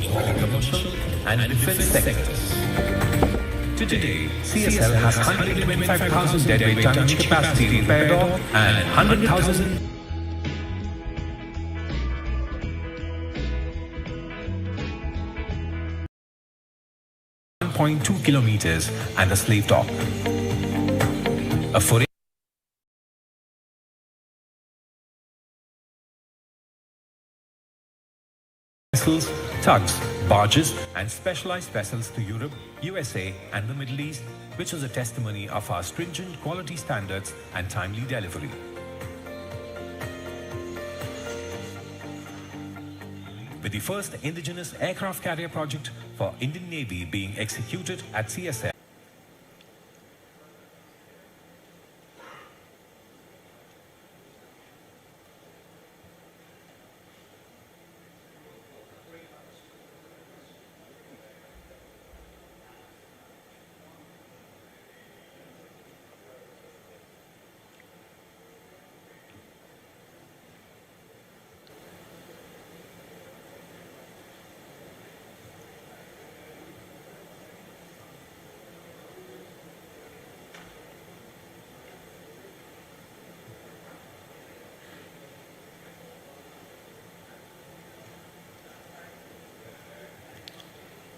commercial and defense sectors. Today, CSL has 125,000 deadweight tonnage capacity in repair door and 100,000 1.2 kilometers and a slave dock. A footing vessels, tugs, barges and specialized vessels to Europe, USA and the Middle East, which is a testimony of our stringent quality standards and timely delivery. With the first indigenous aircraft carrier project for Indian Navy being executed at CSL.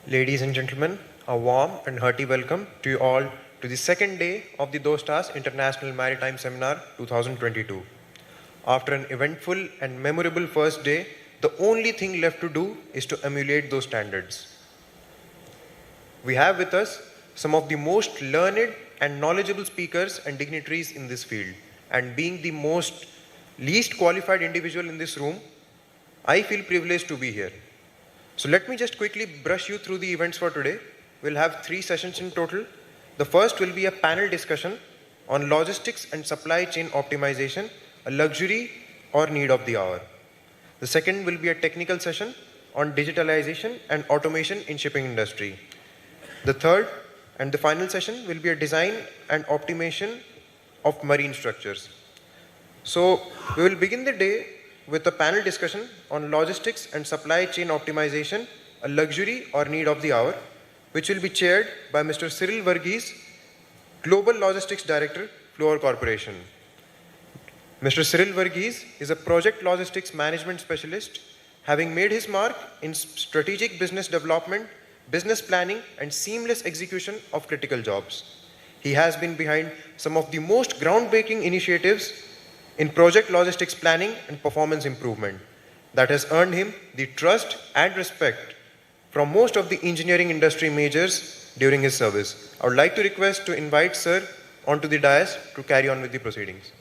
Ladies and gentlemen, a warm and hearty welcome to you all to the second day of the Dostas International Maritime Seminar 2022. After an eventful and memorable first day, the only thing left to do is to emulate those standards. We have with us some of the most learned and knowledgeable speakers and dignitaries in this field, and being the least qualified individual in this room, I feel privileged to be here. So let me just quickly brush you through the events for today. We'll have 3 sessions in total. The first will be a panel discussion on logistics and supply chain optimization, a luxury or need of the hour. The second will be a technical session on digitalization and automation in shipping industry. The third and the final session will be a design and optimization of marine structures. So we will begin the day with a panel discussion on logistics and supply chain optimization, a luxury or need of the hour, which will be chaired by Mr. Cyril Varghese, Global Logistics Director, Fluor Corporation. Mr. Cyril Varghese is a project logistics management specialist, having made his mark in strategic business development, business planning, and seamless execution of critical jobs. He has been behind some of the most groundbreaking initiatives in project logistics planning and performance improvement that has earned him the trust and respect from most of the engineering industry majors during his service. I would like to request to invite Sir onto the dais to carry on with the proceedings.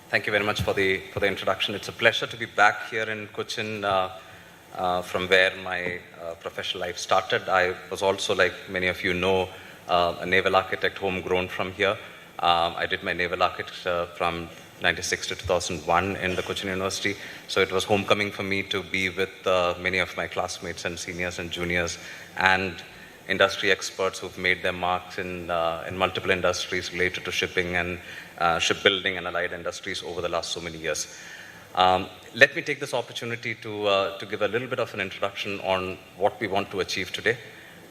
Thank you very much for the introduction. It's a pleasure to be back here in Cochin, from where my professional life started. I was also, like many of you know, a naval architect, homegrown from here. I did my naval architecture from 96 to 2001 in the Cochin University. So it was homecoming for me to be with many of my classmates and seniors and juniors and industry experts who've made their marks in multiple industries related to shipping and shipbuilding and allied industries over the last so many years. Let me take this opportunity to give a little bit of an introduction on what we want to achieve today.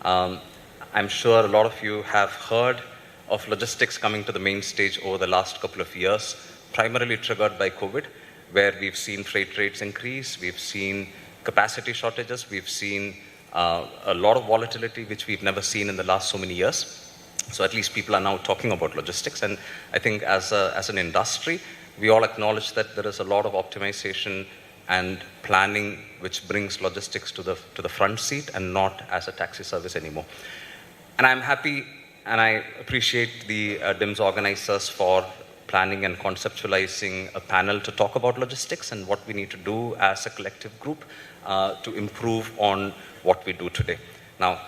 I'm sure a lot of you have heard of logistics coming to the main stage over the last couple of years, primarily triggered by COVID, where we've seen freight rates increase, we've seen capacity shortages, we've seen a lot of volatility, which we've never seen in the last so many years. So at least people are now talking about logistics. And I think as an industry, we all acknowledge that there is a lot of optimization and planning which brings logistics to the front seat and not as a taxi service anymore. And I'm happy and I appreciate the DIMS organizers for planning and conceptualizing a panel to talk about logistics and what we need to do as a collective group to improve on what we do today. Now,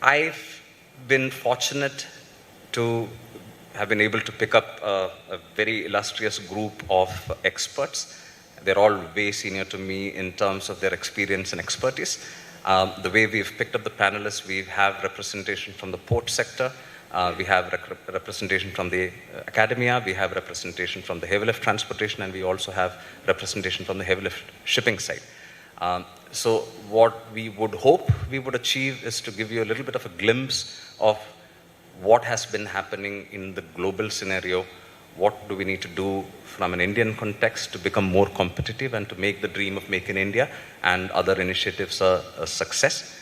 I've been fortunate to have been able to pick up a very illustrious group of experts. They're all way senior to me in terms of their experience and expertise. The way we've picked up the panelists, we have representation from the port sector, We have representation from the academia, we have representation from the heavy lift transportation, and we also have representation from the heavy lift shipping side. So what we would hope we would achieve is to give you a little bit of a glimpse of what has been happening in the global scenario. What do we need to do from an Indian context to become more competitive and to make the dream of Make in India and other initiatives a success?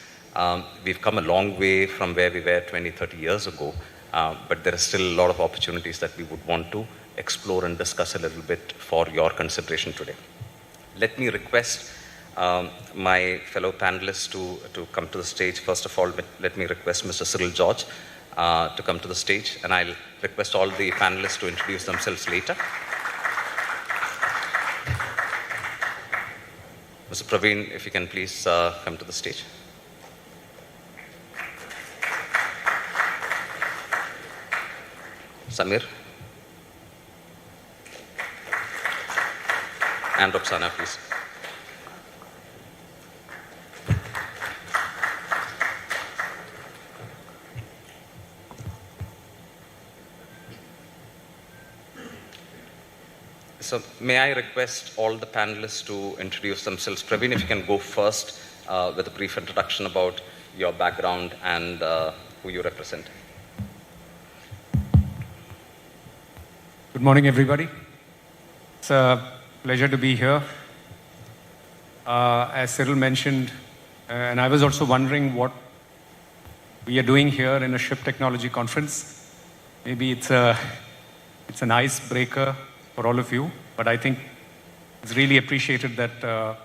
We've come a long way from where we were 20, 30 years ago, but there are still a lot of opportunities that we would want to explore and discuss a little bit for your consideration today. Let me request my fellow panelists to come to the stage. First of all, let me request Mr. Cyril George to come to the stage, and I'll request all the panelists to introduce themselves later. Mr. Praveen, if you can please come to the stage. Samir. And Roxana, please. So may I request all the panelists to introduce themselves. Praveen, if you can go first with a brief introduction about your background and who you represent. Good morning, everybody. It's a pleasure to be here. As Cyril mentioned, and I was also wondering what we are doing here in a ship technology conference. Maybe it's an icebreaker for all of you, but I think it's really appreciated that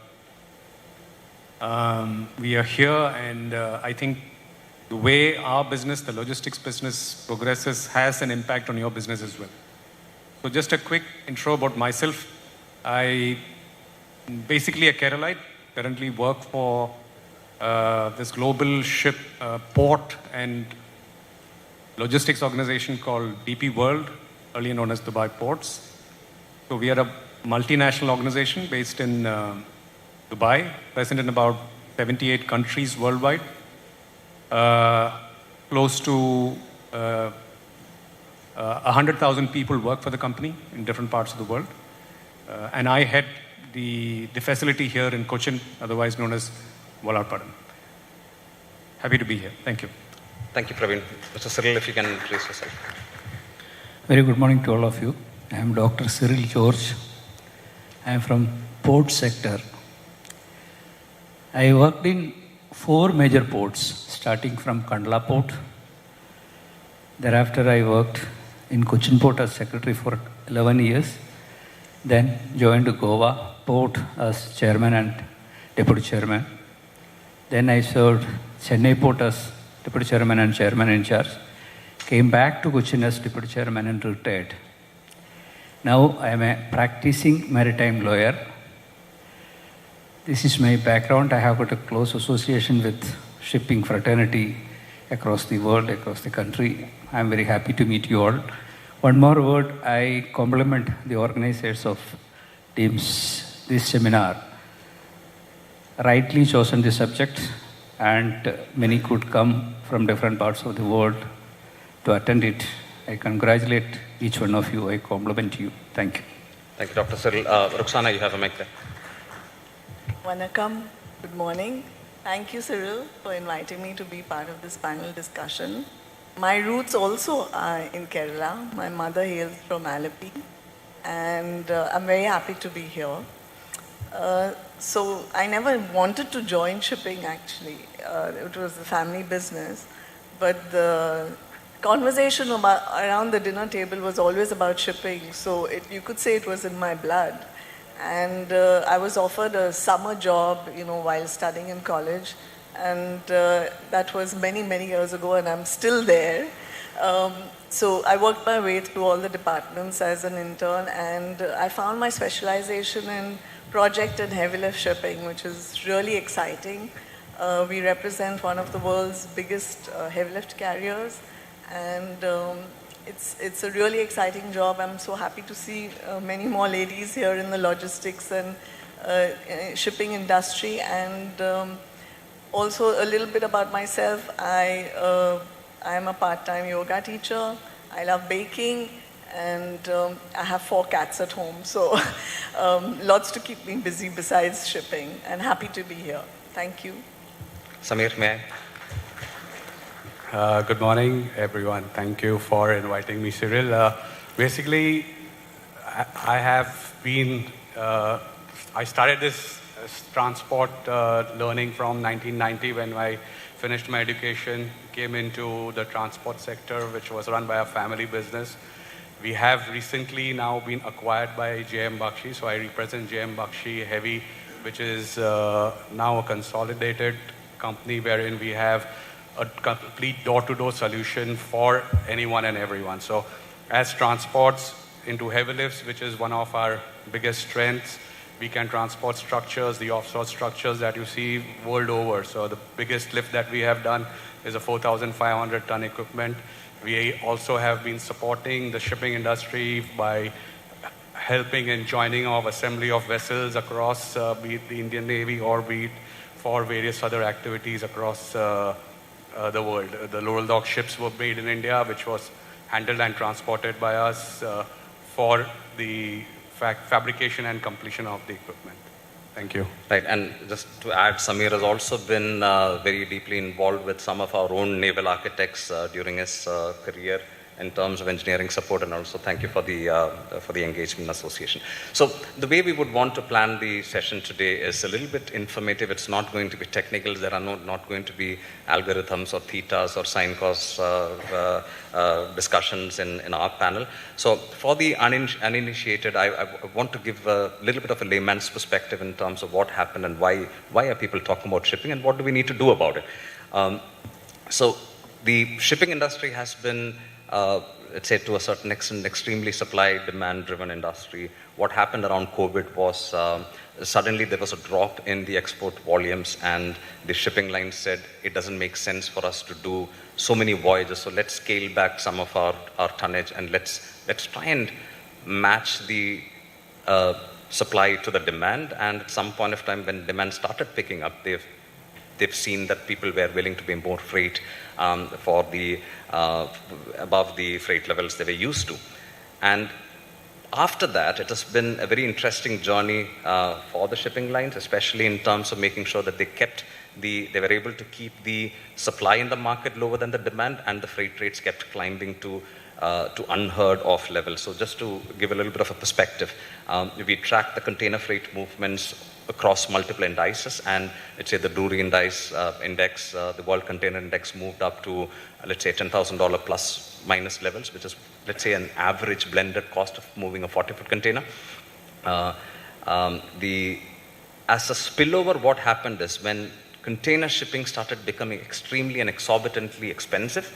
we are here, and I think the way our business, the logistics business, progresses has an impact on your business as well. So just a quick intro about myself. I basically a Keralite, currently work for this global ship, port and logistics organization called DP World, earlier known as Dubai Ports. So we are a multinational organization based in Dubai, present in about 78 countries worldwide. Close to 100,000 people work for the company in different parts of the world. And I head the facility here in Cochin, otherwise known as Vallarpadam. Happy to be here. Thank you. Thank you, Praveen. Mr. Cyril, if you can introduce yourself. Very good morning to all of you. I am Dr. Cyril George. I am from port sector. I worked in 4 major ports, starting from Kandla Port. Thereafter, I worked in Cochin Port as secretary for 11 years. Then joined Goa Port as chairman and deputy chairman. Then I served Chennai Port as deputy chairman and chairman in charge. Came back to Cochin as deputy chairman and retired. Now I am a practicing maritime lawyer. This is my background. I have got a close association with shipping fraternity across the world, across the country. I am very happy to meet you all. One more word, I compliment the organizers of this seminar. Rightly chosen the subject, and many could come from different parts of the world to attend it. I congratulate each one of you. I compliment you. Thank you. Thank you, Dr. Cyril. Roxana, you have a mic there. Vanakkam. Good morning. Thank you, Cyril, for inviting me to be part of this panel discussion. My roots also are in Kerala. My mother hails from Alleppey, and I'm very happy to be here. So I never wanted to join shipping, actually. It was a family business, but the conversation around the dinner table was always about shipping, so you could say it was in my blood. And I was offered a summer job, while studying in college, and that was many, many years ago, and I'm still there. So I worked my way through all the departments as an intern, and I found my specialization in project and heavy lift shipping, which is really exciting. We represent one of the world's biggest heavy lift carriers, and it's a really exciting job. I'm so happy to see many more ladies here in the logistics and shipping industry. And also a little bit about myself. I I'm a part-time yoga teacher. I love baking, and I have 4 cats at home, so lots to keep me busy besides shipping, and happy to be here. Thank you. Samir, may I? Good morning, everyone. Thank you for inviting me, Cyril. Basically, I have been, I started this transport learning from 1990 when I finished my education, came into the transport sector, which was run by a family business. We have recently now been acquired by JM Bakshi, so I represent JM Bakshi Heavy, which is now a consolidated company wherein we have a complete door-to-door solution for anyone and everyone. So as transports into heavy lifts, which is one of our biggest strengths, we can transport structures, the offshore structures that you see world over. So the biggest lift that we have done is a 4,500 ton equipment. We also have been supporting the shipping industry by helping in joining of assembly of vessels across, be it the Indian Navy or be it for various other activities across the world. The Laurel Dock ships were made in India, which was handled and transported by us for the fabrication and completion of the equipment. Thank you. Right, and just to add, Samir has also been very deeply involved with some of our own naval architects during his career in terms of engineering support, and also thank you for the engagement association. So the way we would want to plan the session today is a little bit informative. It's not going to be technical. There are not going to be algorithms or thetas or sine cos discussions in our panel. So for the uninitiated, I want to give a little bit of a layman's perspective in terms of what happened and why are people talking about shipping and what do we need to do about it. So the shipping industry has been let's say to a certain extent, extremely supply-demand driven industry. What happened around COVID was suddenly there was a drop in the export volumes and the shipping line said it doesn't make sense for us to do so many voyages, so let's scale back some of our tonnage and let's try and match the supply to the demand. And at some point of time when demand started picking up, they've seen that people were willing to pay more freight for the above the freight levels they were used to. And after that, it has been a very interesting journey for the shipping lines, especially in terms of making sure that they were able to keep the supply in the market lower than the demand, and the freight rates kept climbing to unheard of levels. So just to give a little bit of a perspective, we track the container freight movements across multiple indices, and let's say the Drewry index, the World Container Index moved up to, let's say, $10,000 plus minus levels, which is, let's say, an average blended cost of moving a 40-foot container. As a spillover, what happened is when container shipping started becoming extremely and exorbitantly expensive,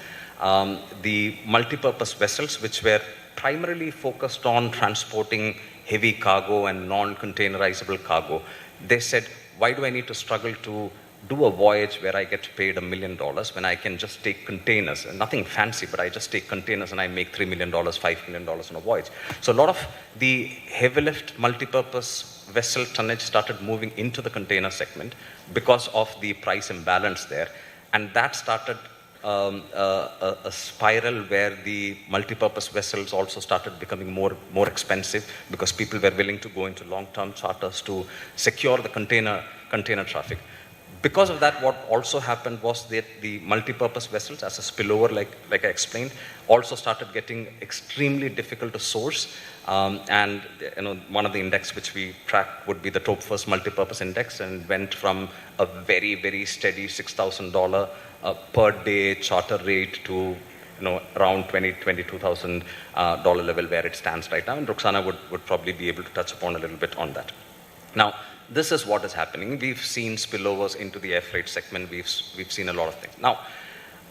the multipurpose vessels, which were primarily focused on transporting heavy cargo and non-containerizable cargo, they said, why do I need to struggle to do a voyage where I get paid $1 million when I can just take containers, nothing fancy, but I just take containers and I make $3 million, $5 million on a voyage. So a lot of the heavy lift multipurpose vessel tonnage started moving into the container segment because of the price imbalance there. And that started a spiral where the multipurpose vessels also started becoming more expensive because people were willing to go into long-term charters to secure the container traffic. Because of that, what also happened was that the multipurpose vessels, as a spillover, like I explained, also started getting extremely difficult to source. And one of the index which we track would be the Top First Multipurpose Index, and went from a very, very steady $6,000 per day charter rate to around $22,000 level where it stands right now. And Roxana would probably be able to touch upon a little bit on that. Now, this is what is happening. We've seen spillovers into the air freight segment. We've seen a lot of things. Now,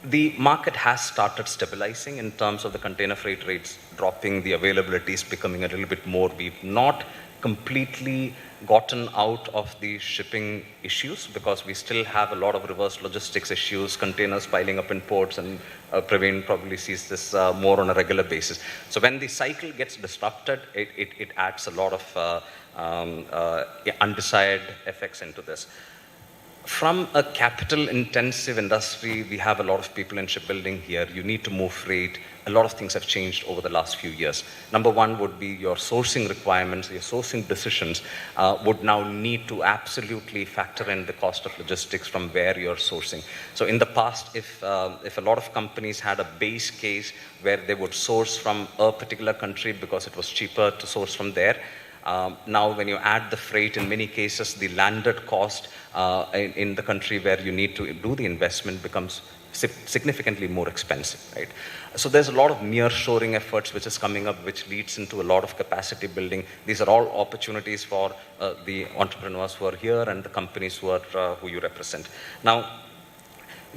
the market has started stabilizing in terms of the container freight rates dropping, the availability is becoming a little bit more. We've not completely gotten out of the shipping issues because we still have a lot of reverse logistics issues, containers piling up in ports, and Praveen probably sees this more on a regular basis. So when the cycle gets disrupted, it adds a lot of undesired effects into this. From a capital intensive industry, we have a lot of people in shipbuilding here. You need to move freight. A lot of things have changed over the last few years. Number one would be your sourcing requirements, your sourcing decisions would now need to absolutely factor in the cost of logistics from where you're sourcing. So in the past, if a lot of companies had a base case where they would source from a particular country because it was cheaper to source from there, now, when you add the freight, in many cases, the landed cost in the country where you need to do the investment becomes significantly more expensive, right? So there's a lot of nearshoring efforts which is coming up, which leads into a lot of capacity building. These are all opportunities for the entrepreneurs who are here and the companies who you represent. Now,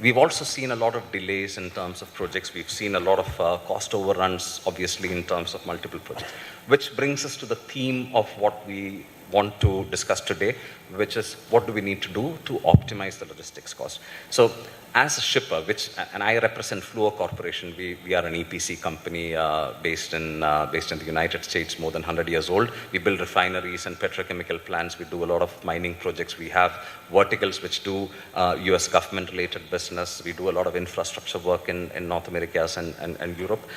we've also seen a lot of delays in terms of projects. We've seen a lot of cost overruns, obviously, in terms of multiple projects, which brings us to the theme of what we want to discuss today, which is what do we need to do to optimize the logistics cost. So as a shipper, and I represent Fluor Corporation, we are an EPC company based in the United States, more than 100 years old. We build refineries and petrochemical plants. We do a lot of mining projects. We have verticals which do US government-related business. We do a lot of infrastructure work in North America and Europe.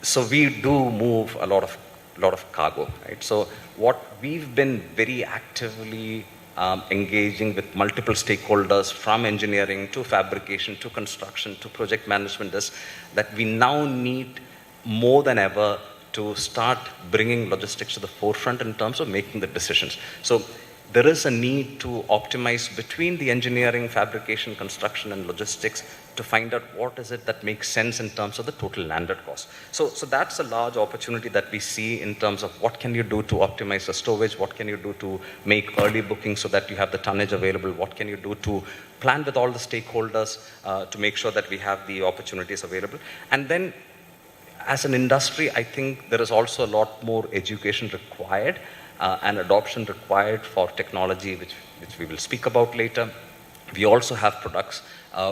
So we do move a lot of cargo, right? So what we've been very actively engaging with multiple stakeholders, from engineering to fabrication to construction to project management, is that we now need more than ever to start bringing logistics to the forefront in terms of making the decisions. So there is a need to optimize between the engineering, fabrication, construction, and logistics to find out what is it that makes sense in terms of the total landed cost. So that's a large opportunity that we see in terms of what can you do to optimize the stowage, what can you do to make early bookings so that you have the tonnage available, what can you do to plan with all the stakeholders to make sure that we have the opportunities available. And then as an industry, I think there is also a lot more education required and adoption required for technology, which we will speak about later. We also have products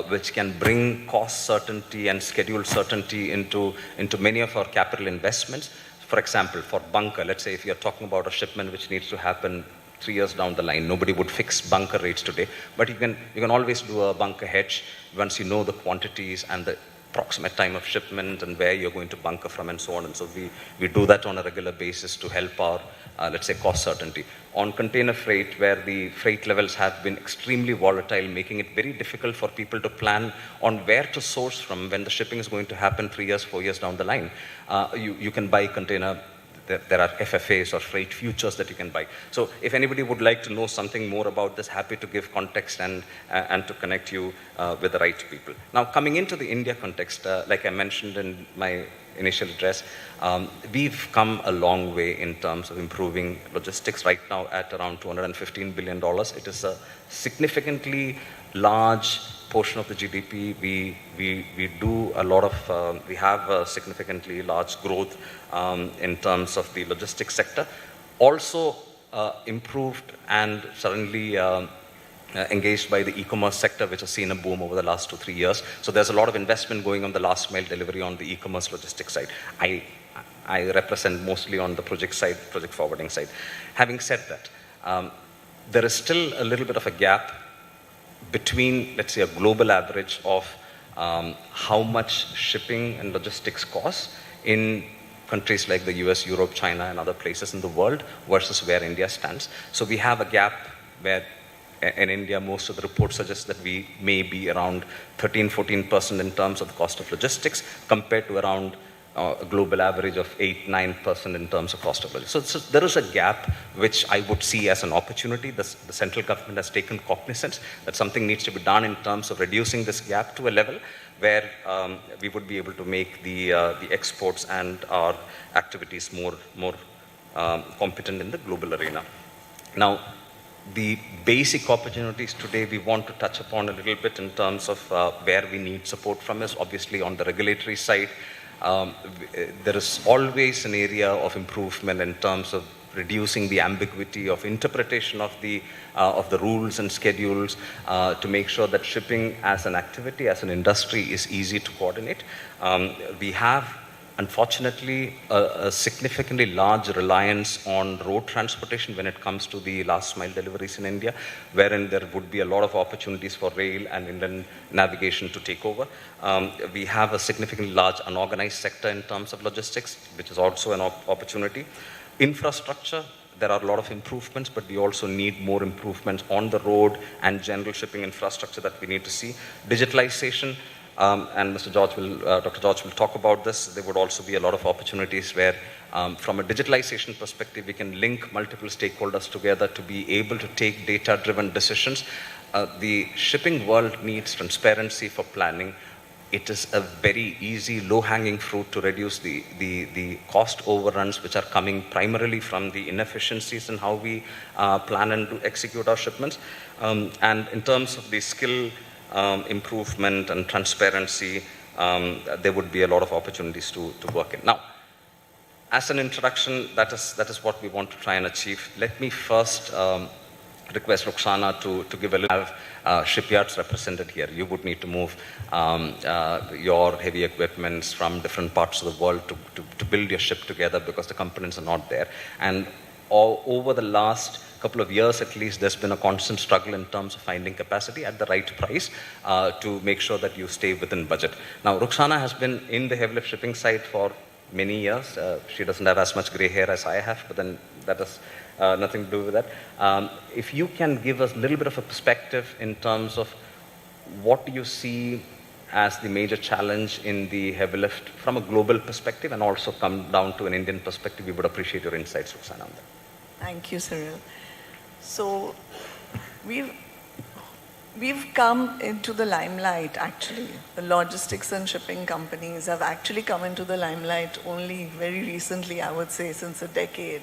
which can bring cost certainty and schedule certainty into many of our capital investments. For example, for bunker, let's say if you're talking about a shipment which needs to happen 3 years down the line, nobody would fix bunker rates today, but you can always do a bunker hedge once you know the quantities and the approximate time of shipment and where you're going to bunker from and so on. And so we do that on a regular basis to help our, let's say, cost certainty. On container freight, where the freight levels have been extremely volatile, making it very difficult for people to plan on where to source from when the shipping is going to happen 3 years, 4 years down the line. You can buy container. There are FFAs or freight futures that you can buy. So if anybody would like to know something more about this, happy to give context and to connect you with the right people. Now, coming into the India context, like I mentioned in my initial address, we've come a long way in terms of improving logistics. Right now at around $215 billion. It is a significantly large portion of the GDP. We do a lot of, we have a significantly large growth in terms of the logistics sector. Also improved and suddenly engaged by the e-commerce sector, which has seen a boom over the last 2-3 years. So there's a lot of investment going on the last mile delivery on the e-commerce logistics side. I represent mostly on the project side, project forwarding side. Having said that, there is still a little bit of a gap between, let's say, a global average of how much shipping and logistics costs in countries like the US, Europe, China, and other places in the world versus where India stands. So we have a gap where in India, most of the reports suggest that we may be around 13-14% in terms of the cost of logistics compared to around a global average of 8-9% in terms of cost of logistics. So there is a gap which I would see as an opportunity. The central government has taken cognizance that something needs to be done in terms of reducing this gap to a level where we would be able to make the exports and our activities more competent in the global arena. Now, the basic opportunities today we want to touch upon a little bit in terms of where we need support from is obviously on the regulatory side. There is always an area of improvement in terms of reducing the ambiguity of interpretation of the rules and schedules to make sure that shipping as an activity, as an industry, is easy to coordinate. We have unfortunately, a significantly large reliance on road transportation when it comes to the last mile deliveries in India, wherein there would be a lot of opportunities for rail and inland navigation to take over. We have a significantly large unorganized sector in terms of logistics, which is also an opportunity. Infrastructure, there are a lot of improvements, but we also need more improvements on the road and general shipping infrastructure that we need to see. Digitalization, and Mr. George will, Dr. George will talk about this. There would also be a lot of opportunities where, from a digitalization perspective, we can link multiple stakeholders together to be able to take data-driven decisions. The shipping world needs transparency for planning. It is a very easy, low-hanging fruit to reduce the cost overruns, which are coming primarily from the inefficiencies in how we plan and execute our shipments. And in terms of the skill improvement and transparency, there would be a lot of opportunities to work in. Now, as an introduction, that is what we want to try and achieve. Let me first request Rukhsana to give a little. Shipyards represented here. You would need to move your heavy equipments from different parts of the world to build your ship together, because the components are not there. And over the last couple of years at least, there's been a constant struggle in terms of finding capacity at the right price to make sure that you stay within budget. Now, Rukhsana has been in the heavy lift shipping side for many years. She doesn't have as much gray hair as I have, but then that is nothing to do with that. If you can give us a little bit of a perspective in terms of what you see as the major challenge in the heavy lift from a global perspective, and also come down to an Indian perspective, we would appreciate your insights, Rukhsana, on that. Thank you, Cyril. So we've come into the limelight, actually. The logistics and shipping companies have actually come into the limelight only very recently, I would say, since a decade.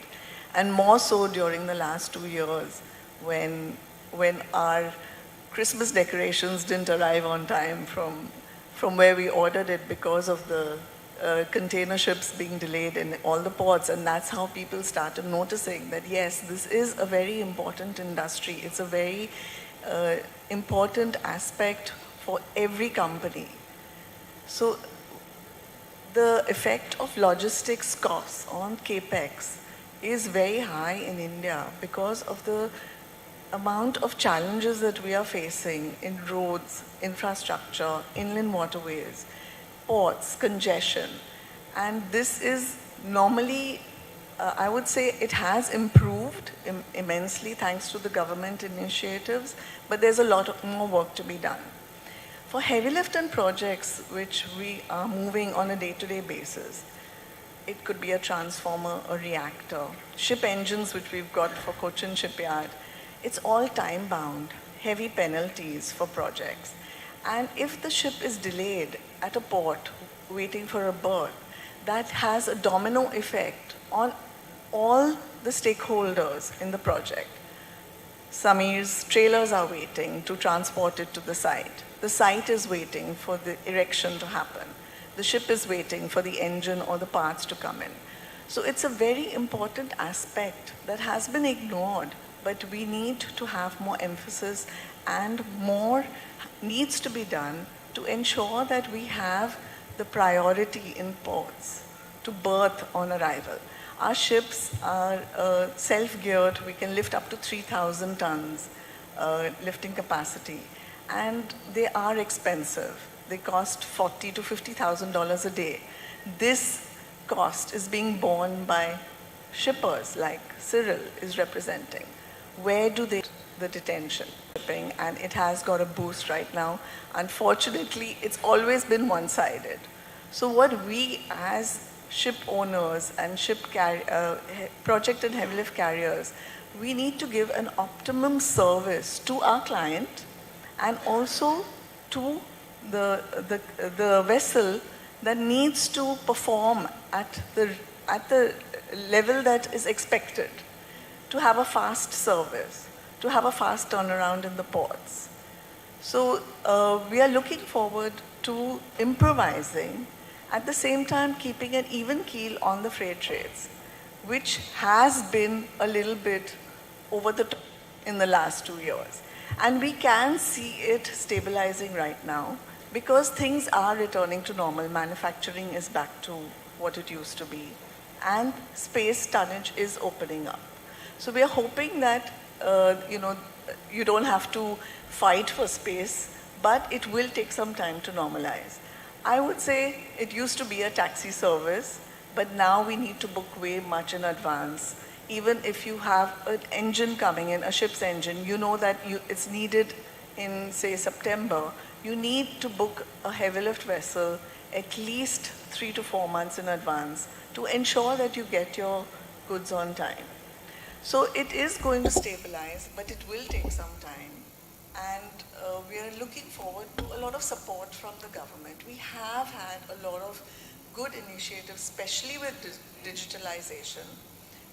And more so during the last 2 years, when our Christmas decorations didn't arrive on time from where we ordered it, because of the container ships being delayed in all the ports. And that's how people started noticing that, yes, this is a very important industry. It's a very important aspect for every company. So the effect of logistics costs on CAPEX is very high in India because of the amount of challenges that we are facing in roads, infrastructure, inland waterways, ports, congestion. And this is normally, I would say it has improved immensely thanks to the government initiatives, but there's a lot more work to be done. For heavy lift and projects, which we are moving on a day-to-day basis, it could be a transformer, a reactor, ship engines, which we've got for Cochin Shipyard. It's all time-bound, heavy penalties for projects. And if the ship is delayed at a port waiting for a berth, that has a domino effect on all the stakeholders in the project. Samir's trailers are waiting to transport it to the site. The site is waiting for the erection to happen. The ship is waiting for the engine or the parts to come in. So it's a very important aspect that has been ignored, but we need to have more emphasis, and more needs to be done to ensure that we have the priority in ports to berth on arrival. Our ships are self-geared. We can lift up to 3,000 tons lifting capacity, and they are expensive. They cost $40,000 to $50,000 a day. This cost is being borne by shippers like Cyril is representing. Where do they the detention? Shipping, and it has got a boost right now. Unfortunately, it's always been one-sided. So what we as ship owners and project and heavy lift carriers, we need to give an optimum service to our client and also to the vessel that needs to perform at the level that is expected, to have a fast service, to have a fast turnaround in the ports. So we are looking forward to improvising, at the same time keeping an even keel on the freight rates, which has been a little bit over the top in the last 2 years. And we can see it stabilizing right now, because things are returning to normal. Manufacturing is back to what it used to be. And space tonnage is opening up. So we are hoping that, you don't have to fight for space, but it will take some time to normalize. I would say it used to be a taxi service, but now we need to book way much in advance. Even if you have an engine coming in, a ship's engine, you know that it's needed in, say, September, you need to book a heavy lift vessel at least 3 to 4 months in advance to ensure that you get your goods on time. So it is going to stabilize, but it will take some time. And we are looking forward to a lot of support from the government. We have had a lot of good initiatives, especially with digitalization.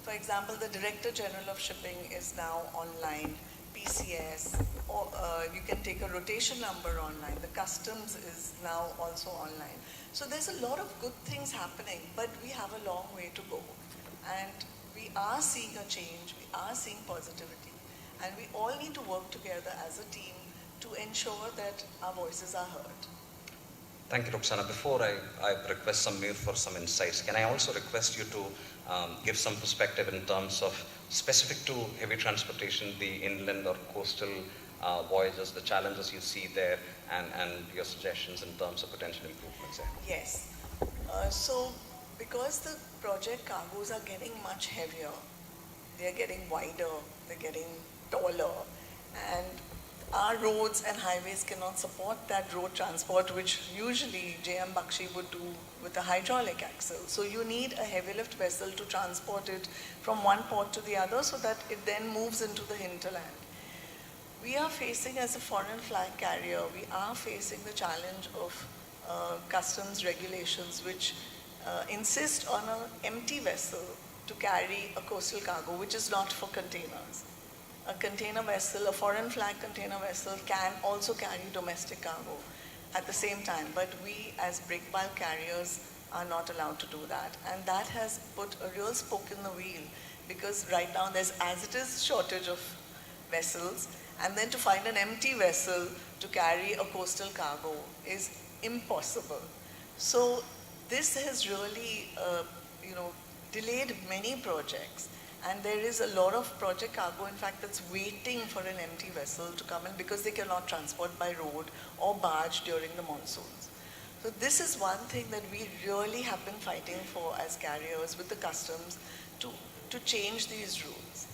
For example, the Director General of Shipping is now online, PCS, or you can take a rotation number online. The customs is now also online. So there's a lot of good things happening, but we have a long way to go. And we are seeing a change, we are seeing positivity, and we all need to work together as a team to ensure that our voices are heard. Thank you, Rukhsana. Before I request Samir for some insights, can I also request you to give some perspective in terms of specific to heavy transportation, the inland or coastal voyages, the challenges you see there, and your suggestions in terms of potential improvements there? Yes. So because the project cargoes are getting much heavier, they're getting wider, they're getting taller, and our roads and highways cannot support that road transport, which usually JM Bakshi would do with a hydraulic axle. So you need a heavy lift vessel to transport it from one port to the other so that it then moves into the hinterland. We are facing, as a foreign flag carrier, we are facing the challenge of customs regulations which insist on an empty vessel to carry a coastal cargo, which is not for containers. A container vessel, a foreign flag container vessel, can also carry domestic cargo at the same time, but we as break bulk carriers are not allowed to do that. And that has put a real spoke in the wheel, because right now there's as it is shortage of vessels, and then to find an empty vessel to carry a coastal cargo is impossible. So this has really, delayed many projects. And there is a lot of project cargo, in fact, that's waiting for an empty vessel to come in because they cannot transport by road or barge during the monsoons. So this is one thing that we really have been fighting for as carriers with the customs to change these rules,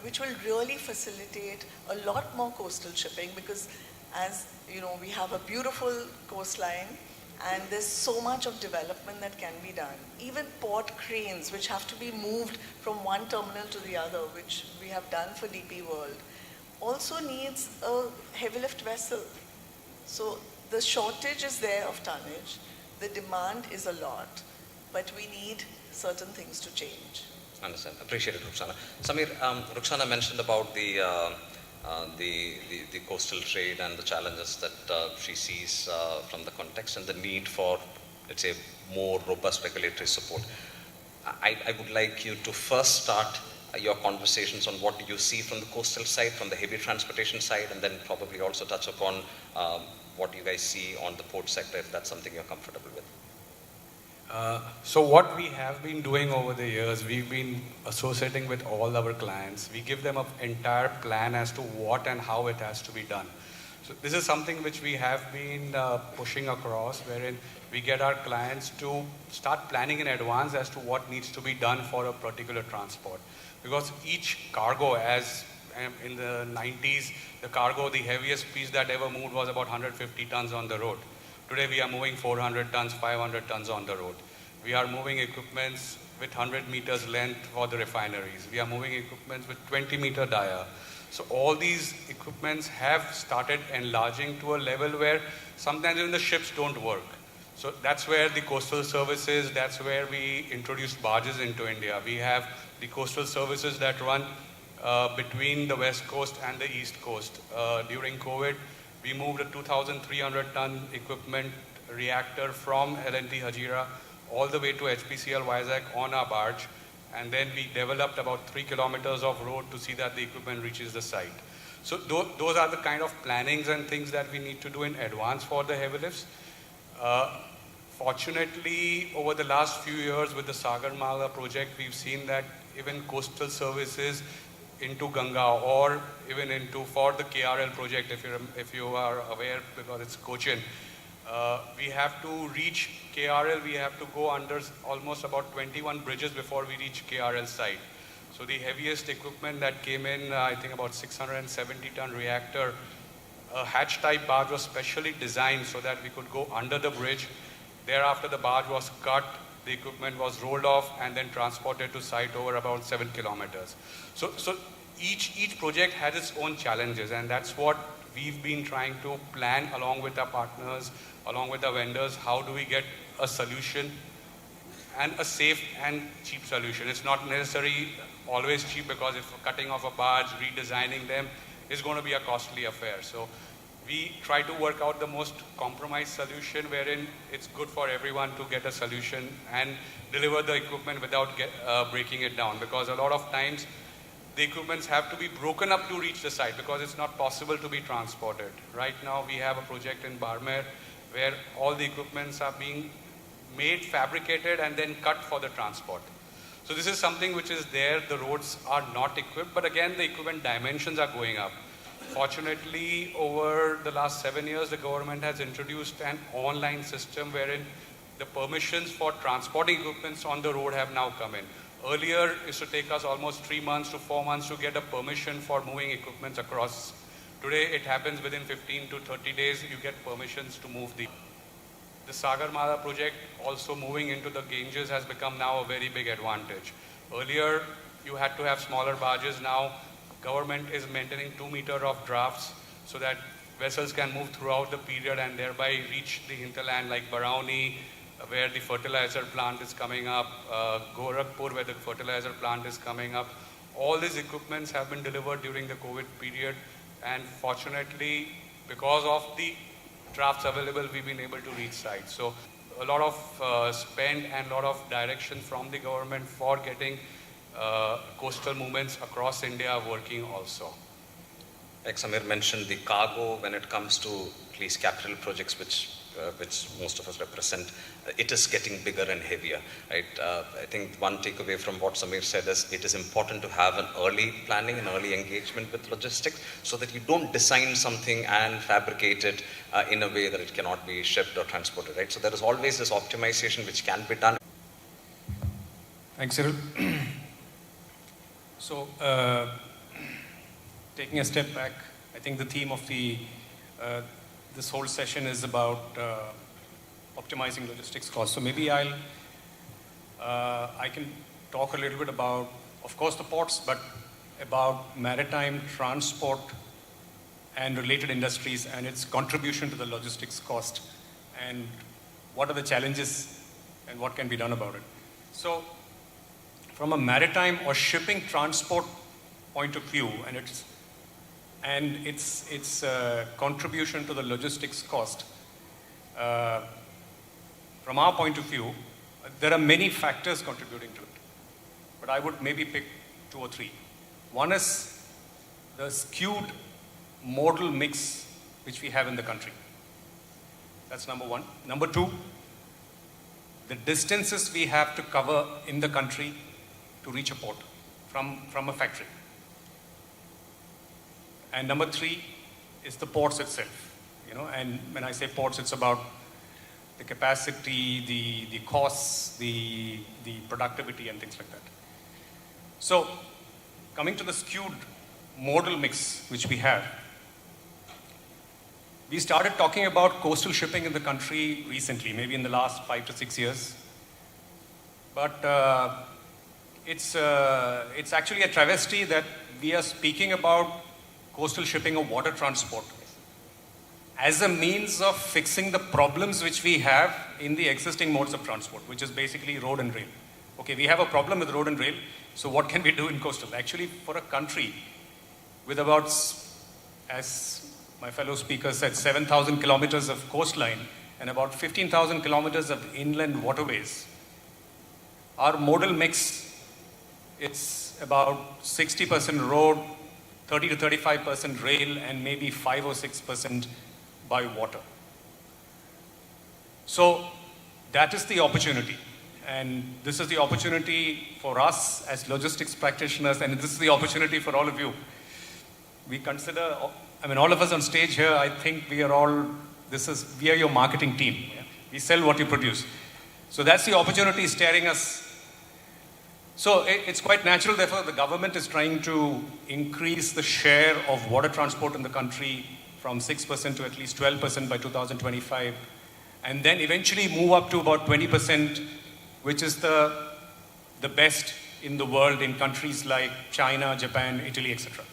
which will really facilitate a lot more coastal shipping, because as you know, we have a beautiful coastline, and there's so much of development that can be done. Even port cranes, which have to be moved from one terminal to the other, which we have done for DP World, also needs a heavy lift vessel. So the shortage is there of tonnage, the demand is a lot, but we need certain things to change. Understand. Appreciate it, Rukhsana. Samir, Rukhsana mentioned about the coastal trade and the challenges that she sees from the context and the need for, let's say, more robust regulatory support. I would like you to first start your conversations on what you see from the coastal side, from the heavy transportation side, and then probably also touch upon what you guys see on the port sector, if that's something you're comfortable with. So what we have been doing over the years, we've been associating with all our clients. We give them an entire plan as to what and how it has to be done. So this is something which we have been pushing across, wherein we get our clients to start planning in advance as to what needs to be done for a particular transport. Because each cargo, as in the 90s, the heaviest piece that ever moved was about 150 tons on the road. Today we are moving 400 tons, 500 tons on the road. We are moving equipments with 100 meters length for the refineries. We are moving equipments with 20 meter dia. So all these equipments have started enlarging to a level where sometimes even the ships don't work. So that's where the coastal services, that's where we introduced barges into India. We have the coastal services that run between the west coast and the east coast. During COVID, we moved a 2,300 ton equipment reactor from L&T Hazira all the way to HPCL Vizag on our barge, and then we developed about 3 kilometers of road to see that the equipment reaches the site. So those are the kind of plannings and things that we need to do in advance for the heavy lifts. Fortunately, over the last few years with the Sagarmala project, we've seen that even coastal services into Ganga or even for the KRL project, if you are aware, because it's Cochin, we have to reach KRL, we have to go under almost about 21 bridges before we reach KRL site. So the heaviest equipment that came in, I think about 670-ton reactor, a hatch-type barge was specially designed so that we could go under the bridge. Thereafter, the barge was cut, the equipment was rolled off, and then transported to site over about 7 kilometers. So each project has its own challenges, and that's what we've been trying to plan along with our partners, along with the vendors. How do we get a solution and a safe and cheap solution? It's not necessarily always cheap, because if cutting off a barge, redesigning them is going to be a costly affair. So we try to work out the most compromised solution wherein it's good for everyone to get a solution and deliver the equipment without breaking it down, because a lot of times the equipments have to be broken up to reach the site because it's not possible to be transported. Right now we have a project in Barmer where all the equipments are being made, fabricated, and then cut for the transport. So this is something which is there. The roads are not equipped, but again the equipment dimensions are going up. Fortunately, over the last 7 years, the government has introduced an online system wherein the permissions for transporting equipments on the road have now come in. Earlier, it used to take us almost 3 months to 4 months to get a permission for moving equipments across. Today, it happens within 15 to 30 days, you get permissions to move the Sagarmala project also moving into the Ganges has become now a very big advantage. Earlier, you had to have smaller barges. Now, government is maintaining 2 meters of drafts so that vessels can move throughout the period and thereby reach the hinterland like Barauni, where the fertilizer plant is coming up, Gorakhpur, where the fertilizer plant is coming up. All these equipments have been delivered during the COVID period, and fortunately, because of the drafts available, we've been able to reach site. So a lot of spend and a lot of direction from the government for getting coastal movements across India working also. Like Samir mentioned, the cargo, when it comes to at least capital projects, which most of us represent, it is getting bigger and heavier. Right? I think one takeaway from what Samir said is it is important to have an early planning and early engagement with logistics so that you don't design something and fabricate it in a way that it cannot be shipped or transported. Right? So there is always this optimization which can be done. Thanks, Cyril. So, taking a step back, I think the theme of this whole session is about optimizing logistics costs. So maybe I can talk a little bit about, of course, the ports, but about maritime transport and related industries and its contribution to the logistics cost, and what are the challenges and what can be done about it. So, from a maritime or shipping transport point of view, and its contribution to the logistics cost, from our point of view, there are many factors contributing to it, but I would maybe pick 2 or 3. One is the skewed modal mix which we have in the country. That's number one. Number 2, the distances we have to cover in the country to reach a port from a factory. And number 3 is the ports itself, and when I say ports, it's about the capacity, the costs, the productivity and things like that. So, coming to the skewed modal mix which we have, we started talking about coastal shipping in the country recently, maybe in the last 5 to 6 years. But it's actually a travesty that we are speaking about coastal shipping or water transport as a means of fixing the problems which we have in the existing modes of transport, which is basically road and rail. Okay, we have a problem with road and rail, so what can we do in coastal? Actually, for a country with about, as my fellow speaker said, 7,000 kilometers of coastline and about 15,000 kilometers of inland waterways, our modal mix, it's about 60% road, 30 to 35% rail, and maybe 5 or 6% by water. So that is the opportunity. And this is the opportunity for us as logistics practitioners, and this is the opportunity for all of you. We consider, all of us on stage here, I think we are your marketing team. Yeah? We sell what you produce. So that's the opportunity staring us. So it's quite natural, therefore, the government is trying to increase the share of water transport in the country from 6% to at least 12% by 2025, and then eventually move up to about 20%, which is the best in the world in countries like China, Japan, Italy, etc.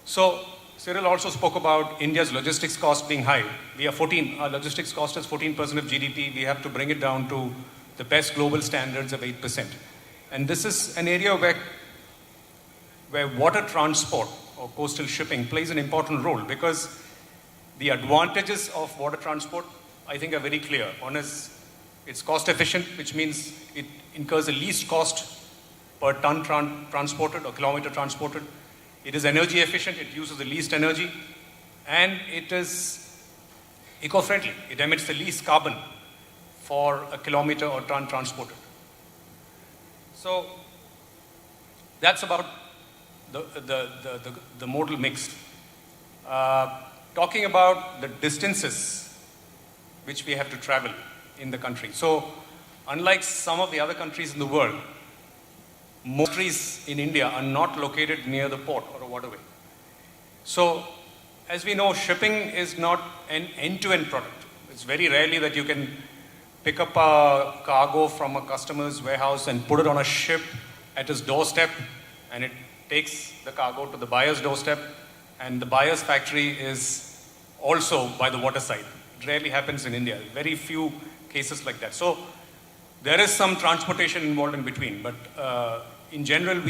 So Cyril also spoke about India's logistics cost being high. Our logistics cost is 14% of GDP. We have to bring it down to the best global standards of 8%. And this is an area where water transport or coastal shipping plays an important role, because the advantages of water transport, I think, are very clear. One is it's cost efficient, which means it incurs the least cost per ton transported or kilometer transported. It is energy efficient, it uses the least energy, and it is eco-friendly. It emits the least carbon for a kilometer or ton transported. So that's about the modal mix. Talking about the distances which we have to travel in the country. So unlike some of the other countries in the world, most countries in India are not located near the port or a waterway. So as we know, shipping is not an end-to-end product. It's very rarely that you can pick up a cargo from a customer's warehouse and put it on a ship at his doorstep, and it takes the cargo to the buyer's doorstep, and the buyer's factory is also by the waterside. It rarely happens in India. Very few cases like that. So there is some transportation involved in between, but in general,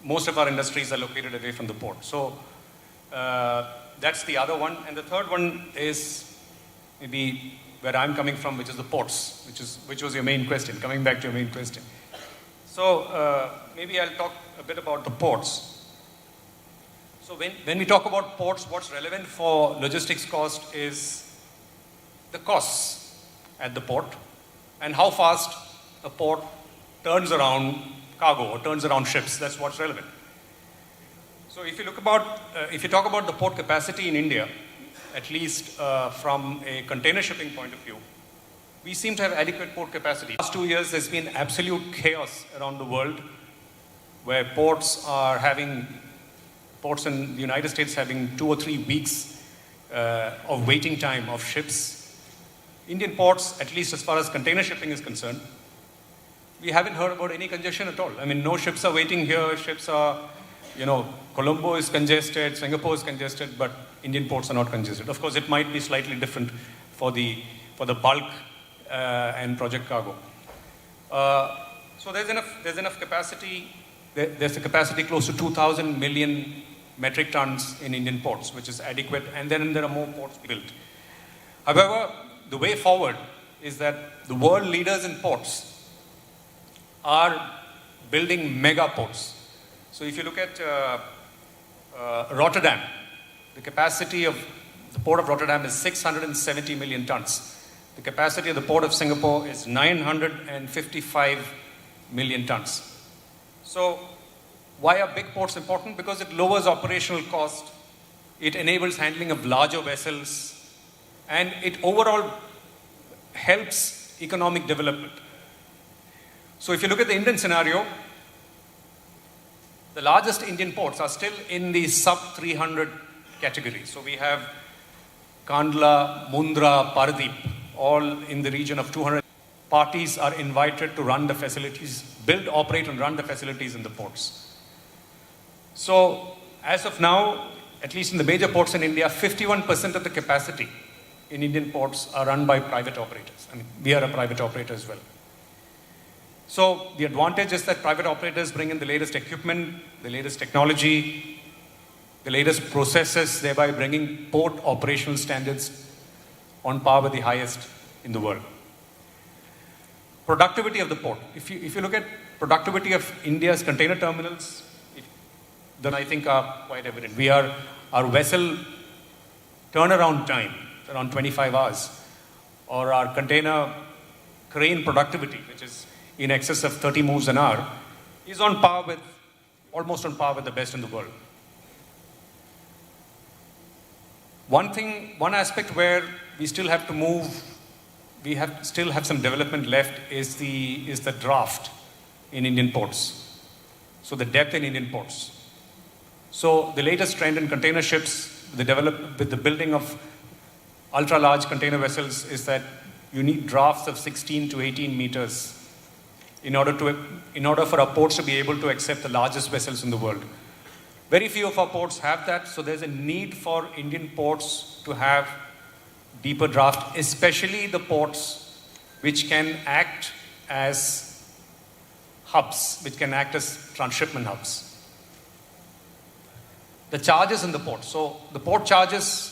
most of our industries are located away from the port. So that's the other one. And the third one is maybe where I'm coming from, which is the ports, which was your main question, coming back to your main question. So maybe I'll talk a bit about the ports. So when we talk about ports, what's relevant for logistics cost is the costs at the port and how fast a port turns around cargo or turns around ships. That's what's relevant. So if you talk about the port capacity in India, at least from a container shipping point of view, we seem to have adequate port capacity. Last 2 years, there's been absolute chaos around the world, where ports in the United States having 2 or 3 weeks of waiting time of ships. Indian ports, at least as far as container shipping is concerned, we haven't heard about any congestion at all. No ships are waiting here. Ships are, Colombo is congested, Singapore is congested, but Indian ports are not congested. Of course, it might be slightly different for the bulk and project cargo. So there's enough capacity. There's a capacity close to 2,000 million metric tons in Indian ports, which is adequate, and then there are more ports built. However, the way forward is that the world leaders in ports are building mega ports. So if you look at Rotterdam, the capacity of the port of Rotterdam is 670 million tons. The capacity of the port of Singapore is 955 million tons. So why are big ports important? Because it lowers operational cost, it enables handling of larger vessels, and it overall helps economic development. So if you look at the Indian scenario, the largest Indian ports are still in the sub-300 category. So we have Kandla, Mundra, Paradip, all in the region of 200. Parties are invited to run the facilities, build, operate, and run the facilities in the ports. So as of now, at least in the major ports in India, 51% of the capacity in Indian ports are run by private operators. We are a private operator as well. So the advantage is that private operators bring in the latest equipment, the latest technology, the latest processes, thereby bringing port operational standards on par with the highest in the world. Productivity of the port. If you look at productivity of India's container terminals, then I think are quite evident. Our vessel turnaround time, around 25 hours, or our container crane productivity, which is in excess of 30 moves an hour, is almost on par with the best in the world. One aspect where we still have to move, still have some development left is the draft in Indian ports. So the depth in Indian ports. So the latest trend in container ships, with the building of ultra-large container vessels, is that you need drafts of 16 to 18 meters in order for our ports to be able to accept the largest vessels in the world. Very few of our ports have that, so there's a need for Indian ports to have deeper draft, especially the ports which can act as hubs, which can act as transshipment hubs. The charges in the port. So the port charges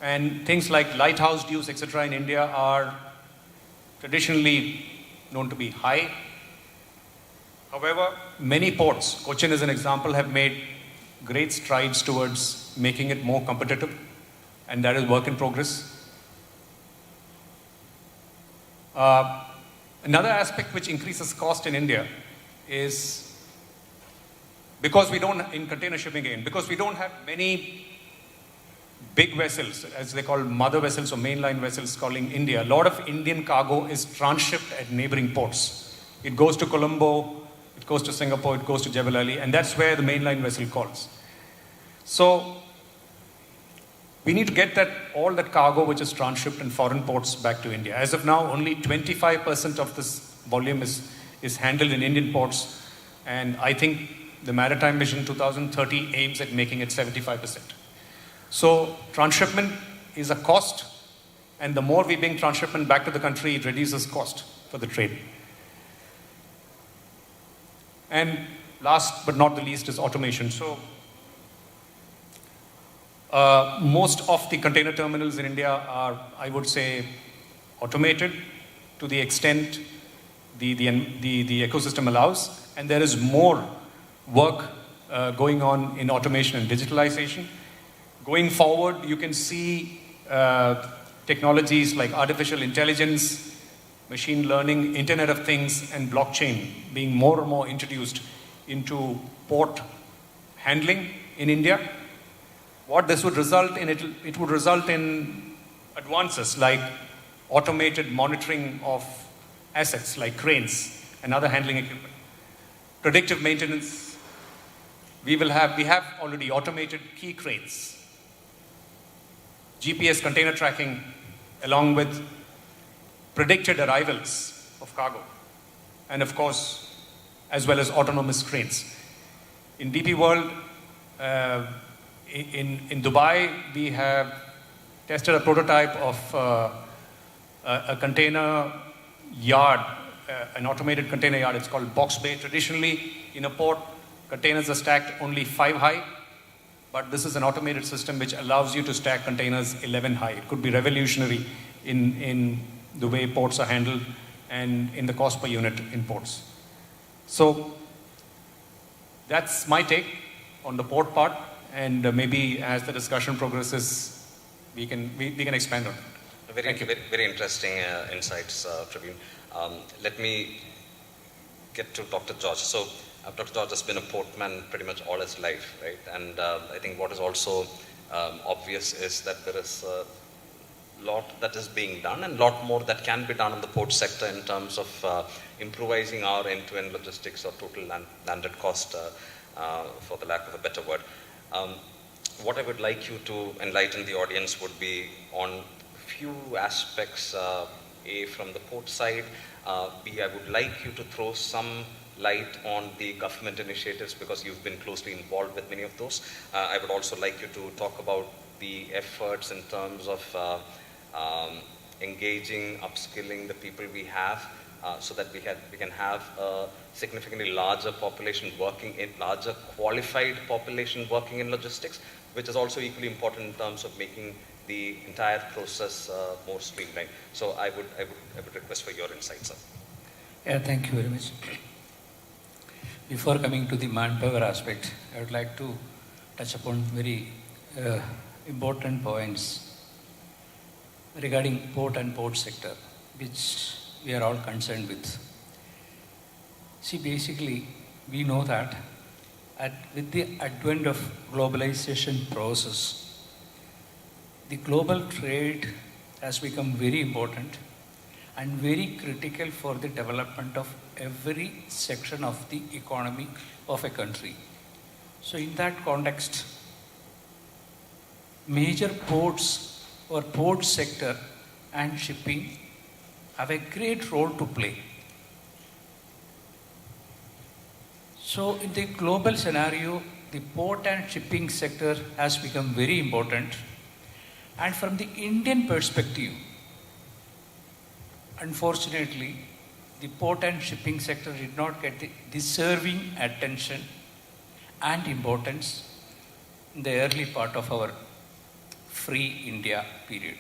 and things like lighthouse dues, etc. in India are traditionally known to be high. However, many ports, Cochin is an example, have made great strides towards making it more competitive, and that is work in progress. Another aspect which increases cost in India is because we don't, in container shipping again, because we don't have many big vessels, as they call mother vessels or mainline vessels calling India, a lot of Indian cargo is transshipped at neighboring ports. It goes to Colombo, it goes to Singapore, it goes to Jebel Ali, and that's where the mainline vessel calls. So we need to get all that cargo which is transshipped in foreign ports back to India. As of now, only 25% of this volume is handled in Indian ports, and I think the Maritime Mission 2030 aims at making it 75%. So transshipment is a cost, and the more we bring transshipment back to the country, it reduces cost for the trade. And last but not the least is automation. So most of the container terminals in India are, I would say, automated to the extent the ecosystem allows, and there is more work going on in automation and digitalization. Going forward, you can see technologies like artificial intelligence, machine learning, Internet of Things, and blockchain being more and more introduced into port handling in India. What this would result in, it would result in advances like automated monitoring of assets like cranes and other handling equipment. Predictive maintenance, we have already automated key cranes. GPS container tracking, along with predicted arrivals of cargo, and of course, as well as autonomous cranes. In DP World, in Dubai, we have tested a prototype of a container yard, an automated container yard. It's called box bay. Traditionally, in a port, containers are stacked only 5 high. But this is an automated system which allows you to stack containers 11 high. It could be revolutionary in the way ports are handled and in the cost per unit in ports. So that's my take on the port part, and maybe as the discussion progresses, we can expand on it. Very interesting insights, Praveen. Let me get to Dr. George. So Dr. George has been a portman pretty much all his life, right? And I think what is also obvious is that there is a lot that is being done and a lot more that can be done in the port sector in terms of improvising our end-to-end logistics or total landed cost, for the lack of a better word. What I would like you to enlighten the audience would be on few aspects, A, from the port side, B, I would like you to throw some light on the government initiatives because you've been closely involved with many of those. I would also like you to talk about the efforts in terms of engaging, upskilling the people we have so that we can have a significantly larger population working in, larger qualified population working in logistics, which is also equally important in terms of making the entire process more streamlined. So I would request for your insights, sir. Yeah, thank you very much. Before coming to the manpower aspect, I would like to touch upon very important points. regarding port and port sector, which we are all concerned with. See, basically, we know that with the advent of globalization process, the global trade has become very important and very critical for the development of every section of the economy of a country. So in that context, major ports or port sector and shipping have a great role to play. So in the global scenario, the port and shipping sector has become very important. And from the Indian perspective, unfortunately, the port and shipping sector did not get the deserving attention and importance in the early part of our free India period.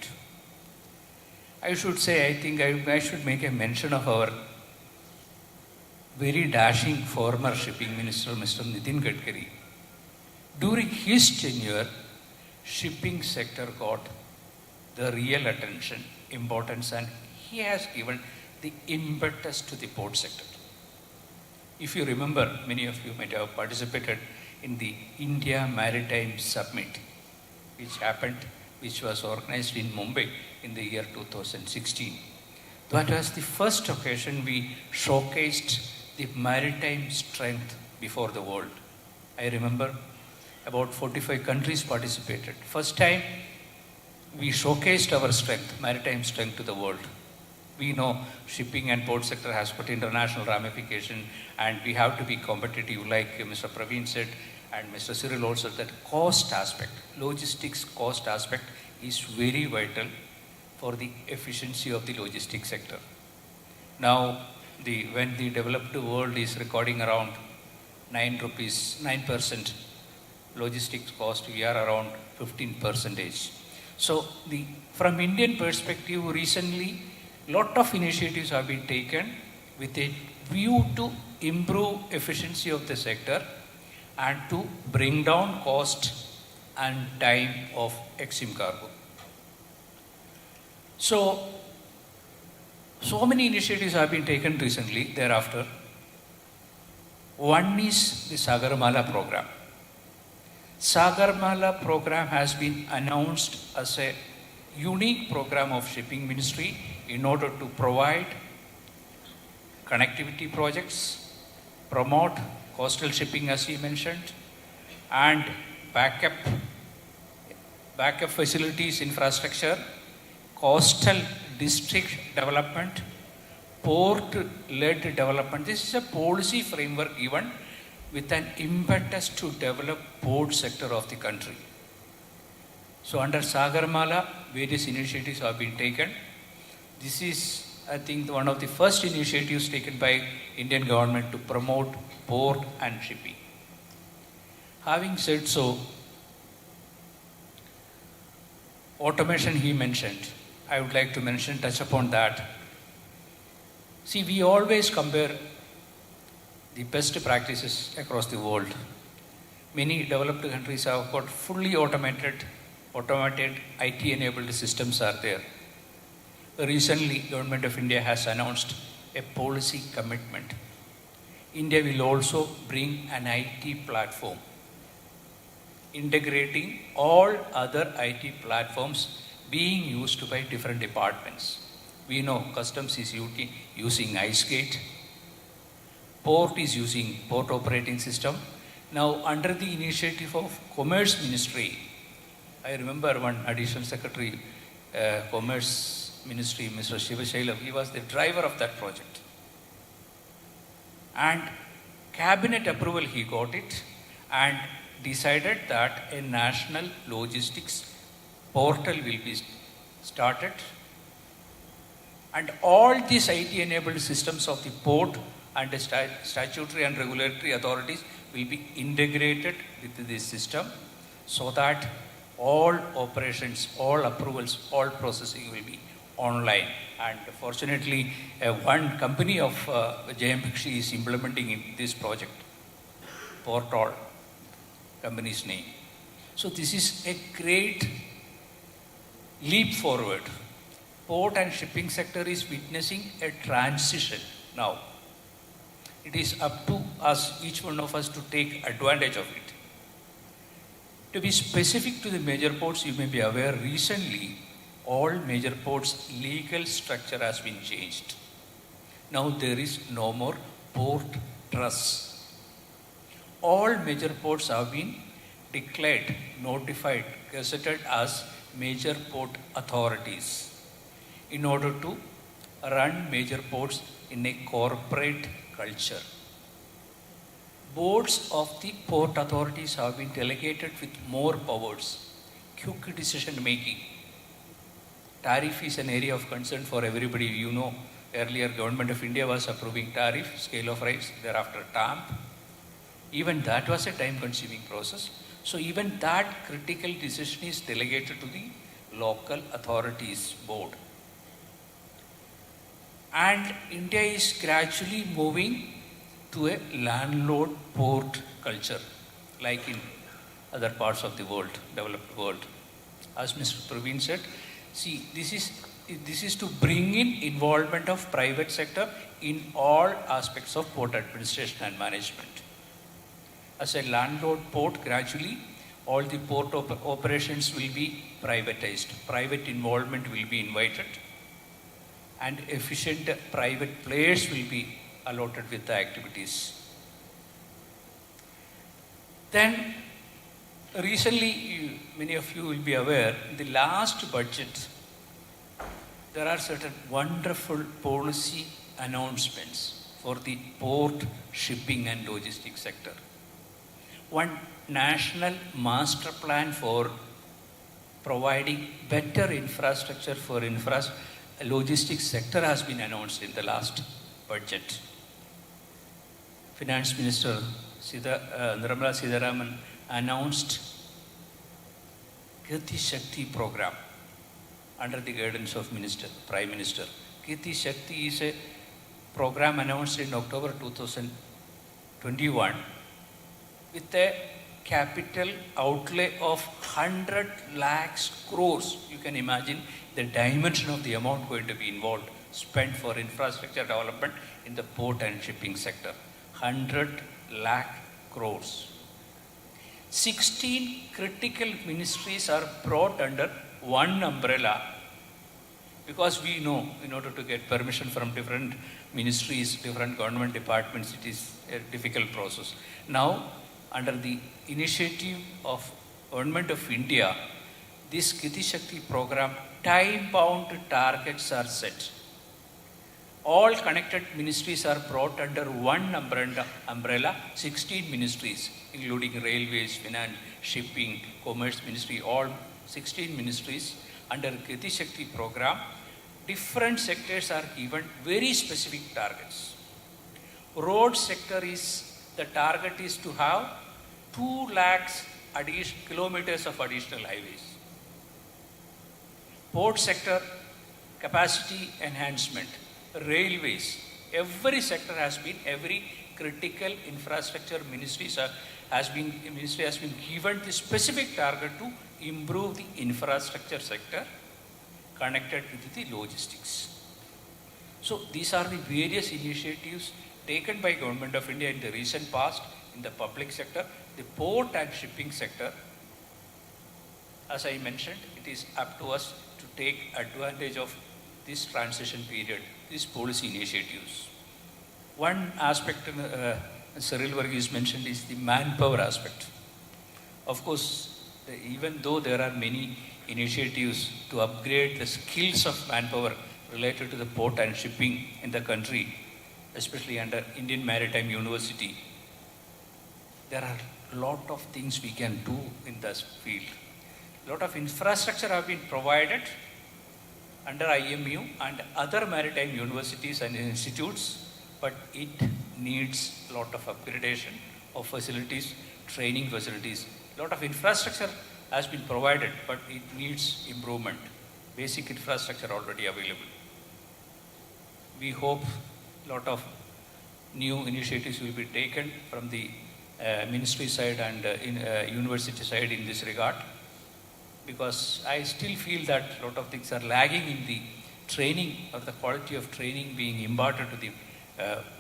I should say, I think I should make a mention of our very dashing former shipping minister, Mr. Nitin Gadkari. During his tenure, shipping sector got the real attention, importance, and he has given the impetus to the port sector. If you remember, many of you might have participated in the India Maritime Summit, which was organized in Mumbai in the year 2016. That was the first occasion we showcased the maritime strength before the world. I remember about 45 countries participated. First time we showcased our strength, maritime strength to the world. We know shipping and port sector has got international ramification and we have to be competitive, like Mr. Praveen said and Mr. Cyril also, that cost aspect, logistics cost aspect is very vital for the efficiency of the logistics sector. Now, when the developed world is recording around 9% logistics cost, we are around 15%. So from Indian perspective, recently, lot of initiatives have been taken with a view to improve efficiency of the sector and to bring down cost and time of EXIM cargo. So many initiatives have been taken recently thereafter. One is the Sagarmala program. Sagarmala program has been announced as a unique program of shipping ministry in order to provide connectivity projects, promote coastal shipping as he mentioned, and backup facilities, infrastructure, coastal district development, port-led development. This is a policy framework given with an impetus to develop port sector of the country. So under Sagarmala, various initiatives have been taken. This is, I think, one of the first initiatives taken by Indian government to promote port and shipping. Having said so, automation he mentioned. I would like to touch upon that. See, we always compare the best practices across the world. Many developed countries have got fully automated IT-enabled systems are there. Recently, Government of India has announced a policy commitment. India will also bring an IT platform, integrating all other IT platforms being used by different departments. We know Customs is using IceGate, Port is using Port Operating System. Now, under the initiative of Commerce Ministry, I remember one Additional Secretary, Commerce Ministry, Mr. Shivashailam, he was the driver of that project. And cabinet approval, he got it and decided that a national logistics portal will be started. And all these IT-enabled systems of the port and the statutory and regulatory authorities will be integrated with this system so that all operations, all approvals, all processing will be online. And fortunately, one company of JM Bakshi is implementing this project, Portal, company's name. So this is a great leap forward port and shipping sector is witnessing a transition now. It is up to us, each one of us, to take advantage of it. To be specific to the major ports, you may be aware recently all major ports' legal structure has been changed. Now there is no more port trust. All major ports have been declared, notified, gazetted as major port authorities in order to run major ports in a corporate culture. Boards of the port authorities have been delegated with more powers, quick decision making. Tariff is an area of concern for everybody. You know, earlier Government of India was approving tariff, scale of rates, thereafter TAMP. Even that was a time-consuming process. So even that critical decision is delegated to the local authorities board. And India is gradually moving to a landlord port culture, like in other parts of the world, developed world. As Mr. Praveen said, see, this is to bring in involvement of private sector in all aspects of port administration and management. As a landlord port, gradually all the port operations will be privatized. Private involvement will be invited, and efficient private players will be allotted with the activities. Then, recently, many of you will be aware, in the last budget, there are certain wonderful policy announcements for the port, shipping and logistics sector. One national master plan for providing better infrastructure for logistics sector has been announced in the last budget. Finance Minister Nirmala Sitharaman announced Gati Shakti program under the guidance of Prime Minister. Gati Shakti is a program announced in October 2021 with a capital outlay of 100 lakhs crores. You can imagine the dimension of the amount going to be involved, spent for infrastructure development in the port and shipping sector. 100 lakh crores. 16 critical ministries are brought under one umbrella, because we know in order to get permission from different ministries, different government departments, it is a difficult process. Now, under the initiative of Government of India, this Gati Shakti program, time-bound targets are set. All connected ministries are brought under one umbrella, 16 ministries, including railways, finance, shipping, commerce ministry, all 16 ministries under Gati Shakti program. Different sectors are given very specific targets. Road sector the target is to have 2 lakhs kilometers of additional highways. Port sector, capacity enhancement. Railways, every sector has been, every critical infrastructure ministry has been given the specific target to improve the infrastructure sector connected with the logistics. So these are the various initiatives taken by Government of India in the recent past in the public sector. The port and shipping sector, as I mentioned, it is up to us to take advantage of this transition period, these policy initiatives. One aspect Cyril Varghese mentioned is the manpower aspect. Of course, even though there are many initiatives to upgrade the skills of manpower related to the port and shipping in the country, especially under Indian Maritime University, there are a lot of things we can do in this field. A lot of infrastructure have been provided under IMU and other maritime universities and institutes, but it needs a lot of upgradation of facilities, training facilities. A lot of infrastructure has been provided, but it needs improvement. Basic infrastructure already available. We hope a lot of new initiatives will be taken from the ministry side and university side in this regard, because I still feel that a lot of things are lagging in the training or the quality of training being imparted to the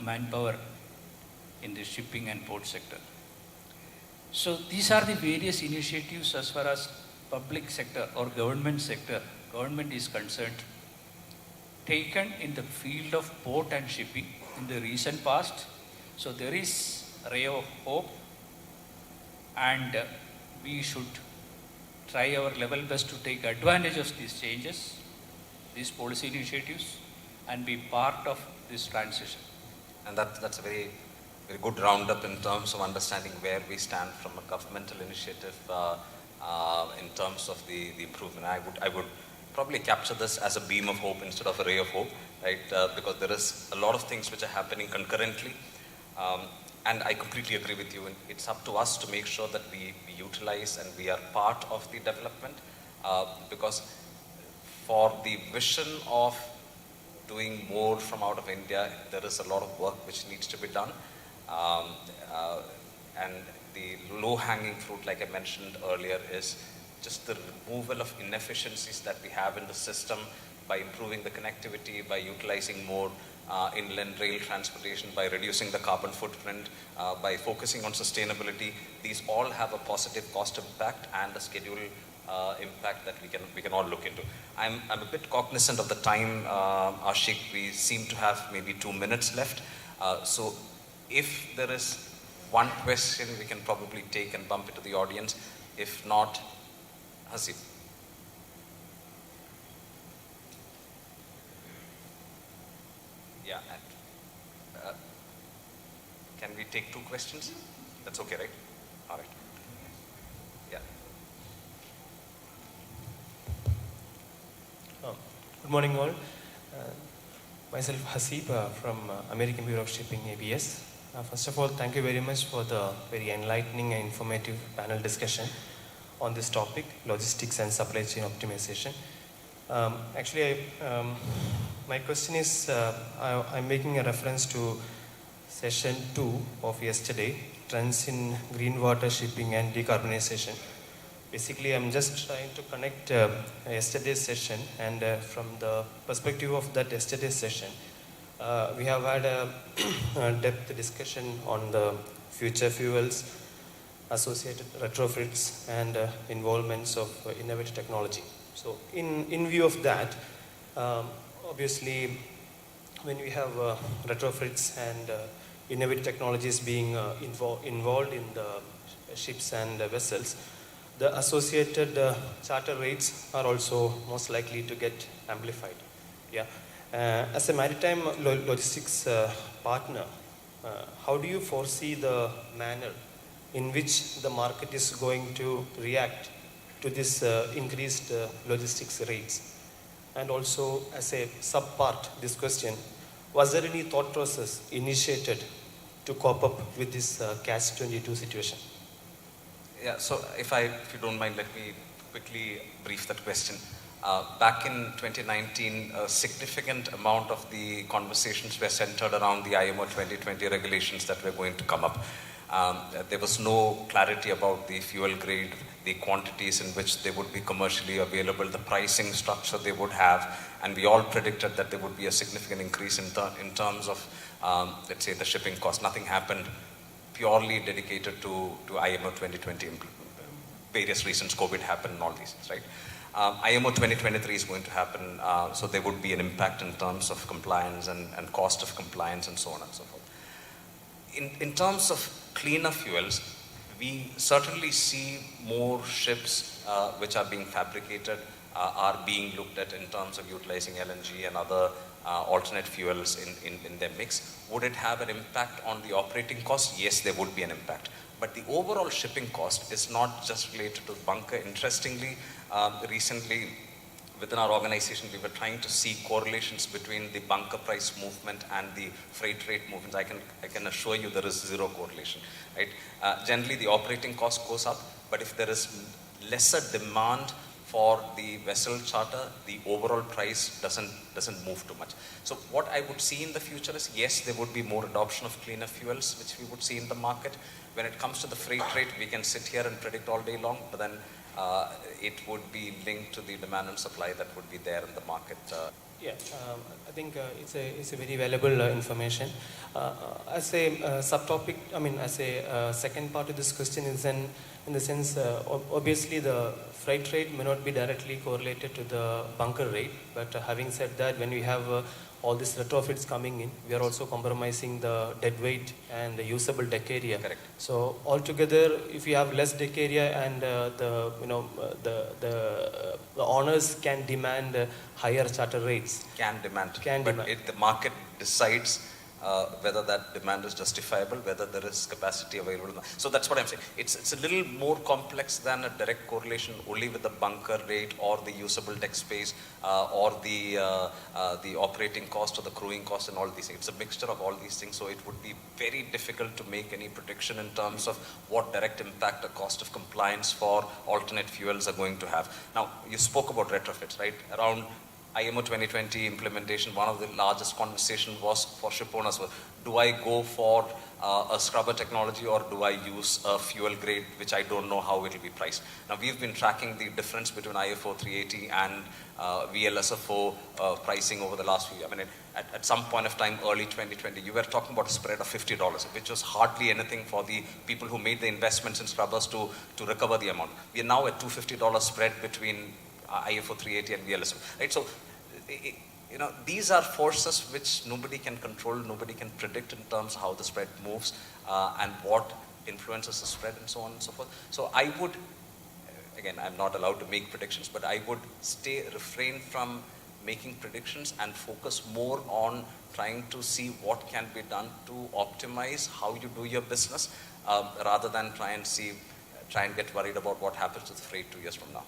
manpower in the shipping and port sector. So these are the various initiatives as far as public sector or government is concerned, taken in the field of port and shipping in the recent past. So there is a ray of hope, and we should try our level best to take advantage of these changes, these policy initiatives, and be part of this transition. And that's a very, very good roundup in terms of understanding where we stand from a governmental initiative in terms of the improvement. I would probably capture this as a beam of hope instead of a ray of hope, right? Because there is a lot of things which are happening concurrently. And I completely agree with you. And it's up to us to make sure that we utilize and we are part of the development. Because for the vision of doing more from out of India, there is a lot of work which needs to be done. And the low-hanging fruit, like I mentioned earlier, is just the removal of inefficiencies that we have in the system by improving the connectivity, by utilizing more inland rail transportation, by reducing the carbon footprint, by focusing on sustainability. These all have a positive cost impact and a schedule impact that we can all look into. I'm a bit cognizant of the time, Ashik. We seem to have maybe 2 minutes left. So if there is one question we can probably take and bump into the audience. If not, Hasib. Yeah. Can we take 2 questions? That's okay, right? All right. Yeah. Good morning, all. Myself, Hasib, from American Bureau of Shipping, ABS. First of all, thank you very much for the very enlightening and informative panel discussion on this topic, logistics and supply chain optimization. My question is, I'm making a reference to session 2 of yesterday, Trends in Green Water Shipping and Decarbonization. Basically, I'm just trying to connect yesterday's session, and from the perspective of that yesterday's session, we have had a depth discussion on the future fuels, associated retrofits, and involvements of innovative technology. So in view of that, obviously, when we have retrofits and innovative technologies being involved in the ships and vessels, the associated charter rates are also most likely to get amplified. Yeah. As a maritime logistics partner, how do you foresee the manner in which the market is going to react to this increased logistics rates? And also, as a sub-part this question, was there any thought process initiated to cope up with this catch-22 situation? Yeah, so if you don't mind, let me quickly brief that question. Back in 2019, a significant amount of the conversations were centered around the IMO 2020 regulations that were going to come up. There was no clarity about the fuel grade, the quantities in which they would be commercially available, the pricing structure they would have, and we all predicted that there would be a significant increase in terms of, let's say, the shipping cost. Nothing happened purely dedicated to IMO 2020. Various reasons, COVID happened and all these things, right? IMO 2023 is going to happen, so there would be an impact in terms of compliance and cost of compliance and so on and so forth. In terms of cleaner fuels, we certainly see more ships which are being fabricated, are being looked at in terms of utilizing LNG and other alternate fuels in their mix. Would it have an impact on the operating cost? Yes, there would be an impact. But the overall shipping cost is not just related to bunker. Interestingly, recently within our organization, we were trying to see correlations between the bunker price movement and the freight rate movements. I can assure you there is zero correlation, right? Generally, the operating cost goes up, but if there is lesser demand for the vessel charter, the overall price doesn't move too much. So what I would see in the future is, yes, there would be more adoption of cleaner fuels, which we would see in the market. When it comes to the freight rate, we can sit here and predict all day long, but then it would be linked to the demand and supply that would be there in the market. Yeah, I think it's a very valuable information. As a subtopic, I mean, as a second part of this question is in the sense, obviously the freight rate may not be directly correlated to the bunker rate, but having said that, when we have all these retrofits coming in, we are also compromising the dead weight and the usable deck area. Correct. So altogether, if you have less deck area and the owners can demand higher charter rates. Can demand. Can but demand. the market decides whether that demand is justifiable, whether there is capacity available. So that's what I'm saying. It's a little more complex than a direct correlation only with the bunker rate or the usable deck space or the operating cost or the crewing cost and all these things. It's a mixture of all these things. So it would be very difficult to make any prediction in terms of what direct impact the cost of compliance for alternate fuels are going to have. Now, you spoke about retrofits, right? Around IMO 2020 implementation, one of the largest conversation was for ship owners was, do I go for a scrubber technology or do I use a fuel grade which I don't know how it will be priced. Now we've been tracking the difference between IFO 380 and VLSFO pricing over the last few years. I mean, at some point of time, early 2020, you were talking about a spread of $50, which was hardly anything for the people who made the investments in scrubbers to recover the amount. We are now at $250 spread between IFO 380 and VLSFO, right? So, these are forces which nobody can control, nobody can predict in terms of how the spread moves and what influences the spread and so on and so forth. So I would, again, I'm not allowed to make predictions, but I would refrain from making predictions and focus more on trying to see what can be done to optimize how you do your business rather than try and get worried about what happens with freight 2 years from now.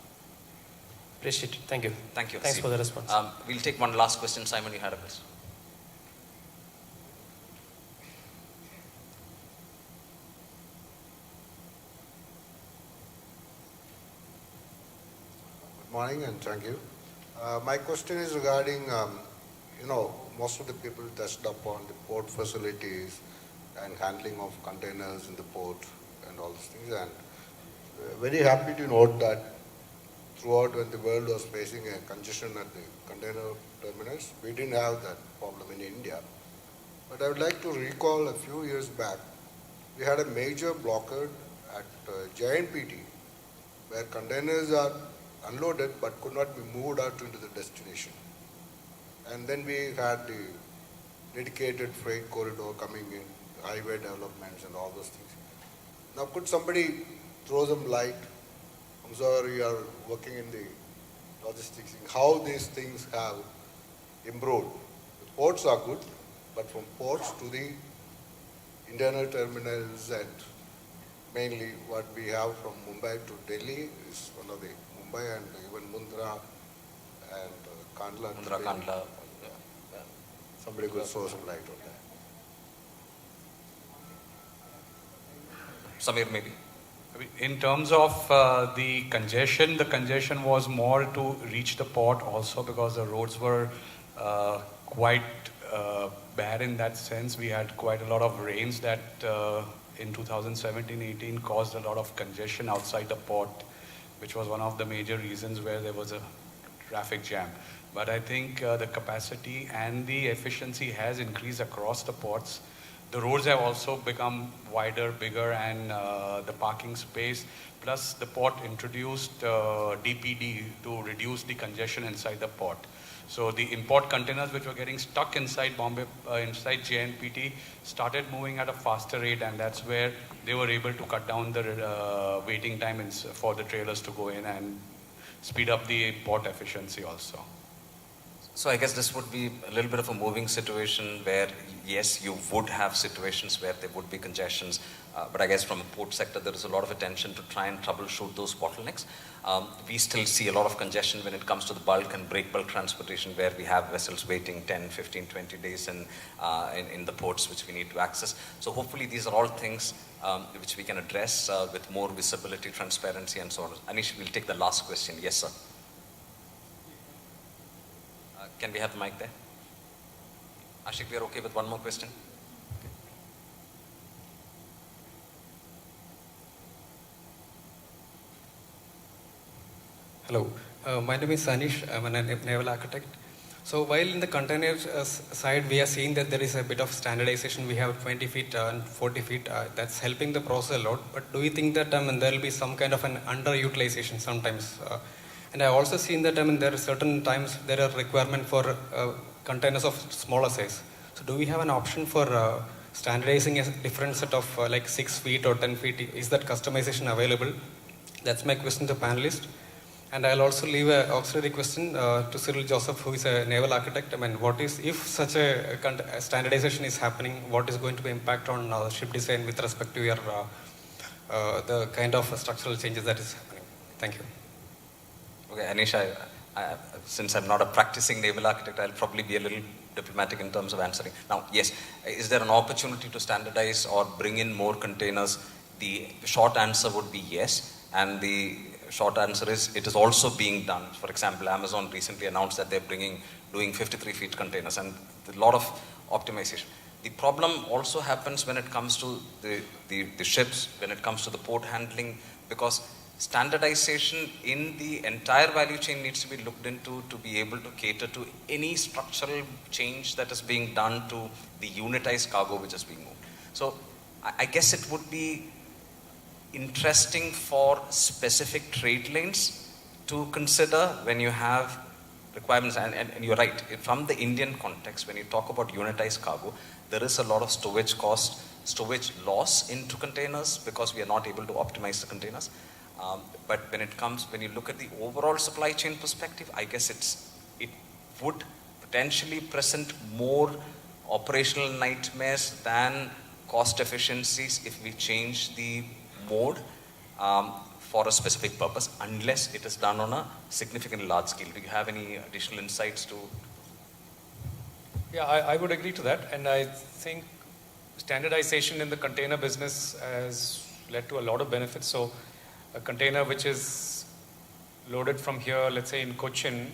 Appreciate it. Thank you. Thank you. Thanks for the response. We'll take one last question. Simon, you had a question. Good morning and thank you. My question is regarding, most of the people touched upon the port facilities and handling of containers in the port and all these things. And very happy to note that throughout when the world was facing a congestion at the container terminals, we didn't have that problem in India. But I would like to recall a few years back, we had a major blockade at JNPT where containers are unloaded but could not be moved out into the destination. And then we had the dedicated freight corridor coming in, highway developments and all those things. Now could somebody throw some light? I'm sorry, you are working in the logistics, how these things have improved. The ports are good, but from ports to the internal terminals and mainly what we have from Mumbai to Delhi is one of the Mumbai and even Mundra and Kandla. Mundra, Kandla. Yeah. Somebody could throw some light on that. Samir, maybe. In terms of the congestion was more to reach the port also because the roads were quite bad in that sense. We had quite a lot of rains that in 2017-18 caused a lot of congestion outside the port, which was one of the major reasons where there was a traffic jam. But I think the capacity and the efficiency has increased across the ports. The roads have also become wider, bigger, and the parking space. Plus, the port introduced DPD to reduce the congestion inside the port. So the import containers which were getting stuck inside inside JNPT started moving at a faster rate, and that's where they were able to cut down the waiting time for the trailers to go in and speed up the port efficiency also. So I guess this would be a little bit of a moving situation where, yes, you would have situations where there would be congestions, but I guess from a port sector, there is a lot of attention to try and troubleshoot those bottlenecks. We still see a lot of congestion when it comes to the bulk and break bulk transportation where we have vessels waiting 10, 15, 20 days in the ports which we need to access. So hopefully these are all things which we can address with more visibility, transparency and so on. Anish, we'll take the last question. Yes, sir. Can we have the mic there? Ashik, we are okay with one more question? Okay. Hello, my name is Anish. I'm a naval architect. So while in the container side, we are seeing that there is a bit of standardization. We have 20 feet and 40 feet. That's helping the process a lot. But do you think that there will be some kind of an underutilization sometimes? And I also seen that there are certain times there are requirement for containers of smaller size. So do we have an option for standardizing a different set of like 6 feet or 10 feet? Is that customization available? That's my question to panelists. And I'll also leave an auxiliary question to Cyril Joseph, who is a naval architect. I mean, what is, if such a standardization is happening, what is going to be impact on ship design with respect to your, the kind of structural changes that is happening? Thank you. Okay, Anish, since I'm not a practicing naval architect, I'll probably be a little diplomatic in terms of answering. Now, yes, is there an opportunity to standardize or bring in more containers? The short answer would be yes, and the short answer is it is also being done. For example, Amazon recently announced that they're doing 53 feet containers, and a lot of optimization. The problem also happens when it comes to the ships, when it comes to the port handling, because standardization in the entire value chain needs to be looked into to be able to cater to any structural change that is being done to the unitized cargo which is being moved. So I guess it would be interesting for specific trade lanes to consider when you have requirements, and you're right, from the Indian context, when you talk about unitized cargo, there is a lot of stowage loss into containers because we are not able to optimize the containers. But when you look at the overall supply chain perspective, I guess it would potentially present more operational nightmares than cost efficiencies if we change the mode for a specific purpose, unless it is done on a significantly large scale. Do you have any additional insights to? Yeah, I would agree to that. And I think standardization in the container business has led to a lot of benefits. So a container which is loaded from here, let's say in Cochin,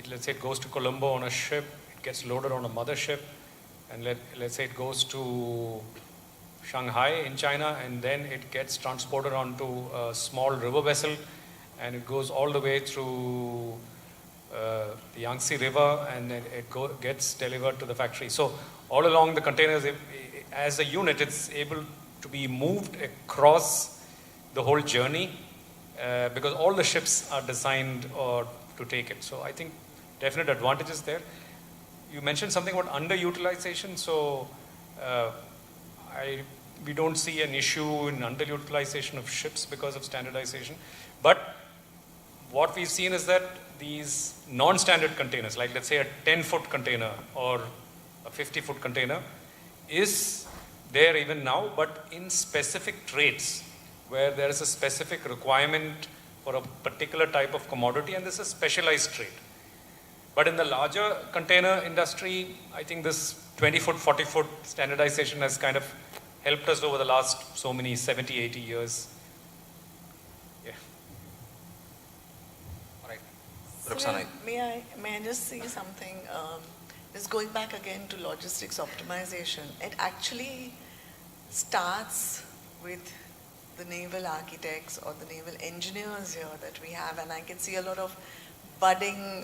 let's say it goes to Colombo on a ship, it gets loaded on a mothership, and let's say it goes to Shanghai in China, and then it gets transported onto a small river vessel, and it goes all the way through the Yangtze River, and then it gets delivered to the factory. So all along the containers, as a unit, it's able to be moved across the whole journey because all the ships are designed to take it. So I think definite advantages there. You mentioned something about underutilization. So we don't see an issue in underutilization of ships because of standardization. But what we've seen is that these non-standard containers, like let's say a 10-foot container or a 50-foot container, is there even now, but in specific trades where there is a specific requirement for a particular type of commodity, and this is a specialized trade. But in the larger container industry, I think this 20-foot, 40-foot standardization has kind of helped us over the last so many 70, 80 years. Yeah. All right. Roxana, may I just say something? Just going back again to logistics optimization, it actually starts with the naval architects or the naval engineers here that we have, and I can see a lot of budding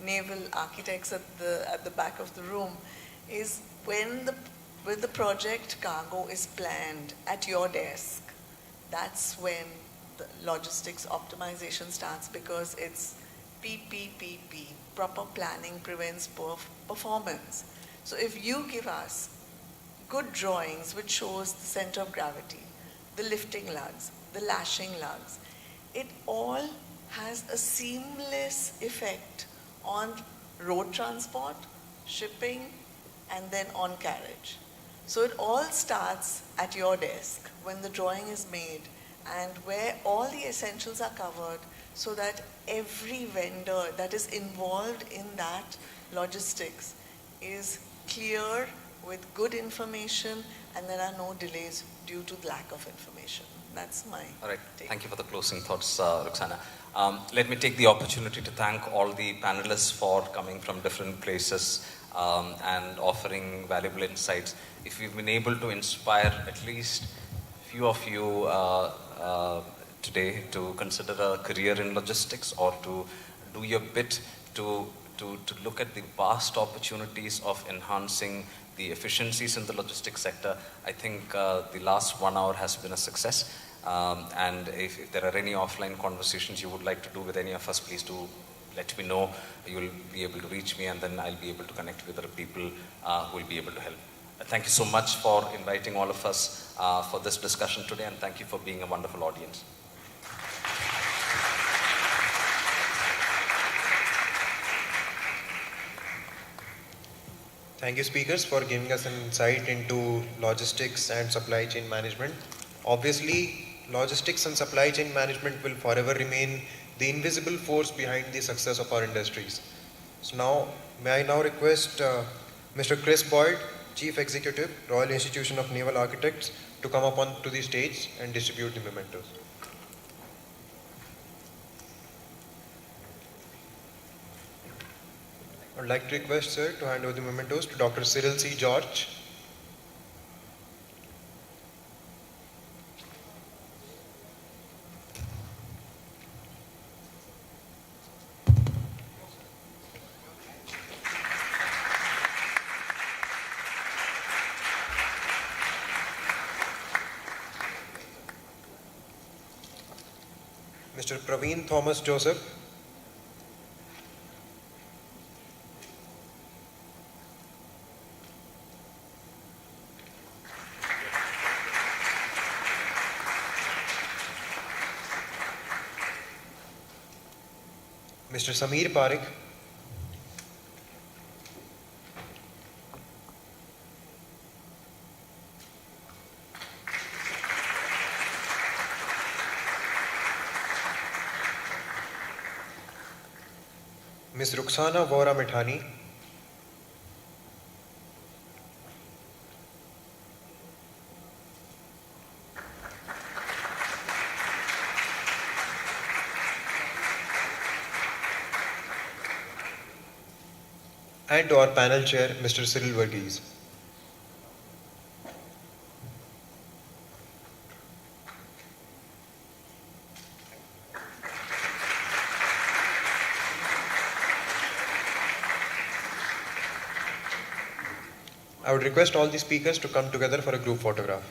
naval architects at the back of the room. Is when the project cargo is planned at your desk, that's when the logistics optimization starts, because it's PPPP, proper planning prevents poor performance. So if you give us good drawings which shows the center of gravity, the lifting lugs, the lashing lugs, it all has a seamless effect on road transport, shipping, and then on carriage. So it all starts at your desk when the drawing is made and where all the essentials are covered, so that every vendor that is involved in that logistics is clear with good information, and there are no delays due to lack of information. That's my All right. take. Thank you for the closing thoughts, Roxana. Let me take the opportunity to thank all the panelists for coming from different places and offering valuable insights. If we've been able to inspire at least a few of you today to consider a career in logistics or to do your bit to look at the vast opportunities of enhancing the efficiencies in the logistics sector. I think the last 1 hour has been a success. And if there are any offline conversations you would like to do with any of us, please do let me know. You'll be able to reach me, and then I'll be able to connect with other people who will be able to help. Thank you so much for inviting all of us for this discussion today, and thank you for being a wonderful audience. Thank you, speakers, for giving us an insight into logistics and supply chain management. Obviously, logistics and supply chain management will forever remain the invisible force behind the success of our industries. So now, may I now request Mr. Chris Boyd, Chief Executive, Royal Institution of Naval Architects, to come up onto the stage and distribute the mementos. I'd like to request, sir, to hand over the mementos to Dr. Cyril C. George. Mr. Praveen Thomas Joseph. Mr. Sameer Parekh. Ms. Ruxana Vora Mithani. And to our panel chair, Mr. Cyril Verghese. I would request all the speakers to come together for a group photograph.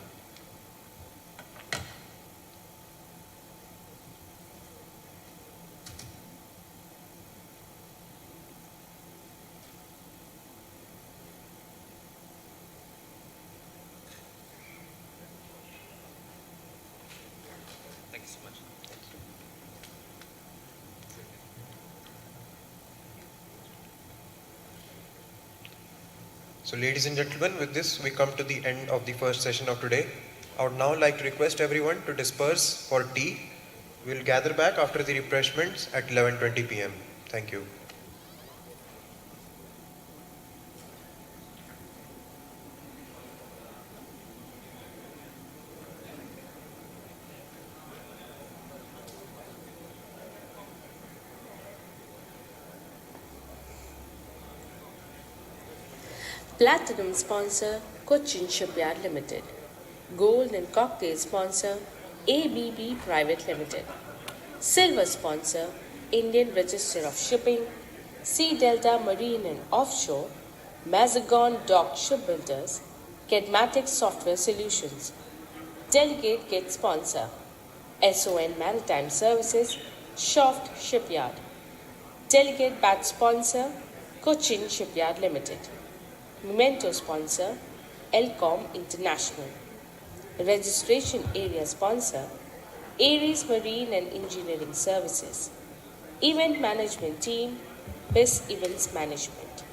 Thank you so much. So ladies and gentlemen, with this we come to the end of the first session of today. I would now like to request everyone to disperse for tea. We will gather back after the refreshments at 11:20 p.m. Thank you. Platinum sponsor Cochin Shipyard Limited. Gold and cocktail sponsor ABB Private Limited. Silver sponsor Indian Register of Shipping, Sea Delta Marine and Offshore, Mazagon Dock Shipbuilders, Kedmatic Software Solutions. Delegate kit sponsor SON Maritime Services, Shaft Shipyard. Delegate batch sponsor Cochin Shipyard Limited. Memento sponsor Elcom International. Registration area sponsor Aries Marine and Engineering Services. Event management team BIS Events Management.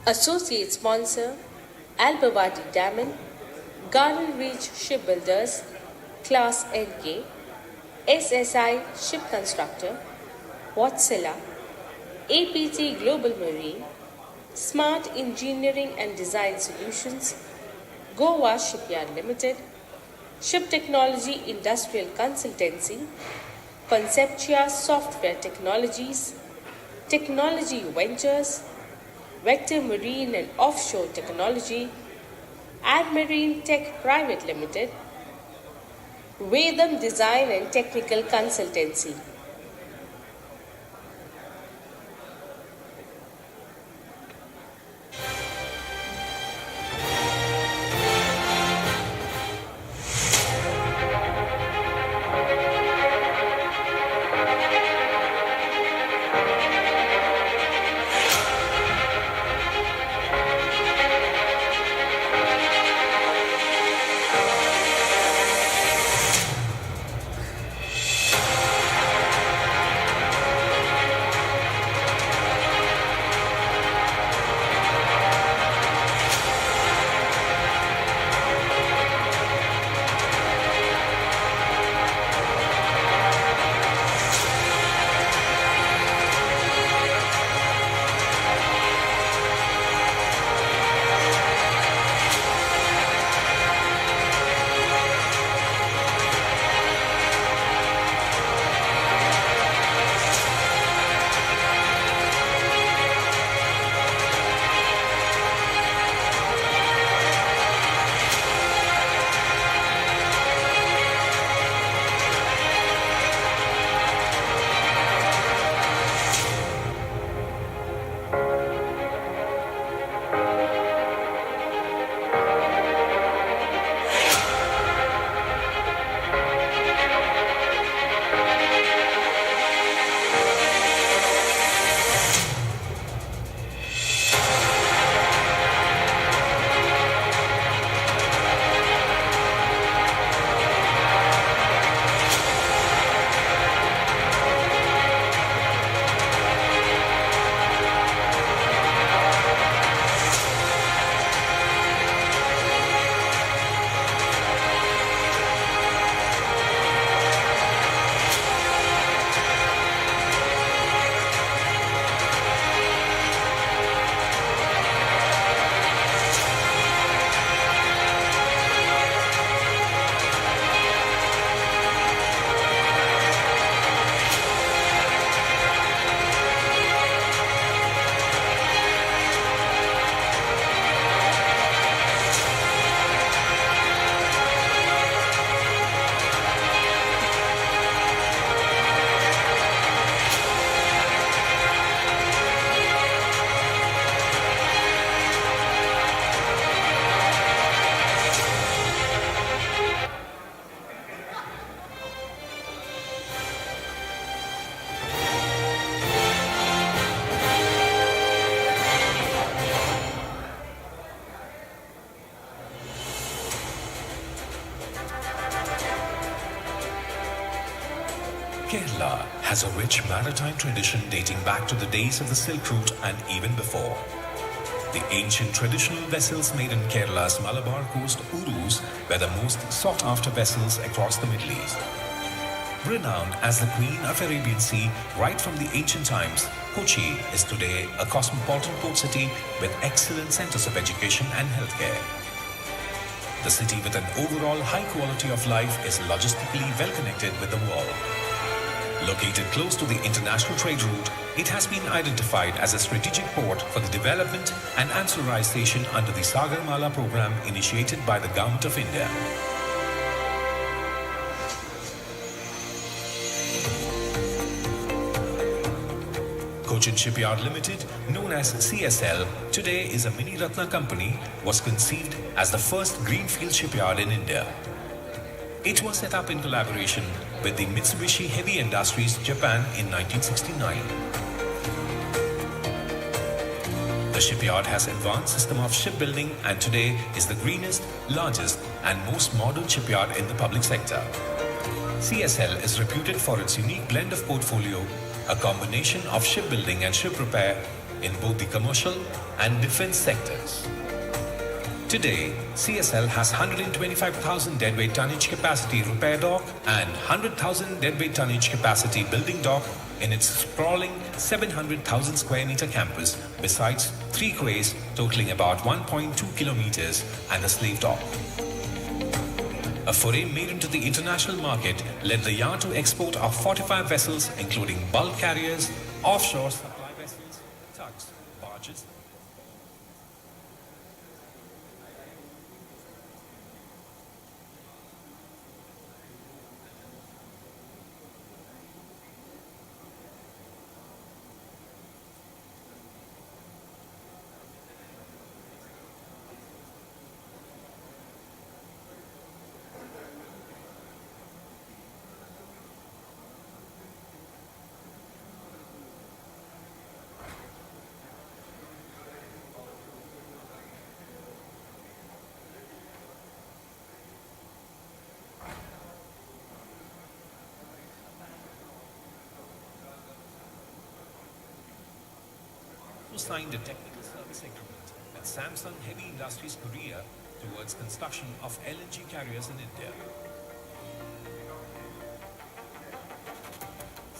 Associate sponsor Albawadi Daman, Garden Reach Shipbuilders, Class NK, SSI Ship Constructor, Watsila, APT Global Marine, Smart Engineering and Design Solutions, Goa Shipyard Limited, Ship Technology Industrial Consultancy, Conceptia Software Technologies, Technology Ventures, Vector Marine and Offshore Technology, Admarine Tech Private Limited, Vedam Design and Technical Consultancy. Kerala has a rich maritime tradition dating back to the days of the Silk Route and even before. The ancient traditional vessels made in Kerala's Malabar coast, Urus, were the most sought-after vessels across the Middle East. Renowned as the Queen of Arabian Sea right from the ancient times, Kochi is today a cosmopolitan port city with excellent centers of education and healthcare. The city, with an overall high quality of life, is logistically well connected with the world. Located close to the international trade route, it has been identified as a strategic port for the development and ancillarization under the Sagarmala program initiated by the Government of India. Cochin Shipyard Limited, known as CSL, today is a mini Ratna company, was conceived as the first greenfield shipyard in India. It was set up in collaboration with the Mitsubishi Heavy Industries, Japan in 1969. The shipyard has advanced system of shipbuilding and today is the greenest, largest and most modern shipyard in the public sector. CSL is reputed for its unique blend of portfolio, a combination of shipbuilding and ship repair in both the commercial and defense sectors. Today, CSL has 125,000 deadweight tonnage capacity repair dock and 100,000 deadweight tonnage capacity building dock in its sprawling 700,000 square meter campus, besides 3 quays totaling about 1.2 kilometers and a slave dock. A foray made into the international market led the yard to export of 45 vessels, including bulk carriers, offshore supply vessels, tugs, barges. signed a technical service agreement with Samsung Heavy Industries Korea towards construction of LNG carriers in India.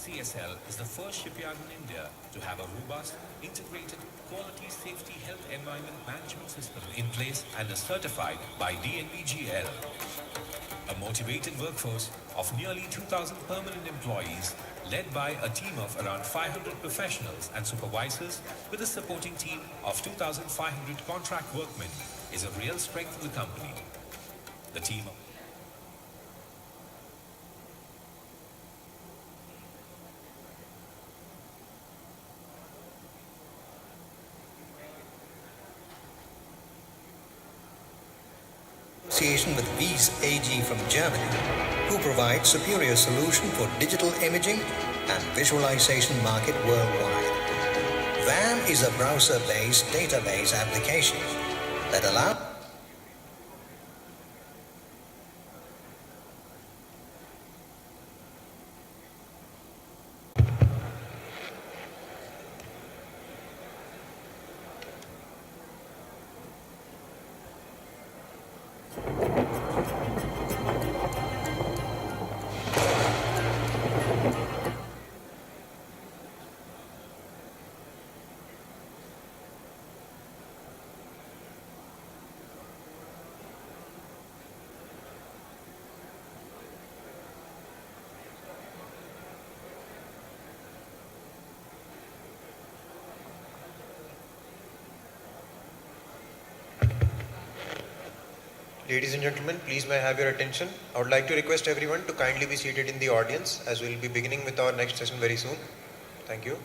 CSL is the first shipyard in India to have a robust, integrated quality, safety, health, environment management system in place and is certified by DNVGL. A motivated workforce of nearly 2,000 permanent employees, led by a team of around 500 professionals and supervisors with a supporting team of 2,500 contract workmen, is a real strength of the company. The team association with Wies AG from Germany, who provides superior solution for digital imaging and visualization market worldwide. VAM is a browser-based database application that allows Ladies and gentlemen, please may I have your attention. I would like to request everyone to kindly be seated in the audience as we will be beginning with our next session very soon. Thank you.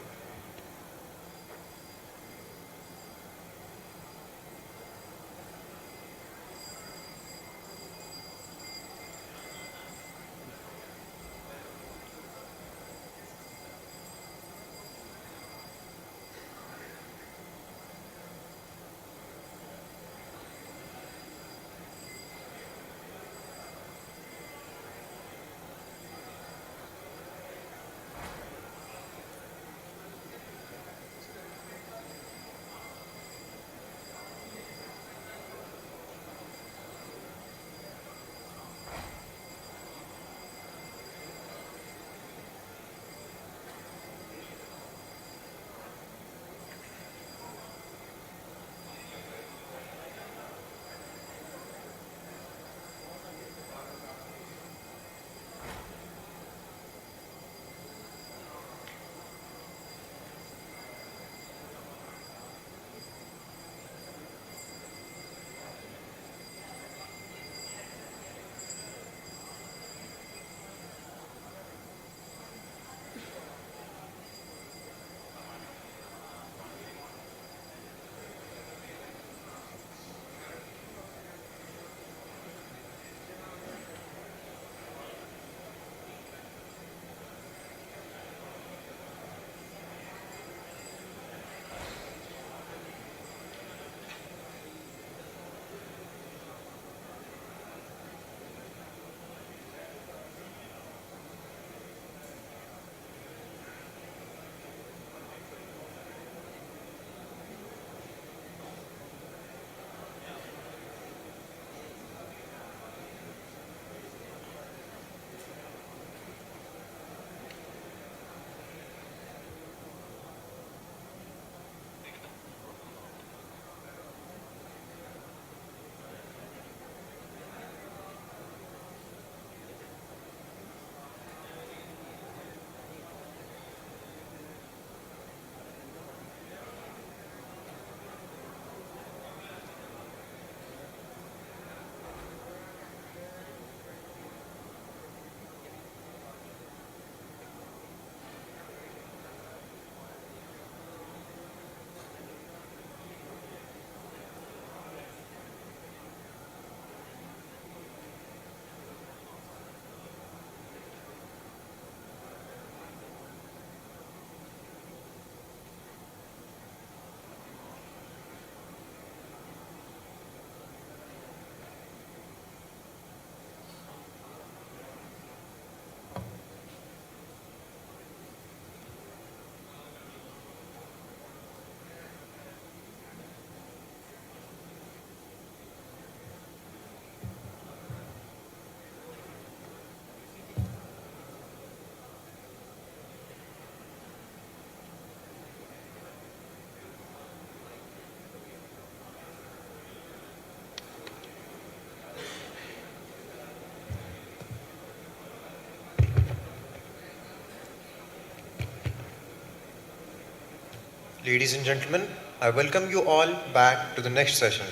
Ladies and gentlemen, I welcome you all back to the next session.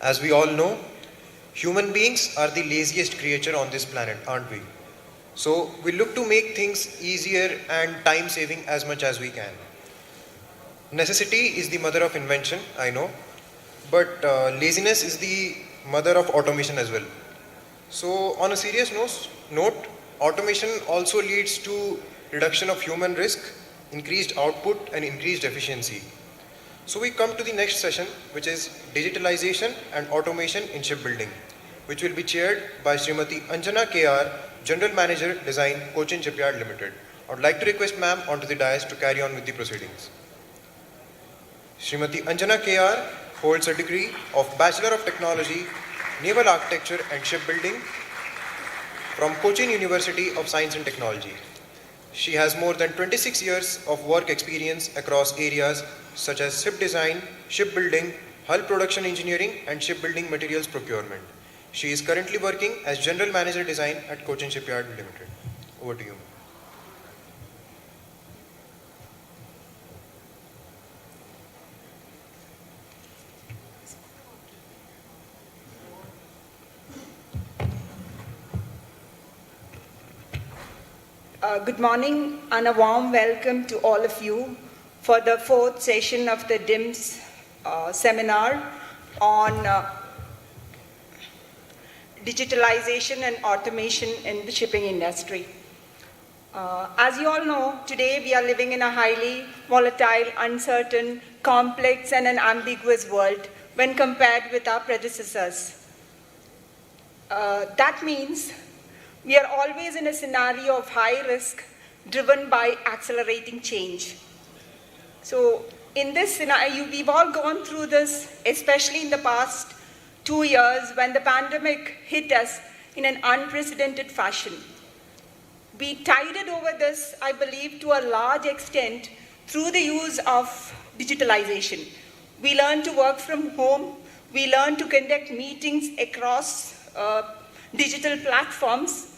As we all know, human beings are the laziest creature on this planet, aren't we? So we look to make things easier and time saving as much as we can. Necessity is the mother of invention, I know, but laziness is the mother of automation as well. So on a serious note, automation also leads to reduction of human risk, increased output and increased efficiency. So we come to the next session, which is digitalization and automation in shipbuilding, which will be chaired by Srimati Anjana KR, General Manager Design, Cochin Shipyard Limited. I would like to request ma'am onto the dais to carry on with the proceedings. Srimati Anjana KR holds a degree of Bachelor of Technology, Naval Architecture and Shipbuilding from Cochin University of Science and Technology. She has more than 26 years of work experience across areas such as ship design, shipbuilding, hull production engineering and shipbuilding materials procurement. She is currently working as General Manager Design at Cochin Shipyard Limited. Over to you. Good morning and a warm welcome to all of you for the fourth session of the DIMS seminar on digitalization and automation in the shipping industry. As you all know, today we are living in a highly volatile, uncertain, complex and an ambiguous world when compared with our predecessors. That means we are always in a scenario of high risk driven by accelerating change. So in this scenario, we've all gone through this, especially in the past 2 years when the pandemic hit us in an unprecedented fashion. We tided over this, I believe, to a large extent through the use of digitalization. We learned to work from home. We learned to conduct meetings across digital platforms.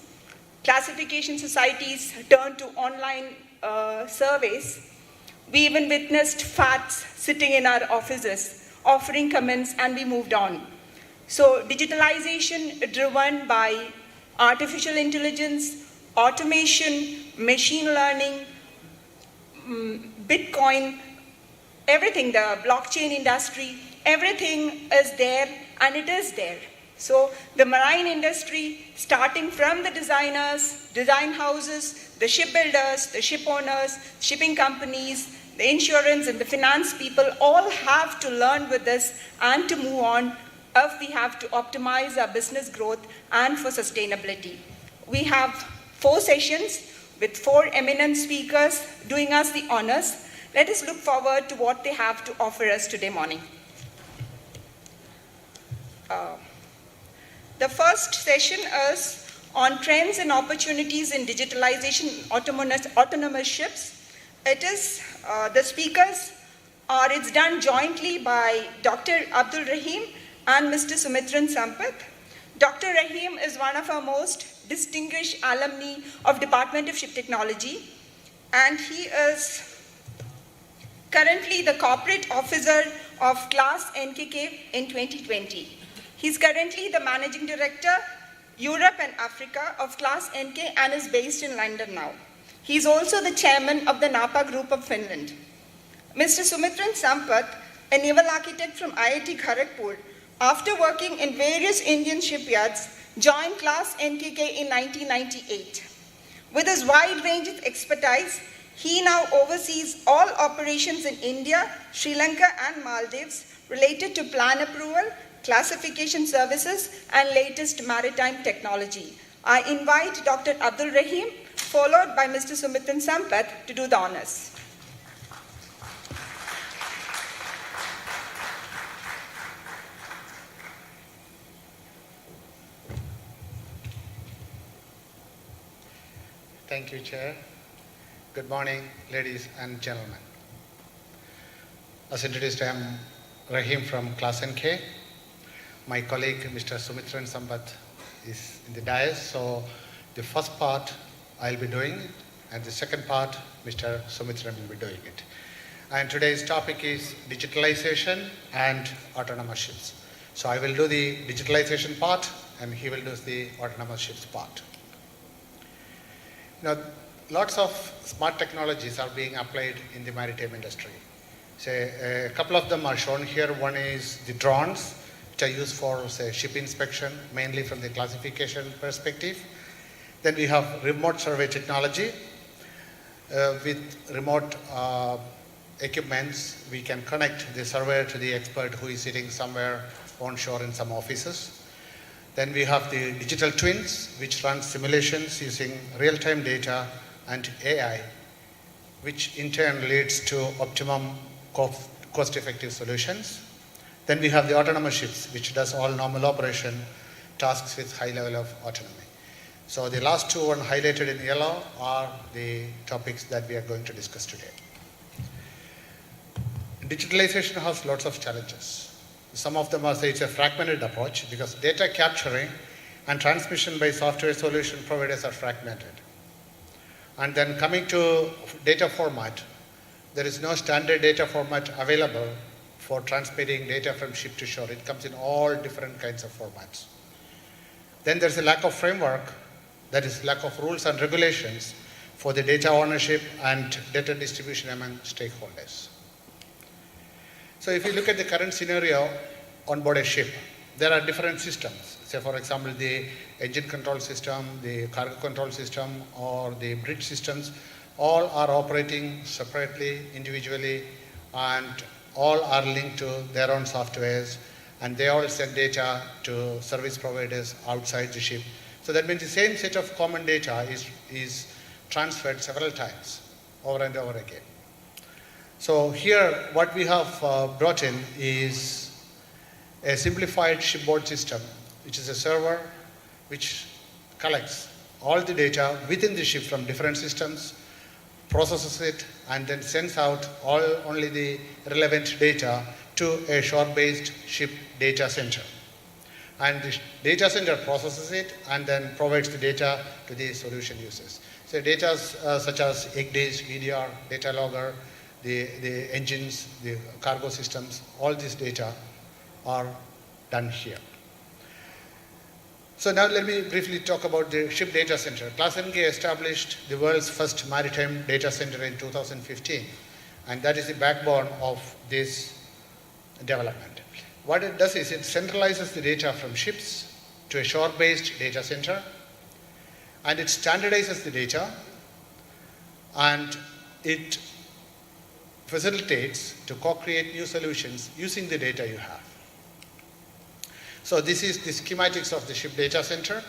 Classification societies turned to online surveys. We even witnessed FATs sitting in our offices, offering comments, and we moved on. So digitalization driven by artificial intelligence, automation, machine learning, Bitcoin, everything, the blockchain industry, everything is there and it is there. So the marine industry, starting from the designers, design houses, the shipbuilders, the ship owners, shipping companies, the insurance and the finance people all have to learn with this and to move on if we have to optimize our business growth and for sustainability. We have 4 sessions with 4 eminent speakers doing us the honors. Let us look forward to what they have to offer us today morning. The first session is on trends and opportunities in digitalization autonomous ships. It is, the speakers are, it's done jointly by Dr. Abdul Rahim and Mr. Sumitran Sampath. Dr. Rahim is one of our most distinguished alumni of Department of Ship Technology, and he is currently the corporate officer of Class NKK in 2020. He's currently the Managing Director, Europe and Africa of Class NK and is based in London now. He's also the Chairman of the Napa Group of Finland. Mr. Sumitran Sampath, a naval architect from IIT Kharagpur, after working in various Indian shipyards, joined Class NKK in 1998. With his wide range of expertise, he now oversees all operations in India, Sri Lanka and Maldives related to plan approval, classification services, and latest maritime technology. I invite Dr. Abdul Rahim, followed by Mr. Sumitran Sampath, to do the honors. Thank you, Chair. Good morning, ladies and gentlemen. As introduced, I am Rahim from Class NK. My colleague, Mr. Sumitran Sampath, is in the dais, so the first part I'll be doing, and the second part, Mr. Sumitran will be doing it. And today's topic is digitalization and autonomous ships. So I will do the digitalization part and he will do the autonomous ships part. Now, lots of smart technologies are being applied in the maritime industry. So a couple of them are shown here. One is the drones, which are used for, say, ship inspection, mainly from the classification perspective. Then we have remote survey technology. With remote equipments, we can connect the surveyor to the expert who is sitting somewhere onshore in some offices. Then we have the digital twins, which run simulations using real-time data and AI, which in turn leads to optimum cost-effective solutions. Then we have the autonomous ships, which does all normal operation tasks with high level of autonomy. So the last two one highlighted in yellow are the topics that we are going to discuss today. Digitalization has lots of challenges. Some of them are, say, it's a fragmented approach because data capturing and transmission by software solution providers are fragmented. And then coming to data format, there is no standard data format available for transmitting data from ship to shore. It comes in all different kinds of formats. Then there's a lack of framework, that is lack of rules and regulations for the data ownership and data distribution among stakeholders. So if you look at the current scenario on board a ship, there are different systems. Say, for example, the engine control system, the cargo control system, or the bridge systems, all are operating separately, individually, and all are linked to their own softwares, and they all send data to service providers outside the ship. So that means the same set of common data is transferred several times, over and over again. So here, what we have brought in is a simplified shipboard system, which is a server which collects all the data within the ship from different systems, processes it, and then sends out only the relevant data to a shore-based ship data center. And the data center processes it and then provides the data to the solution users. So data such as EGDIS, VDR, data logger, the engines, the cargo systems, all this data are done here. So now let me briefly talk about the ship data center. ClassNK established the world's first maritime data center in 2015, and that is the backbone of this development. What it does is it centralizes the data from ships to a shore-based data center, and it standardizes the data, and it facilitates to co-create new solutions using the data you have. So this is the schematics of the ship data center.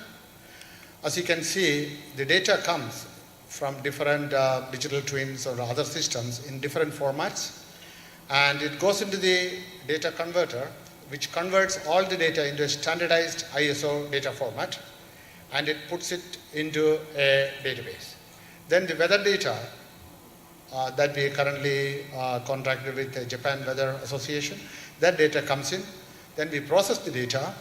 As you can see, the data comes from different digital twins or other systems in different formats, and it goes into the data converter, which converts all the data into a standardized ISO data format, and it puts it into a database. Then the weather data that we currently contracted with the Japan Weather Association, that data comes in. Then we process the data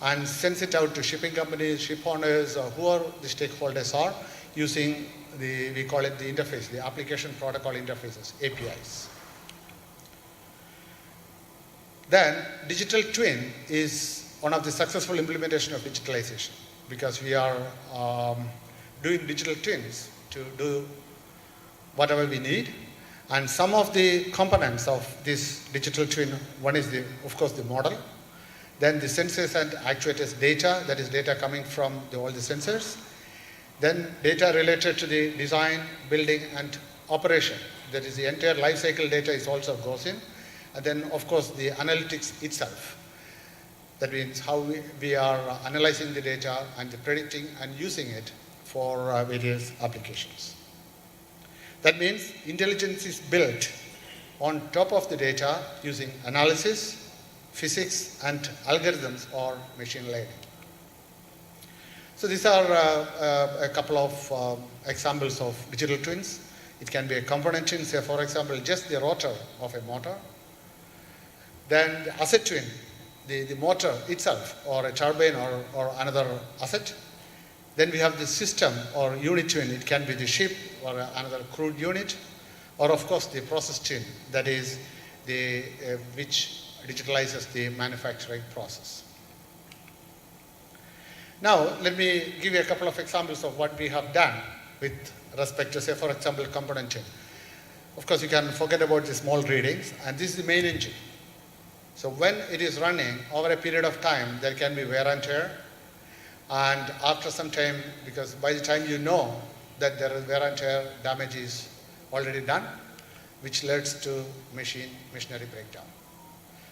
and sends it out to shipping companies, ship owners, or whoever the stakeholders are, using we call it the interface, the application protocol interfaces, APIs. Then digital twin is one of the successful implementation of digitalization, because we are doing digital twins to do whatever we need. And some of the components of this digital twin, one is of course the model, then the sensors and actuators data, that is data coming from all the sensors, then data related to the design, building, and operation, that is the entire life cycle data is also goes in, and then of course the analytics itself. That means how we are analyzing the data and predicting and using it for various applications. That means intelligence is built on top of the data using analysis, physics, and algorithms or machine learning. So these are a couple of examples of digital twins. It can be a component twin, say for example, just the rotor of a motor. Then the asset twin, the motor itself, or a turbine or another asset. Then we have the system or unit twin. It can be the ship or another crewed unit, or of course the process twin, that is the which digitalizes the manufacturing process. Now, let me give you a couple of examples of what we have done with respect to, say, for example, component chain. Of course, you can forget about the small readings, and this is the main engine. So when it is running, over a period of time, there can be wear and tear. And after some time, because by the time you know that there is wear and tear, damage is already done, which leads to machinery breakdown.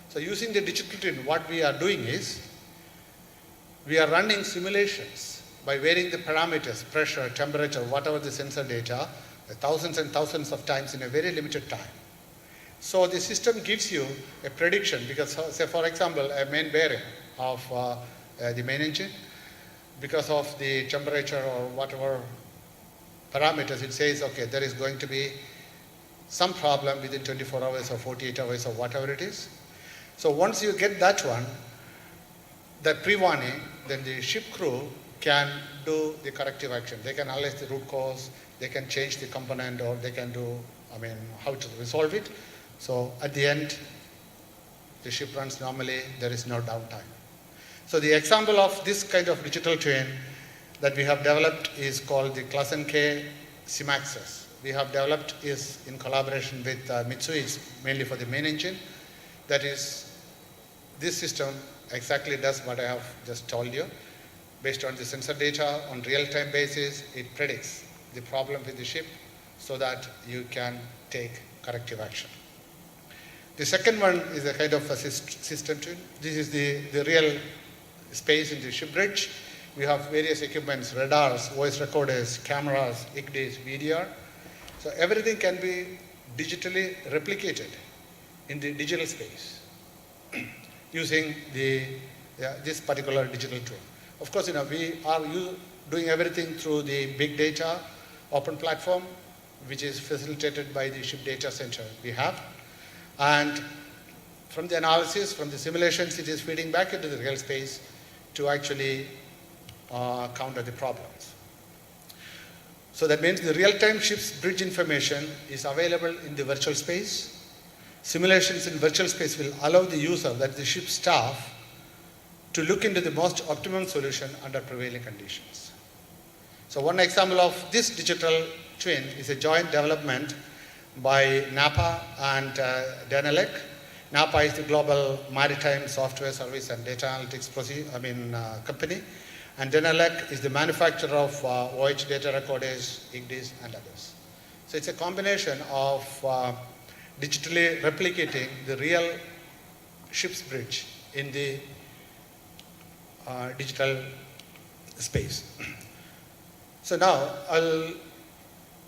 So using the digital twin, what we are doing is, we are running simulations by varying the parameters, pressure, temperature, whatever the sensor data, thousands and thousands of times in a very limited time. So the system gives you a prediction because, say for example, a main bearing of the main engine, because of the temperature or whatever parameters, it says, okay, there is going to be some problem within 24 hours or 48 hours or whatever it is. So once you get that one, that pre-warning, then the ship crew can do the corrective action. They can analyze the root cause, they can change the component, or they can do, how to resolve it. So at the end, the ship runs normally, there is no downtime. So the example of this kind of digital twin that we have developed is called the Class K SIMAXS. We have developed is in collaboration with Mitsui, it's mainly for the main engine. That is, this system exactly does what I have just told you. Based on the sensor data on real-time basis, it predicts the problem with the ship so that you can take corrective action. The second one is a kind of a system twin. This is the real space in the ship bridge. We have various equipments, radars, voice recorders, cameras, ICDs, VDR. So everything can be digitally replicated in the digital space using this particular digital twin. Of course, we are doing everything through the big data open platform, which is facilitated by the ship data center we have. And from the analysis, from the simulations, it is feeding back into the real space to actually counter the problems. So that means the real-time ship's bridge information is available in the virtual space. Simulations in virtual space will allow the user, that is the ship staff, to look into the most optimum solution under prevailing conditions. So one example of this digital twin is a joint development by NAPA and Danelec. NAPA is the global maritime software service and data analytics company, and Danelec is the manufacturer of voyage data recorders, ICDs, and others. So it's a combination of digitally replicating the real ship's bridge in the digital space. So now I'll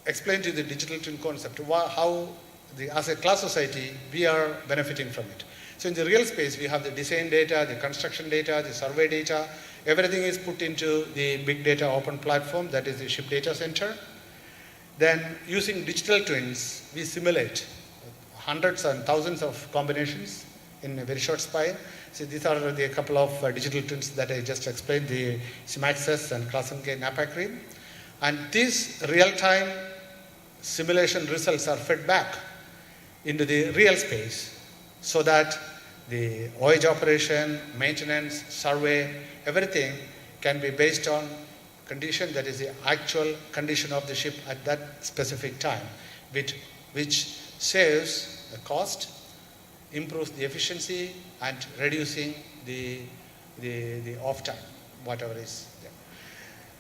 explain to you the digital twin concept, how as a class society we are benefiting from it. So in the real space we have the design data, the construction data, the survey data, everything is put into the big data open platform, that is the ship data center. Then using digital twins we simulate hundreds and thousands of combinations in a very short span. So these are the couple of digital twins that I just explained, the SIMAXS and Class K NAPA Cream. And these real-time simulation results are fed back into the real space so that the voyage operation, maintenance, survey, everything can be based on condition, that is the actual condition of the ship at that specific time, which saves the cost, improves the efficiency, and reducing the off time, whatever is there.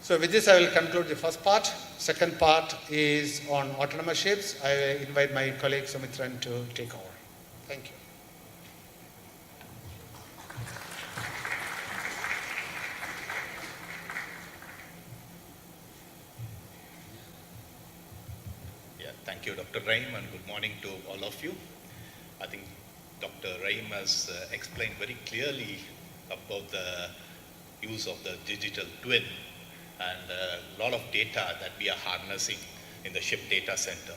So with this I will conclude the first part. Second part is on autonomous ships. I invite my colleague Sumitran to take over. Thank you. Thank you, Dr. Rahim, and good morning to all of you. I think Dr. Rahim has explained very clearly about the use of the digital twin and a lot of data that we are harnessing in the ship data center.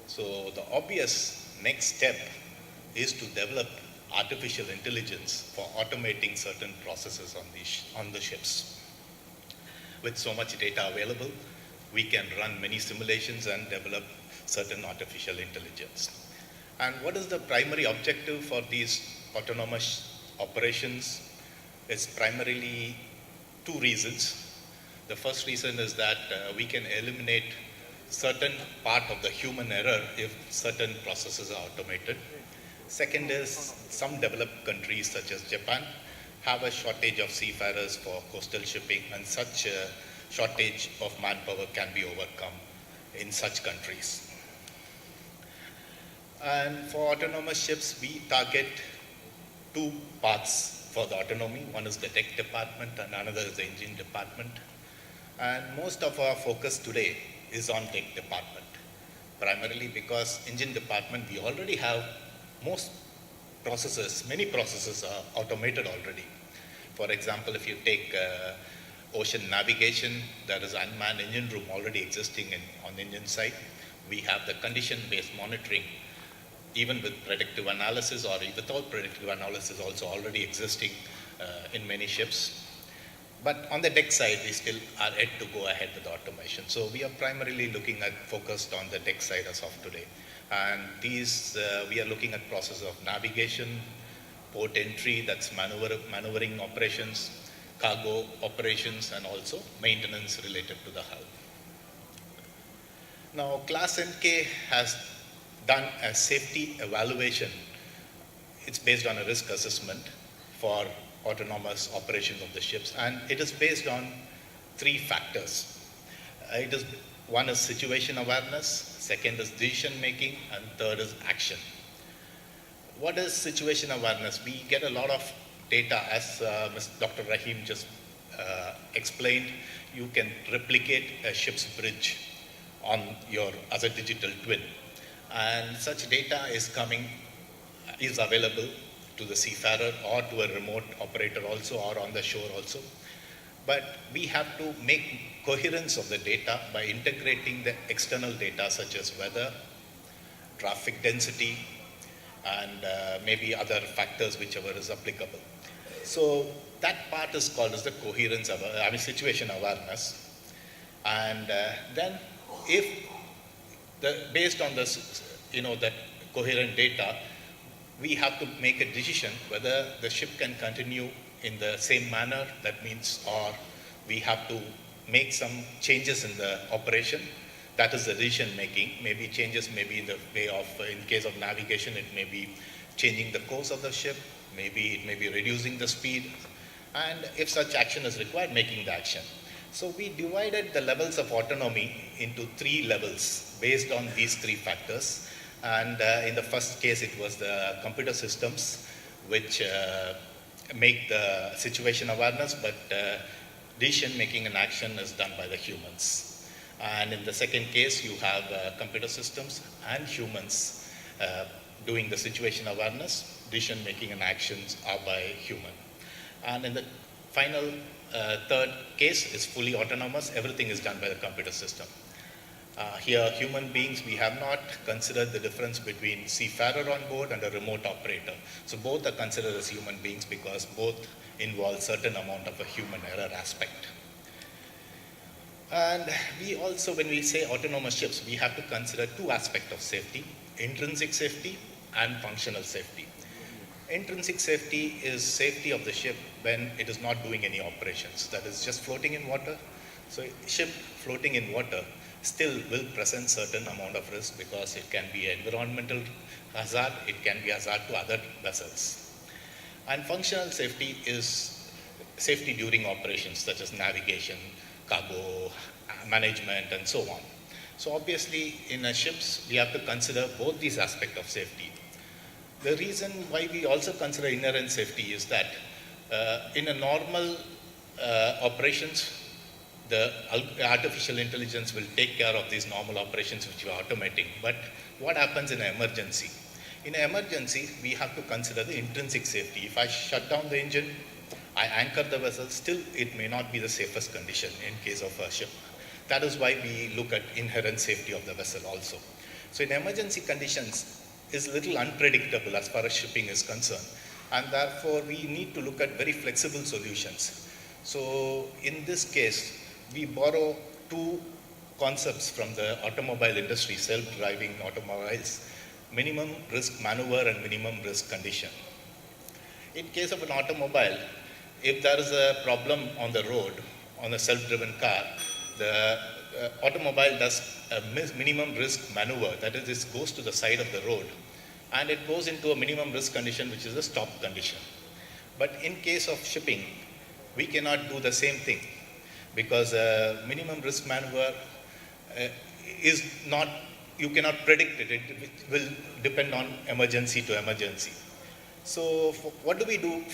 So the obvious next step is to develop artificial intelligence for automating certain processes on the ships. With so much data available, we can run many simulations and develop certain artificial intelligence. And what is the primary objective for these autonomous operations? It's primarily two reasons. The first reason is that we can eliminate certain part of the human error if certain processes are automated. Second is some developed countries such as Japan have a shortage of seafarers for coastal shipping, and such a shortage of manpower can be overcome in such countries. And for autonomous ships, we target two parts for the autonomy. One is the tech department and another is the engine department. And most of our focus today is on tech department, primarily because engine department, we already have most processes, many processes are automated already. For example, if you take ocean navigation, there is unmanned engine room already existing on the engine side. We have the condition-based monitoring, even with predictive analysis or without predictive analysis also already existing in many ships. But on the deck side, we still are yet to go ahead with automation. So we are primarily focused on the deck side as of today. And these, we are looking at process of navigation, port entry, that's maneuvering operations, cargo operations, and also maintenance related to the hull. Now, Class NK has done a safety evaluation. It's based on a risk assessment for autonomous operations of the ships, and it is based on three factors. One is situation awareness, second is decision making, and third is action. What is situation awareness? We get a lot of data, as Dr. Rahim just explained. You can replicate a ship's bridge as a digital twin, and such data is available to the seafarer or to a remote operator also, or on the shore also. But we have to make coherence of the data by integrating the external data such as weather, traffic density, and maybe other factors whichever is applicable. So that part is called as the coherence, situation awareness. And then if based on this, the coherent data, we have to make a decision whether the ship can continue in the same manner. That means, or we have to make some changes in the operation. That is the decision making. Maybe changes, maybe in the way of, in case of navigation, it may be changing the course of the ship. Maybe it may be reducing the speed. And if such action is required, making the action. So we divided the levels of autonomy into 3 levels based on these 3 factors. And in the first case, it was the computer systems which make the situation awareness, but decision making and action is done by the humans. And in the second case, you have computer systems and humans doing the situation awareness. Decision making and actions are by human. And in the final third case is fully autonomous. Everything is done by the computer system. Here, human beings, we have not considered the difference between seafarer on board and a remote operator. So both are considered as human beings because both involve certain amount of a human error aspect. And we also, when we say autonomous ships, we have to consider 2 aspects of safety: intrinsic safety and functional safety. Intrinsic safety is safety of the ship when it is not doing any operations, that is just floating in water. So ship floating in water still will present certain amount of risk because it can be an environmental hazard, it can be hazard to other vessels. And functional safety is safety during operations such as navigation, cargo management, and so on. So obviously in a ships, we have to consider both these aspects of safety. The reason why we also consider inherent safety is that in a normal operations, the artificial intelligence will take care of these normal operations which we are automating. But what happens in an emergency? In an emergency, we have to consider the intrinsic safety. If I shut down the engine, I anchor the vessel, still it may not be the safest condition in case of a ship. That is why we look at inherent safety of the vessel also. So in emergency conditions, is a little unpredictable as far as shipping is concerned. And therefore, we need to look at very flexible solutions. So in this case, we borrow 2 concepts from the automobile industry, self-driving automobiles, minimum risk maneuver and minimum risk condition. In case of an automobile, if there is a problem on the road, on a self-driven car, the automobile does a minimum risk maneuver, that is, it goes to the side of the road, and it goes into a minimum risk condition, which is a stop condition. But in case of shipping, we cannot do the same thing, because minimum risk maneuver is not, you cannot predict it. It will depend on emergency to emergency. So what do we do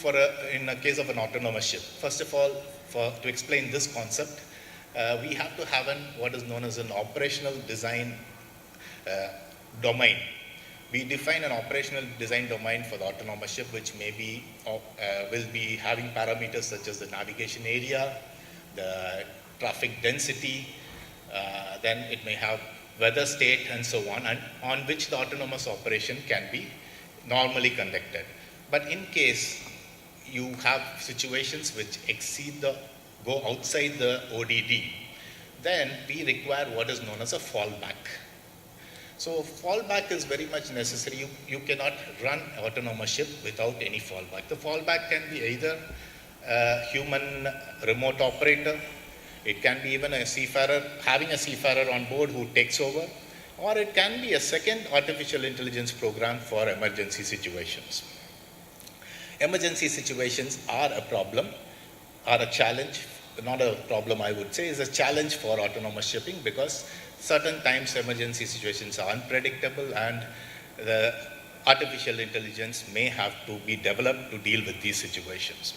in a case of an autonomous ship? First of all, to explain this concept, we have to have what is known as an operational design domain. We define an operational design domain for the autonomous ship, which will be having parameters such as the navigation area, the traffic density, then it may have weather state and so on which the autonomous operation can be normally conducted. But in case you have situations which go outside the ODD, then we require what is known as a fallback. So fallback is very much necessary. You cannot run an autonomous ship without any fallback. The fallback can be either a human remote operator, it can be even a seafarer, having a seafarer on board who takes over, or it can be a second artificial intelligence program for emergency situations. Emergency situations are a problem, are a challenge, not a problem I would say, is a challenge for autonomous shipping, because certain times emergency situations are unpredictable and the artificial intelligence may have to be developed to deal with these situations.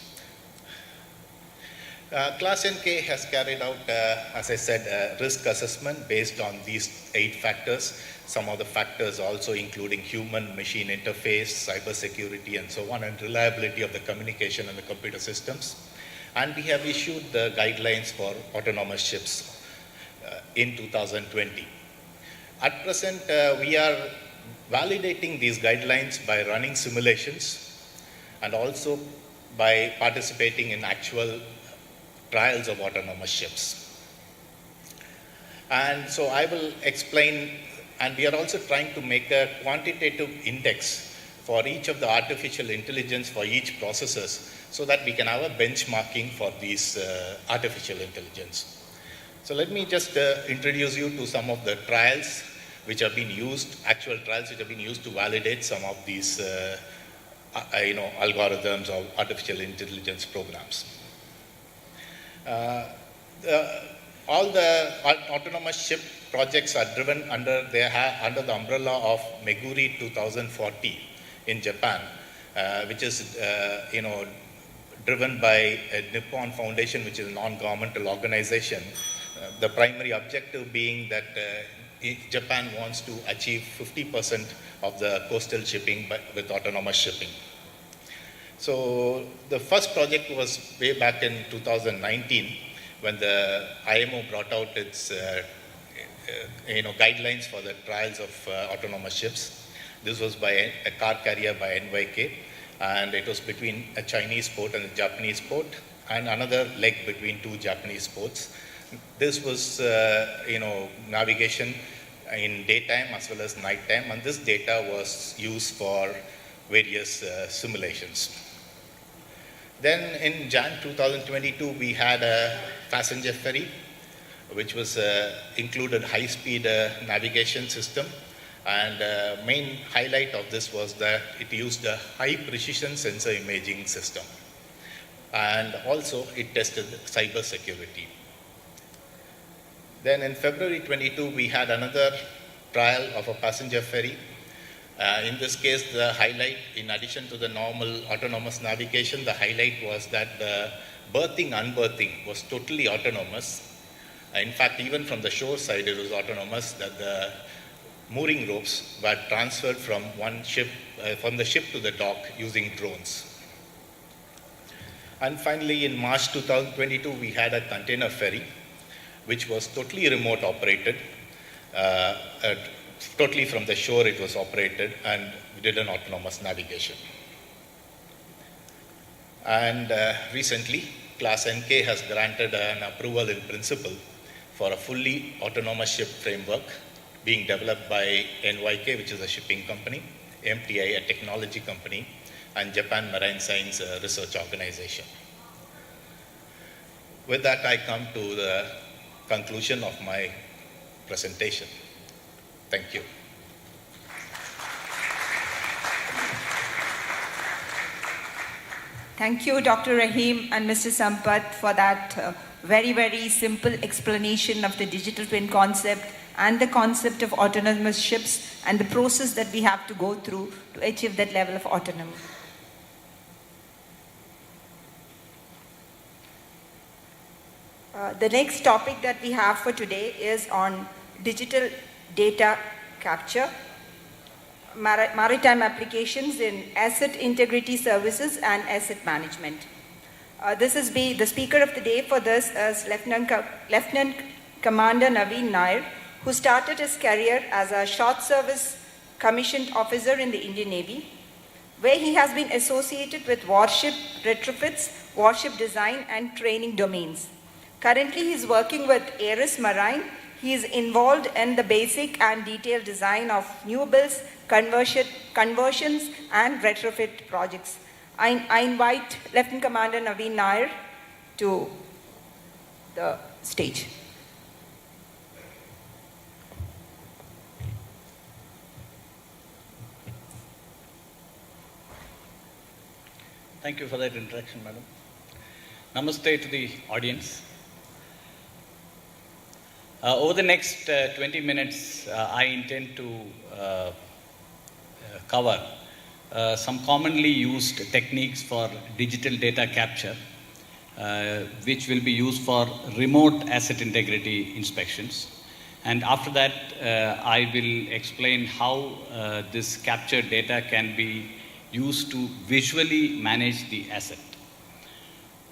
Class NK has carried out, as I said, a risk assessment based on these 8 factors. Some of the factors also including human-machine interface, cybersecurity, and so on, and reliability of the communication and the computer systems. And we have issued the guidelines for autonomous ships in 2020. At present, we are validating these guidelines by running simulations and also by participating in actual trials of autonomous ships. And so I will explain, and we are also trying to make a quantitative index for each of the artificial intelligence for each processes, so that we can have a benchmarking for these artificial intelligence. So let me just introduce you to some of the trials which have been used, actual trials which have been used to validate some of these algorithms or artificial intelligence programs. All the autonomous ship projects are driven under the umbrella of Meguri 2040 in Japan, which is driven by a Nippon Foundation, which is a non-governmental organization. The primary objective being that Japan wants to achieve 50% of the coastal shipping with autonomous shipping. So the first project was way back in 2019 when the IMO brought out its guidelines for the trials of autonomous ships. This was by a car carrier by NYK, and it was between a Chinese port and a Japanese port, and another leg between 2 Japanese ports. This was navigation in daytime as well as nighttime, and this data was used for various simulations. Then in Jan 2022, we had a passenger ferry, which was included high-speed navigation system. And main highlight of this was that it used a high-precision sensor imaging system. And also, it tested cyber security. Then in February 22, we had another trial of a passenger ferry. In this case, the highlight, in addition to the normal autonomous navigation, the highlight was that the berthing, unberthing was totally autonomous. In fact, even from the shore side, it was autonomous, that the mooring ropes were transferred from the ship to the dock using drones. And finally, in March 2022, we had a container ferry, which was totally remote operated. Totally from the shore it was operated, and we did an autonomous navigation. And recently, Class NK has granted an approval in principle for a fully autonomous ship framework being developed by NYK, which is a shipping company, MTI, a technology company, and Japan Marine Science Research Organization. With that, I come to the conclusion of my presentation. Thank you. Thank you, Dr. Rahim and Mr. Sampath, for that very, very simple explanation of the digital twin concept and the concept of autonomous ships and the process that we have to go through to achieve that level of autonomy. The next topic that we have for today is on digital data capture, maritime applications in asset integrity services and asset management. The speaker of the day for this is Lieutenant Commander Naveen Nair, who started his career as a short service commissioned officer in the Indian Navy, where he has been associated with warship retrofits, warship design and training domains. Currently, he is working with Ares Marine. He is involved in the basic and detailed design of new builds, conversions and retrofit projects. I invite Lieutenant Commander Naveen Nair to the stage. Thank you for that introduction, madam. Namaste to the audience. Over the next 20 minutes, I intend to cover some commonly used techniques for digital data capture, which will be used for remote asset integrity inspections. And after that, I will explain how this captured data can be used to visually manage the asset.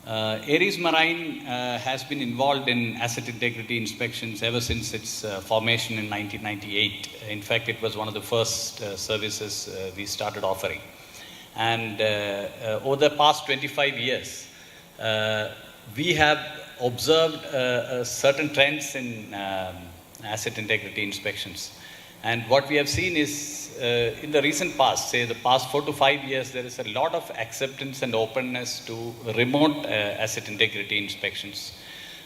Ares Marine has been involved in asset integrity inspections ever since its formation in 1998. In fact, it was one of the first services we started offering. And over the past 25 years, we have observed certain trends in asset integrity inspections. And what we have seen is, in the recent past, say the past 4 to 5 years, there is a lot of acceptance and openness to remote asset integrity inspections.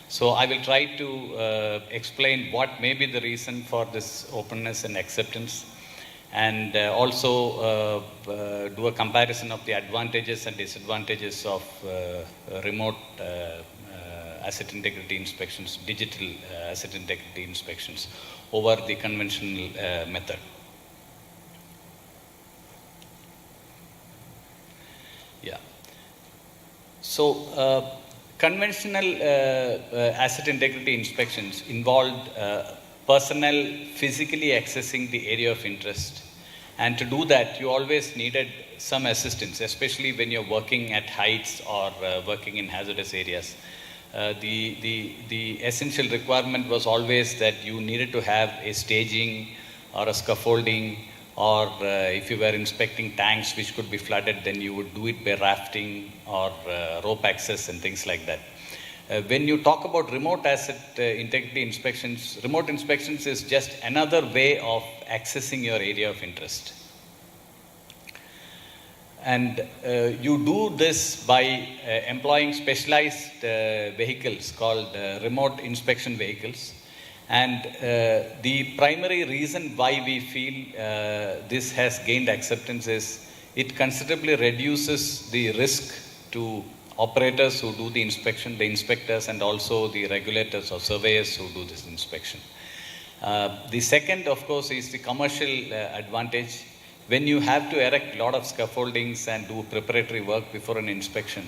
So I will try to explain what may be the reason for this openness and acceptance, and also do a comparison of the advantages and disadvantages of remote asset integrity inspections, digital asset integrity inspections over the conventional method. Yeah. So conventional asset integrity inspections involved personnel physically accessing the area of interest. And to do that, you always needed some assistance, especially when you're working at heights or working in hazardous areas. The essential requirement was always that you needed to have a staging or a scaffolding, or if you were inspecting tanks which could be flooded, then you would do it by rafting or rope access and things like that. When you talk about remote asset integrity inspections, remote inspections is just another way of accessing your area of interest. And you do this by employing specialized vehicles called remote inspection vehicles. And the primary reason why we feel this has gained acceptance is it considerably reduces the risk to operators who do the inspection, the inspectors, and also the regulators or surveyors who do this inspection. The second, of course, is the commercial advantage. When you have to erect a lot of scaffoldings and do preparatory work before an inspection,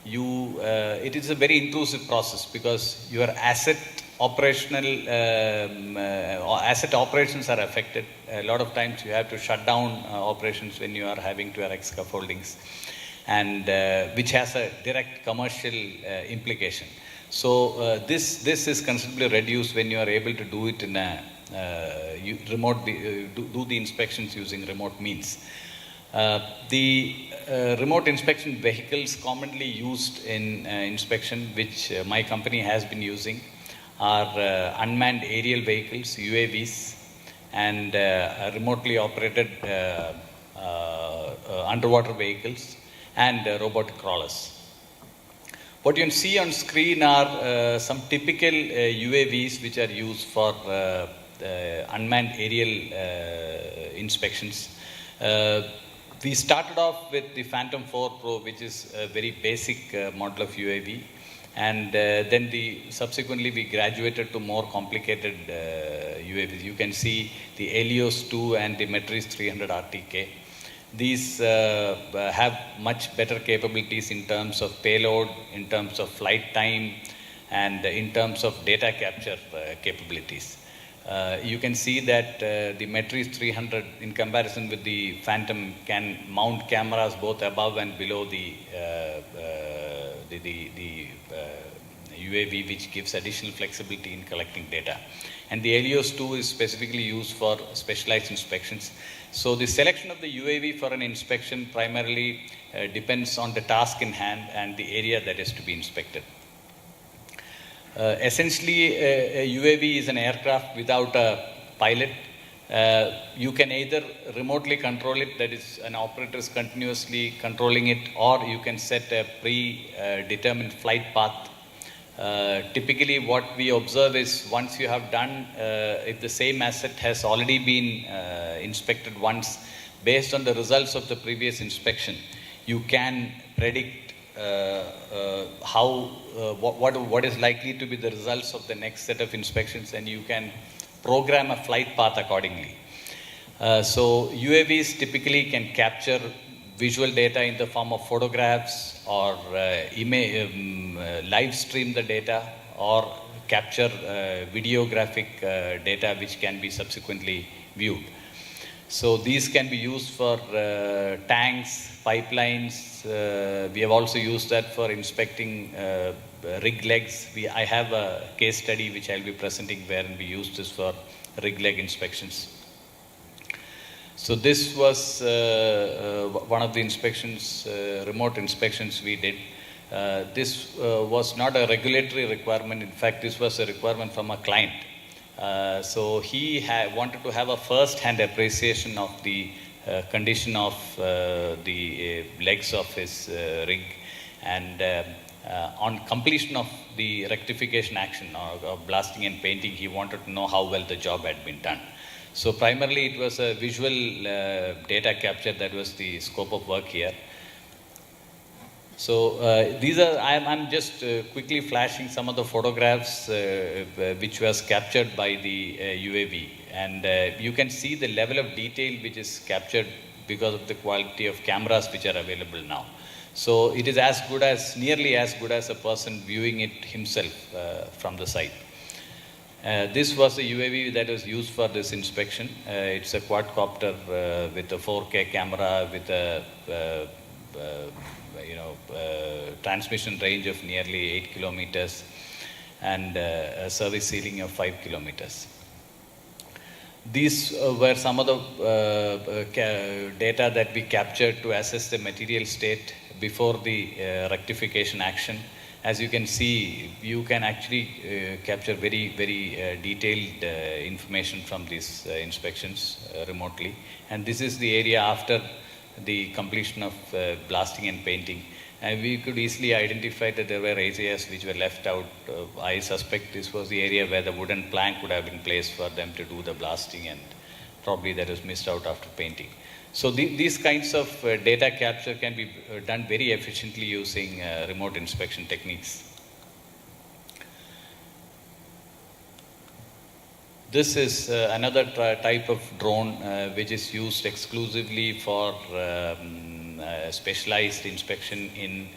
it is a very intrusive process because your asset operations are affected. A lot of times you have to shut down operations when you are having to erect scaffoldings, and which has a direct commercial implication. So this is considerably reduced when you are able to do it in a do the inspections using remote means. The remote inspection vehicles commonly used in inspection, which my company has been using, are unmanned aerial vehicles, UAVs, and remotely operated underwater vehicles, and robotic crawlers. What you can see on screen are some typical UAVs which are used for unmanned aerial inspections. We started off with the Phantom 4 Pro, which is a very basic model of UAV, and then subsequently we graduated to more complicated UAVs. You can see the Helios 2 and the Metris 300 RTK. These have much better capabilities in terms of payload, in terms of flight time, and in terms of data capture capabilities. You can see that the Metris 300, in comparison with the Phantom, can mount cameras both above and below the UAV, which gives additional flexibility in collecting data. And the Helios 2 is specifically used for specialized inspections. So the selection of the UAV for an inspection primarily depends on the task in hand and the area that is to be inspected. Essentially, a UAV is an aircraft without a pilot. You can either remotely control it, that is, an operator is continuously controlling it, or you can set a predetermined flight path. Typically, what we observe is once you have done, if the same asset has already been inspected once, based on the results of the previous inspection, you can predict what is likely to be the results of the next set of inspections, and you can program a flight path accordingly. So UAVs typically can capture visual data in the form of photographs, or live stream the data, or capture videographic data which can be subsequently viewed. So these can be used for tanks, pipelines. We have also used that for inspecting rig legs. I have a case study which I'll be presenting wherein we used this for rig leg inspections. So this was one of the inspections, remote inspections we did. This was not a regulatory requirement. In fact, this was a requirement from a client. So he wanted to have a first-hand appreciation of the condition of the legs of his rig, and on completion of the rectification action or blasting and painting, he wanted to know how well the job had been done. So primarily it was a visual data capture that was the scope of work here. So these are, I'm just quickly flashing some of the photographs which was captured by the UAV. And you can see the level of detail which is captured because of the quality of cameras which are available now. So it is as good as, nearly as good as a person viewing it himself from the site. This was a UAV that was used for this inspection. It's a quadcopter with a 4K camera with a transmission range of nearly 8 kilometers and a service ceiling of 5 kilometers. These were some of the data that we captured to assess the material state before the rectification action. As you can see, you can actually capture very, very detailed information from these inspections remotely. And this is the area after the completion of blasting and painting. And we could easily identify that there were areas which were left out. I suspect this was the area where the wooden plank would have been placed for them to do the blasting, and probably that was missed out after painting. So these kinds of data capture can be done very efficiently using remote inspection techniques. This is another type of drone which is used exclusively for specialized inspection in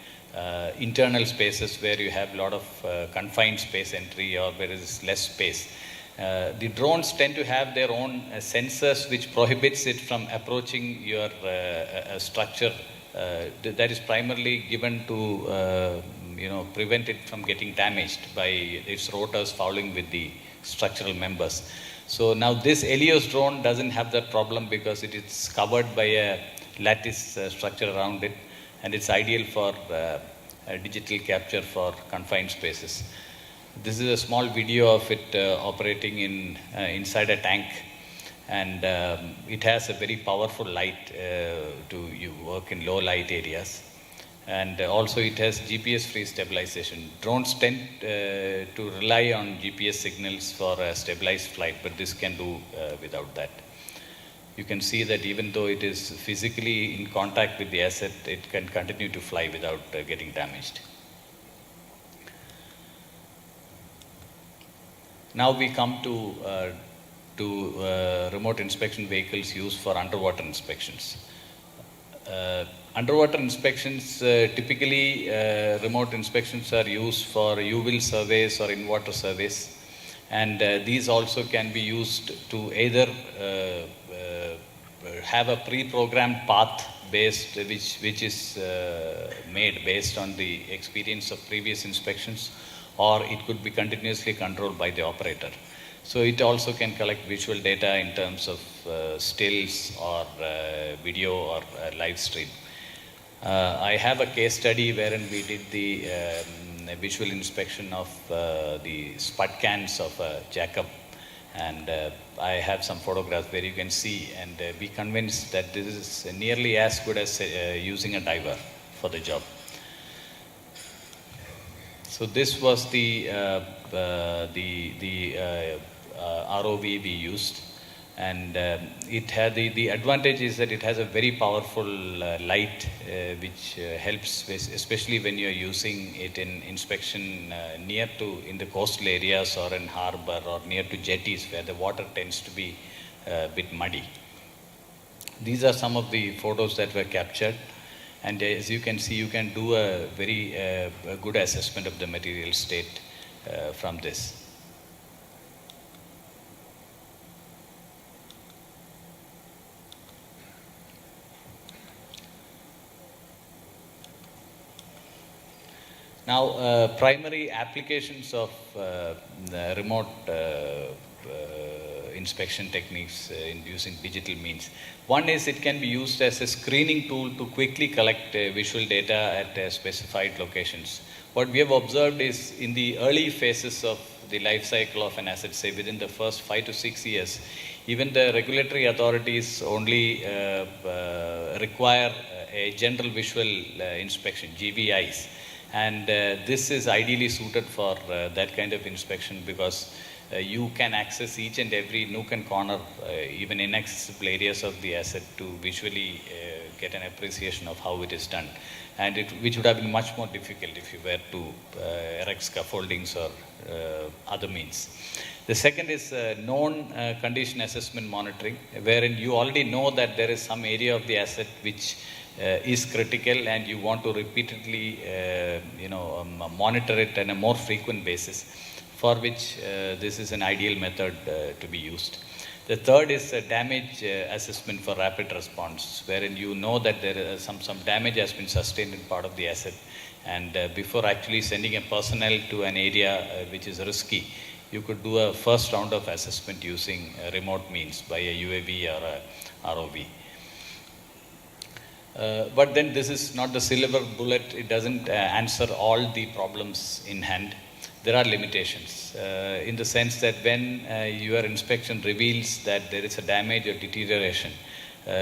internal spaces where you have a lot of confined space entry or where there is less space. The drones tend to have their own sensors which prohibits it from approaching your structure. That is primarily given to prevent it from getting damaged by its rotors fouling with the structural members. So now this Helios drone doesn't have that problem because it is covered by a lattice structure around it, and it's ideal for digital capture for confined spaces. This is a small video of it operating inside a tank, and it has a very powerful light to you work in low light areas. And also it has GPS-free stabilization. Drones tend to rely on GPS signals for a stabilized flight, but this can do without that. You can see that even though it is physically in contact with the asset, it can continue to fly without getting damaged. Now we come to remote inspection vehicles used for underwater inspections. Underwater inspections, typically remote inspections are used for U-will surveys or in-water surveys, and these also can be used to either have a pre-programmed path based, which is made based on the experience of previous inspections, or it could be continuously controlled by the operator. So it also can collect visual data in terms of stills or video or live stream. I have a case study wherein we did the visual inspection of the spud cans of Jacob, and I have some photographs where you can see and be convinced that this is nearly as good as using a diver for the job. So this was the ROV we used, and it had the advantage is that it has a very powerful light which helps, especially when you're using it in inspection near to in the coastal areas or in harbor or near to jetties where the water tends to be a bit muddy. These are some of the photos that were captured, and as you can see, you can do a very good assessment of the material state from this. Now, primary applications of remote inspection techniques in using digital means. One is it can be used as a screening tool to quickly collect visual data at specified locations. What we have observed is in the early phases of the life cycle of an asset, say within the first 5 to 6 years, even the regulatory authorities only require a general visual inspection, GVIs. And this is ideally suited for that kind of inspection because you can access each and every nook and corner, even inaccessible areas of the asset to visually get an appreciation of how it is done, and which would have been much more difficult if you were to erect scaffoldings or other means. The second is known condition assessment monitoring, wherein you already know that there is some area of the asset which is critical and you want to repeatedly monitor it on a more frequent basis, for which this is an ideal method to be used. The third is damage assessment for rapid response, wherein you know that there is some damage has been sustained in part of the asset, and before actually sending a personnel to an area which is risky, you could do a first round of assessment using remote means by a UAV or a ROV. But then this is not the silver bullet. It doesn't answer all the problems in hand. There are limitations in the sense that when your inspection reveals that there is a damage or deterioration,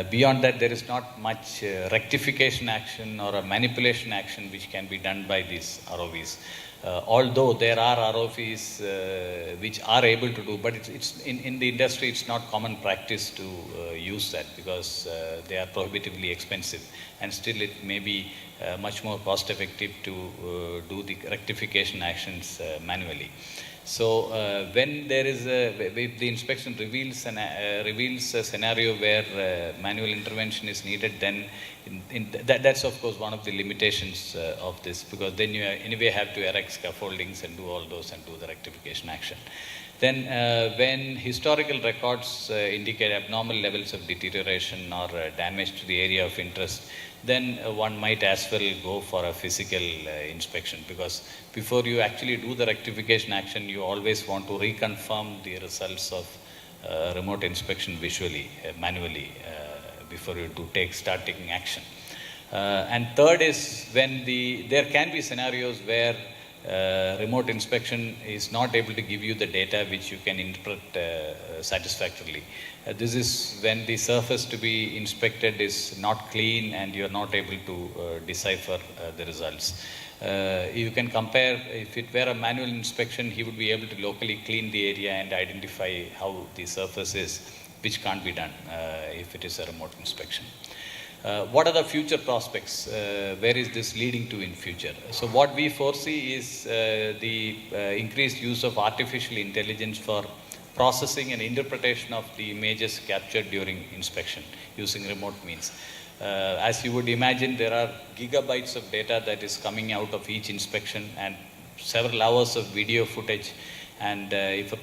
beyond that there is not much rectification action or a manipulation action which can be done by these ROVs. Although there are ROVs which are able to do, but it's in the industry it's not common practice to use that because they are prohibitively expensive, and still it may be much more cost effective to do the rectification actions manually. So when there is if the inspection reveals a scenario where manual intervention is needed, then that's of course one of the limitations of this, because then you anyway have to erect scaffoldings and do all those and do the rectification action. Then when historical records indicate abnormal levels of deterioration or damage to the area of interest, then one might as well go for a physical inspection, because before you actually do the rectification action, you always want to reconfirm the results of remote inspection visually, manually, before you start taking action. And third is when there can be scenarios where remote inspection is not able to give you the data which you can interpret satisfactorily. This is when the surface to be inspected is not clean and you are not able to decipher the results. You can compare, if it were a manual inspection, he would be able to locally clean the area and identify how the surface is, which can't be done if it is a remote inspection. What are the future prospects? Where is this leading to in future? So what we foresee is the increased use of artificial intelligence for processing and interpretation of the images captured during inspection using remote means. As you would imagine, there are gigabytes of data that is coming out of each inspection and several hours of video footage. And if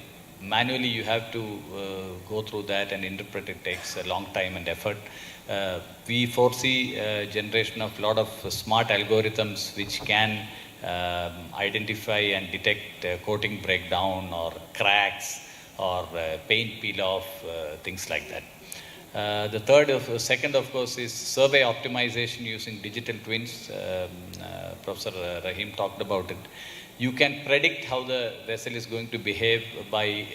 manually you have to go through that and interpret, it takes a long time and effort. We foresee a generation of a lot of smart algorithms which can identify and detect coating breakdown or cracks or paint peel off, things like that. The second, of course, is survey optimization using digital twins. Professor Rahim talked about it. You can predict how the vessel is going to behave by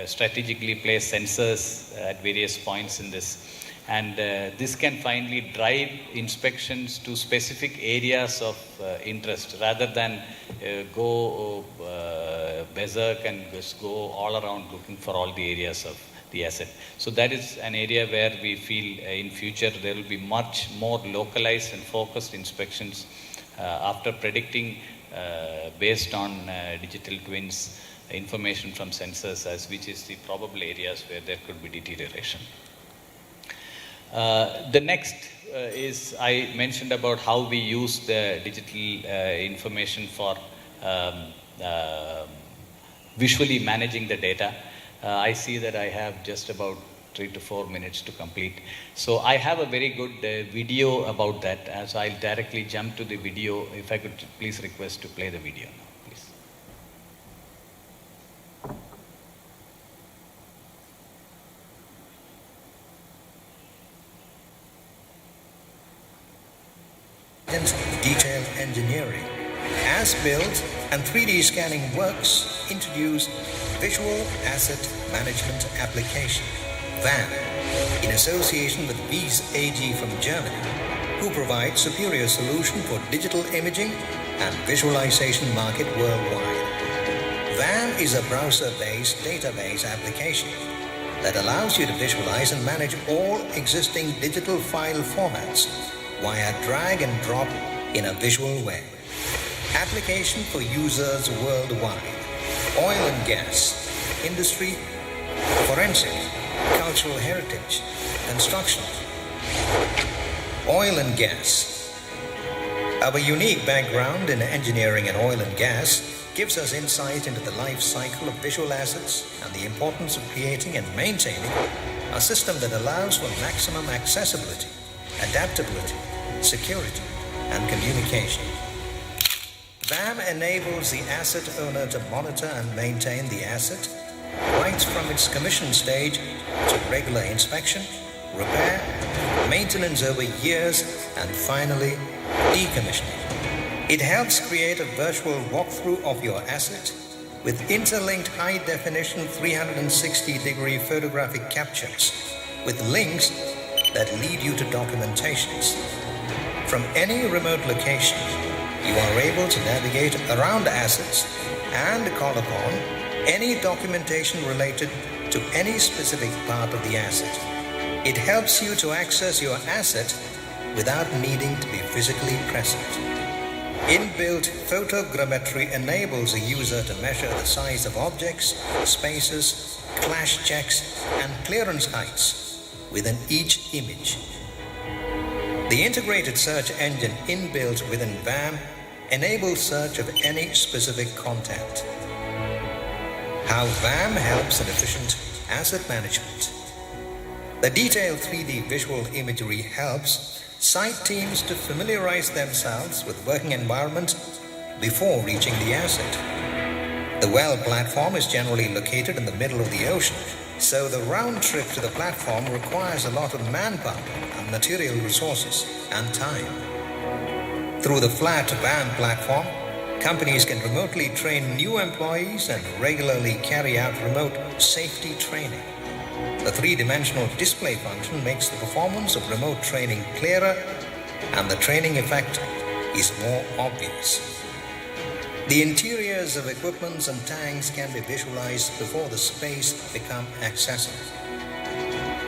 strategically placed sensors at various points in this. And this can finally drive inspections to specific areas of interest rather than go berserk and just go all around looking for all the areas of the asset. So that is an area where we feel in future there will be much more localized and focused inspections after predicting based on digital twins information from sensors as which is the probable areas where there could be deterioration. The next is I mentioned about how we use the digital information for visually managing the data. I see that I have just about 3 to 4 minutes to complete. So I have a very good video about that. So I'll directly jump to the video. If I could please request to play the video now, please. Detail engineering, as-built and 3D scanning works introduce Visual Asset Management Application, VAM, in association with Wies AG from Germany, who provide superior solution for digital imaging and visualization market worldwide. VAM is a browser-based database application that allows you to visualize and manage all existing digital file formats via drag and drop in a visual way. Application for users worldwide. Oil and gas, industry, forensic, cultural heritage, construction. Oil and gas. Our unique background in engineering and oil and gas gives us insight into the life cycle of visual assets and the importance of creating and maintaining a system that allows for maximum accessibility, adaptability, security, and communication. VAM enables the asset owner to monitor and maintain the asset right from its commission stage to regular inspection, repair, maintenance over years, and finally, decommissioning. It helps create a virtual walkthrough of your asset with interlinked high-definition 360-degree photographic captures with links that lead you to documentations. From any remote location, you are able to navigate around assets and call upon any documentation related to any specific part of the asset. It helps you to access your asset without needing to be physically present. Inbuilt photogrammetry enables a user to measure the size of objects, spaces, clash checks, and clearance heights within each image. The integrated search engine inbuilt within VAM enables search of any specific content. How VAM helps in efficient asset management. The detailed 3D visual imagery helps site teams to familiarize themselves with working environment before reaching the asset. The well platform is generally located in the middle of the ocean, so the round trip to the platform requires a lot of manpower and material resources and time. Through the flat VAM platform, Companies can remotely train new employees and regularly carry out remote safety training. The three-dimensional display function makes the performance of remote training clearer and the training effect is more obvious. The interiors of equipments and tanks can be visualized before the space becomes accessible.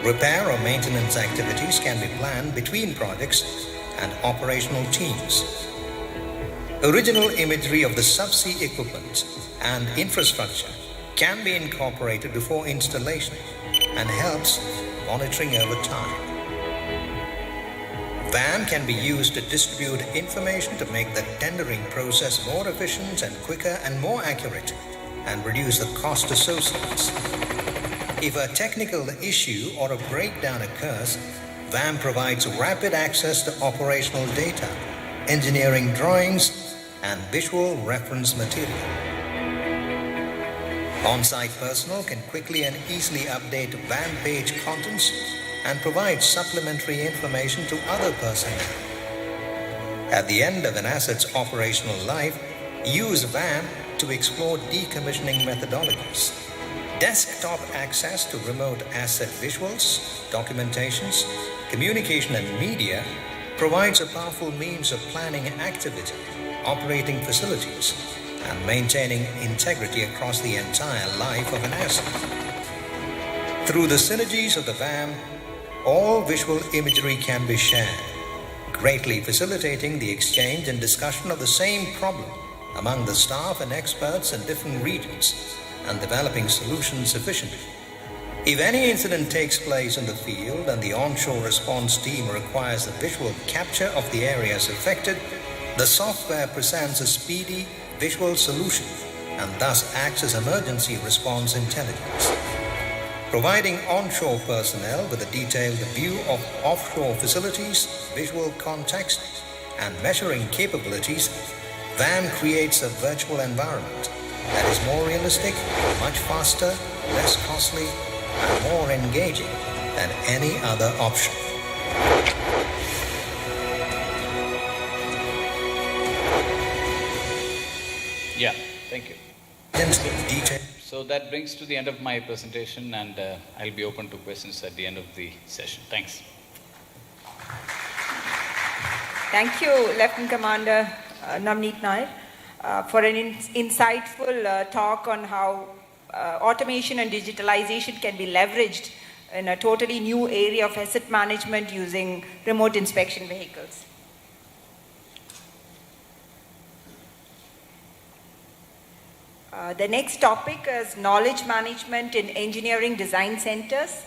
Repair or maintenance activities can be planned between projects and operational teams. Original imagery of the subsea equipment and infrastructure can be incorporated before installation and helps monitoring over time. VAM can be used to distribute information to make the tendering process more efficient and quicker and more accurate and reduce the cost associates. If a technical issue or a breakdown occurs, VAM provides rapid access to operational data, engineering drawings, and visual reference material. On-site personnel can quickly and easily update VAM page contents and provide supplementary information to other personnel. At the end of an asset's operational life, use VAM to explore decommissioning methodologies. Desktop access to remote asset visuals, documentations, communication and media provides a powerful means of planning activity, operating facilities, and maintaining integrity across the entire life of an asset. Through the synergies of the VAM, all visual imagery can be shared, greatly facilitating the exchange and discussion of the same problem among the staff and experts in different regions and developing solutions efficiently. If any incident takes place in the field and the onshore response team requires a visual capture of the areas affected, the software presents a speedy visual solution and thus acts as emergency response intelligence. Providing onshore personnel with a detailed view of offshore facilities, visual context, and measuring capabilities, VAM creates a virtual environment that is more realistic, much faster, less costly, and more engaging than any other option. Yeah, thank you. Detail. So that brings to the end of my presentation, and I'll be open to questions at the end of the session. Thanks. Thank you, Lieutenant Commander Navneet Nair, for an insightful talk on how automation and digitalization can be leveraged in a totally new area of asset management using remote inspection vehicles. The next topic is knowledge management in engineering design centers.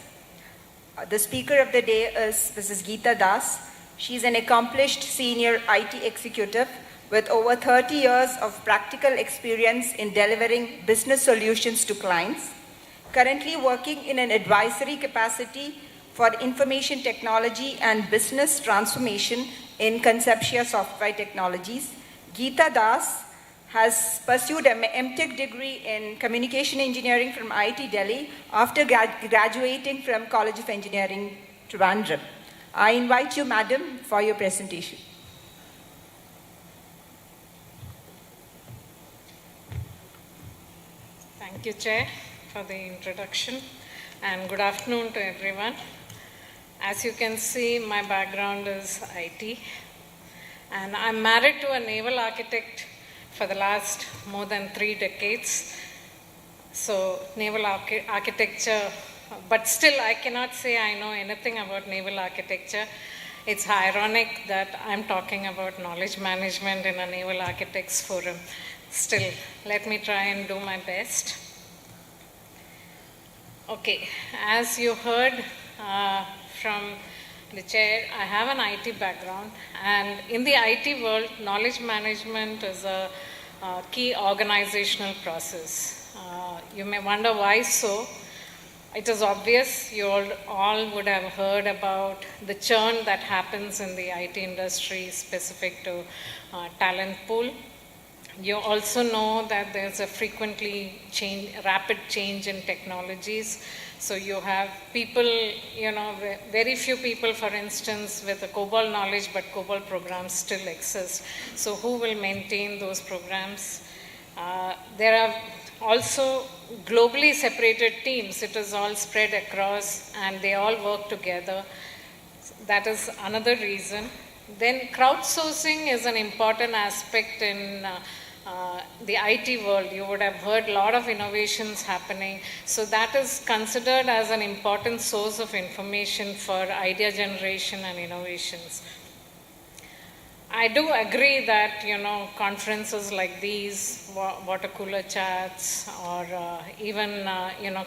The speaker of the day is Mrs. Geeta Das. She's an accomplished senior IT executive with over 30 years of practical experience in delivering business solutions to clients. Currently working in an advisory capacity for information technology and business transformation in Conceptia Software Technologies. Geeta Das has pursued an MTech degree in communication engineering from IIT Delhi after graduating from College of Engineering, Trivandrum. I invite you, Madam, for your presentation. Thank you, Chair, for the introduction, and good afternoon to everyone. As you can see, my background is IT, and I'm married to a naval architect for the last more than 3 decades. So naval architecture, but still I cannot say I know anything about naval architecture. It's ironic that I'm talking about knowledge management in a naval architects forum. Still, let me try and do my best. Okay, as you heard from the chair, I have an IT background, and in the IT world, knowledge management is a key organizational process. You may wonder why so. It is obvious you all would have heard about the churn that happens in the IT industry specific to talent pool. You also know that there's a rapid change in technologies. So you have people, very few people, for instance, with a COBOL knowledge, but COBOL programs still exist. So who will maintain those programs? There are also globally separated teams. It is all spread across and they all work together. That is another reason. Then crowdsourcing is an important aspect in the IT world. You would have heard a lot of innovations happening. So that is considered as an important source of information for idea generation and innovations. I do agree that, conferences like these, water cooler chats, or even,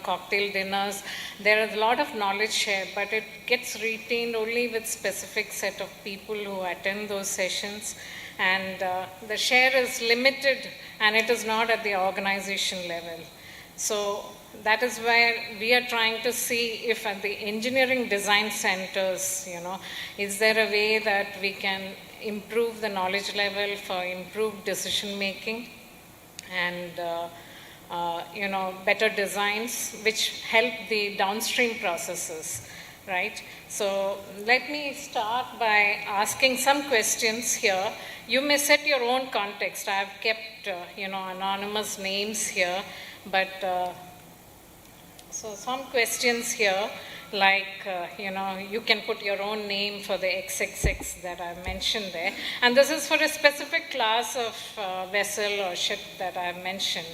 cocktail dinners, there is a lot of knowledge shared, but it gets retained only with specific set of people who attend those sessions. And the share is limited, and it is not at the organization level. So that is where we are trying to see if at the engineering design centers, is there a way that we can improve the knowledge level for improved decision making and better designs which help the downstream processes, right? So let me start by asking some questions here. You may set your own context. I have kept anonymous names here, but so some questions here, like, you can put your own name for the XXX that I mentioned there. And this is for a specific class of vessel or ship that I mentioned.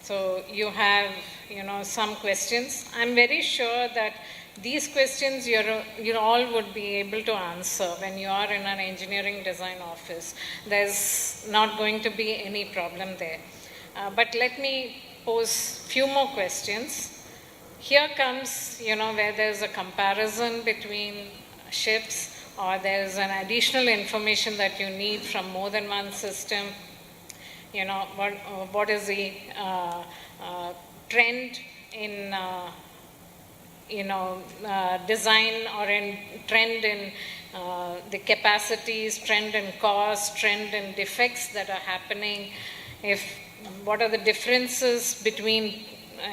So you have, some questions. I'm very sure that these questions you all would be able to answer when you are in an engineering design office. There's not going to be any problem there. But let me pose few more questions. Here comes, where there's a comparison between ships, or there's an additional information that you need from more than one system. What is the trend in design, or in trend in the capacities, trend in cost, trend in defects that are happening. What are the differences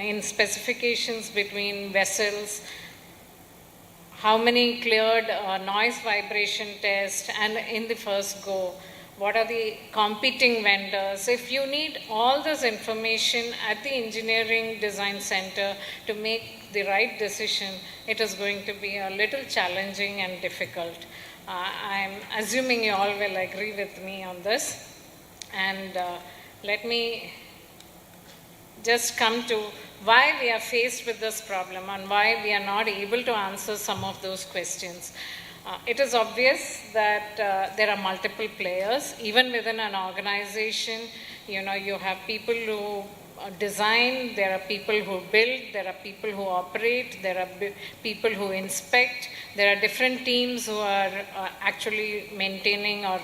in specifications between vessels? How many cleared noise vibration test and in the first go? What are the competing vendors? If you need all this information at the engineering design center to make the right decision, it is going to be a little challenging and difficult. I'm assuming you all will agree with me on this. And let me just come to why we are faced with this problem and why we are not able to answer some of those questions. It is obvious that there are multiple players. Even within an organization, you have people who design, there are people who build, there are people who operate, there are people who inspect, there are different teams who are actually maintaining or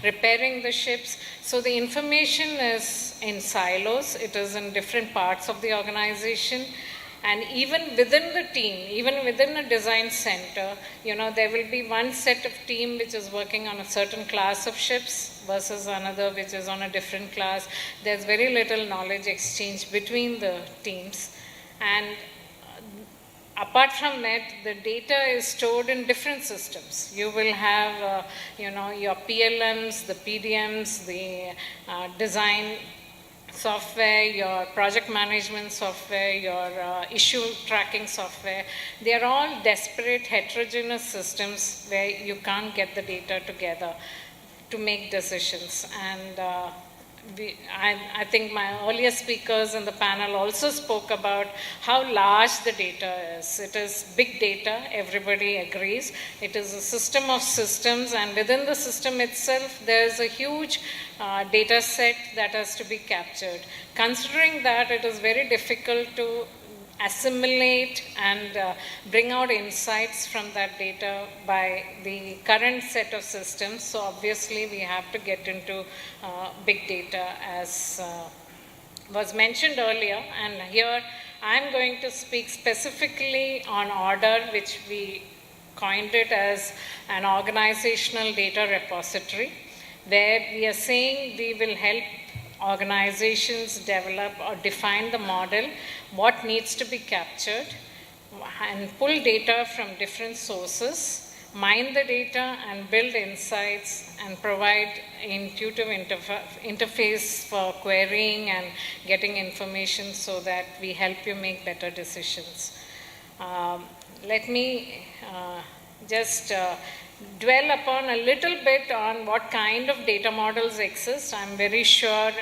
repairing the ships. So the information is in silos, it is in different parts of the organization. And even within the team, even within a design center, there will be one set of team which is working on a certain class of ships versus another which is on a different class. There's very little knowledge exchange between the teams. And apart from that, the data is stored in different systems. You will have, your PLMs, the PDMs, the design software, your project management software, your issue tracking software. They are all disparate, heterogeneous systems where you can't get the data together to make decisions. And I think my earlier speakers in the panel also spoke about how large the data is. It is big data, everybody agrees. It is a system of systems, and within the system itself, there is a huge data set that has to be captured. Considering that, it is very difficult to assimilate and bring out insights from that data by the current set of systems. So obviously we have to get into big data, as was mentioned earlier. And here I'm going to speak specifically on ORDER, which we coined it as an organizational data repository. where we are saying we will help organizations develop or define the model, what needs to be captured, and pull data from different sources, mine the data and build insights and provide intuitive interface for querying and getting information so that we help you make better decisions. Let me just dwell upon a little bit on what kind of data models exist. I'm very sure,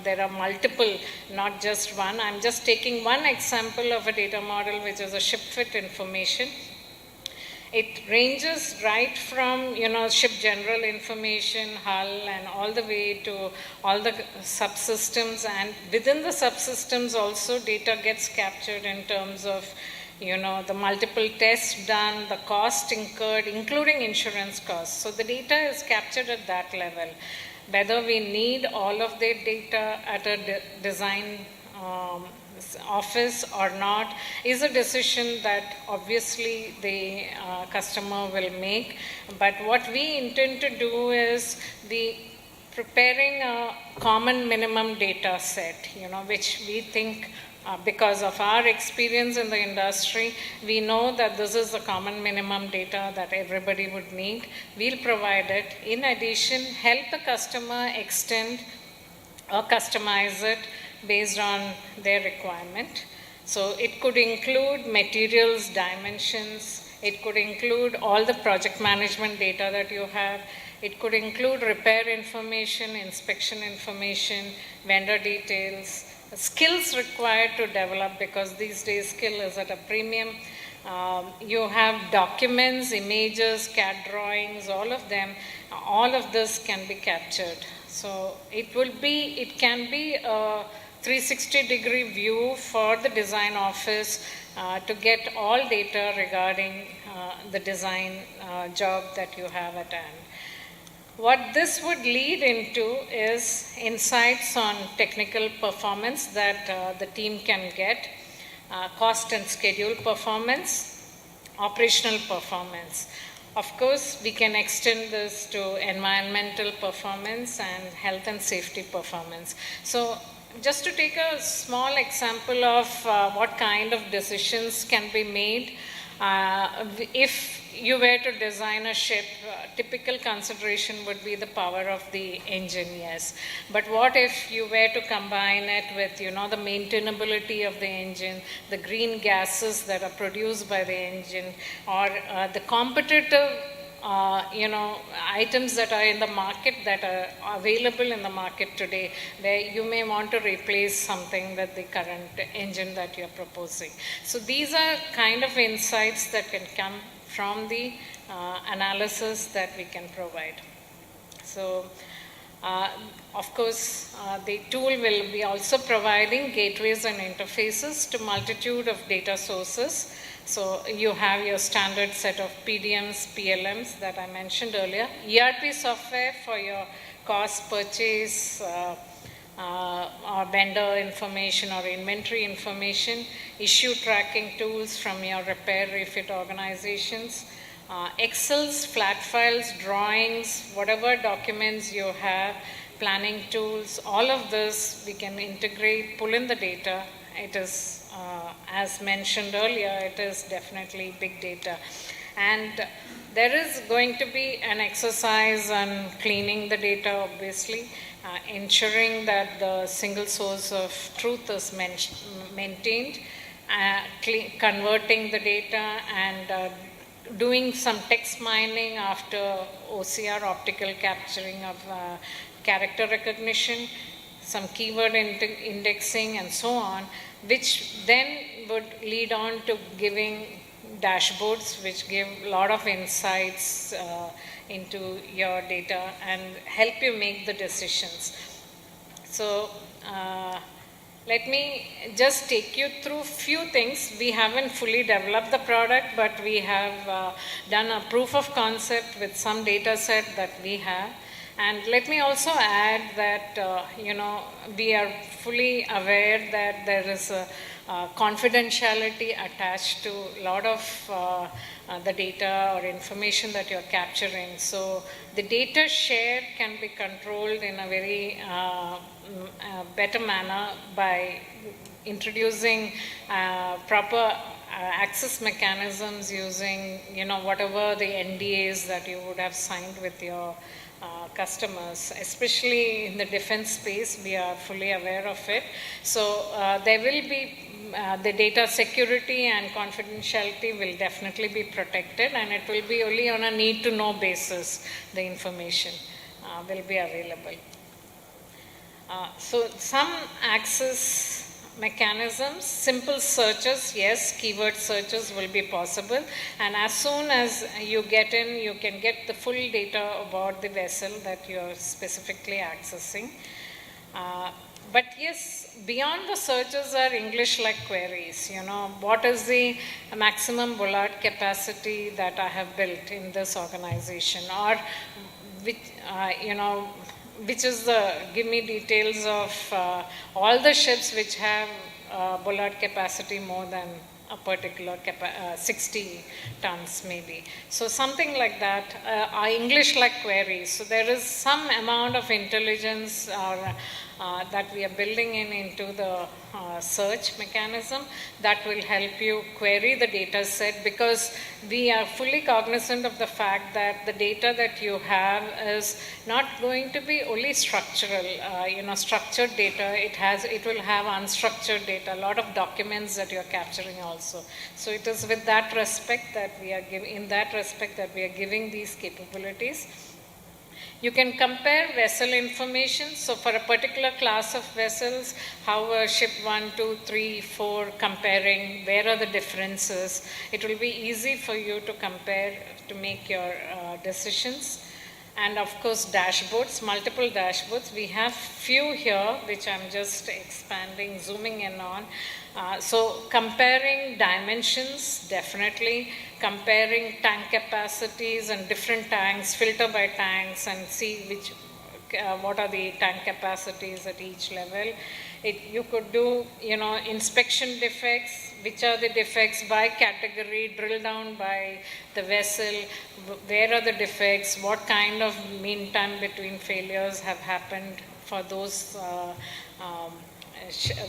there are multiple, not just one. I'm just taking one example of a data model, which is a ship fit information. It ranges right from, ship general information, hull, and all the way to all the subsystems. And within the subsystems also, data gets captured in terms of, the multiple tests done, the cost incurred, including insurance costs. So the data is captured at that level. Whether we need all of the data at a design office or not is a decision that obviously the customer will make. But what we intend to do is preparing a common minimum data set, which we think because of our experience in the industry, we know that this is the common minimum data that everybody would need. We'll provide it. In addition, help the customer extend or customize it based on their requirement. So it could include materials, dimensions. It could include all the project management data that you have. It could include repair information, inspection information, vendor details, skills required to develop, because these days skill is at a premium. You have documents, images, CAD drawings, all of them. All of this can be captured. So it can be a 360-degree view for the design office to get all data regarding the design job that you have at hand. What this would lead into is insights on technical performance that the team can get, cost and schedule performance, operational performance. Of course, we can extend this to environmental performance and health and safety performance. So just to take a small example of what kind of decisions can be made, if you were to design a ship, typical consideration would be the power of the engine, yes. But what if you were to combine it with, the maintainability of the engine, the green gases that are produced by the engine, or the competitive, items that are in the market, that are available in the market today, where you may want to replace something with the current engine that you're proposing. So these are kind of insights that can come from the analysis that we can provide. So, of course, the tool will be also providing gateways and interfaces to multitude of data sources. So you have your standard set of PDMs, PLMs that I mentioned earlier, ERP software for your cost, purchase, or vendor information or inventory information, issue tracking tools from your repair, refit organizations, Excels, flat files, drawings, whatever documents you have, planning tools, all of this we can integrate, pull in the data. It is, as mentioned earlier, it is definitely big data. And there is going to be an exercise on cleaning the data, obviously, ensuring that the single source of truth is maintained, converting the data, and doing some text mining after OCR, optical capturing of character recognition, some keyword indexing, and so on, which then would lead on to giving dashboards which give a lot of insights into your data and help you make the decisions. So let me just take you through a few things. We haven't fully developed the product, but we have done a proof of concept with some data set that we have. And let me also add that, we are fully aware that there is a confidentiality attached to a lot of the data or information that you're capturing. So the data shared can be controlled in a very better manner by introducing proper access mechanisms using, whatever the NDAs that you would have signed with your customers, especially in the defense space. We are fully aware of it. So there will be the data security and confidentiality will definitely be protected, and it will be only on a need to know basis the information will be available. So some access mechanisms, simple searches, yes, keyword searches will be possible, and as soon as you get in, you can get the full data about the vessel that you are specifically accessing. But yes, beyond the searches are English-like queries. What is the maximum bullard capacity that I have built in this organization, or which is give me details of all the ships which have bullard capacity more than a particular 60 tons maybe. So something like that, are English-like queries. So there is some amount of intelligence that we are building into the search mechanism that will help you query the data set, because we are fully cognizant of the fact that the data that you have is not going to be only structural, structured data. It will have unstructured data, a lot of documents that you are capturing also. So it is with that respect that we are giving these capabilities. You can compare vessel information. So for a particular class of vessels, how a ship 1, 2, 3, 4 comparing, where are the differences? It will be easy for you to compare to make your decisions. And of course, dashboards, multiple dashboards. We have few here, which I'm just expanding, zooming in on. So comparing dimensions, definitely. Comparing tank capacities and different tanks, filter by tanks, and see what are the tank capacities at each level. You could do, inspection defects, which are the defects by category, drill down by the vessel, where are the defects, what kind of mean time between failures have happened for those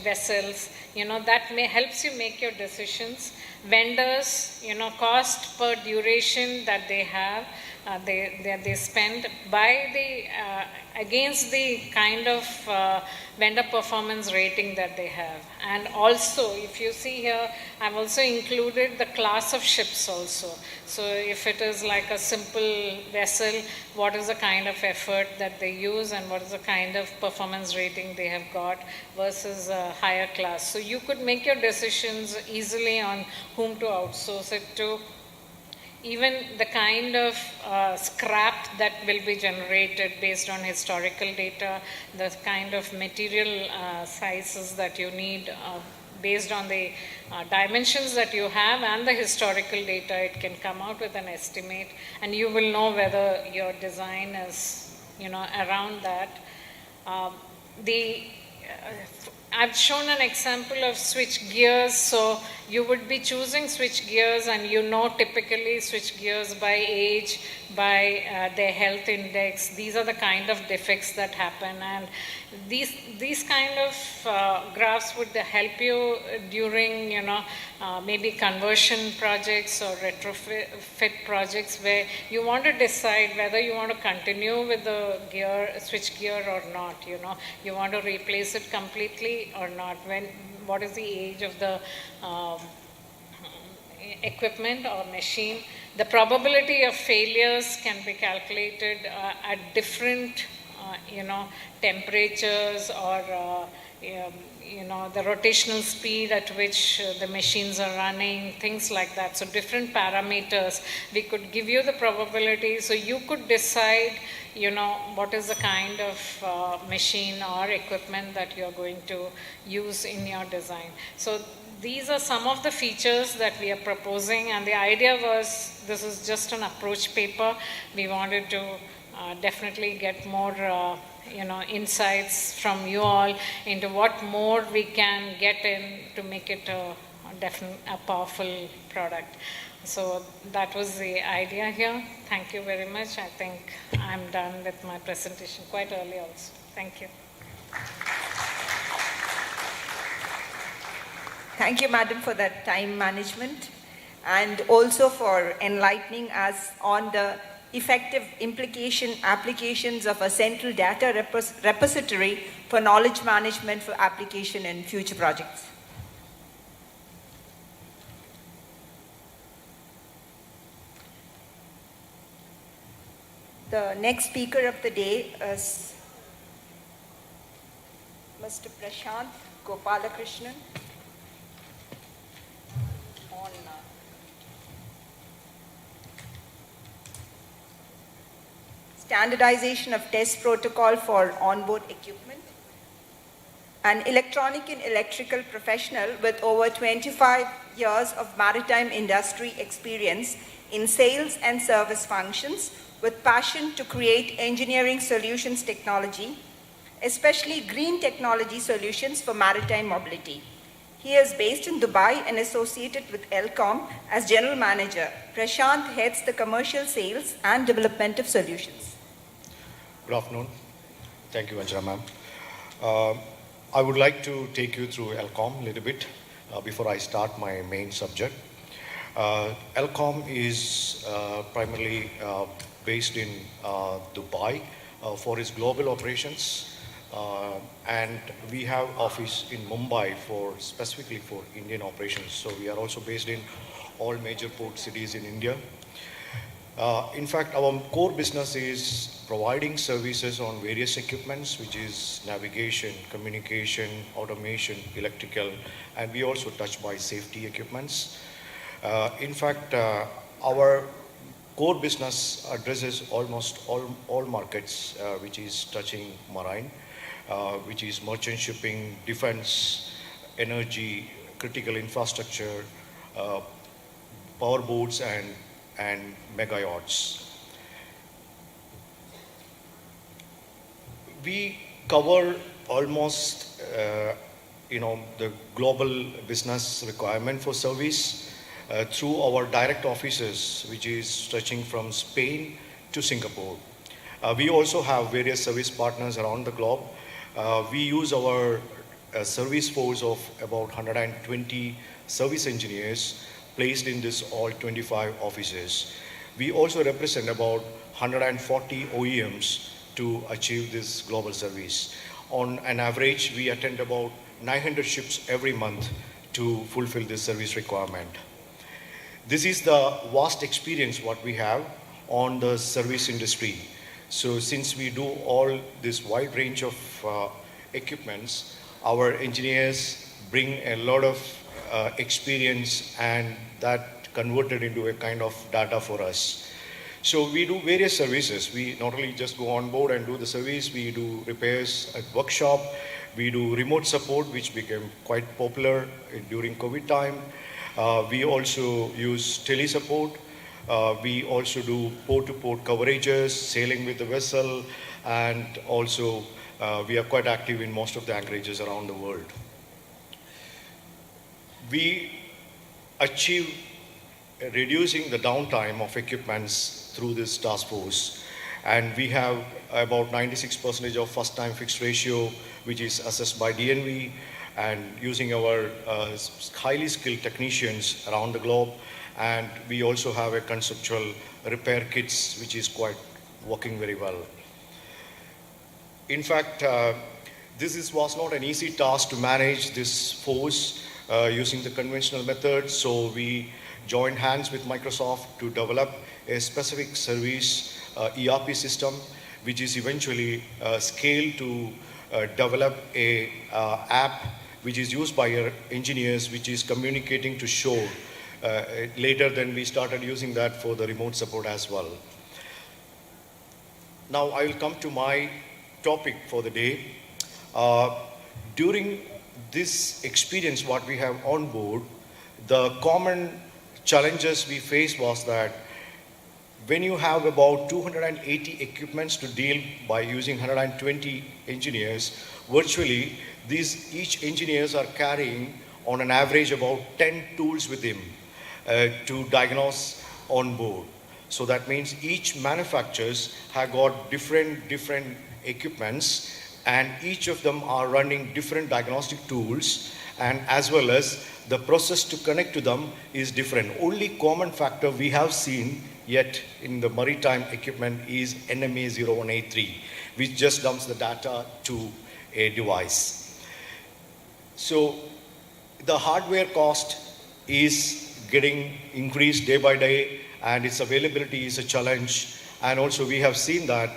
vessels. That helps you make your decisions. Vendors, cost per duration that they have, they spend by against the kind of vendor performance rating that they have. And also, if you see here, I've also included the class of ships also. So if it is like a simple vessel, what is the kind of effort that they use and what is the kind of performance rating they have got versus a higher class. So you could make your decisions easily on whom to outsource it to. Even the kind of scrap that will be generated based on historical data, the kind of material sizes that you need based on the dimensions that you have and the historical data, it can come out with an estimate, and you will know whether your design is, around that. I've shown an example of switch gears. So you would be choosing switch gears, and typically switch gears by age, by their health index. These are the kind of defects that happen, and these kind of graphs would help you during maybe conversion projects or retrofit projects where you want to decide whether you want to continue with the switch gear or not. You want to replace it completely or not. What is the age of the equipment or machine? The probability of failures can be calculated at different temperatures or the rotational speed at which the machines are running, things like that. So different parameters, we could give you the probability, so you could decide what is the kind of machine or equipment that you're going to use in your design. So these are some of the features that we are proposing, and the idea was, this is just an approach paper. We wanted to definitely get more insights from you all into what more we can get in to make it a powerful product. So that was the idea here. Thank you very much. I think I'm done with my presentation quite early also. Thank you. Thank you, Madam, for that time management and also for enlightening us on the effective applications of a central data repository for knowledge management for application in future projects. The next speaker of the day is Mr. Prashant Gopalakrishnan on standardization of test protocol for onboard equipment. An electronic and electrical professional with over 25 years of maritime industry experience in sales and service functions, with passion to create engineering solutions technology, especially green technology solutions for maritime mobility. He is based in Dubai and associated with Elcom as General Manager. Prashant heads the commercial sales and development of solutions. Good afternoon. Thank you, Anjana ma'am. I would like to take you through Elcom a little bit before I start my main subject. Elcom is primarily based in Dubai for its global operations, and we have office in Mumbai specifically for Indian operations. So we are also based in all major port cities in India. In fact, our core business is providing services on various equipments, which is navigation, communication, automation, electrical, and we also touch by safety equipments. In fact, our core business addresses almost all markets, which is touching marine, which is merchant shipping, defense, energy, critical infrastructure, power boats, and mega yachts. We cover almost, the global business requirement for service through our direct offices, which is stretching from Spain to Singapore. We also have various service partners around the globe. We use our service force of about 120 service engineers placed in this all 25 offices. We also represent about 140 OEMs to achieve this global service. On an average, we attend about 900 ships every month to fulfill this service requirement. This is the vast experience what we have on the service industry. So since we do all this wide range of equipments, our engineers bring a lot of experience, and that converted into a kind of data for us. So we do various services. We not only just go on board and do the service, we do repairs at workshop, we do remote support, which became quite popular during COVID time. We also use tele-support. We also do port-to-port coverages, sailing with the vessel, and also we are quite active in most of the anchorages around the world. We achieve reducing the downtime of equipments through this task force, and we have about 96% of first-time fixed ratio, which is assessed by DNV, and using our highly skilled technicians around the globe. And we also have a conceptual repair kits, which is quite working very well. In fact, this was not an easy task to manage this force using the conventional methods. So we joined hands with Microsoft to develop a specific service ERP system, which is eventually scaled to develop a app which is used by our engineers, which is communicating to shore. Later then we started using that for the remote support as well. Now I will come to my topic for the day. During this experience what we have on board, the common challenges we faced was that when you have about 280 equipments to deal by using 120 engineers, virtually each engineers are carrying on an average about 10 tools with him to diagnose on board. So that means each manufacturers have got different equipments, and each of them are running different diagnostic tools, and as well as the process to connect to them is different. Only common factor we have seen yet in the maritime equipment is NMA 0183, which just dumps the data to a device. So the hardware cost is getting increased day by day, and its availability is a challenge. And also we have seen that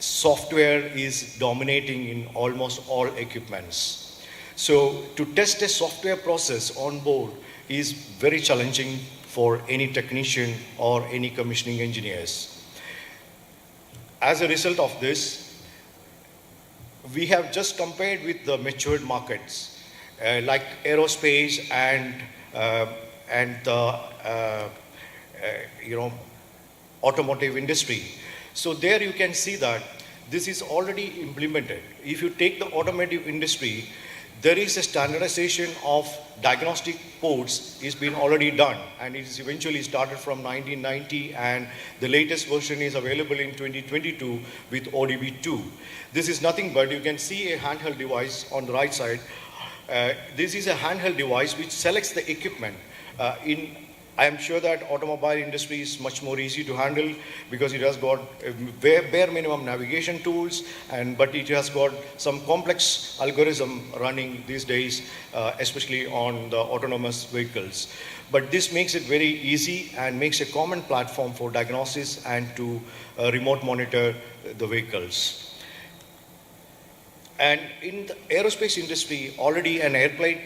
software is dominating in almost all equipments. So to test a software process on board is very challenging for any technician or any commissioning engineers. As a result of this, we have just compared with the matured markets like aerospace and the automotive industry. So there you can see that this is already implemented. If you take the automotive industry, there is a standardization of diagnostic ports is been already done, and it is eventually started from 1990, and the latest version is available in 2022 with ODB2. This is nothing but, you can see a handheld device on the right side. This is a handheld device which selects the equipment. I am sure that automobile industry is much more easy to handle because it has got bare minimum navigation tools, but it has got some complex algorithm running these days, especially on the autonomous vehicles. But this makes it very easy and makes a common platform for diagnosis and to remote monitor the vehicles. And in the aerospace industry, already an airplane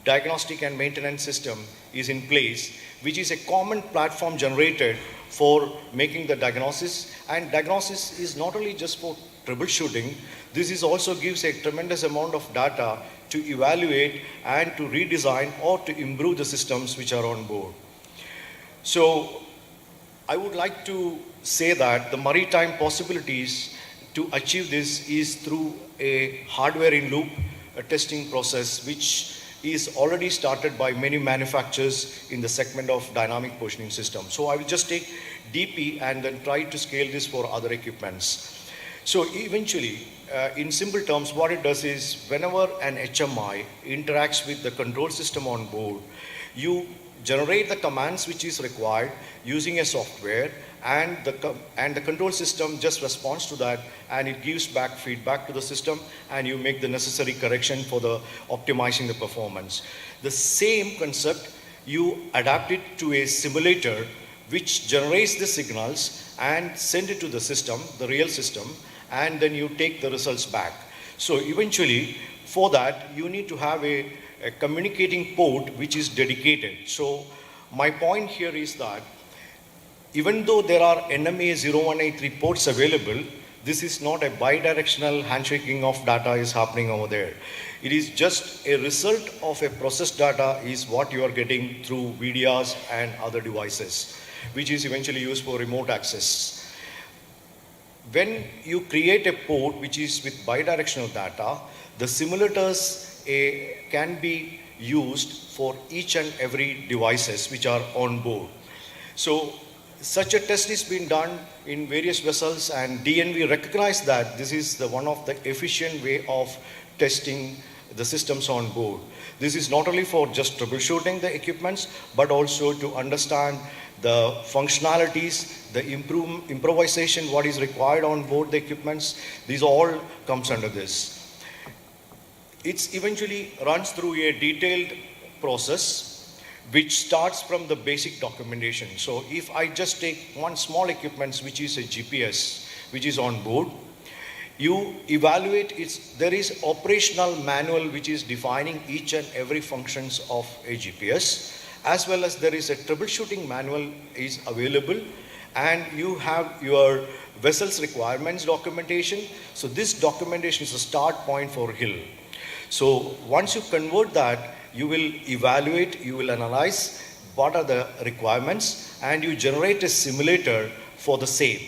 diagnostic and maintenance system is in place, which is a common platform generated for making the diagnosis. And diagnosis is not only just for troubleshooting, this is also gives a tremendous amount of data to evaluate and to redesign or to improve the systems which are on board. So I would like to say that the maritime possibilities to achieve this is through a hardware in loop testing process, which is already started by many manufacturers in the segment of dynamic positioning system. So I will just take DP and then try to scale this for other equipments. So eventually, in simple terms, what it does is whenever an HMI interacts with the control system on board, you generate the commands which is required using a software, and the control system just responds to that, and it gives back feedback to the system, and you make the necessary correction for the optimizing the performance. The same concept, you adapt it to a simulator which generates the signals and send it to the system, the real system, and then you take the results back. So eventually, for that, you need to have a communicating port which is dedicated. So my point here is that even though there are NMA 0183 ports available, this is not a bidirectional handshaking of data is happening over there. It is just a result of a processed data is what you are getting through VDRs and other devices, which is eventually used for remote access. When you create a port which is with bidirectional data, the simulators can be used for each and every devices which are on board. So such a test is being done in various vessels, and DNV recognized that this is one of the efficient way of testing the systems on board. This is not only for just troubleshooting the equipments, but also to understand the functionalities, the improvisation, what is required on board the equipments. These all comes under this. It eventually runs through a detailed process which starts from the basic documentation. So if I just take one small equipment which is a GPS which is on board, you evaluate there is operational manual which is defining each and every functions of a GPS, as well as there is a troubleshooting manual is available, and you have your vessel's requirements documentation. So this documentation is a start point for HIL. So once you convert that, you will evaluate, you will analyze what are the requirements, and you generate a simulator for the same.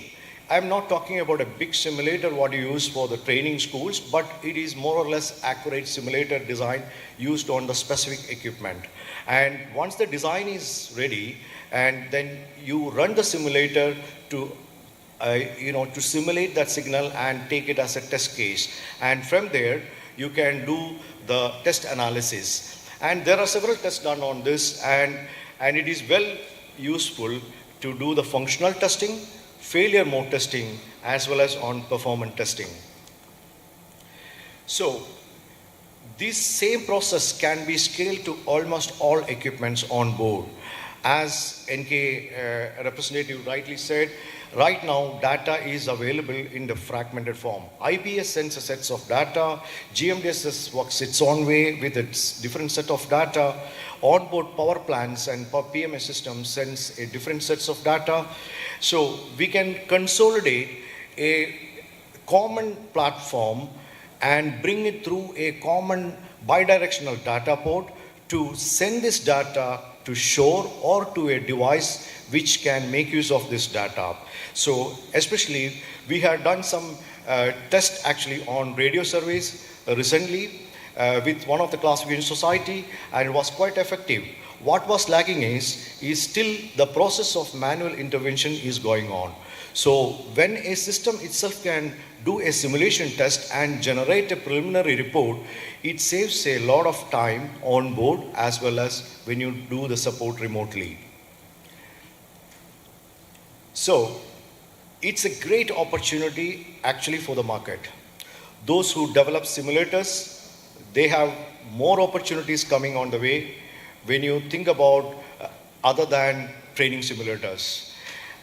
I'm not talking about a big simulator what you use for the training schools, but it is more or less accurate simulator design used on the specific equipment. And once the design is ready, and then you run the simulator to to simulate that signal and take it as a test case. And from there, you can do the test analysis. And there are several tests done on this, and it is well useful to do the functional testing, failure mode testing, as well as on performance testing. So, this same process can be scaled to almost all equipments on board. As NK representative rightly said, right now data is available in the fragmented form. IPS sends a set of data, GMDSS works its own way with its different set of data, onboard power plants and PMS systems sends a different sets of data. So we can consolidate a common platform and bring it through a common bidirectional data port to send this data to shore or to a device which can make use of this data. So especially we have done some tests actually on radio surveys recently with one of the classification society, and it was quite effective. What was lagging is still the process of manual intervention is going on. So when a system itself can do a simulation test and generate a preliminary report, it saves a lot of time on board as well as when you do the support remotely. So it's a great opportunity actually for the market. Those who develop simulators, they have more opportunities coming on the way when you think about other than training simulators.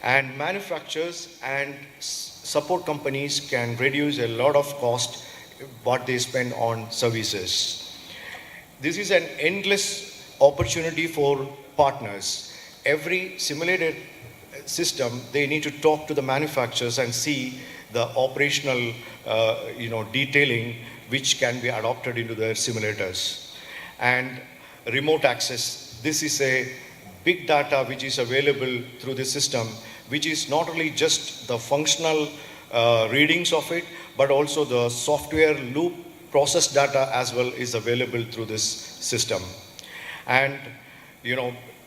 And manufacturers and support companies can reduce a lot of cost what they spend on services. This is an endless opportunity for partners. Every simulated system, they need to talk to the manufacturers and see the operational detailing which can be adopted into their simulators. And remote access, this is a big data which is available through the system, which is not only just the functional readings of it, but also the software loop process data as well is available through this system. And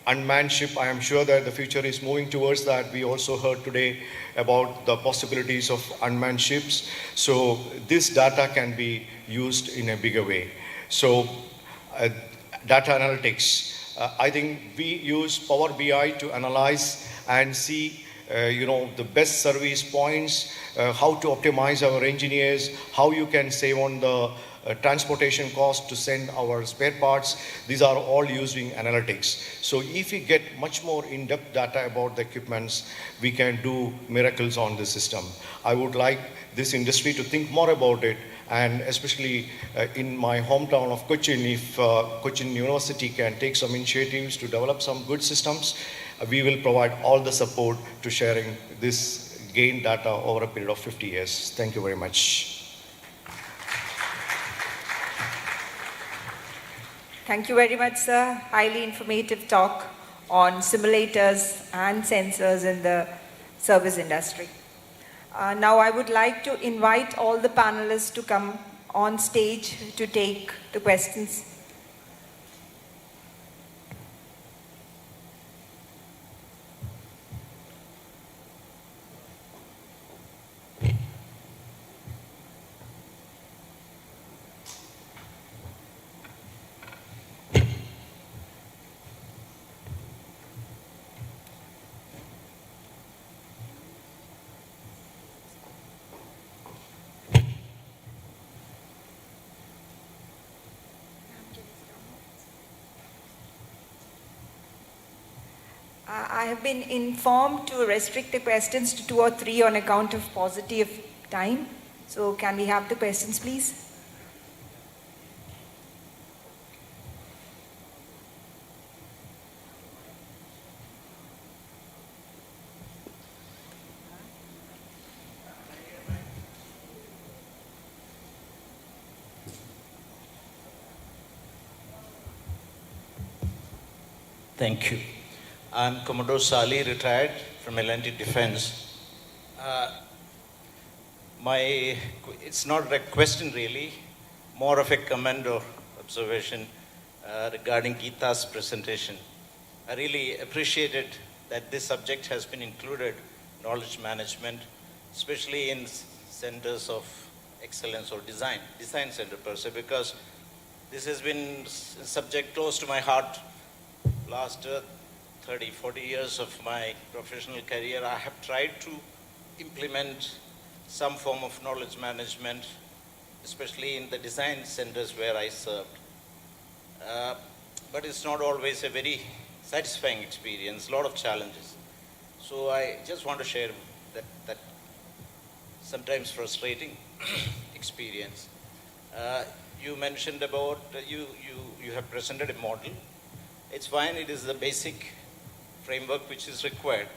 unmanned ship, I am sure that the future is moving towards that. We also heard today about the possibilities of unmanned ships. So this data can be used in a bigger way. So data analytics. I think we use Power BI to analyze and see the best service points, how to optimize our engineers, how you can save on the transportation cost to send our spare parts. These are all using analytics. So if we get much more in-depth data about the equipments, we can do miracles on the system. I would like this industry to think more about it, and especially in my hometown of Cochin, if Cochin University can take some initiatives to develop some good systems, we will provide all the support to sharing this gain data over a period of 50 years. Thank you very much. Thank you very much, sir. Highly informative talk on simulators and sensors in the service industry. Now I would like to invite all the panelists to come on stage to take the questions. I have been informed to restrict the questions to 2 or 3 on account of paucity of time. So can we have the questions, please? Thank you. I'm Commodore Sali, retired from L&T Defense. It's not a question really, more of a comment or observation regarding Geeta's presentation. I really appreciated that this subject has been included, knowledge management, especially in centers of excellence or design center per se, because this has been a subject close to my heart. Last 30, 40 years of my professional career, I have tried to implement some form of knowledge management, especially in the design centers where I served. But it's not always a very satisfying experience, a lot of challenges. So I just want to share that sometimes frustrating experience. You mentioned about, you have presented a model. It's fine, it is the basic framework which is required.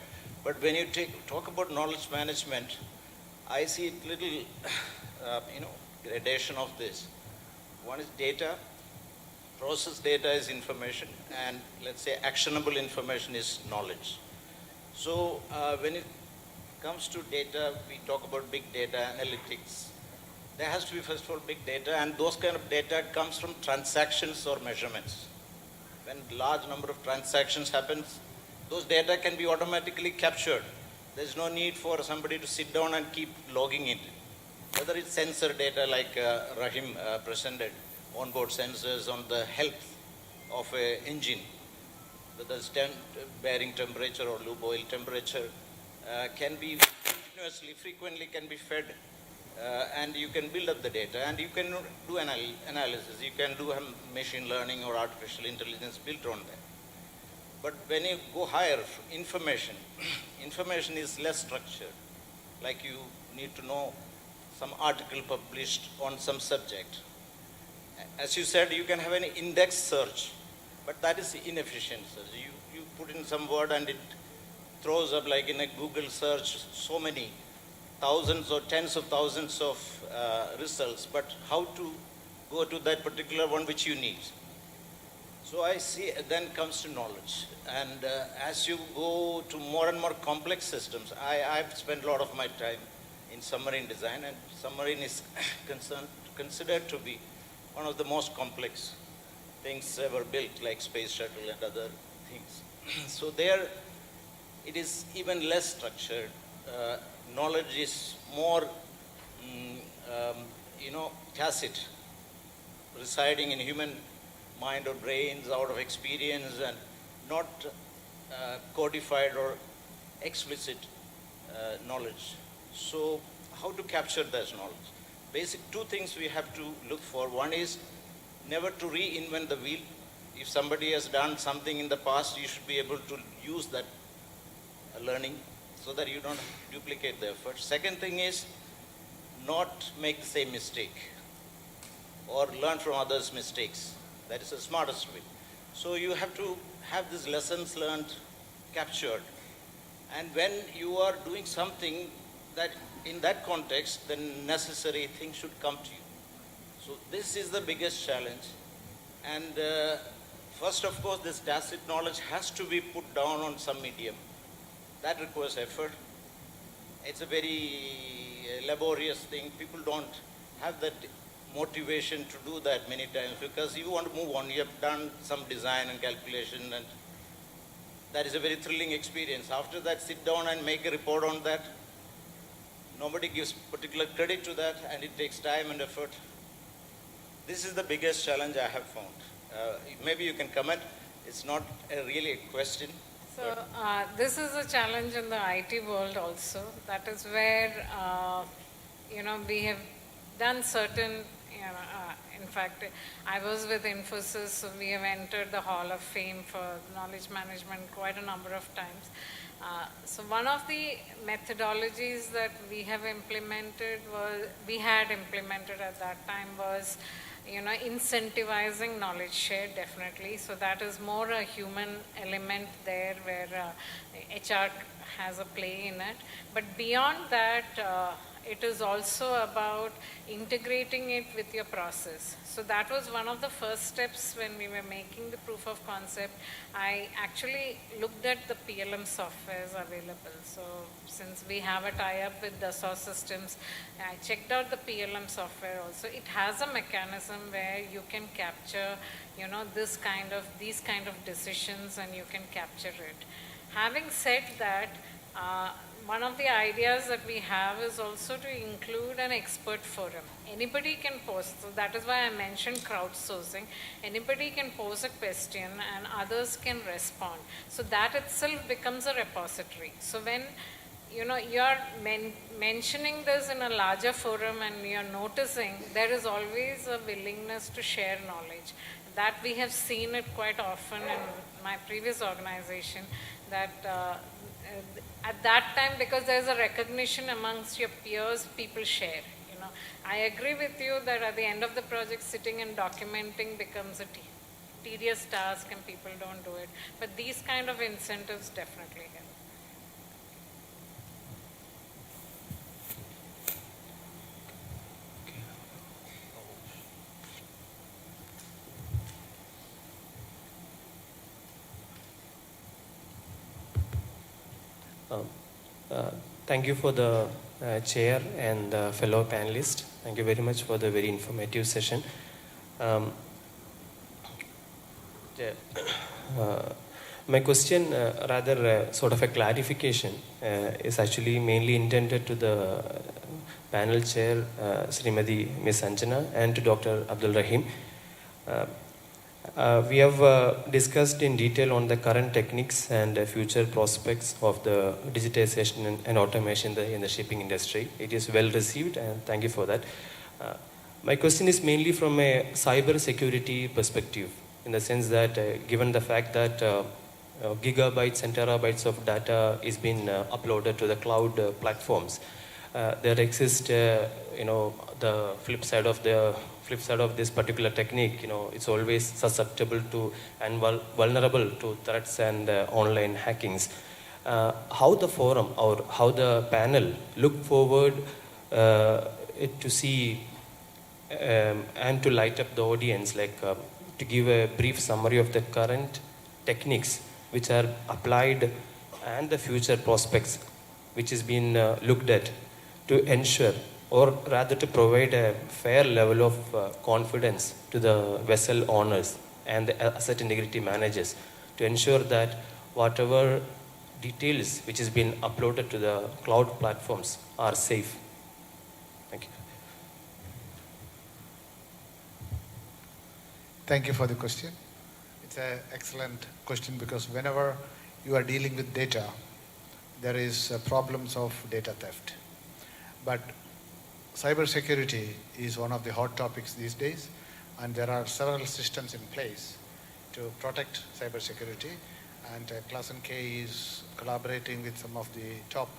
But when you talk about knowledge management, I see a little, gradation of this. One is data, process data is information, and let's say actionable information is knowledge. So when it comes to data, we talk about big data analytics. There has to be, first of all, big data, and those kind of data comes from transactions or measurements. When large number of transactions happens, those data can be automatically captured. There's no need for somebody to sit down and keep logging it. Whether it's sensor data like Rahim presented, onboard sensors on the health of an engine, whether it's bearing temperature or lube oil temperature, can be continuously, frequently can be fed, and you can build up the data, and you can do analysis. You can do machine learning or artificial intelligence built on that. But when you go higher, information is less structured. Like you need to know some article published on some subject. As you said, you can have an index search, but that is inefficient search. You put in some word and it throws up, like in a Google search, so many thousands or tens of thousands of results, but how to go to that particular one which you need. So I see, then comes to knowledge. And as you go to more and more complex systems, I've spent a lot of my time in submarine design, and submarine is considered to be one of the most complex things ever built, like space shuttle and other things. So there, it is even less structured. Knowledge is more, tacit, residing in human mind or brains out of experience, and not codified or explicit knowledge. So how to capture that knowledge? Basic two things we have to look for. One is never to reinvent the wheel. If somebody has done something in the past, you should be able to use that learning so that you don't duplicate the effort. Second thing is not make the same mistake or learn from others' mistakes. That is the smartest way. So you have to have these lessons learned captured. And when you are doing something that in that context, the necessary thing should come to you. So this is the biggest challenge. And first, of course, this tacit knowledge has to be put down on some medium. That requires effort. It's a very laborious thing. People don't have that motivation to do that many times because you want to move on. You have done some design and calculation, and that is a very thrilling experience. After that, sit down and make a report on that. Nobody gives particular credit to that, and it takes time and effort. This is the biggest challenge I have found. Maybe you can comment. It's not really a question. So this is a challenge in the IT world also. That is where, we have done certain, in fact, I was with Infosys, so we have entered the Hall of Fame for knowledge management quite a number of times. So one of the methodologies that we had implemented at that time was, incentivizing knowledge share, definitely. So that is more a human element there where HR has a play in it. But beyond that, it is also about integrating it with your process. So that was one of the first steps when we were making the proof of concept. I actually looked at the PLM softwares available. So since we have a tie-up with Dassault Systems, I checked out the PLM software also. It has a mechanism where you can capture, these kind of decisions, and you can capture it. Having said that, one of the ideas that we have is also to include an expert forum. Anybody can post, so that is why I mentioned crowdsourcing. Anybody can pose a question and others can respond. So that itself becomes a repository. So when you're mentioning this in a larger forum and you're noticing, there is always a willingness to share knowledge. That we have seen it quite often in my previous organization, that at that time, because there's a recognition amongst your peers, people share. I agree with you that at the end of the project, sitting and documenting becomes a tedious task and people don't do it. But these kind of incentives definitely help. Thank you for the chair and the fellow panelists. Thank you very much for the very informative session. My question, rather sort of a clarification, is actually mainly intended to the panel chair, Srimati Ms. Anjana, and to Dr. Abdul Rahim. We have discussed in detail on the current techniques and future prospects of the digitization and automation in the shipping industry. It is well received, and thank you for that. My question is mainly from a cyber security perspective, in the sense that given the fact that gigabytes and terabytes of data is being uploaded to the cloud platforms, there exists, the flip side of this particular technique. It's always susceptible to and vulnerable to threats and online hackings. How the forum or how the panel look forward to see and to light up the audience, to give a brief summary of the current techniques which are applied and the future prospects which is being looked at to ensure, or rather to provide a fair level of confidence to the vessel owners and the asset integrity managers, to ensure that whatever details which has been uploaded to the cloud platforms are safe. Thank you. Thank you for the question. It's an excellent question, because whenever you are dealing with data, there is problems of data theft. But cybersecurity is one of the hot topics these days, and there are several systems in place to protect cybersecurity. And Class K is collaborating with some of the top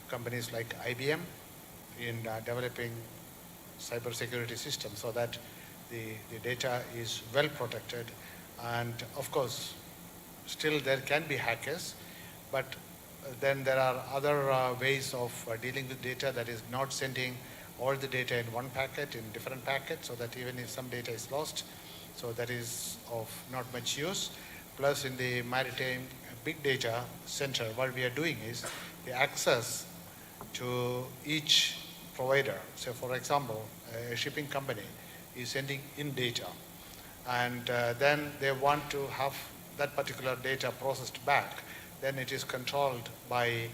companies like IBM in developing cybersecurity systems so that the data is well protected. And of course, still there can be hackers, but then there are other ways of dealing with data, that is not sending all the data in one packet, in different packets, so that even if some data is lost, so that is of not much use. Plus in the maritime big data center, what we are doing is the access to each provider. So for example, a shipping company is sending in data, and then they want to have that particular data processed back. Then it is controlled by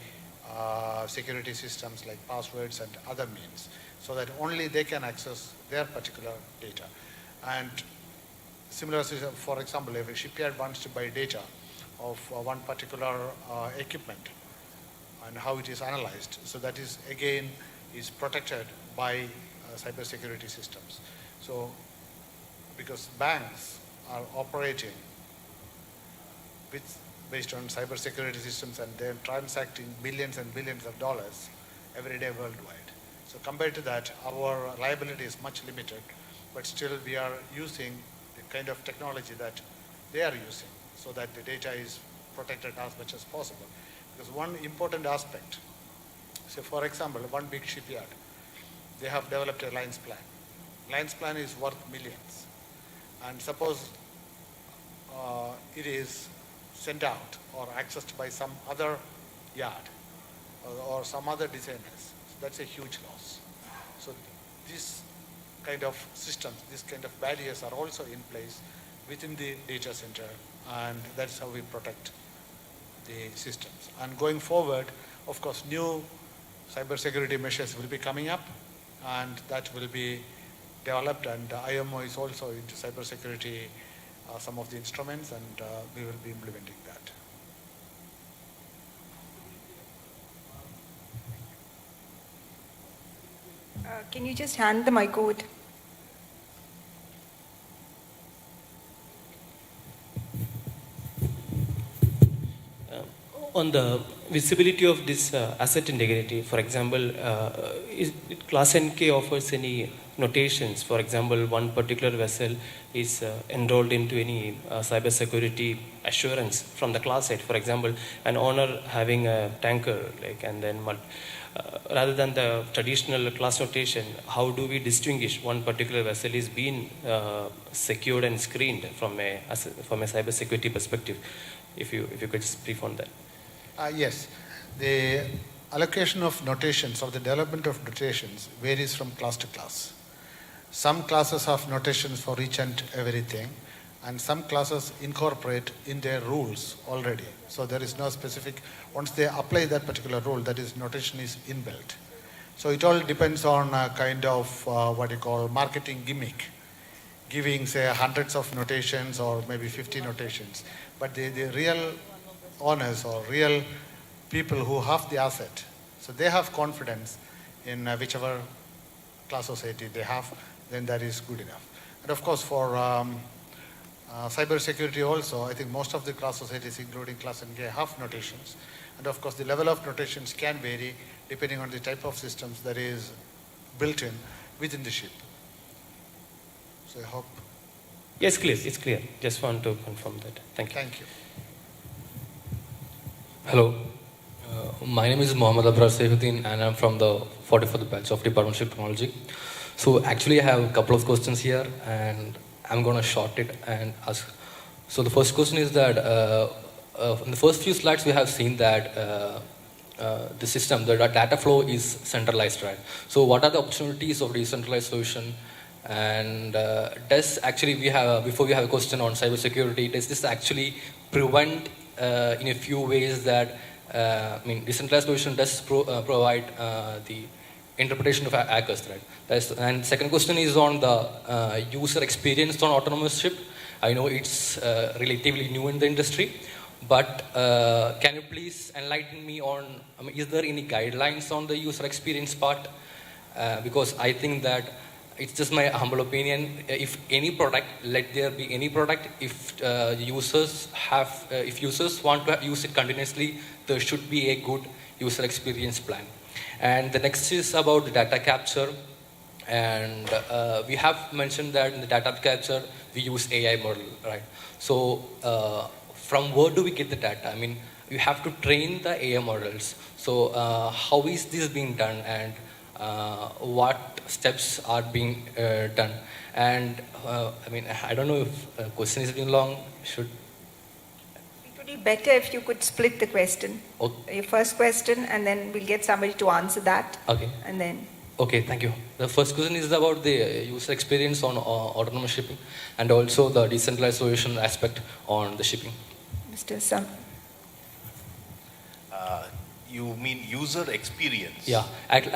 security systems like passwords and other means, so that only they can access their particular data. And similar, for example, if a shipyard wants to buy data of one particular equipment and how it is analyzed, so that is again is protected by cybersecurity systems. So because banks are operating based on cybersecurity systems, and they're transacting billions and billions of dollars every day worldwide. So compared to that, our liability is much limited, but still we are using the kind of technology that they are using so that the data is protected as much as possible. Because one important aspect, So for example, one big shipyard, they have developed a lines plan. Lines plan is worth millions. And suppose it is sent out or accessed by some other yard or some other designers. So that's a huge loss. So this kind of systems, this kind of barriers are also in place within the data center, and that's how we protect the systems. And going forward, of course, new cybersecurity measures will be coming up, and that will be developed, and IMO is also into cybersecurity, some of the instruments, and we will be implementing that. Can you just hand the mic over? On the visibility of this asset integrity, for example, Class NK offers any notations? For example, one particular vessel is enrolled into any cybersecurity assurance from the class side. For example, an owner having a tanker, and then rather than the traditional class notation, how do we distinguish one particular vessel is being secured and screened from a cybersecurity perspective? If you could just brief on that. Yes, the allocation of notations or the development of notations varies from class to class. Some classes have notations for each and everything, and some classes incorporate in their rules already. So there is no specific, once they apply that particular rule, that is notation is inbuilt. So it all depends on a kind of what you call marketing gimmick, giving say hundreds of notations or maybe 50 notations. But the real owners or real people who have the asset, so they have confidence in whichever class society they have, then that is good enough. And of course for cyber security also, I think most of the class societies, including Class NK, have notations. And of course the level of notations can vary depending on the type of systems that is built in within the ship. So I hope. Yes, clear. It's clear. Just want to confirm that. Thank you. Thank you. Hello, my name is Mohammad Abrar Saifuddin, and I'm from the 44th batch of Department of Ship Technology. So actually I have a couple of questions here, and I'm going to short it and ask. So the first question is that in the first few slides we have seen that the system, the data flow is centralized, right? So what are the opportunities of decentralized solution? And does actually before we have a question on cybersecurity, does this actually prevent in a few ways that, decentralized solution does provide the interpretation of hackers, right? And second question is on the user experience on autonomous ship. I know it's relatively new in the industry, but can you please enlighten me on, is there any guidelines on the user experience part? Because I think that it's just my humble opinion. If any product, let there be any product, if users want to use it continuously, there should be a good user experience plan. And the next is about the data capture. And we have mentioned that in the data capture, we use AI model, right? So from where do we get the data? You have to train the AI models. So how is this being done, and what steps are being done? And I don't know if the question is being long. It would be better if you could split the question. Okay. Your first question, and then we'll get somebody to answer that. Okay. And then. Okay, thank you. The first question is about the user experience on autonomous shipping, and also the decentralized solution aspect on the shipping. Mr. Sam. You mean user experience? Yeah, the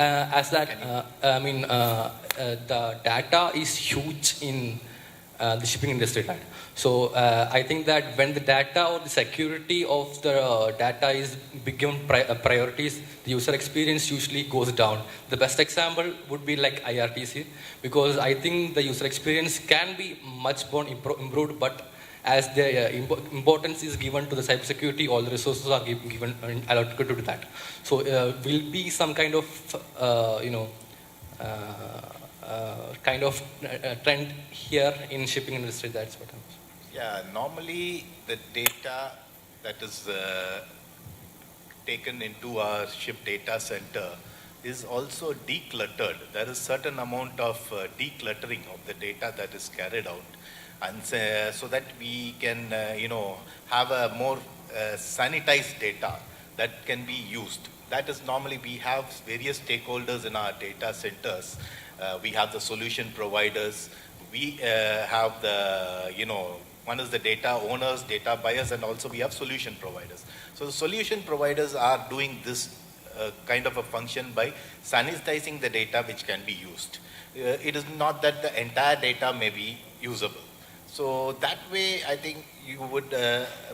data is huge in the shipping industry, right? So I think that when the data or the security of the data is given priorities, the user experience usually goes down. The best example would be like IRTC, because I think the user experience can be much more improved, but as the importance is given to the cybersecurity, all the resources are given and allocated to that. So will be some kind of trend here in shipping industry. That's what I'm. Yeah, normally the data that is taken into our ship data center is also decluttered. There is certain amount of decluttering of the data that is carried out, and so that we can, have a more sanitized data that can be used. That is normally we have various stakeholders in our data centers. We have the solution providers. We have the, one is the data owners, data buyers, and also we have solution providers. So the solution providers are doing this kind of a function by sanitizing the data which can be used. It is not that the entire data may be usable. So that way, I think you would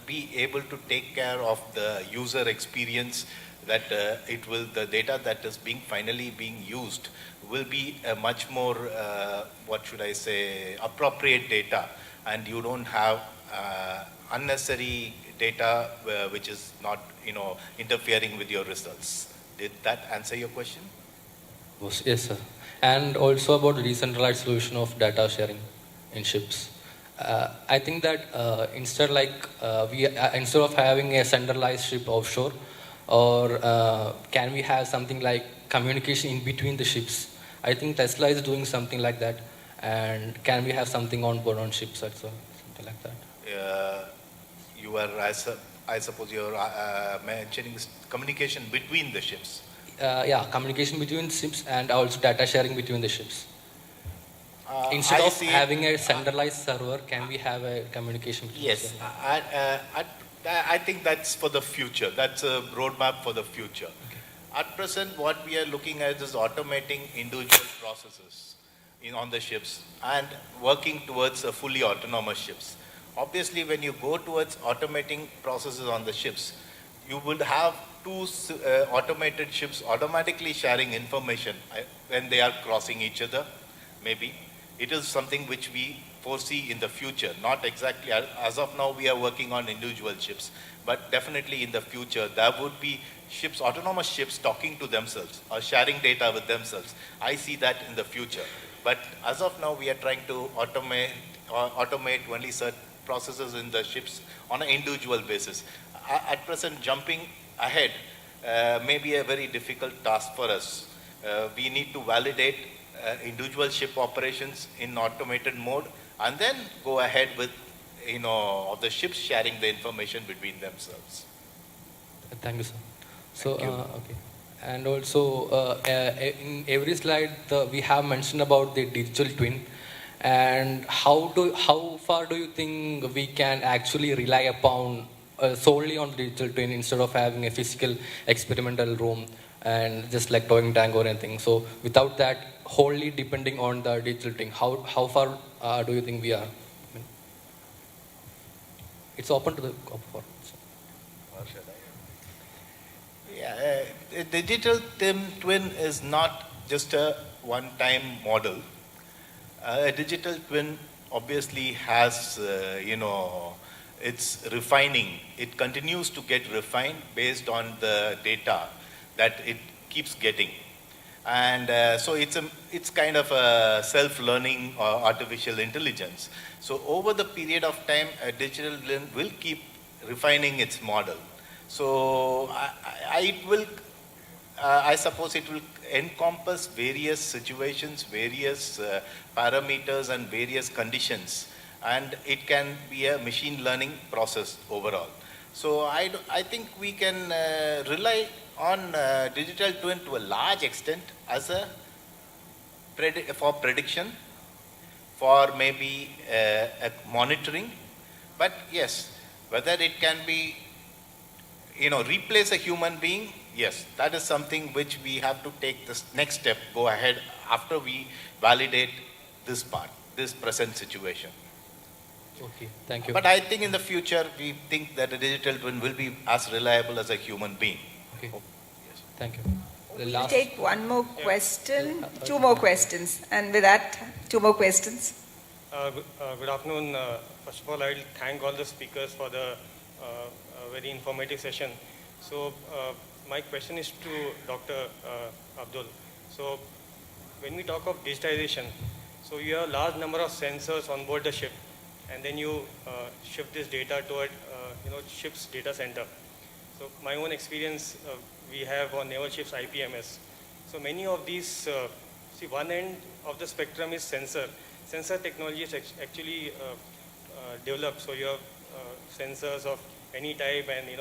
be able to take care of the user experience, that the data that is finally being used will be a much more, appropriate data, and you don't have unnecessary data which is not, interfering with your results. Did that answer your question? Yes, sir. And also about the decentralized solution of data sharing in ships. I think that instead of having a centralized ship offshore, or can we have something like communication in between the ships? I think Tesla is doing something like that. And can we have something on board on ships also, something like that? I suppose you're mentioning communication between the ships. Yeah, communication between ships and also data sharing between the ships. Instead of having a centralized server, can we have a communication between Yes, I think that's for the future. That's a roadmap for the future. Okay. At present, what we are looking at is automating individual processes on the ships and working towards a fully autonomous ships. Obviously, when you go towards automating processes on the ships, you would have two automated ships automatically sharing information when they are crossing each other, maybe. It is something which we foresee in the future. Not exactly, as of now we are working on individual ships, but definitely in the future there would be ships, autonomous ships talking to themselves or sharing data with themselves. I see that in the future. But as of now we are trying to automate only certain processes in the ships on an individual basis. At present, jumping ahead may be a very difficult task for us. We need to validate individual ship operations in automated mode and then go ahead with, the ships sharing the information between themselves. Thank you, sir. So, okay. And also, in every slide, we have mentioned about the digital twin. And how far do you think we can actually rely upon solely on digital twin instead of having a physical experimental room and just like toying tank or anything? So without that, wholly depending on the digital twin, how far do you think we are? It's open to the for. Yeah, digital twin is not just a one-time model. A digital twin obviously has, it's refining. It continues to get refined based on the data that it keeps getting. And so it's kind of a self-learning or artificial intelligence. So over the period of time, a digital twin will keep refining its model. So I suppose it will encompass various situations, various parameters and various conditions, and it can be a machine learning process overall. So I think we can rely on digital twin to a large extent as for prediction, for maybe a monitoring. But yes, whether it can be, replace a human being, yes, that is something which we have to take this next step, go ahead after we validate this part, this present situation. Okay, thank you. But I think in the future, we think that a digital twin will be as reliable as a human being. Okay. Yes. Thank you. We'll take one more question, two more questions, and with that, two more questions. Good afternoon. First of all, I'll thank all the speakers for the very informative session. So my question is to Dr. Abdul. So when we talk of digitization, so you have a large number of sensors on board the ship, and then you shift this data toward ship's data center. So my own experience we have on naval ships IPMS. So many of these, see one end of the spectrum is sensor. Sensor technology is actually developed. So you have sensors of any type and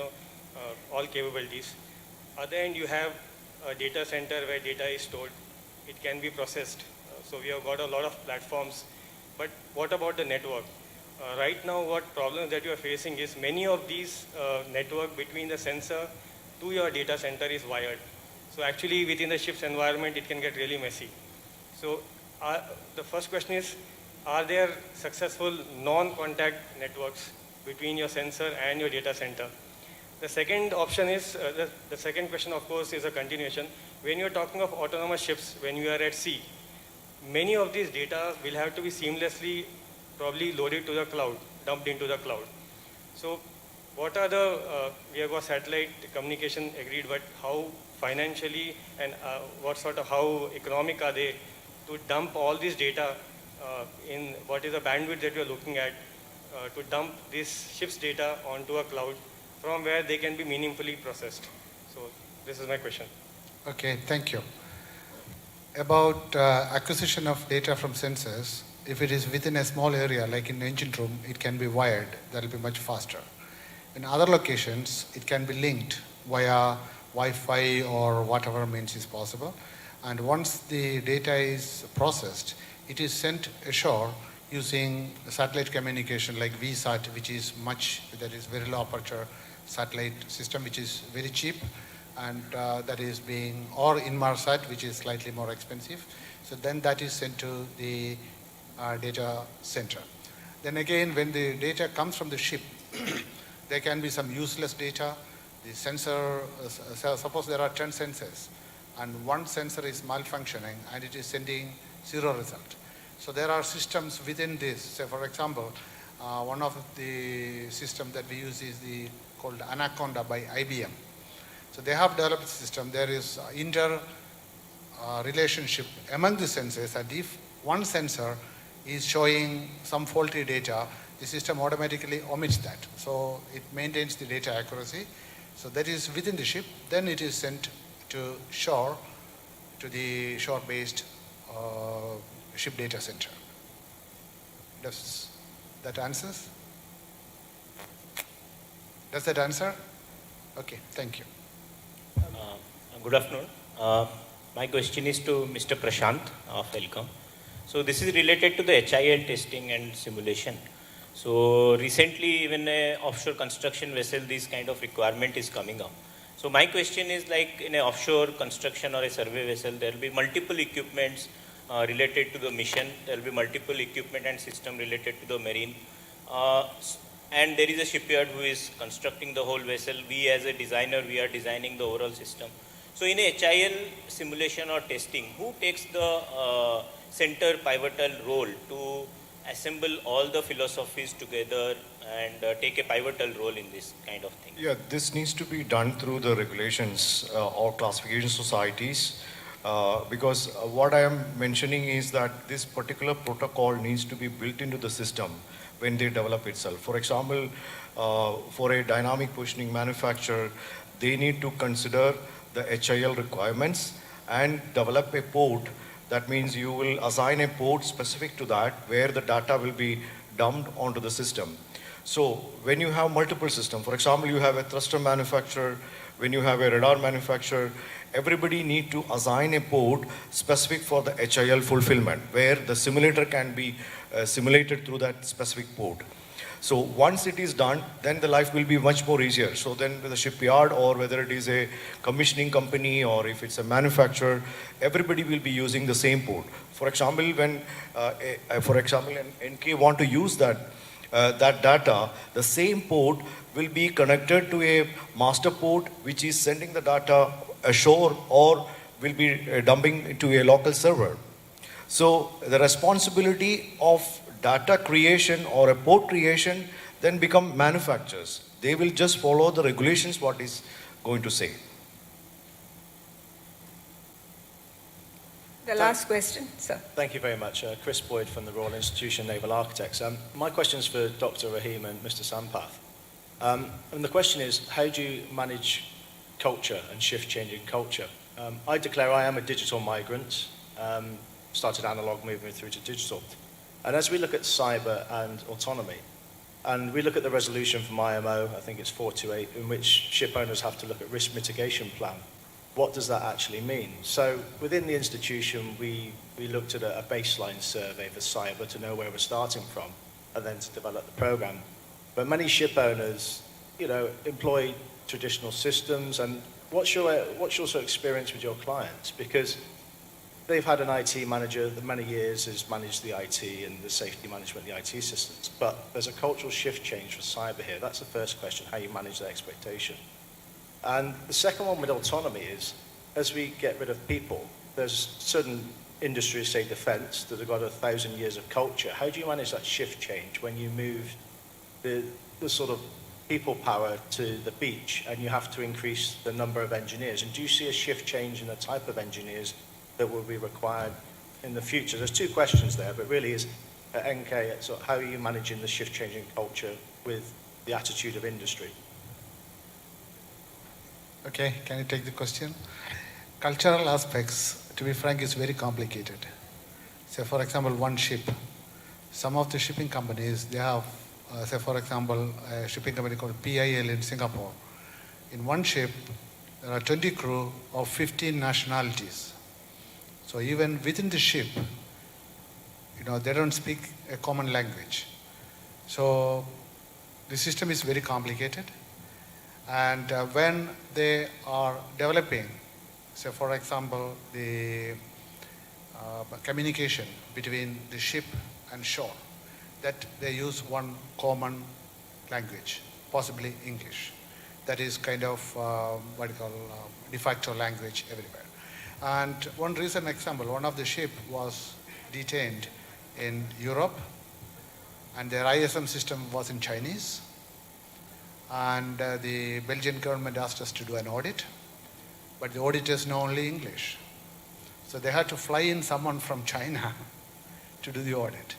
all capabilities. Other end you have a data center where data is stored. It can be processed. So we have got a lot of platforms. But what about the network? Right now what problems that you are facing is many of these network between the sensor to your data center is wired. So actually within the ship's environment it can get really messy. So the first question is, are there successful non-contact networks between your sensor and your data center? The second option is, the second question of course is a continuation. When you're talking of autonomous ships, when you are at sea, many of these data will have to be seamlessly probably loaded to the cloud, dumped into the cloud. So what are the, we have got satellite communication agreed, but how financially and how economic are they to dump all this data in what is the bandwidth that we are looking at to dump this ship's data onto a cloud from where they can be meaningfully processed. So this is my question. Okay, thank you. About acquisition of data from sensors, if it is within a small area like in the engine room, it can be wired. That will be much faster. In other locations, it can be linked via Wi-Fi or whatever means is possible. And once the data is processed, it is sent ashore using satellite communication like VSAT, which is that is very low aperture satellite system, which is very cheap, and that is being, or Inmarsat, which is slightly more expensive. So then that is sent to the data center. Then again, when the data comes from the ship, there can be some useless data. The sensor, suppose there are 10 sensors, and one sensor is malfunctioning and it is sending 0 result. So there are systems within this. So for example, one of the systems that we use is called Anaconda by IBM. So they have developed a system. There is relationship among the sensors, and if one sensor is showing some faulty data, the system automatically omits that. So it maintains the data accuracy. So that is within the ship. Then it is sent to shore, to the shore-based ship data center. Does that answer? Does that answer? Okay, thank you. Good afternoon. My question is to Mr. Prashant of Elcom. So this is related to the HIL testing and simulation. So recently, even an offshore construction vessel, this kind of requirement is coming up. So my question is, like in an offshore construction or a survey vessel, there will be multiple equipments related to the mission. There will be multiple equipment and system related to the marine. And there is a shipyard who is constructing the whole vessel. We as a designer, we are designing the overall system. So in a HIL simulation or testing, who takes the center pivotal role to assemble all the philosophies together and take a pivotal role in this kind of thing? Yeah, this needs to be done through the regulations or classification societies, because what I am mentioning is that this particular protocol needs to be built into the system when they develop itself. For example, for a dynamic positioning manufacturer, they need to consider the HIL requirements and develop a port. That means you will assign a port specific to that where the data will be dumped onto the system. So when you have multiple systems, for example, you have a thruster manufacturer, when you have a radar manufacturer, everybody need to assign a port specific for the HIL fulfillment, where the simulator can be simulated through that specific port. So once it is done, then the life will be much more easier. So then with the shipyard, or whether it is a commissioning company or if it's a manufacturer, everybody will be using the same port. For example, when an NK want to use that data, the same port will be connected to a master port which is sending the data ashore or will be dumping into a local server. So the responsibility of data creation or a port creation then become manufacturers. They will just follow the regulations what is going to say. The last question, sir. Thank you very much. Chris Boyd from the Royal Institution of Naval Architects. My question is for Dr. Rahim and Mr. Sampath. And the question is, how do you manage culture and shift-changing culture? I declare I am a digital migrant, started analog, moving through to digital. And as we look at cyber and autonomy, and we look at the resolution from IMO, I think it's 428, in which ship owners have to look at risk mitigation plan. What does that actually mean? So within the institution, we looked at a baseline survey for cyber to know where we're starting from, and then to develop the program. But many ship owners, employ traditional systems. And what's your sort of experience with your clients? Because they've had an IT manager that many years has managed the IT and the safety management of the IT systems. But there's a cultural shift change for cyber here. That's the first question, how you manage that expectation. And the second one with autonomy is, as we get rid of people, there's certain industries, say defense, that have got 1,000 years of culture. How do you manage that shift change when you move the sort of people power to the beach and you have to increase the number of engineers? And do you see a shift change in the type of engineers that will be required in the future? There's two questions there, but really is at NK, so how are you managing the shift-changing culture with the attitude of industry? Okay, can you take the question? Cultural aspects, to be frank, is very complicated. Say, for example, one ship. Some of the shipping companies, they have, say, for example, a shipping company called PIL in Singapore. In one ship, there are 20 crew of 15 nationalities. So even within the ship, they don't speak a common language. So the system is very complicated. And when they are developing, say for example, the communication between the ship and shore, that they use one common language, possibly English. That is kind of what you call de facto language everywhere. And one recent example, one of the ship was detained in Europe, and their ISM system was in Chinese. And the Belgian government asked us to do an audit, but the auditors know only English. So they had to fly in someone from China to do the audit.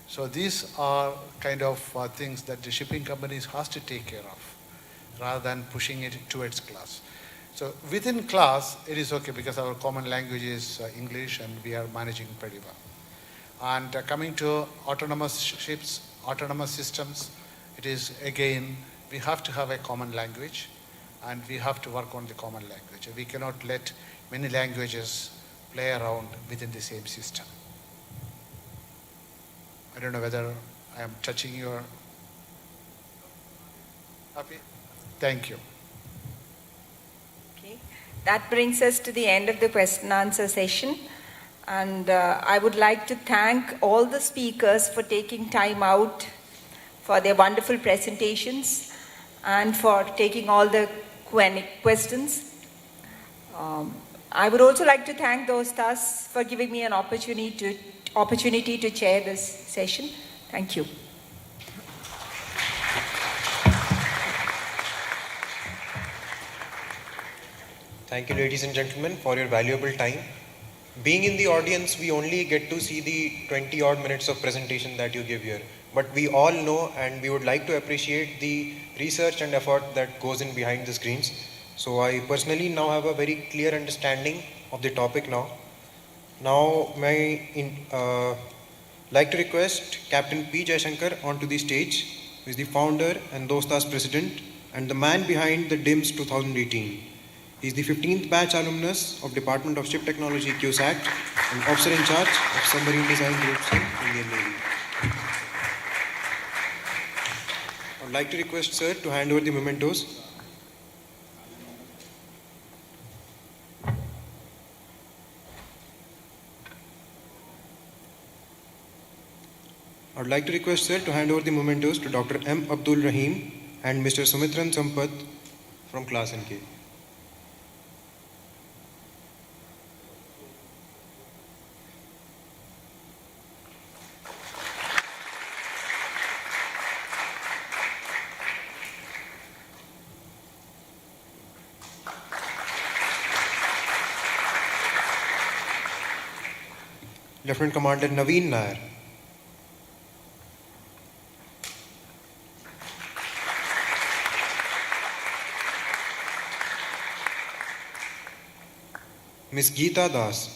So these are kind of things that the shipping companies has to take care of, rather than pushing it towards class. So within class, it is okay because our common language is English and we are managing pretty well. And coming to autonomous ships, autonomous systems, it is again, we have to have a common language and we have to work on the common language. We cannot let many languages play around within the same system. I don't know whether I am touching your... Happy? Thank you. Okay. That brings us to the end of the question and answer session. And I would like to thank all the speakers for taking time out for their wonderful presentations and for taking all the questions. I would also like to thank those stars for giving me an opportunity to chair this session. Thank you. Thank you, ladies and gentlemen, for your valuable time. Being in the audience, we only get to see the 20-odd minutes of presentation that you give here. But we all know and we would like to appreciate the research and effort that goes in behind the screens. So I personally now have a very clear understanding of the topic now. Now, like to request Captain P. Jayashankar onto the stage, who is the founder and Dostas president and the man behind the DIMS 2018. He is the 15th batch alumnus of Department of Ship Technology, CUSAT, and officer in charge of submarine design groups in Indian Navy. I would like to request sir to hand over the mementos. I would like to request sir to hand over the mementos to Dr. M. Abdul Rahim and Mr. Sumitran Sampath from Class NK. Lieutenant Commander Naveen Nair. Ms. Geeta Das.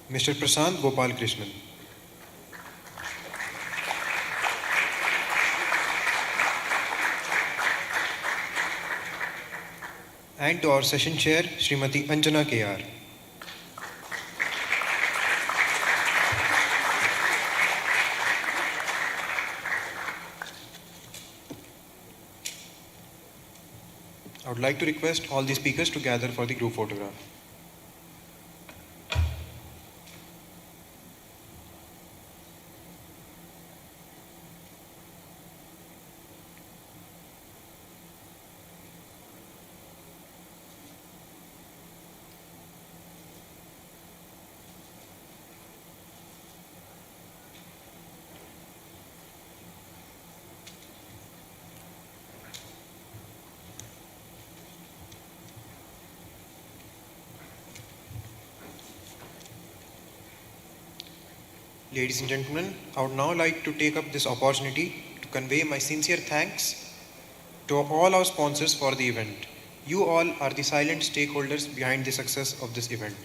Mr. Prasant Gopal Krishnan. And to our session chair, Srimati Anjana KR. I would like to request all the speakers to gather for the group photograph. Ladies and gentlemen, I would now like to take up this opportunity to convey my sincere thanks to all our sponsors for the event. You all are the silent stakeholders behind the success of this event.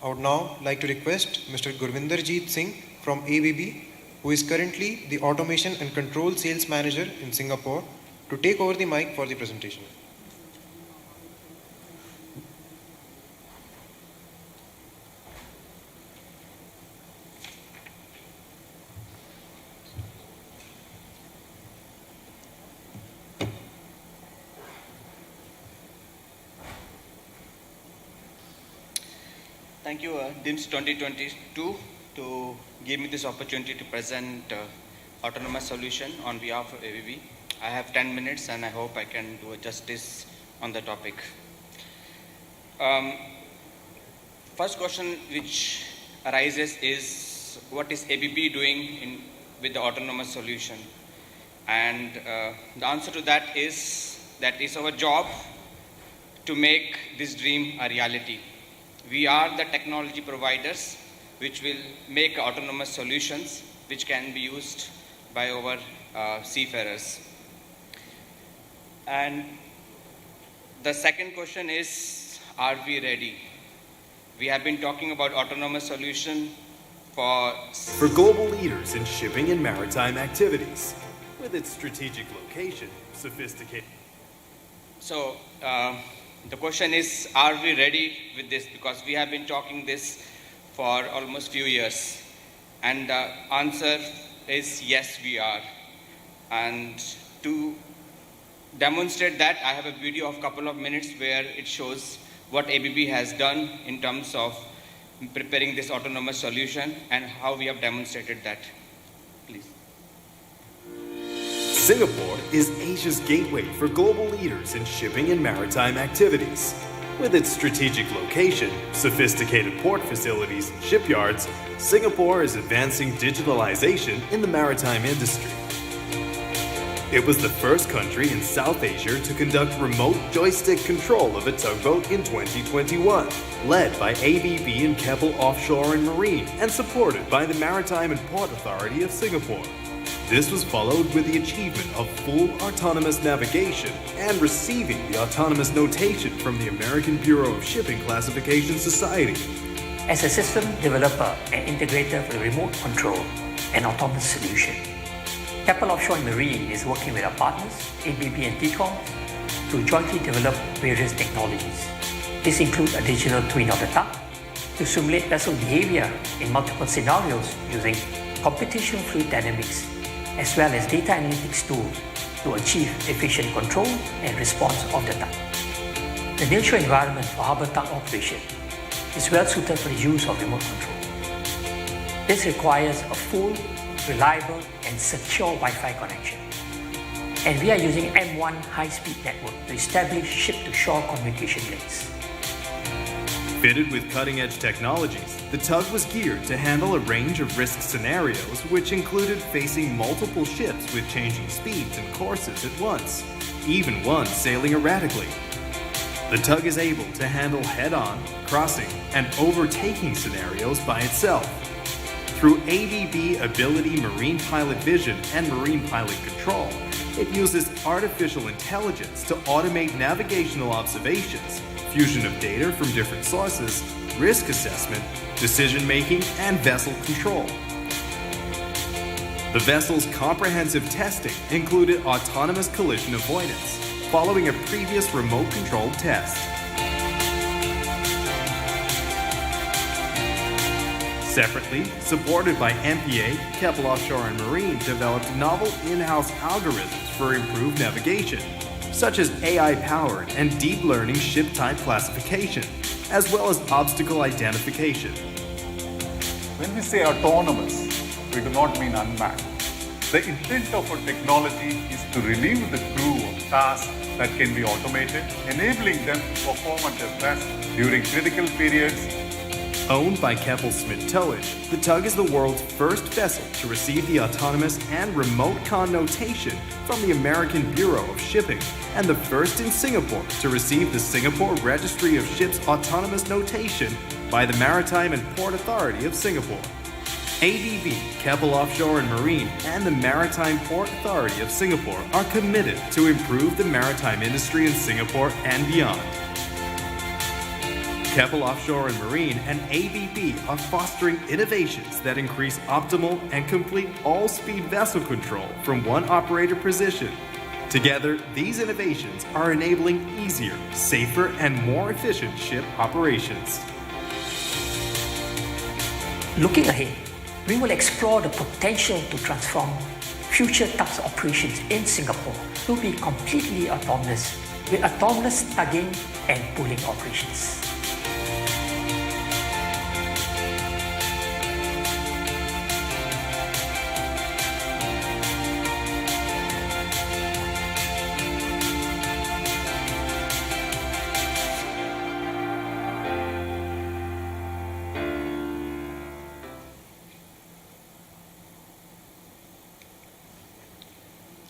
I would now like to request Mr. Gurvinderjeet Singh from ABB, who is currently the Automation and Control Sales Manager in Singapore, to take over the mic for the presentation. Thank you, DIMS 2022, to give me this opportunity to present autonomous solution on behalf of ABB. I have 10 minutes and I hope I can do justice on the topic. First question which arises is, what is ABB doing with the autonomous solution? And the answer to that is our job to make this dream a reality. We are the technology providers which will make autonomous solutions which can be used by our seafarers. And the second question is, are we ready? We have been talking about autonomous solution for global leaders in shipping and maritime activities. With its strategic location, sophisticated. So, the question is, are we ready with this? Because we have been talking this for almost few years. And the answer is yes, we are. And to demonstrate that, I have a video of a couple of minutes where it shows what ABB has done in terms of preparing this autonomous solution and how we have demonstrated that. Please. Singapore is Asia's gateway for global leaders in shipping and maritime activities. With its strategic location, sophisticated port facilities, and shipyards, Singapore is advancing digitalization in the maritime industry. It was the first country in South Asia to conduct remote joystick control of a tugboat in 2021, led by ABB and Keppel Offshore and Marine, and supported by the Maritime and Port Authority of Singapore. This was followed with the achievement of full autonomous navigation and receiving the autonomous notation from the American Bureau of Shipping Classification Society. As a system developer and integrator for remote control and autonomous solution, Keppel Offshore and Marine is working with our partners, ABB and TCOM, to jointly develop various technologies. This includes a digital twin of the tug to simulate vessel behavior in multiple scenarios using computational fluid dynamics, as well as data analytics tools to achieve efficient control and response of the tug. The nearshore environment for harbour tug operation is well suited for the use of remote control. This requires a full, reliable and secure Wi-Fi connection. And we are using M1 high-speed network to establish ship-to-shore communication links. Fitted with cutting-edge technologies, the tug was geared to handle a range of risk scenarios which included facing multiple ships with changing speeds and courses at once, even one sailing erratically. The tug is able to handle head-on, crossing, and overtaking scenarios by itself. Through ABB Ability Marine Pilot Vision and Marine Pilot Control, it uses artificial intelligence to automate navigational observations, fusion of data from different sources, risk assessment, decision-making, and vessel control. The vessel's comprehensive testing included autonomous collision avoidance, following a previous remote-controlled test. Separately, supported by MPA, Keppel Offshore and Marine developed novel in-house algorithms for improved navigation, such as AI-powered and deep learning ship type classification, as well as obstacle identification. When we say autonomous, we do not mean unmanned. The intent of our technology is to relieve the crew of tasks that can be automated, enabling them to perform at their best during critical periods. Owned by Keppel Smith Towage, the tug is the world's first vessel to receive the autonomous and remote connotation from the American Bureau of Shipping, and the first in Singapore to receive the Singapore Registry of Ships Autonomous Notation by the Maritime and Port Authority of Singapore. ABB, Keppel Offshore and Marine, and the Maritime Port Authority of Singapore are committed to improve the maritime industry in Singapore and beyond. Keppel Offshore and Marine and ABB are fostering innovations that increase optimal and complete all-speed vessel control from one operator position. Together, these innovations are enabling easier, safer, and more efficient ship operations. Looking ahead, we will explore the potential to transform future tugs operations in Singapore to be completely autonomous with autonomous tugging and pulling operations.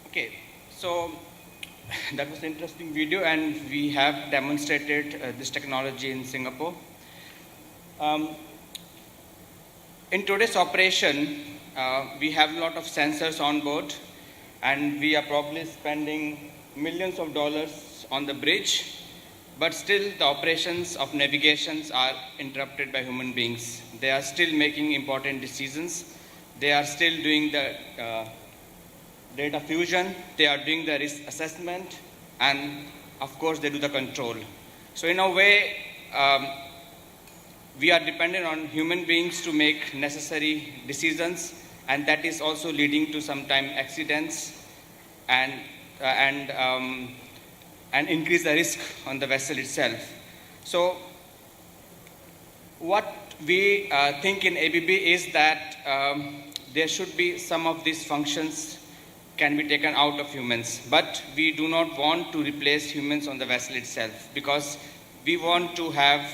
Okay, so that was an interesting video, and we have demonstrated this technology in Singapore. In today's operation, we have a lot of sensors on board, and we are probably spending millions of dollars on the bridge, but still the operations of navigations are interrupted by human beings. They are still making important decisions. They are still doing the data fusion, they are doing the risk assessment, and of course they do the control. So in a way, we are dependent on human beings to make necessary decisions, and that is also leading to sometimes accidents and increase the risk on the vessel itself. So what we think in ABB is that there should be some of these functions can be taken out of humans, but we do not want to replace humans on the vessel itself, because we want to have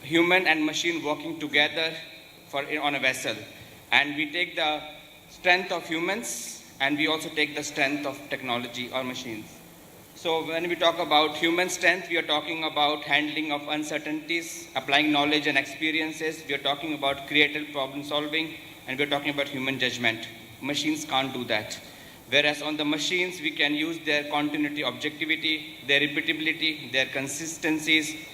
human and machine working together on a vessel. And we take the strength of humans, and we also take the strength of technology or machines. So when we talk about human strength, we are talking about handling of uncertainties, applying knowledge and experiences. We are talking about creative problem solving, and we are talking about human judgment. Machines can't do that. Whereas on the machines, we can use their continuity, objectivity, their repeatability, their consistencies,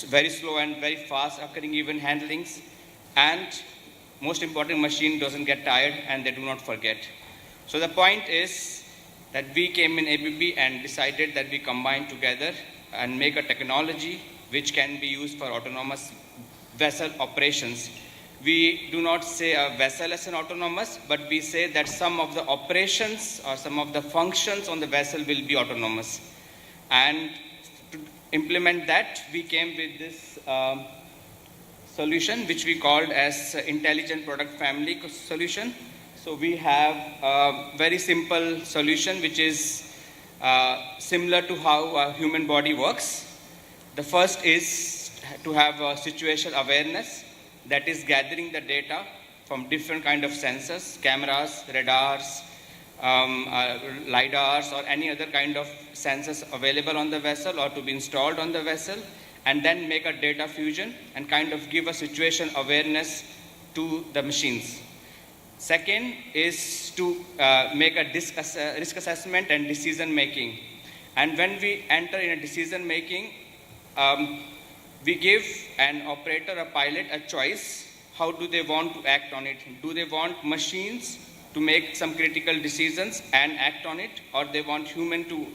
very slow and very fast occurring event handlings. And most important, machine doesn't get tired and they do not forget. So the point is that we came in ABB and decided that we combine together and make a technology which can be used for autonomous vessel operations. We do not say a vessel as an autonomous, but we say that some of the operations or some of the functions on the vessel will be autonomous. And to implement that, we came with this solution, which we called as Intelligent Product Family solution. So we have a very simple solution, which is similar to how a human body works. The first is to have a situational awareness, that is gathering the data from different kind of sensors, cameras, radars, LiDARs, or any other kind of sensors available on the vessel or to be installed on the vessel, and then make a data fusion and kind of give a situation awareness to the machines. Second is to make a risk assessment and decision making. And when we enter in a decision making, we give an operator, a pilot, a choice. How do they want to act on it? Do they want machines to make some critical decisions and act on it, or they want human to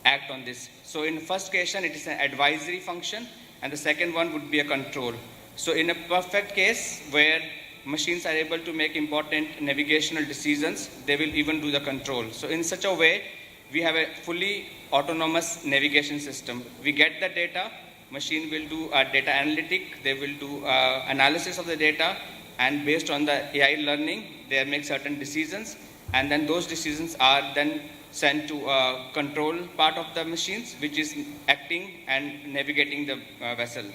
act on this? So in the first case, it is an advisory function, and the second one would be a control. So in a perfect case where machines are able to make important navigational decisions, they will even do the control. So in such a way, we have a fully autonomous navigation system. We get the data, machine will do a data analytic, they will do analysis of the data, and based on the AI learning, they make certain decisions, and then those decisions are then sent to a control part of the machines, which is acting and navigating the vessel.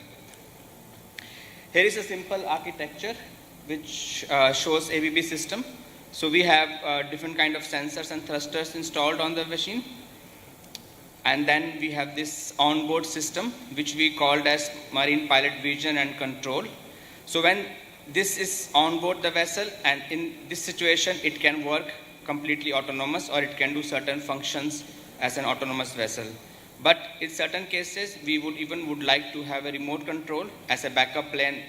Here is a simple architecture which shows ABB system. So we have different kind of sensors and thrusters installed on the machine. And then we have this onboard system, which we called as Marine Pilot Vision and Control. So when this is onboard the vessel, and in this situation, it can work completely autonomous, or it can do certain functions as an autonomous vessel. But in certain cases, we would like to have a remote control as a backup plan,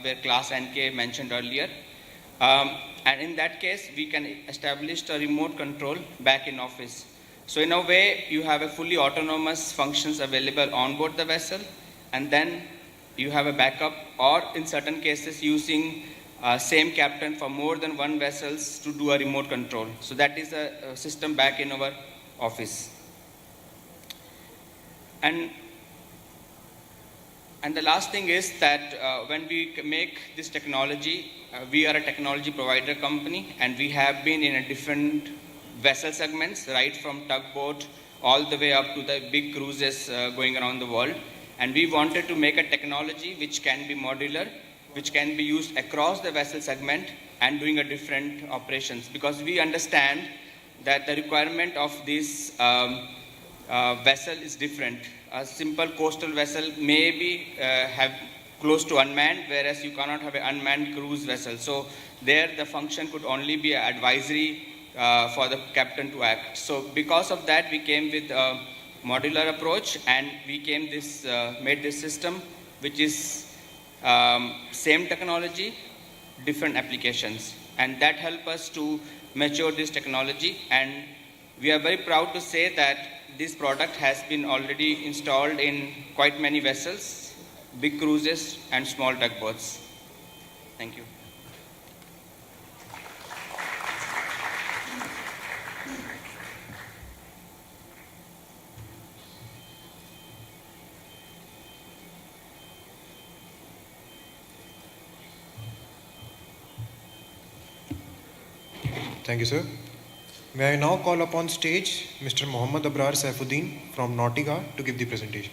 where class NK mentioned earlier. And in that case, we can establish a remote control back in office. So in a way, you have a fully autonomous functions available on board the vessel, and then you have a backup, or in certain cases, using same captain for more than one vessels to do a remote control. So that is a system back in our office. And the last thing is that when we make this technology, we are a technology provider company, and we have been in a different vessel segments, right from tugboat all the way up to the big cruises going around the world. And we wanted to make a technology which can be modular, which can be used across the vessel segment and doing a different operations, because we understand that the requirement of this vessel is different. A simple coastal vessel maybe have close to unmanned, whereas you cannot have an unmanned cruise vessel. So there the function could only be advisory for the captain to act. So because of that, we came with a modular approach, and we made this system, which is same technology, different applications. And that helped us to mature this technology. And we are very proud to say that this product has been already installed in quite many vessels, big cruises and small tugboats. Thank you. Thank you, sir. May I now call upon stage Mr. Mohammad Abrar Saifuddin from Nautica to give the presentation.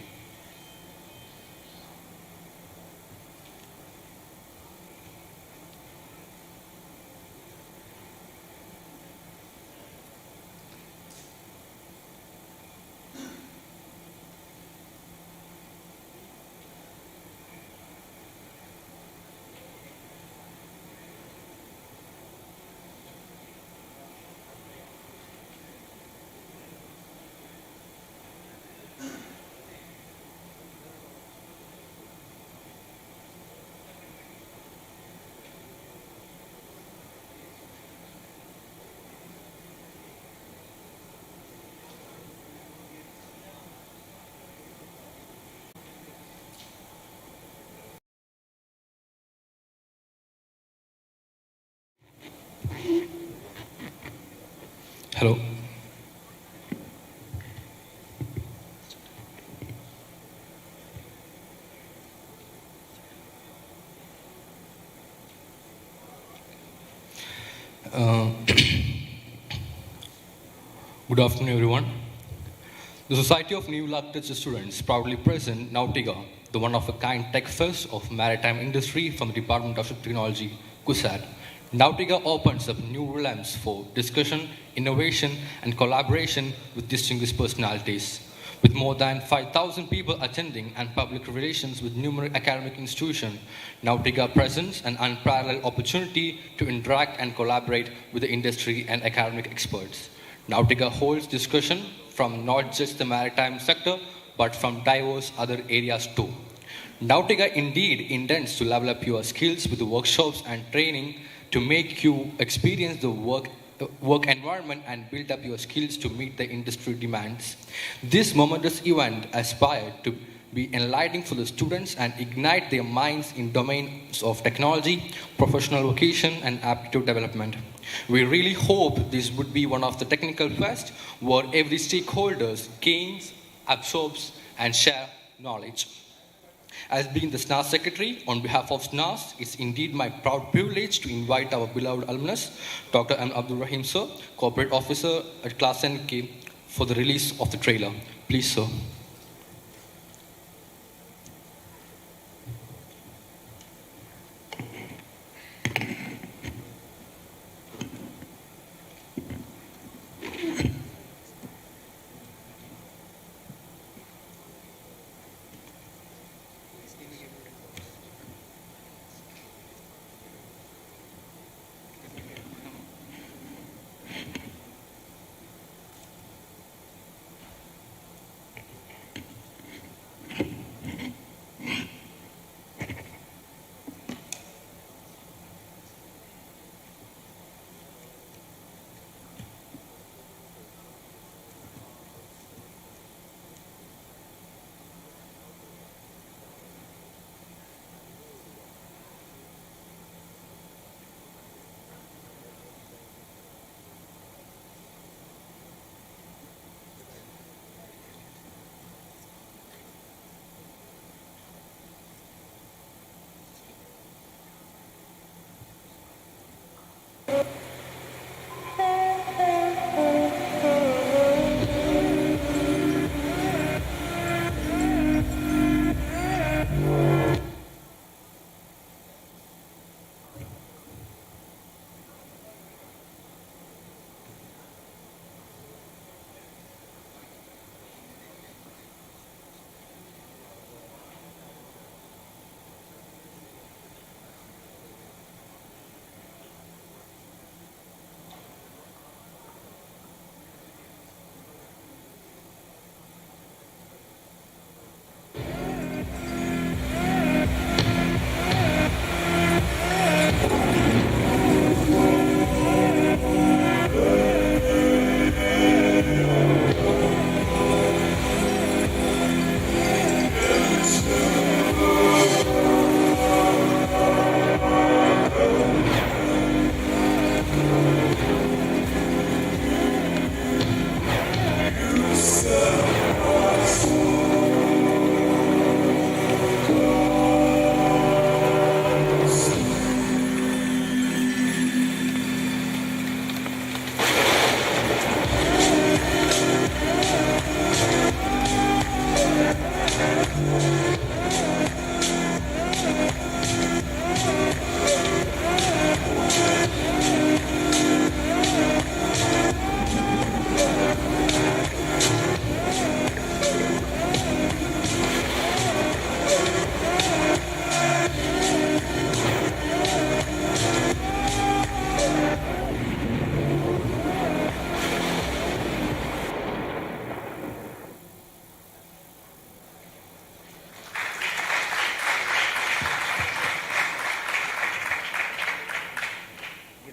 Hello. Good afternoon, everyone. The Society of New Architecture Students proudly present Nautica, the one-of-a-kind tech fest of maritime industry from the Department of Ship Technology, CUSAT. Nautica opens up new realms for discussion, innovation, and collaboration with distinguished personalities. With more than 5,000 people attending and public relations with numerous academic institutions, Nautica presents an unparalleled opportunity to interact and collaborate with the industry and academic experts. Nautica holds discussion from not just the maritime sector, but from diverse other areas too. Nautica indeed intends to level up your skills with the workshops and training to make you experience the work environment and build up your skills to meet the industry demands. This momentous event aspires to be enlightening for the students and ignite their minds in domains of technology, professional vocation, and aptitude development. We really hope this would be one of the technical quests where every stakeholder gains, absorbs, and share knowledge. As being the SNAS Secretary, on behalf of SNAS, it's indeed my proud privilege to invite our beloved alumnus, Dr. M. Abdul Rahim Sir, Corporate Officer at Class NK, for the release of the trailer. Please, sir.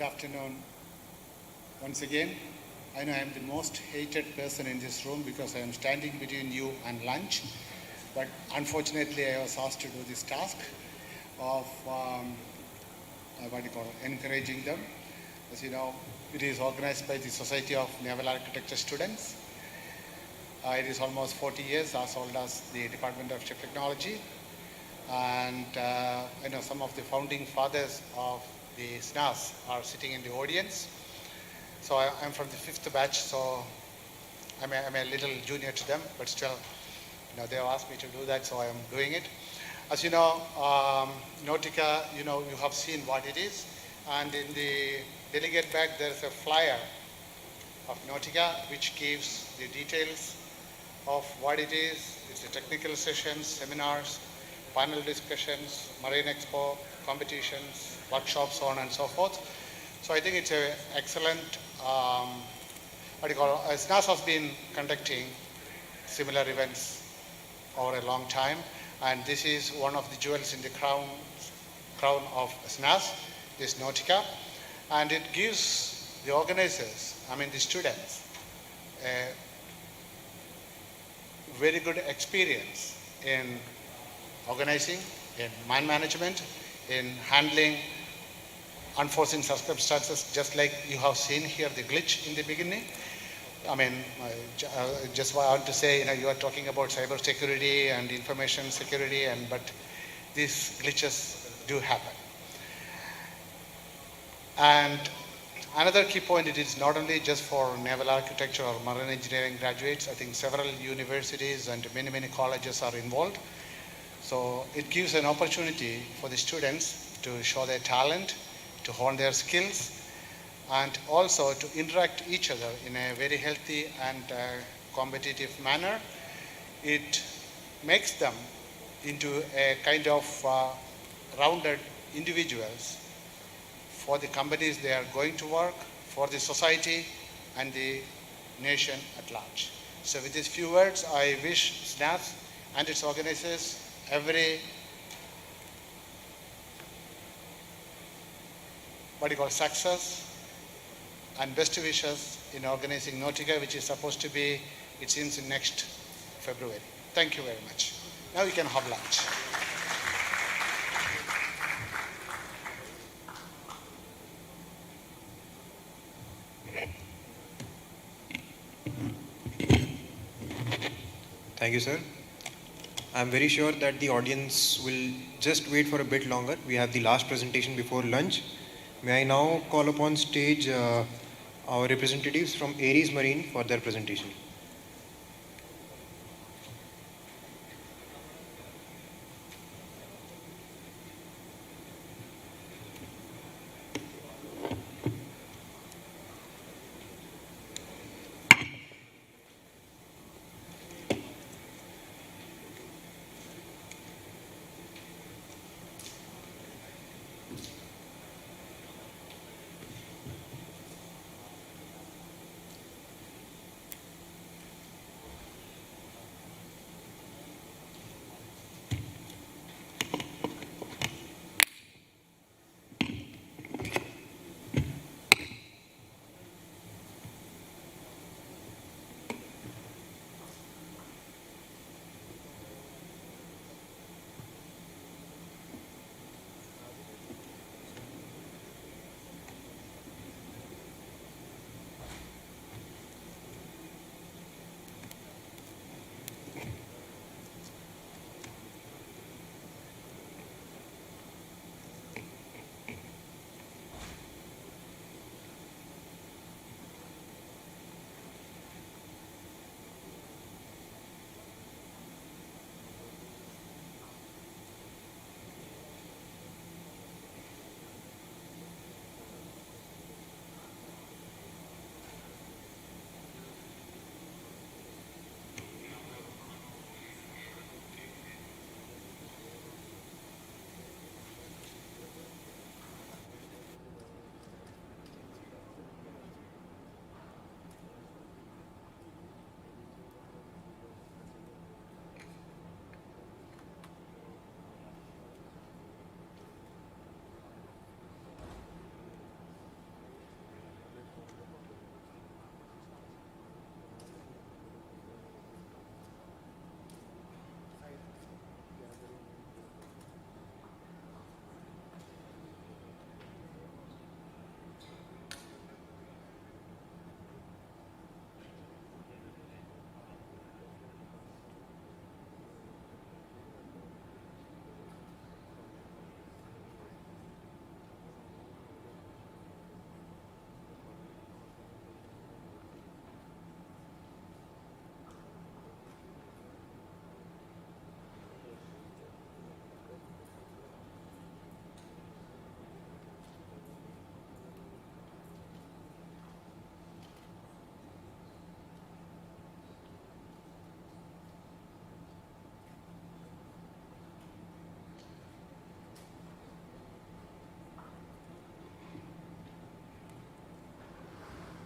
Afternoon. Once again, I know I am the most hated person in this room because I am standing between you and lunch, but unfortunately I was asked to do this task of encouraging them. As you know, it is organized by the Society of Naval Architecture Students. It is almost 40 years as old as the Department of Ship Technology, and I know some of the founding fathers of the SNAS are sitting in the audience. So I'm from the 5th batch, so I'm a little junior to them, but still, they have asked me to do that, so I am doing it. As you know, Nautica, you have seen what it is, and in the delegate bag there is a flyer of Nautica which gives the details of what it is. It's a technical sessions, seminars, panel discussions, Marine Expo, competitions, workshops, so on and so forth. So I think it's an excellent, SNAS has been conducting similar events over a long time, and this is one of the jewels in the crown of SNAS, this Nautica, and it gives the organizers, the students, a very good experience in organizing, in man management, in handling unforeseen circumstances, just like you have seen here the glitch in the beginning. Just want to say, you are talking about cyber security and information security, but these glitches do happen. And another key point, it is not only just for naval architecture or marine engineering graduates. I think several universities and many colleges are involved. So it gives an opportunity for the students to show their talent, to hone their skills, and also to interact each other in a very healthy and competitive manner. It makes them into a kind of rounded individuals for the companies they are going to work, for the society and the nation at large. So with these few words, I wish SNAS and its organizers every success and best wishes in organizing Nautica, which is supposed to be, it seems, in next February. Thank you very much. Now you can have lunch. Thank you, sir. I'm very sure that the audience will just wait for a bit longer. We have the last presentation before lunch. May I now call upon stage our representatives from Ares Marine for their presentation.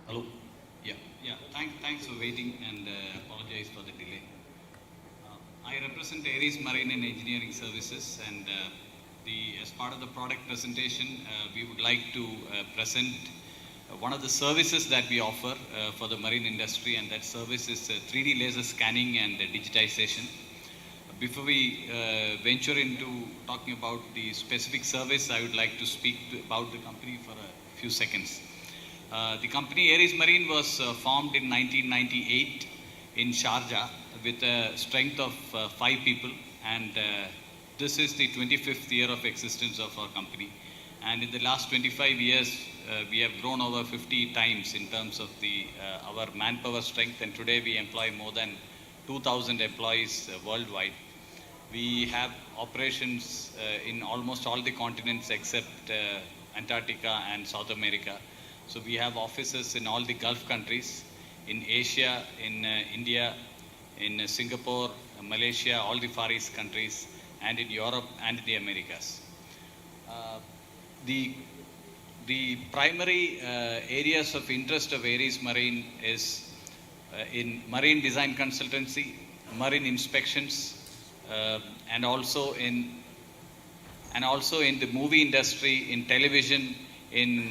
Hello. Thanks for waiting and apologize for the delay. I represent Aries Marine and Engineering Services, and as part of the product presentation, we would like to present one of the services that we offer for the marine industry, and that service is 3D laser scanning and digitization. Before we venture into talking about the specific service, I would like to speak about the company for a few seconds. The company Aries Marine was formed in 1998 in Sharjah with a strength of 5 people, and this is the 25th year of existence of our company. And in the last 25 years, we have grown over 50 times in terms of our manpower strength, and today we employ more than 2,000 employees worldwide. We have operations in almost all the continents except Antarctica and South America. So we have offices in all the Gulf countries, in Asia, in India, in Singapore, Malaysia, all the Far East countries, and in Europe and in the Americas. The primary areas of interest of Aries Marine is in marine design consultancy, marine inspections, and also in the movie industry, in television, in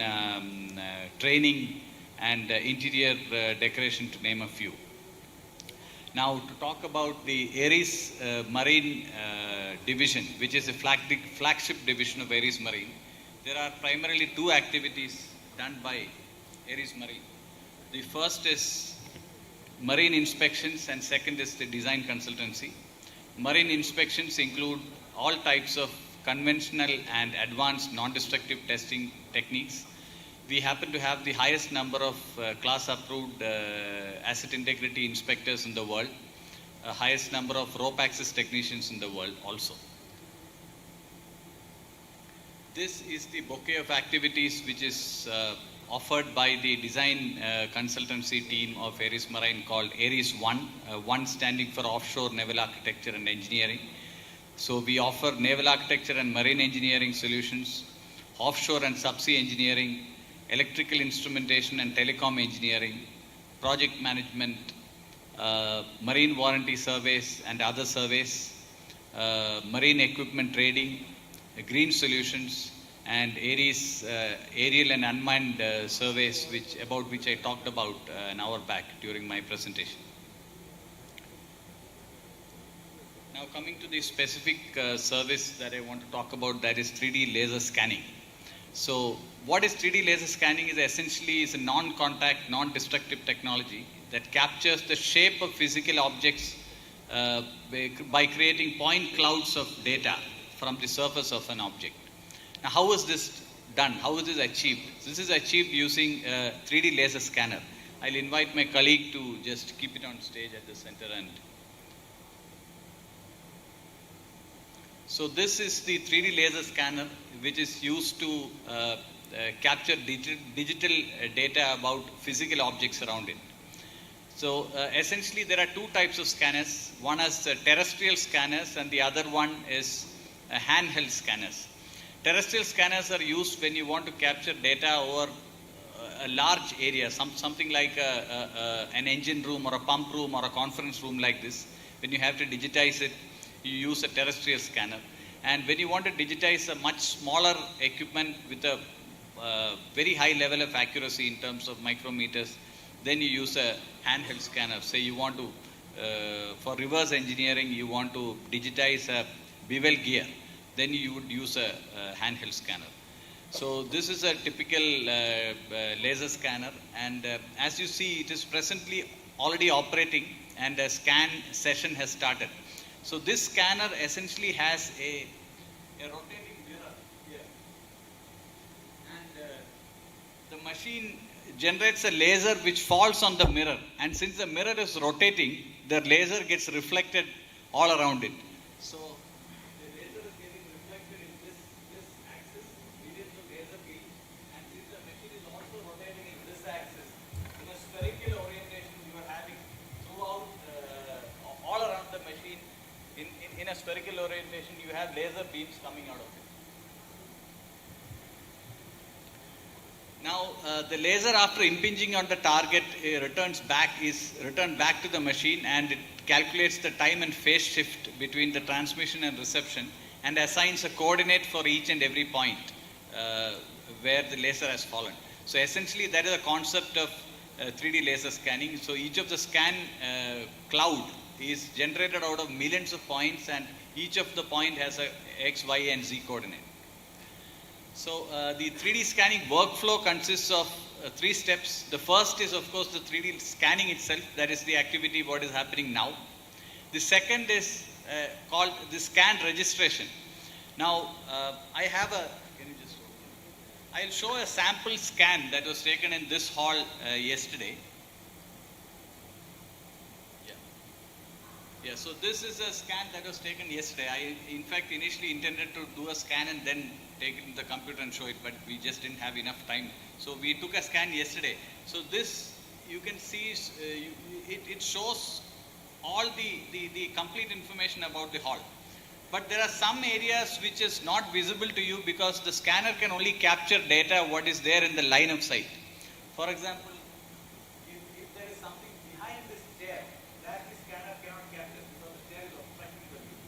training and interior decoration, to name a few. Now, to talk about the Aries Marine division, which is a flagship division of Aries Marine, there are primarily 2 activities done by Aries Marine. The first is marine inspections, and second is the design consultancy. Marine inspections include all types of conventional and advanced non-destructive testing techniques. We happen to have the highest number of class-approved asset integrity inspectors in the world, highest number of rope access technicians in the world also. This is the bouquet of activities which is offered by the design consultancy team of Aries Marine called Aries One, One standing for Offshore Naval Architecture and Engineering. So we offer naval architecture and marine engineering solutions, offshore and subsea engineering, electrical instrumentation and telecom engineering, project management, marine warranty surveys and other surveys, marine equipment trading, green solutions, and Aries aerial and unmanned surveys, about which I talked about an hour back during my presentation. Now, coming to the specific service that I want to talk about, that is 3D laser scanning. So what is 3D laser scanning is essentially a non-contact, non-destructive technology that captures the shape of physical objects by creating point clouds of data from the surface of an object. Now, how is this done? How is this achieved? This is achieved using a 3D laser scanner. I'll invite my colleague to just keep it on stage at the center end. So this is the 3D laser scanner, which is used to capture digital data about physical objects around it. So essentially there are 2 types of scanners. One is terrestrial scanners and the other one is handheld scanners. Terrestrial scanners are used when you want to capture data over a large area, something like an engine room or a pump room or a conference room like this. When you have to digitize it, you use a terrestrial scanner. And when you want to digitize a much smaller equipment with a very high level of accuracy in terms of micrometers, then you use a handheld scanner. Say you want to, for reverse engineering, you want to digitize a bevel gear, then you would use a handheld scanner. So this is a typical laser scanner, and as you see, it is presently already operating and a scan session has started. So this scanner essentially has a rotating mirror here, and the machine generates a laser which falls on the mirror, and since the mirror is rotating, the laser gets reflected all around it. So the laser is getting reflected in this axis, median to laser beam, and since the machine is also rotating in this axis, in a spherical orientation you are having throughout all around the machine. In a spherical orientation, you have laser beams coming out of it. Now, the laser, after impinging on the target, is returned back to the machine, and it calculates the time and phase shift between the transmission and reception, and assigns a coordinate for each and every point where the laser has fallen. So essentially, that is a concept of 3D laser scanning. So each of the scan cloud is generated out of millions of points, and each of the point has a X, Y, and Z coordinate. So the 3D scanning workflow consists of 3 steps. The first is, of course, the 3D scanning itself. That is the activity what is happening now. The second is called the scan registration. Now, I'll show a sample scan that was taken in this hall yesterday. Yeah, so this is a scan that was taken yesterday. I, in fact, initially intended to do a scan and then take it in the computer and show it, but we just didn't have enough time. So we took a scan yesterday. So this, you can see, it shows all the complete information about the hall. But there are some areas which is not visible to you because the scanner can only capture data what is there in the line of sight. For example, if there is something behind this chair, that the scanner cannot capture because the chair is obstructing the view.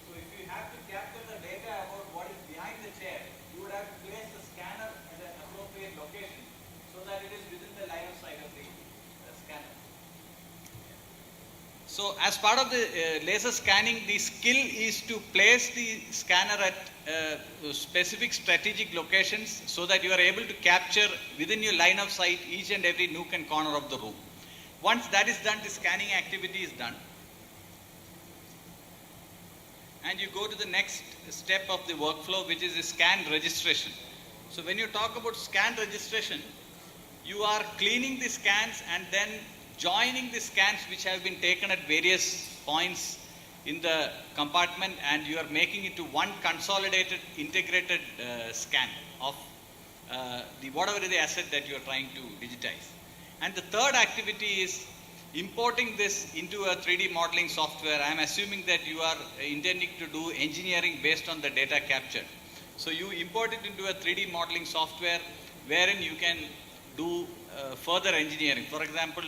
So if you have to capture the data about what is behind the chair, you would have to place the scanner at an appropriate location so that it is within the line of sight of the scanner. So as part of the laser scanning, the skill is to place the scanner at specific strategic locations so that you are able to capture within your line of sight each and every nook and corner of the room. Once that is done, the scanning activity is done. And you go to the next step of the workflow, which is the scan registration. So when you talk about scan registration, you are cleaning the scans and then joining the scans which have been taken at various points in the compartment, and you are making it to one consolidated, integrated scan of whatever the asset that you are trying to digitize. And the third activity is importing this into a 3D modeling software. I am assuming that you are intending to do engineering based on the data captured. So you import it into a 3D modeling software wherein you can do further engineering. For example,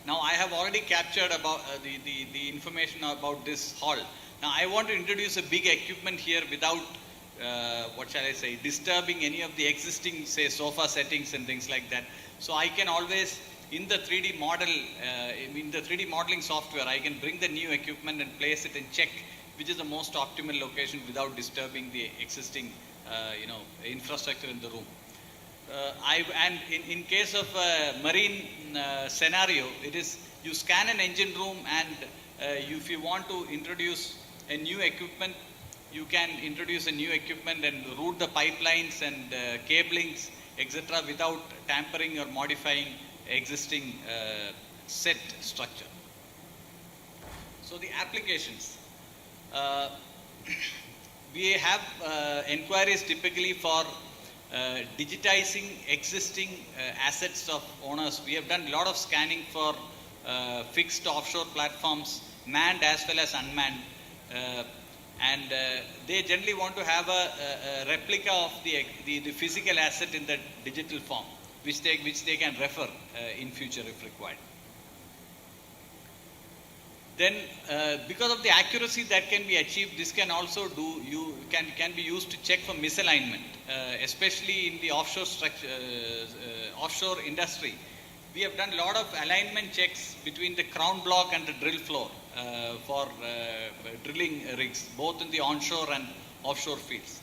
now I have already captured about the information about this hall. Now I want to introduce a big equipment here without, what shall I say, disturbing any of the existing, say, sofa settings and things like that. So I can always, in the 3D model, in the 3D modeling software, I can bring the new equipment and place it and check which is the most optimal location without disturbing the existing, infrastructure in the room. And in case of a marine scenario, it is you scan an engine room, and if you want to introduce a new equipment, you can introduce a new equipment and route the pipelines and cablings, etc., without tampering or modifying existing set structure. So the applications. We have inquiries typically for digitizing existing assets of owners. We have done a lot of scanning for fixed offshore platforms, manned as well as unmanned, and they generally want to have a replica of the physical asset in the digital form, which they can refer in future if required. Then, because of the accuracy that can be achieved, this can also can be used to check for misalignment, especially in the offshore industry. We have done a lot of alignment checks between the crown block and the drill floor for drilling rigs, both in the onshore and offshore fields.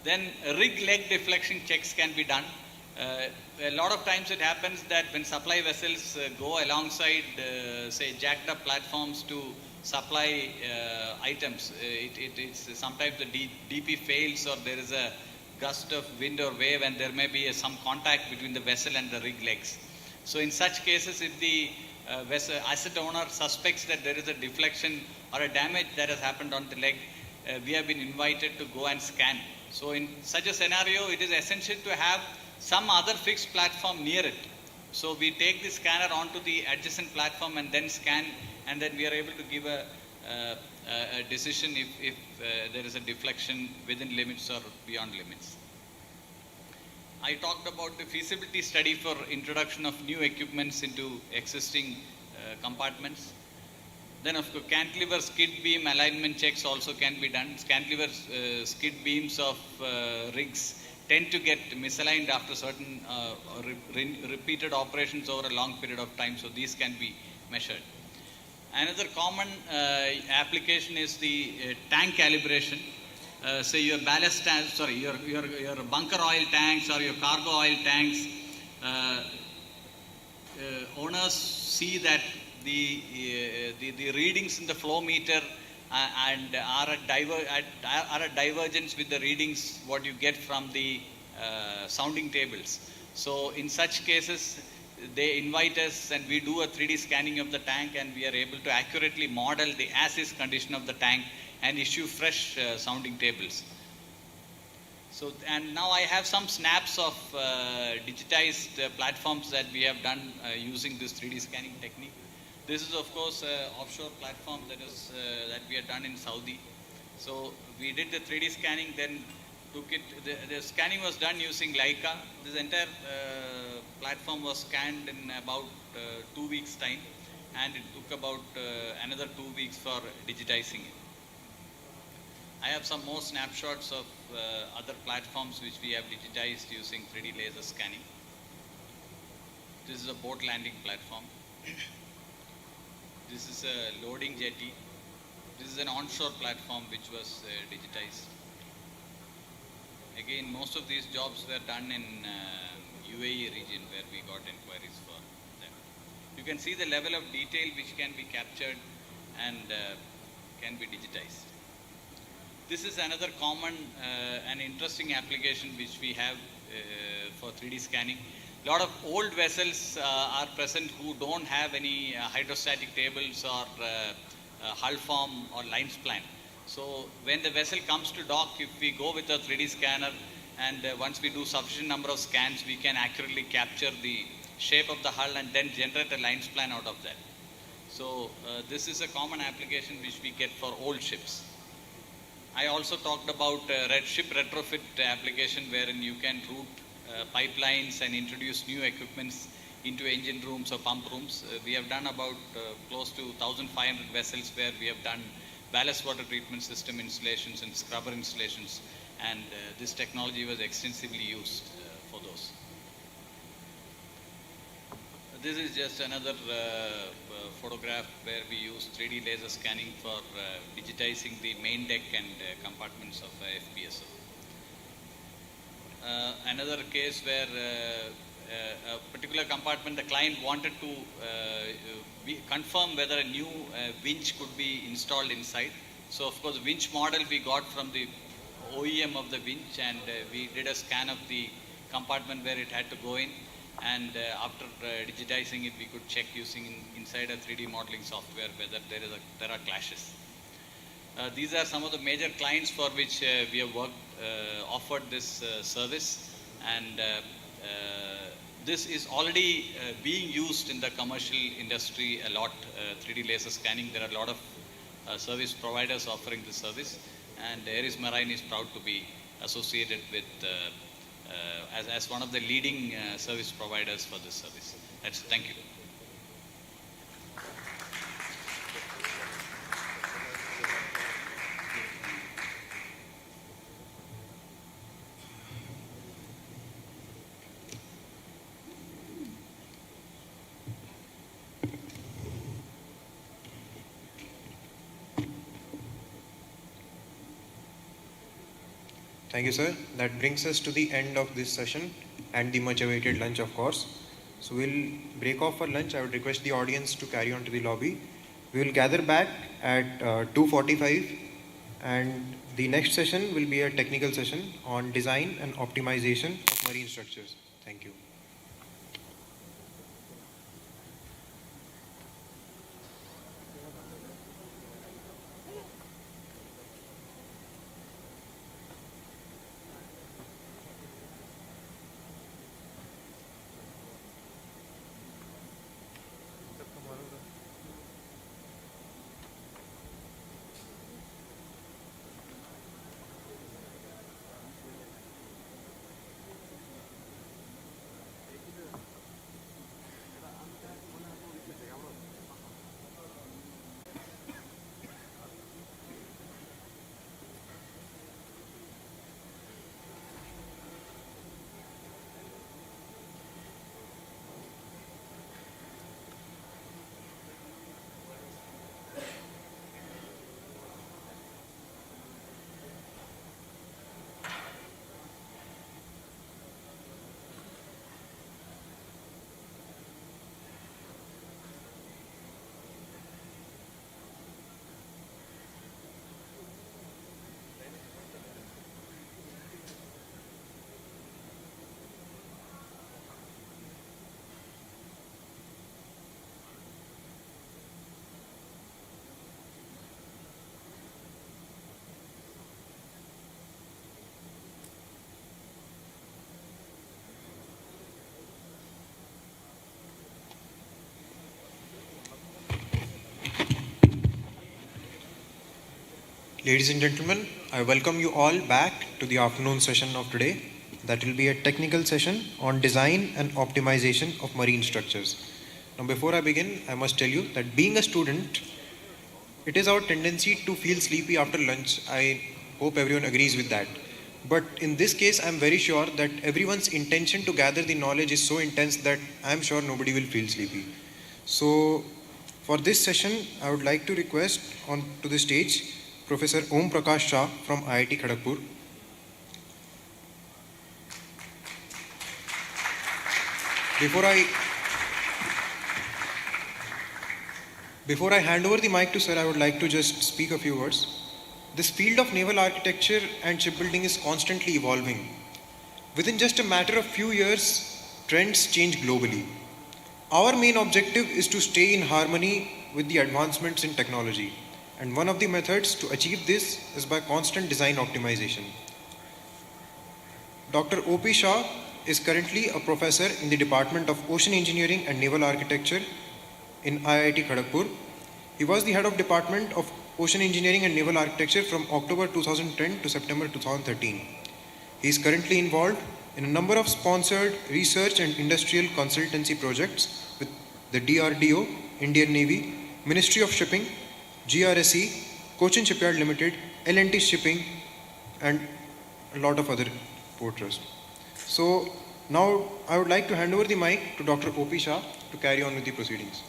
Then rig leg deflection checks can be done. A lot of times it happens that when supply vessels go alongside, say, jacked up platforms to supply items, it's sometimes the DP fails, or there is a gust of wind or wave, and there may be some contact between the vessel and the rig legs. So in such cases, if the vessel asset owner suspects that there is a deflection or a damage that has happened on the leg, we have been invited to go and scan. So in such a scenario, it is essential to have some other fixed platform near it. So we take the scanner onto the adjacent platform and then scan, and then we are able to give a decision if there is a deflection within limits or beyond limits. I talked about the feasibility study for introduction of new equipments into existing compartments. Then of course cantilever skid beam alignment checks also can be done. Cantilever skid beams of rigs tend to get misaligned after certain repeated operations over a long period of time, so these can be measured. Another common application is the tank calibration. Say your ballast tanks, your bunker oil tanks or your cargo oil tanks. Owners see that the readings in the flow meter and are a divergence with the readings what you get from the sounding tables. So in such cases, they invite us and we do a 3D scanning of the tank, and we are able to accurately model the as-is condition of the tank and issue fresh sounding tables. So, and now I have some snaps of digitized platforms that we have done using this 3D scanning technique. This is of course an offshore platform that we had done in Saudi. So we did the 3D scanning, then took it, the scanning was done using Leica. This entire platform was scanned in about 2 weeks time, and it took about another 2 weeks for digitizing it. I have some more snapshots of other platforms which we have digitized using 3D laser scanning. This is a boat landing platform. This is a loading jetty. This is an onshore platform which was digitized. Again, most of these jobs were done in UAE region where we got inquiries for them. You can see the level of detail which can be captured and can be digitized. This is another common and interesting application which we have for 3D scanning. A lot of old vessels are present who don't have any hydrostatic tables or hull form or lines plan. So when the vessel comes to dock, if we go with a 3D scanner and once we do sufficient number of scans, we can accurately capture the shape of the hull and then generate a lines plan out of that. So this is a common application which we get for old ships. I also talked about ship retrofit application wherein you can route pipelines and introduce new equipments into engine rooms or pump rooms. We have done about close to 1,500 vessels where we have done ballast water treatment system installations and scrubber installations, and this technology was extensively used for those. This is just another photograph where we use 3D laser scanning for digitizing the main deck and compartments of FPSO. Another case where a particular compartment, the client wanted to confirm whether a new winch could be installed inside. So of course winch model we got from the OEM of the winch, and we did a scan of the compartment where it had to go in, and after digitizing it we could check using inside a 3D modeling software whether there are clashes. These are some of the major clients for which we have offered this service, and this is already being used in the commercial industry a lot, 3D laser scanning. There are a lot of service providers offering this service, and Aries Marine is proud to be associated with as one of the leading service providers for this service. Thank you. Thank you, sir. That brings us to the end of this session and the much awaited lunch, of course. So we'll break off for lunch. I would request the audience to carry on to the lobby. We will gather back at 2:45, and the next session will be a technical session on design and optimization of marine structures. Thank you. Ladies and gentlemen, I welcome you all back to the afternoon session of today. That will be a technical session on design and optimization of marine structures. Now before I begin, I must tell you that being a student, it is our tendency to feel sleepy after lunch. I hope everyone agrees with that. But in this case, I'm very sure that everyone's intention to gather the knowledge is so intense that I'm sure nobody will feel sleepy. So for this session, I would like to request onto the stage Professor Om Prakash Shah from IIT Kharagpur. Before I hand over the mic to sir, I would like to just speak a few words. This field of naval architecture and shipbuilding is constantly evolving. Within just a matter of few years, trends change globally. Our main objective is to stay in harmony with the advancements in technology. And one of the methods to achieve this is by constant design optimization. Dr. O.P. Shah is currently a professor in the Department of Ocean Engineering and Naval Architecture in IIT Kharagpur. He was the head of Department of Ocean Engineering and Naval Architecture from October 2010 to September 2013. He is currently involved in a number of sponsored research and industrial consultancy projects with the DRDO, Indian Navy, Ministry of Shipping, GRSE, Cochin Shipyard Limited, L&T Shipping, and a lot of other port trusts. So now I would like to hand over the mic to Dr. O.P. Shah to carry on with the proceedings.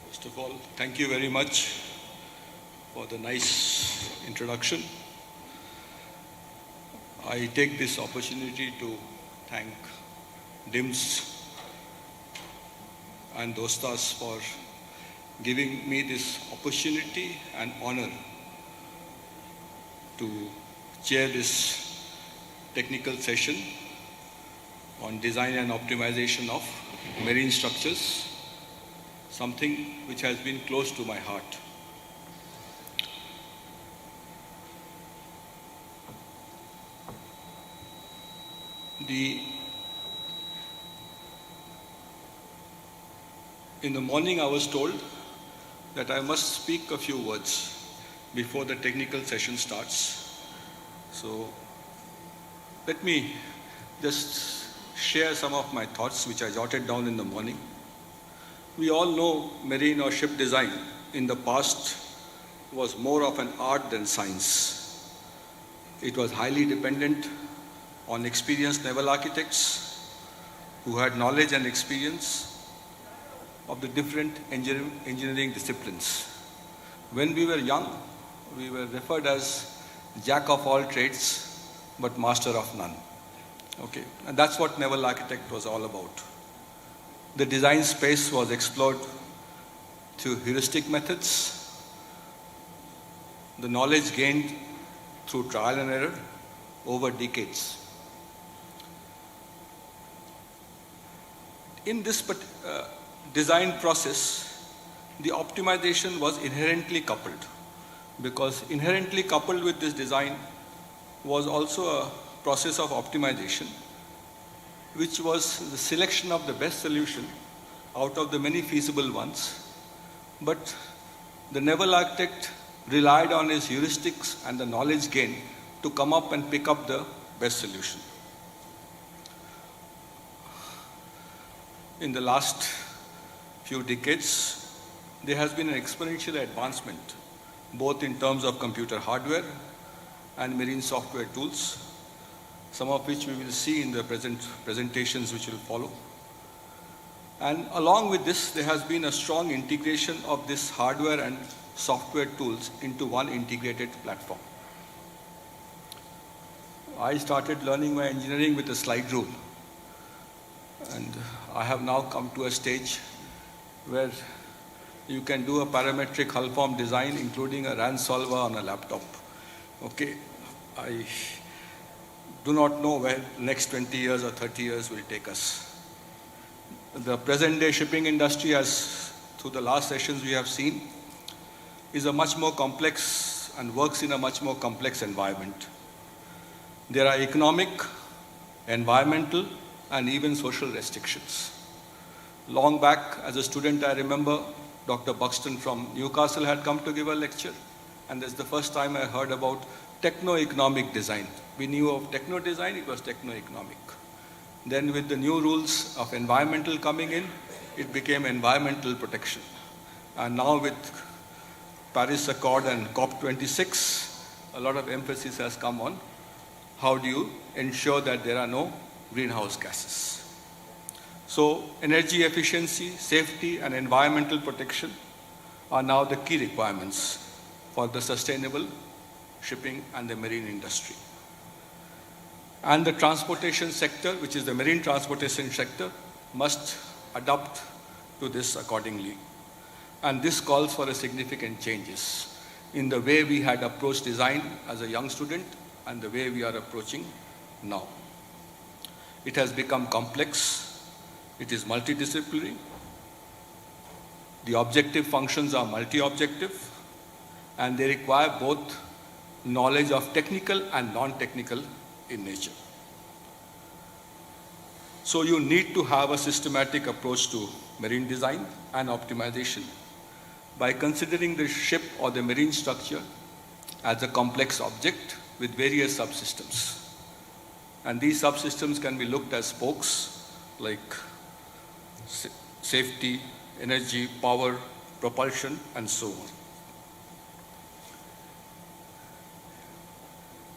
First of all, thank you very much for the nice introduction. I take this opportunity to thank DIMS and Dostas for giving me this opportunity and honor to chair this technical session on design and optimization of marine structures, something which has been close to my heart. In the morning I was told that I must speak a few words before the technical session starts. So let me just share some of my thoughts which I jotted down in the morning. We all know marine or ship design in the past was more of an art than science. It was highly dependent on experienced naval architects who had knowledge and experience of the different engineering disciplines. When we were young, we were referred as jack of all trades, but master of none. Okay, and that's what naval architect was all about. The design space was explored through heuristic methods, the knowledge gained through trial and error over decades. In this design process, the optimization was inherently coupled, because inherently coupled with this design was also a process of optimization, which was the selection of the best solution out of the many feasible ones. But the naval architect relied on his heuristics and the knowledge gained to come up and pick up the best solution. In the last few decades, there has been an exponential advancement, both in terms of computer hardware and marine software tools, some of which we will see in the presentations which will follow. And along with this, there has been a strong integration of this hardware and software tools into one integrated platform. I started learning my engineering with a slide rule. And I have now come to a stage where you can do a parametric hull form design, including a RAN solver on a laptop. Okay, I do not know where the next 20 years or 30 years will take us. The present day shipping industry, as through the last sessions we have seen, is a much more complex and works in a much more complex environment. There are economic, environmental, and even social restrictions. Long back, as a student, I remember Dr. Buxton from Newcastle had come to give a lecture, and that's the first time I heard about techno-economic design. We knew of techno-design, it was techno-economic. Then with the new rules of environmental coming in, it became environmental protection. And now with Paris Accord and COP26, a lot of emphasis has come on how do you ensure that there are no greenhouse gases. So energy efficiency, safety, and environmental protection are now the key requirements for the sustainable shipping and the marine industry. And the transportation sector, which is the marine transportation sector, must adapt to this accordingly. And this calls for a significant changes in the way we had approached design as a young student and the way we are approaching now. It has become complex, it is multidisciplinary, the objective functions are multi-objective, and they require both knowledge of technical and non-technical in nature. So you need to have a systematic approach to marine design and optimization by considering the ship or the marine structure as a complex object with various subsystems. And these subsystems can be looked as spokes like safety, energy, power, propulsion, and so on.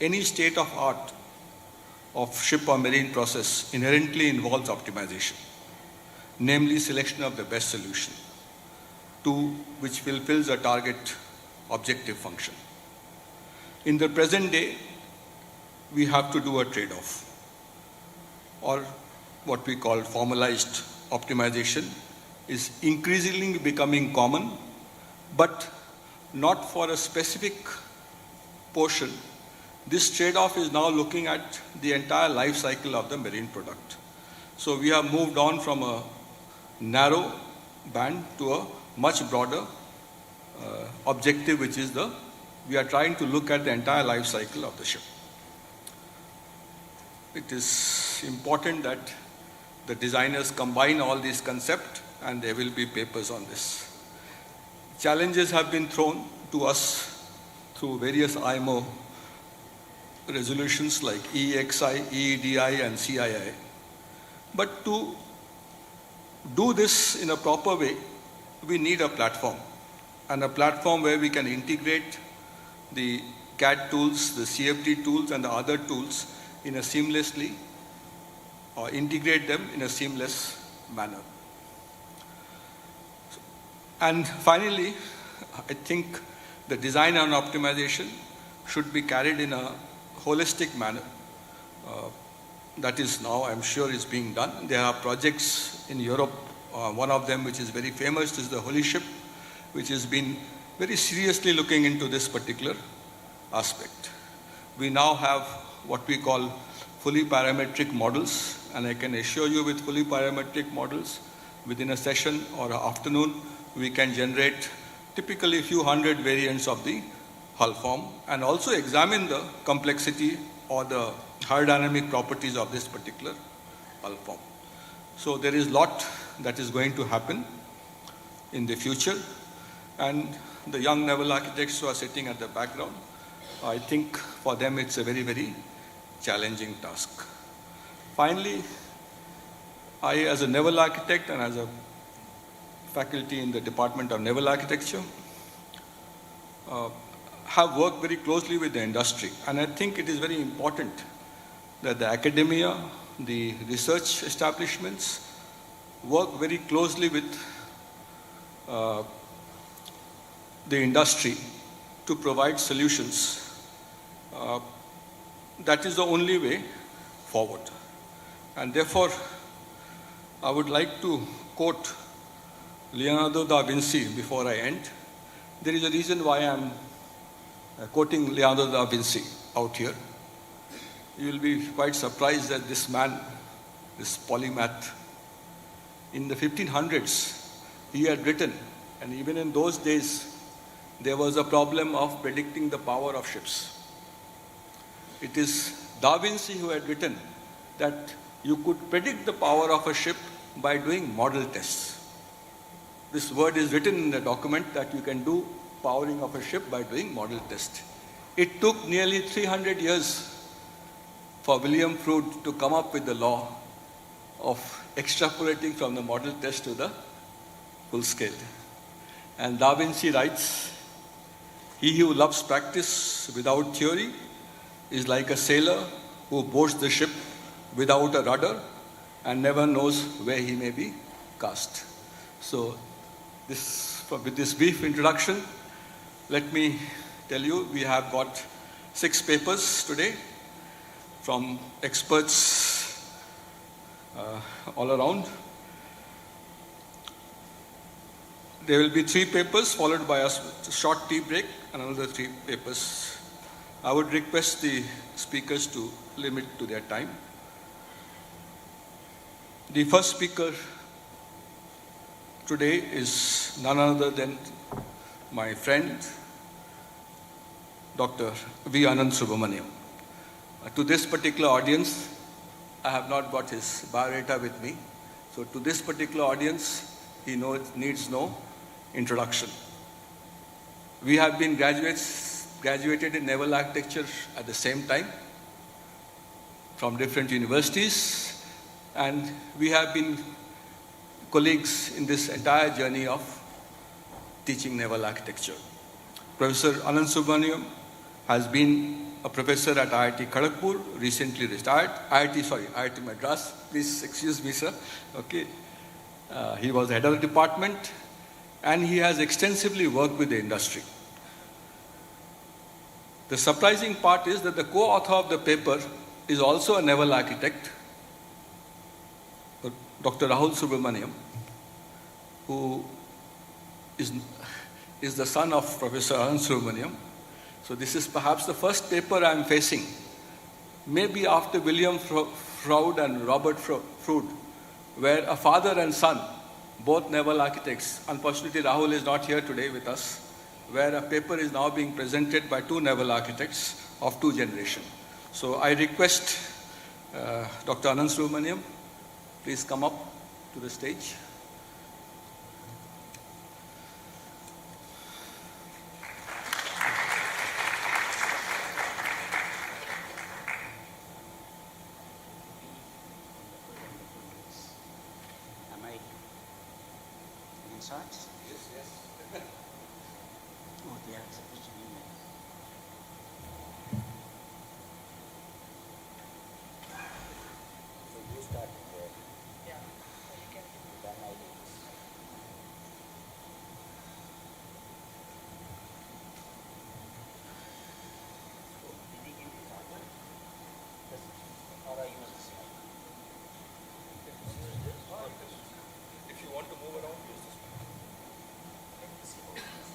Any state of art of ship or marine process inherently involves optimization, namely selection of the best solution to which fulfills a target objective function. In the present day, we have to do a trade-off, or what we call formalized optimization is increasingly becoming common, but not for a specific portion. This trade-off is now looking at the entire life cycle of the marine product. So we have moved on from a narrow band to a much broader objective, which is we are trying to look at the entire life cycle of the ship. It is important that the designers combine all these concepts, and there will be papers on this. Challenges have been thrown to us through various IMO resolutions like EEXI, EEDI, and CII. But to do this in a proper way, we need a platform, and a platform where we can integrate the CAD tools, the CFD tools, and the other tools in a seamlessly, or integrate them in a seamless manner. And finally, I think the design and optimization should be carried in a holistic manner. That is now, I'm sure, is being done. There are projects in Europe. One of them, which is very famous, is the Holy Ship, which has been very seriously looking into this particular aspect. We now have what we call fully parametric models, and I can assure you with fully parametric models, within a session or an afternoon, we can generate typically a few hundred variants of the hull form and also examine the complexity or the aerodynamic properties of this particular hull form. So there is a lot that is going to happen in the future, and the young naval architects who are sitting at the background, I think for them it's a very, very challenging task. Finally, I, as a naval architect and as a faculty in the Department of Naval Architecture, have worked very closely with the industry, and I think it is very important that the academia, the research establishments work very closely with the industry to provide solutions. That is the only way forward. And therefore, I would like to quote Leonardo da Vinci before I end. There is a reason why I am quoting Leonardo da Vinci out here. You will be quite surprised that this man, this polymath, in the 1500s, he had written, and even in those days, there was a problem of predicting the power of ships. It is Da Vinci who had written that you could predict the power of a ship by doing model tests. This word is written in the document that you can do powering of a ship by doing model test. It took nearly 300 years for William Froude to come up with the law of extrapolating from the model test to the full scale. And Da Vinci writes, "He who loves practice without theory is like a sailor who boards the ship without a rudder and never knows where he may be cast." So with this brief introduction, let me tell you, we have got 6 papers today from experts all around. There will be 3 papers followed by a short tea break and another 3 papers. I would request the speakers to limit to their time. The first speaker today is none other than my friend, Dr. V. Anand Subramaniam. To this particular audience, I have not got his biodata with me. So to this particular audience, he needs no introduction. We have been graduated in naval architecture at the same time from different universities, and we have been colleagues in this entire journey of teaching naval architecture. Professor Anand Subramaniam has been a professor at IIT Kharagpur, recently retired. IIT Madras. Please excuse me, sir. Okay. He was the head of the department, and he has extensively worked with the industry. The surprising part is that the co-author of the paper is also a naval architect, Dr. Rahul Subramaniam, who is the son of Professor Anand Subramaniam. So this is perhaps the first paper I am facing, maybe after William Froude and Robert Froude, where a father and son, both naval architects, unfortunately Rahul is not here today with us, where a paper is now being presented by 2 naval architects of 2 generations. So I request Dr. Anand Subramaniam, please come up to the stage. Am I inside? Yes, yes. Oh, they are supposed to be in there. So you start there. Yeah, you can. Then I do this. So, did he give this order? Or I use this one? Use this or this? If you want to move around, use this one. Let me see how it is.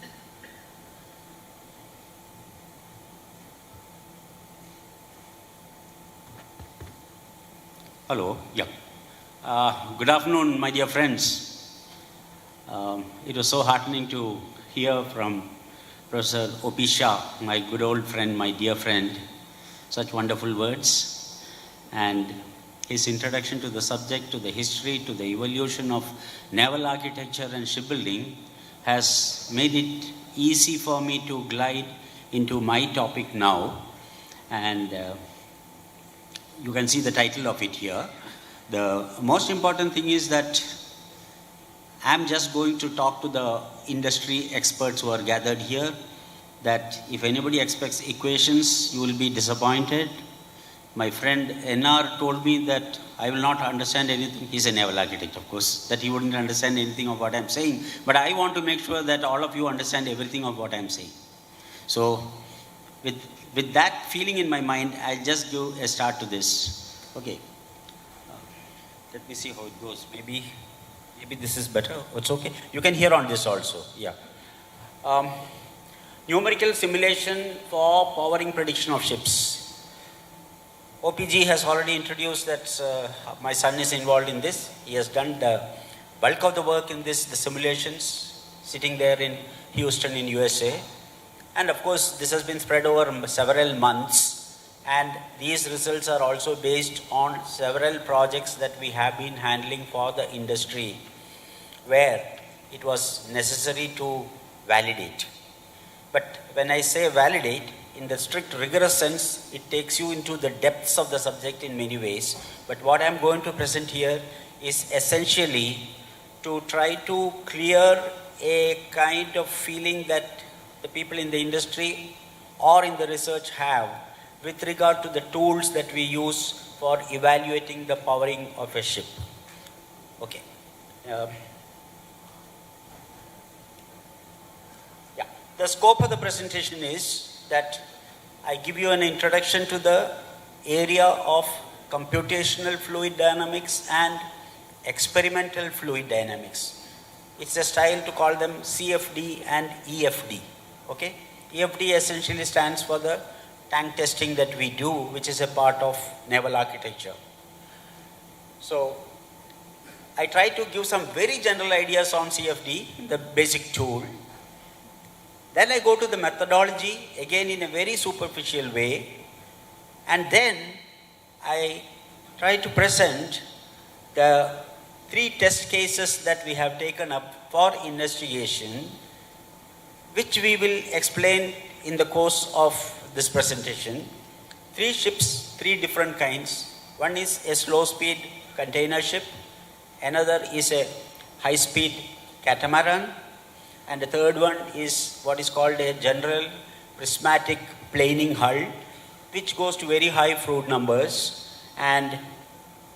Hello, yeah. Good afternoon, my dear friends. It was so heartening to hear from Professor O.P. Shah, my good old friend, my dear friend, such wonderful words. And his introduction to the subject, to the history, to the evolution of naval architecture and shipbuilding has made it easy for me to glide into my topic now. And you can see the title of it here. The most important thing is that I'm just going to talk to the industry experts who are gathered here, that if anybody expects equations, you will be disappointed. My friend NR told me that I will not understand anything. He's a naval architect, of course, that he wouldn't understand anything of what I'm saying. But I want to make sure that all of you understand everything of what I'm saying. So with that feeling in my mind, I'll just give a start to this. Okay. Let me see how it goes. Maybe this is better. It's okay. You can hear on this also. Yeah. Numerical simulation for powering prediction of ships. OPG has already introduced that my son is involved in this. He has done the bulk of the work in this, the simulations, sitting there in Houston in USA. And of course, this has been spread over several months And these results are also based on several projects that we have been handling for the industry, where it was necessary to validate. But when I say validate, in the strict rigorous sense, it takes you into the depths of the subject in many ways. But what I'm going to present here is essentially to try to clear a kind of feeling that the people in the industry or in the research have with regard to the tools that we use for evaluating the powering of a ship. Okay. The scope of the presentation is that I give you an introduction to the area of computational fluid dynamics and experimental fluid dynamics. It's a style to call them CFD and EFD. Okay? EFD essentially stands for the tank testing that we do, which is a part of naval architecture. So I try to give some very general ideas on CFD, the basic tool. Then I go to the methodology, again in a very superficial way, and then I try to present the 3 test cases that we have taken up for investigation, which we will explain in the course of this presentation. 3 ships, 3 different kinds. One is a slow-speed container ship, another is a high-speed catamaran, and the third one is what is called a general prismatic planing hull, which goes to very high Froude numbers. And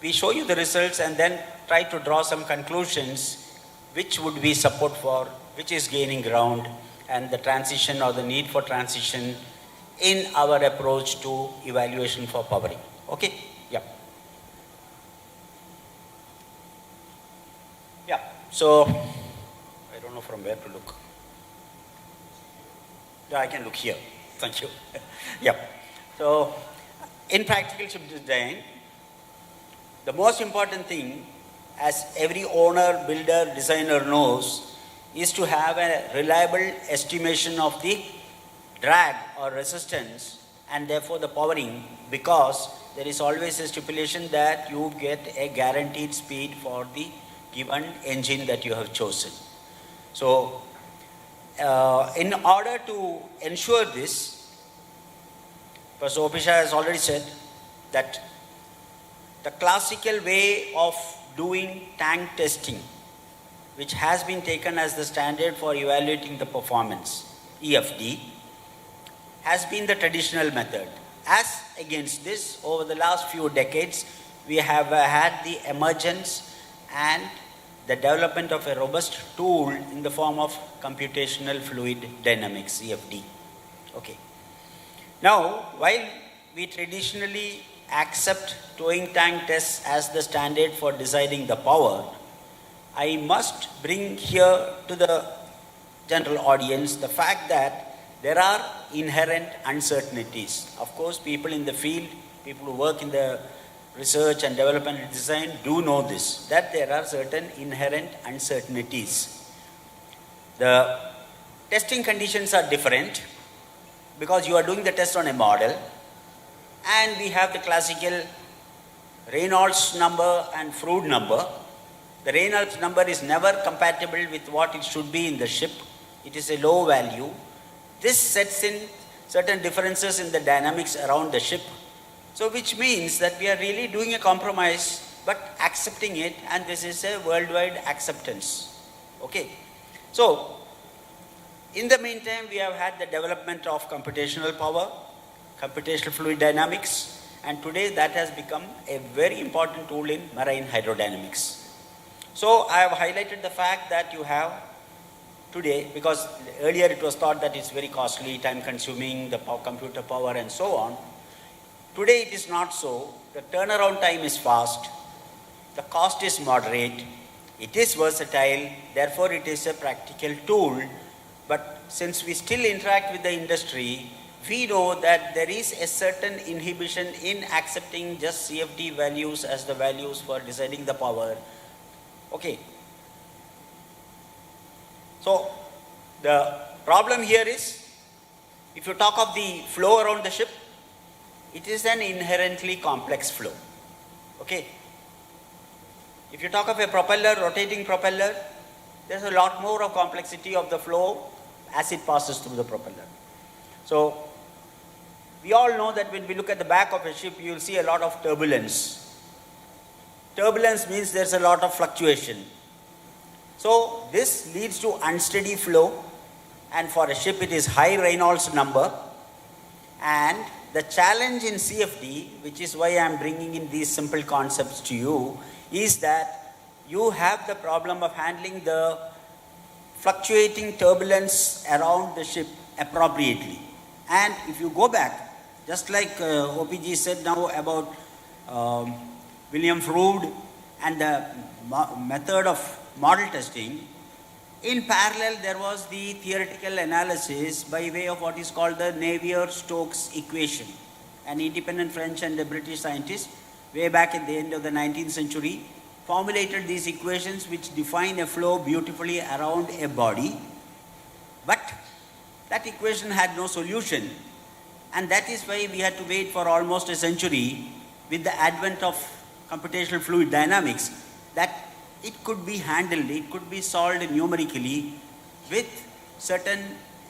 we show you the results and then try to draw some conclusions which would be support for, which is gaining ground, and the transition or the need for transition in our approach to evaluation for powering. Okay? Yeah. Yeah. So, I don't know from where to look. Yeah, I can look here. Thank you. Yeah. So, in practical ship design, the most important thing, as every owner, builder, designer knows, is to have a reliable estimation of the drag or resistance and therefore the powering, because there is always a stipulation that you get a guaranteed speed for the given engine that you have chosen. So, in order to ensure this, Professor Opisha has already said that the classical way of doing tank testing, which has been taken as the standard for evaluating the performance, EFD, has been the traditional method. As against this, over the last few decades, we have had the emergence and the development of a robust tool in the form of computational fluid dynamics, CFD. Okay. Now, while we traditionally accept towing tank tests as the standard for deciding the power, I must bring here to the general audience the fact that there are inherent uncertainties. Of course, people in the field, people who work in the research and development and design do know this, that there are certain inherent uncertainties. The testing conditions are different because you are doing the test on a model, and we have the classical Reynolds number and Froude number. The Reynolds number is never compatible with what it should be in the ship. It is a low value. This sets in certain differences in the dynamics around the ship. So which means that we are really doing a compromise but accepting it, and this is a worldwide acceptance. Okay. So in the meantime, we have had the development of computational power, computational fluid dynamics, and today that has become a very important tool in marine hydrodynamics. So I have highlighted the fact that you have today, because earlier it was thought that it's very costly, time consuming, the computer power and so on. Today it is not so. The turnaround time is fast, the cost is moderate, it is versatile, therefore it is a practical tool. But since we still interact with the industry, we know that there is a certain inhibition in accepting just CFD values as the values for deciding the power. Okay. So the problem here is, if you talk of the flow around the ship, it is an inherently complex flow. Okay? If you talk of a propeller, rotating propeller, there's a lot more of complexity of the flow as it passes through the propeller. So, we all know that when we look at the back of a ship, you will see a lot of turbulence. Turbulence means there's a lot of fluctuation. So, this leads to unsteady flow, and for a ship it is high Reynolds number. And the challenge in CFD, which is why I am bringing in these simple concepts to you, is that you have the problem of handling the fluctuating turbulence around the ship appropriately. And if you go back, just like OPG said now about William Froude and the method of model testing, in parallel there was the theoretical analysis by way of what is called the Navier-Stokes equation. An independent French and a British scientist way back at the end of the 19th century formulated these equations which define a flow beautifully around a body, but that equation had no solution, and that is why we had to wait for almost a century with the advent of computational fluid dynamics that it could be handled, it could be solved numerically with certain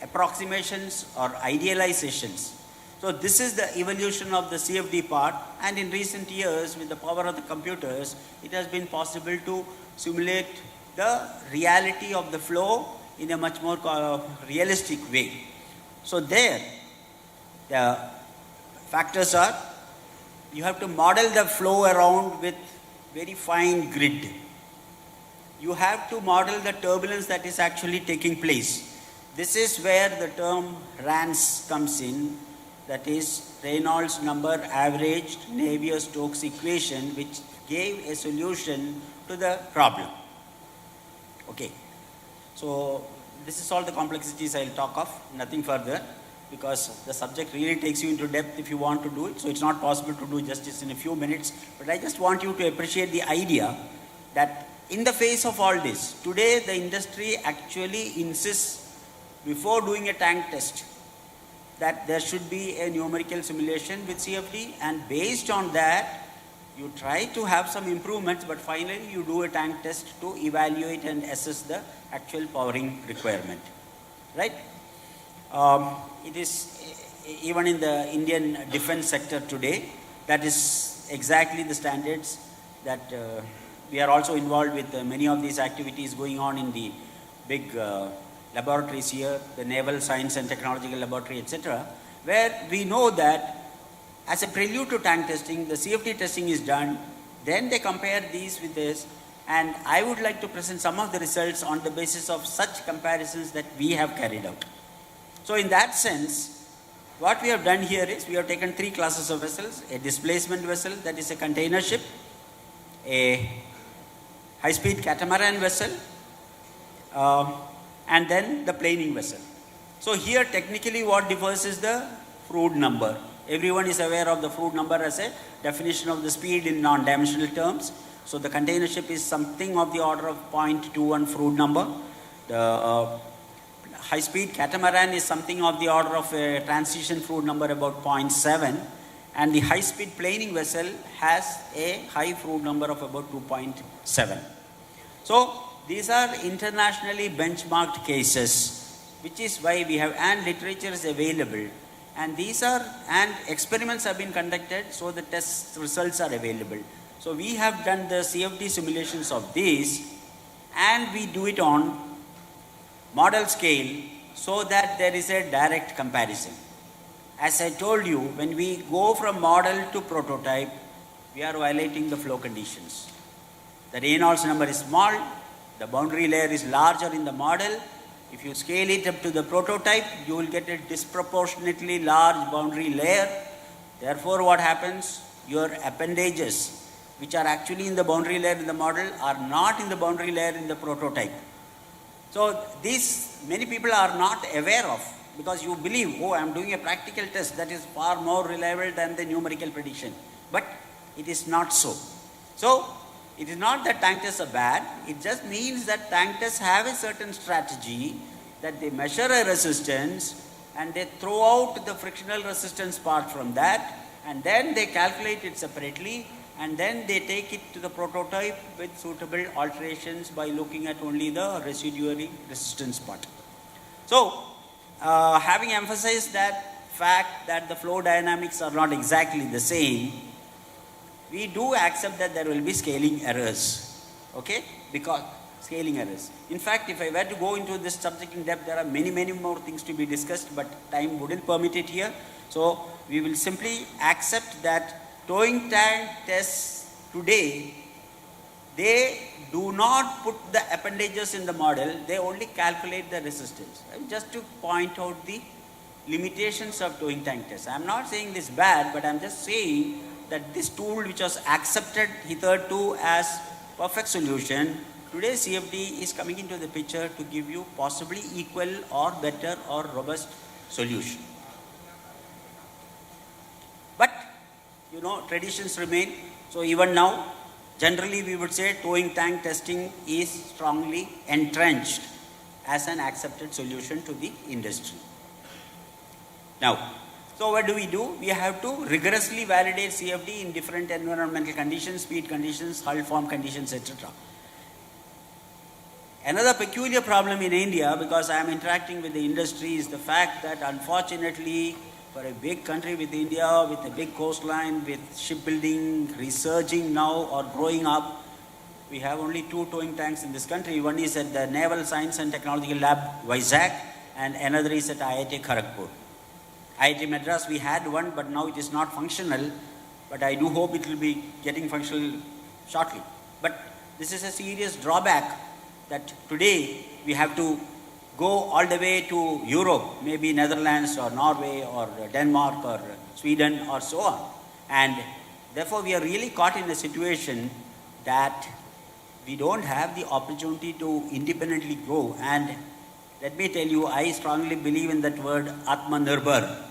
approximations or idealizations. So this is the evolution of the CFD part, and in recent years with the power of the computers, it has been possible to simulate the reality of the flow in a much more realistic way. So there, the factors are, you have to model the flow around with very fine grid. You have to model the turbulence that is actually taking place. This is where the term RANS comes in, that is Reynolds number averaged Navier-Stokes equation, which gave a solution to the problem. Okay, so this is all the complexities I'll talk of, nothing further, because the subject really takes you into depth if you want to do it, so it's not possible to do justice in a few minutes, but I just want you to appreciate the idea that in the face of all this, today the industry actually insists, before doing a tank test, that there should be a numerical simulation with CFD, and based on that, you try to have some improvements, but finally you do a tank test to evaluate and assess the actual powering requirement, right? It is even in the Indian defense sector today, that is exactly the standards that we are also involved with many of these activities going on in the big laboratories here, the Naval Science and Technological Laboratory, etc., where we know that as a prelude to tank testing, the CFD testing is done, then they compare these with this, and I would like to present some of the results on the basis of such comparisons that we have carried out. So in that sense, what we have done here is we have taken three classes of vessels: a displacement vessel, that is a container ship, a high-speed catamaran vessel, and then the planing vessel. So here technically what differs is the Froude number. Everyone is aware of the Froude number as a definition of the speed in non-dimensional terms. So the container ship is something of the order of 0.21 Froude number. The high-speed catamaran is something of the order of a transition Froude number about 0.7. And the high-speed planing vessel has a high Froude number of about 2.7. So these are internationally benchmarked cases, which is why we have, and literature is available. And these are, and experiments have been conducted, so the test results are available. So we have done the CFD simulations of these, and we do it on model scale so that there is a direct comparison. As I told you, when we go from model to prototype, we are violating the flow conditions. The Reynolds number is small, the boundary layer is larger in the model. If you scale it up to the prototype, you will get a disproportionately large boundary layer. Therefore, what happens? Your appendages, which are actually in the boundary layer in the model, are not in the boundary layer in the prototype. So these many people are not aware of, because you believe, oh, I am doing a practical test that is far more reliable than the numerical prediction. But it is not so. So it is not that tank tests are bad, it just means that tank tests have a certain strategy that they measure a resistance and they throw out the frictional resistance part from that, and then they calculate it separately, and then they take it to the prototype with suitable alterations by looking at only the residuary resistance part. So, having emphasized that fact that the flow dynamics are not exactly the same, we do accept that there will be scaling errors, okay? Because scaling errors. In fact, if I were to go into this subject in depth, there are many, many more things to be discussed, but time wouldn't permit it here. So, we will simply accept that towing tank tests today, they do not put the appendages in the model, they only calculate the resistance. Just to point out the limitations of towing tank tests. I am not saying this bad, but I am just saying that this tool which was accepted hitherto as perfect solution, today CFD is coming into the picture to give you possibly equal or better or robust solution. But, you know, traditions remain. So even now, generally we would say towing tank testing is strongly entrenched as an accepted solution to the industry. Now, so what do? We have to rigorously validate CFD in different environmental conditions, speed conditions, hull form conditions, etc. Another peculiar problem in India, because I am interacting with the industry, is the fact that unfortunately for a big country with India, with a big coastline, with shipbuilding resurging now or growing up, we have only 2 towing tanks in this country. One is at the Naval Science and Technological Lab, Vizag, and another is at IIT Kharagpur. IIT Madras, we had one, but now it is not functional, but I do hope it will be getting functional shortly. But this is a serious drawback that today we have to go all the way to Europe, maybe Netherlands or Norway or Denmark or Sweden or so on. And therefore we are really caught in a situation that we don't have the opportunity to independently grow. And let me tell you, I strongly believe in that word Atmanirbhar,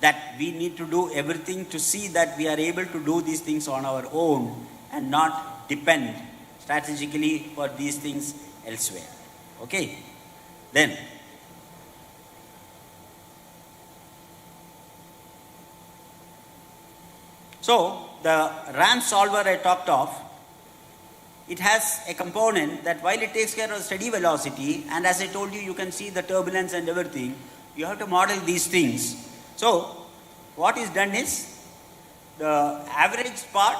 that we need to do everything to see that we are able to do these things on our own and not depend strategically for these things elsewhere. Okay? Then, so the RAM solver I talked of, it has a component that while it takes care of steady velocity, and as I told you, you can see the turbulence and everything, you have to model these things. So, what is done is, the average part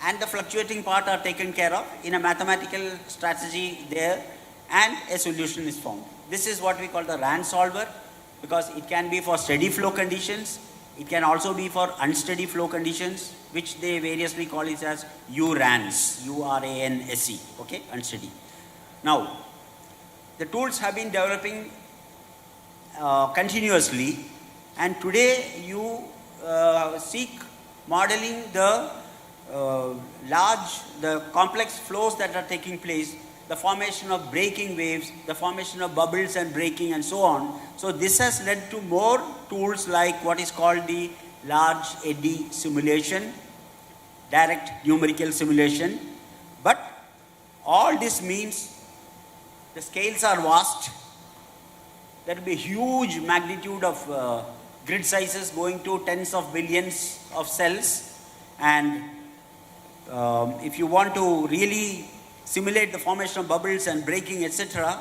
and the fluctuating part are taken care of in a mathematical strategy there, and a solution is found. This is what we call the RAN solver, because it can be for steady flow conditions, it can also be for unsteady flow conditions, which they variously call it as URANS, U-R-A-N-S-E, okay, unsteady. Now, the tools have been developing continuously, and today you seek modeling the the complex flows that are taking place, the formation of braking waves, the formation of bubbles and braking and so on. So this has led to more tools like what is called the large eddy simulation, direct numerical simulation. But all this means the scales are vast. There will be huge magnitude of grid sizes going to tens of billions of cells, and if you want to really simulate the formation of bubbles and braking, etc.,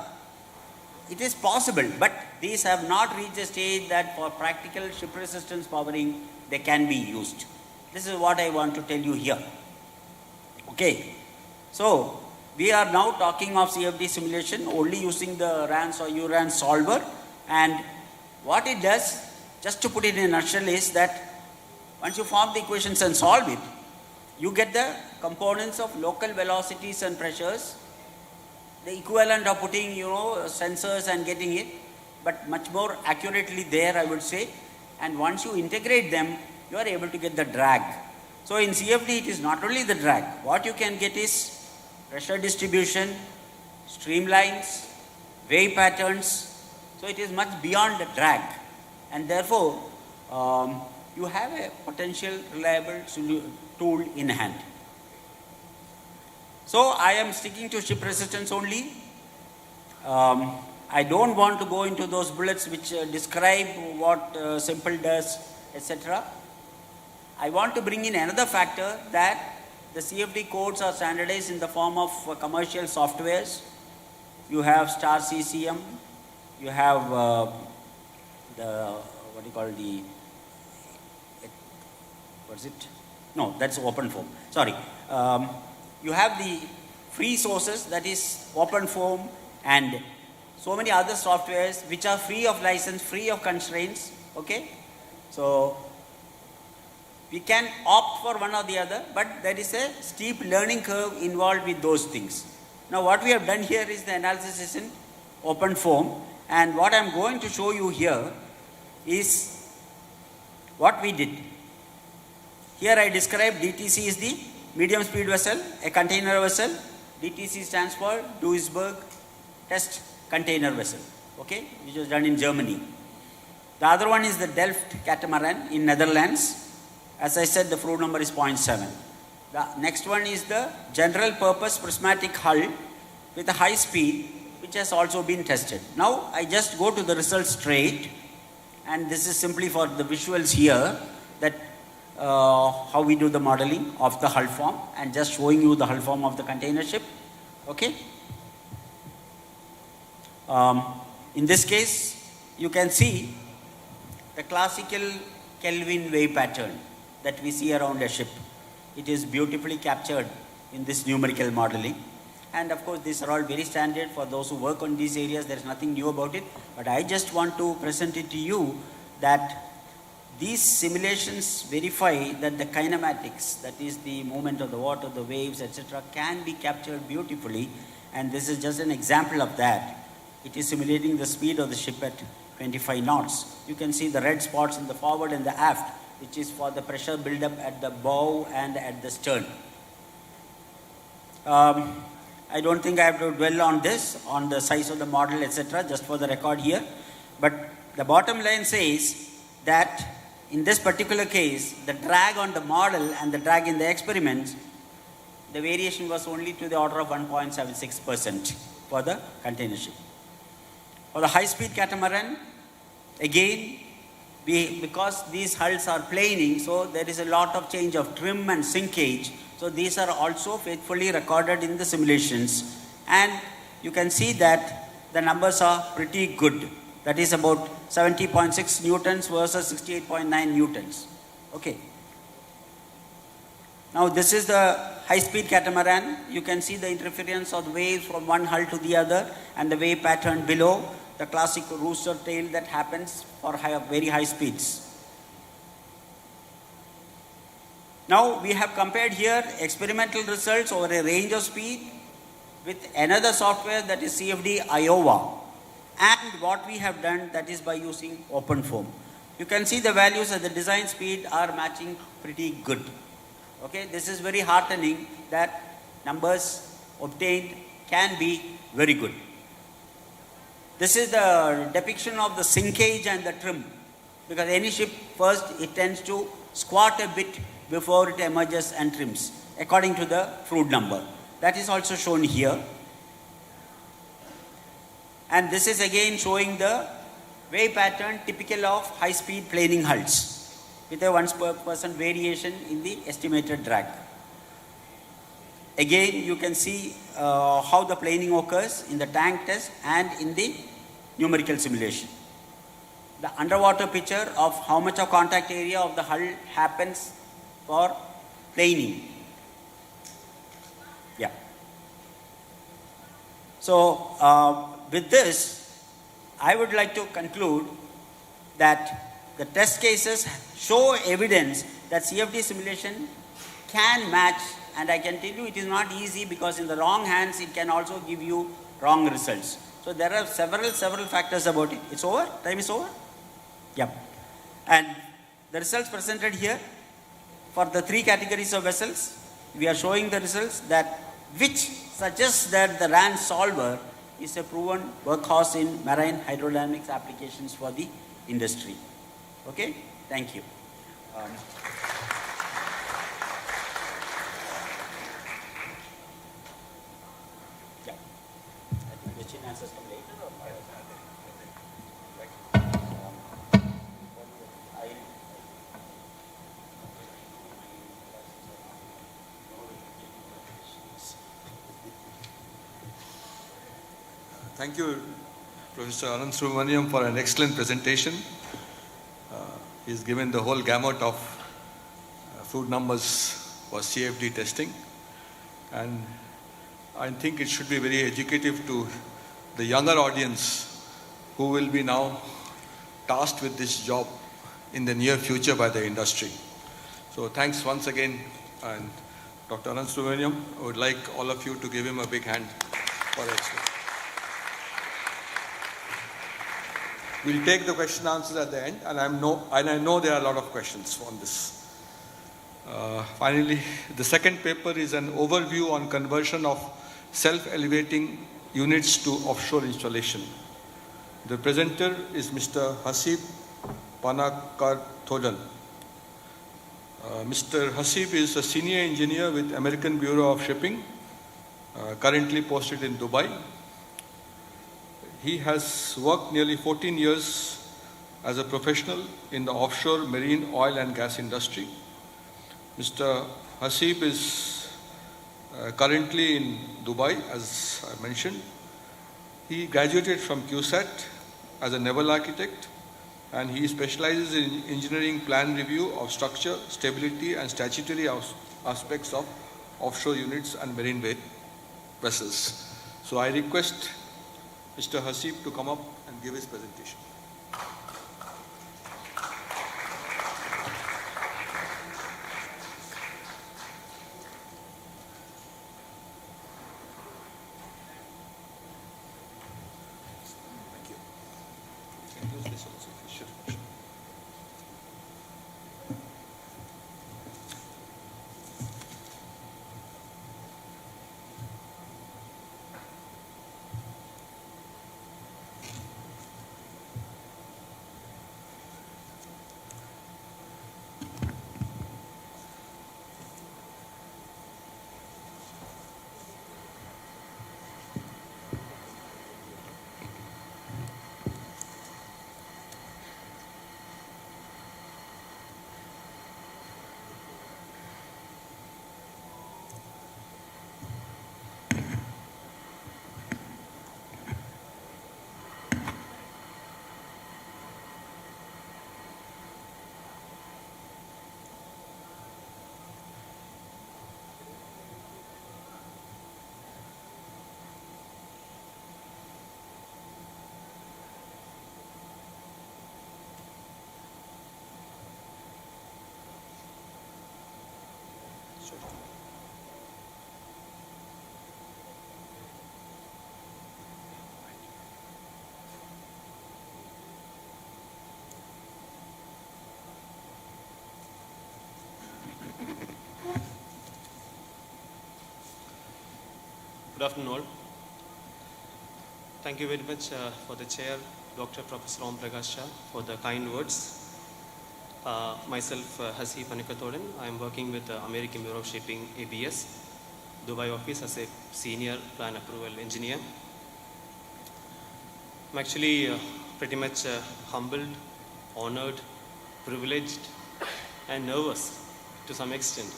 it is possible, but these have not reached a stage that for practical ship resistance powering they can be used. This is what I want to tell you here. Okay, so we are now talking of CFD simulation only using the RANS or URANS solver, and what it does, just to put it in a nutshell, is that once you form the equations and solve it, you get the components of local velocities and pressures, the equivalent of putting, sensors and getting it, but much more accurately there, I would say. And once you integrate them, you are able to get the drag. So in CFD, it is not only the drag. What you can get is pressure distribution, streamlines, wave patterns. So it is much beyond the drag. And therefore, you have a potential reliable tool in hand. So I am sticking to ship resistance only. I don't want to go into those bullets which describe what simple does, etc. I want to bring in another factor that the CFD codes are standardized in the form of commercial softwares. You have Star CCM, you have No, that's OpenFOAM. Sorry. You have the free sources, that is OpenFOAM, and so many other softwares which are free of license, free of constraints. Okay? So we can opt for one or the other, but there is a steep learning curve involved with those things. Now what we have done here is the analysis is in OpenFOAM, and what I am going to show you here is what we did. Here I described DTC is the medium speed vessel, a container vessel. DTC stands for Duisburg Test Container Vessel, okay, which was done in Germany. The other one is the Delft catamaran in Netherlands. As I said, the fluid number is 0.7. The next one is the general purpose prismatic hull with a high speed, which has also been tested. Now I just go to the results straight, and this is simply for the visuals here, that how we do the modeling of the hull form, and just showing you the hull form of the container ship. Okay. In this case, you can see the classical Kelvin wave pattern that we see around a ship. It is beautifully captured in this numerical modeling. And of course, these are all very standard for those who work on these areas. There is nothing new about it. But I just want to present it to you that these simulations verify that the kinematics, that is the movement of the water, the waves, etc., can be captured beautifully. And this is just an example of that. It is simulating the speed of the ship at 25 knots. You can see the red spots in the forward and the aft, which is for the pressure buildup at the bow and at the stern. I don't think I have to dwell on this, on the size of the model, etc., just for the record here. But the bottom line says that in this particular case, the drag on the model and the drag in the experiments, the variation was only to the order of 1.76% for the container ship. For the high-speed catamaran, again, because these hulls are planing, so there is a lot of change of trim and sinkage. So these are also faithfully recorded in the simulations. And you can see that the numbers are pretty good. That is about 70.6 newtons versus 68.9 newtons. Okay. Now this is the high-speed catamaran. You can see the interference of the waves from one hull to the other and the wave pattern below. The classic rooster tail that happens for very high speeds. Now we have compared here experimental results over a range of speed with another software, that is CFD Iowa, and what we have done, that is by using OpenFOAM. You can see the values at the design speed are matching pretty good. Okay, this is very heartening that numbers obtained can be very good. This is the depiction of the sinkage and the trim, because any ship first it tends to squat a bit before it emerges and trims according to the fluid number. That is also shown here. And this is again showing the wave pattern typical of high-speed planing hulls with a 1% variation in the estimated drag. Again, you can see how the planing occurs in the tank test and in the numerical simulation. The underwater picture of how much of contact area of the hull happens for planing. Yeah. So, with this, I would like to conclude that the test cases show evidence that CFD simulation can match, and I can tell you it is not easy, because in the wrong hands it can also give you wrong results. So there are several factors about it. It's over? Time is over? Yeah. And the results presented here for the 3 categories of vessels, we are showing the results that which suggests that the RAN solver is a proven workhorse in marine hydrodynamics applications for the industry. Okay? Thank you. Yeah. I think question answers come later. Thank you, Professor Anand Subramaniam, for an excellent presentation. He's given the whole gamut of food numbers for CFD testing. And I think it should be very educative to the younger audience who will be now tasked with this job in the near future by the industry. So thanks once again. And Dr. Anand Subramaniam, I would like all of you to give him a big hand for excellence. We'll take the question answers at the end, and I know there are a lot of questions on this. Finally, the second paper is an overview on conversion of self-elevating units to offshore installation. The presenter is Mr. Hasib Panakathodan. Mr. Hasib is a senior engineer with American Bureau of Shipping, currently posted in Dubai. He has worked nearly 14 years as a professional in the offshore marine oil and gas industry. Mr. Hasib is currently in Dubai, as I mentioned. He graduated from QSAT as a naval architect, and he specializes in engineering plan review of structure, stability, and statutory aspects of offshore units and marine vessels. So I request Mr. Hasib to come up and give his presentation. Good afternoon all. Thank you very much for the chair, Dr. Professor Om Prakash Shah, for the kind words. Myself, Hasib Panakathodan. I am working with the American Bureau of Shipping, ABS, Dubai office as a senior plan approval engineer. I'm actually pretty much humbled, honored, privileged, and nervous to some extent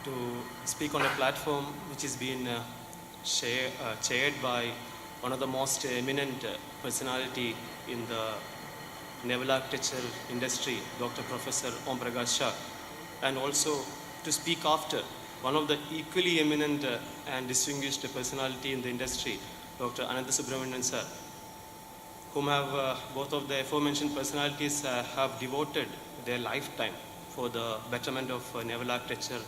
to speak on a platform which is being chaired by one of the most eminent personality in the naval architecture industry, Dr. Professor Om Prakash Shah, and also to speak after one of the equally eminent and distinguished personality in the industry, Dr. Ananda Subramanian sir, whom have both of the aforementioned personalities have devoted their lifetime for the betterment of naval architecture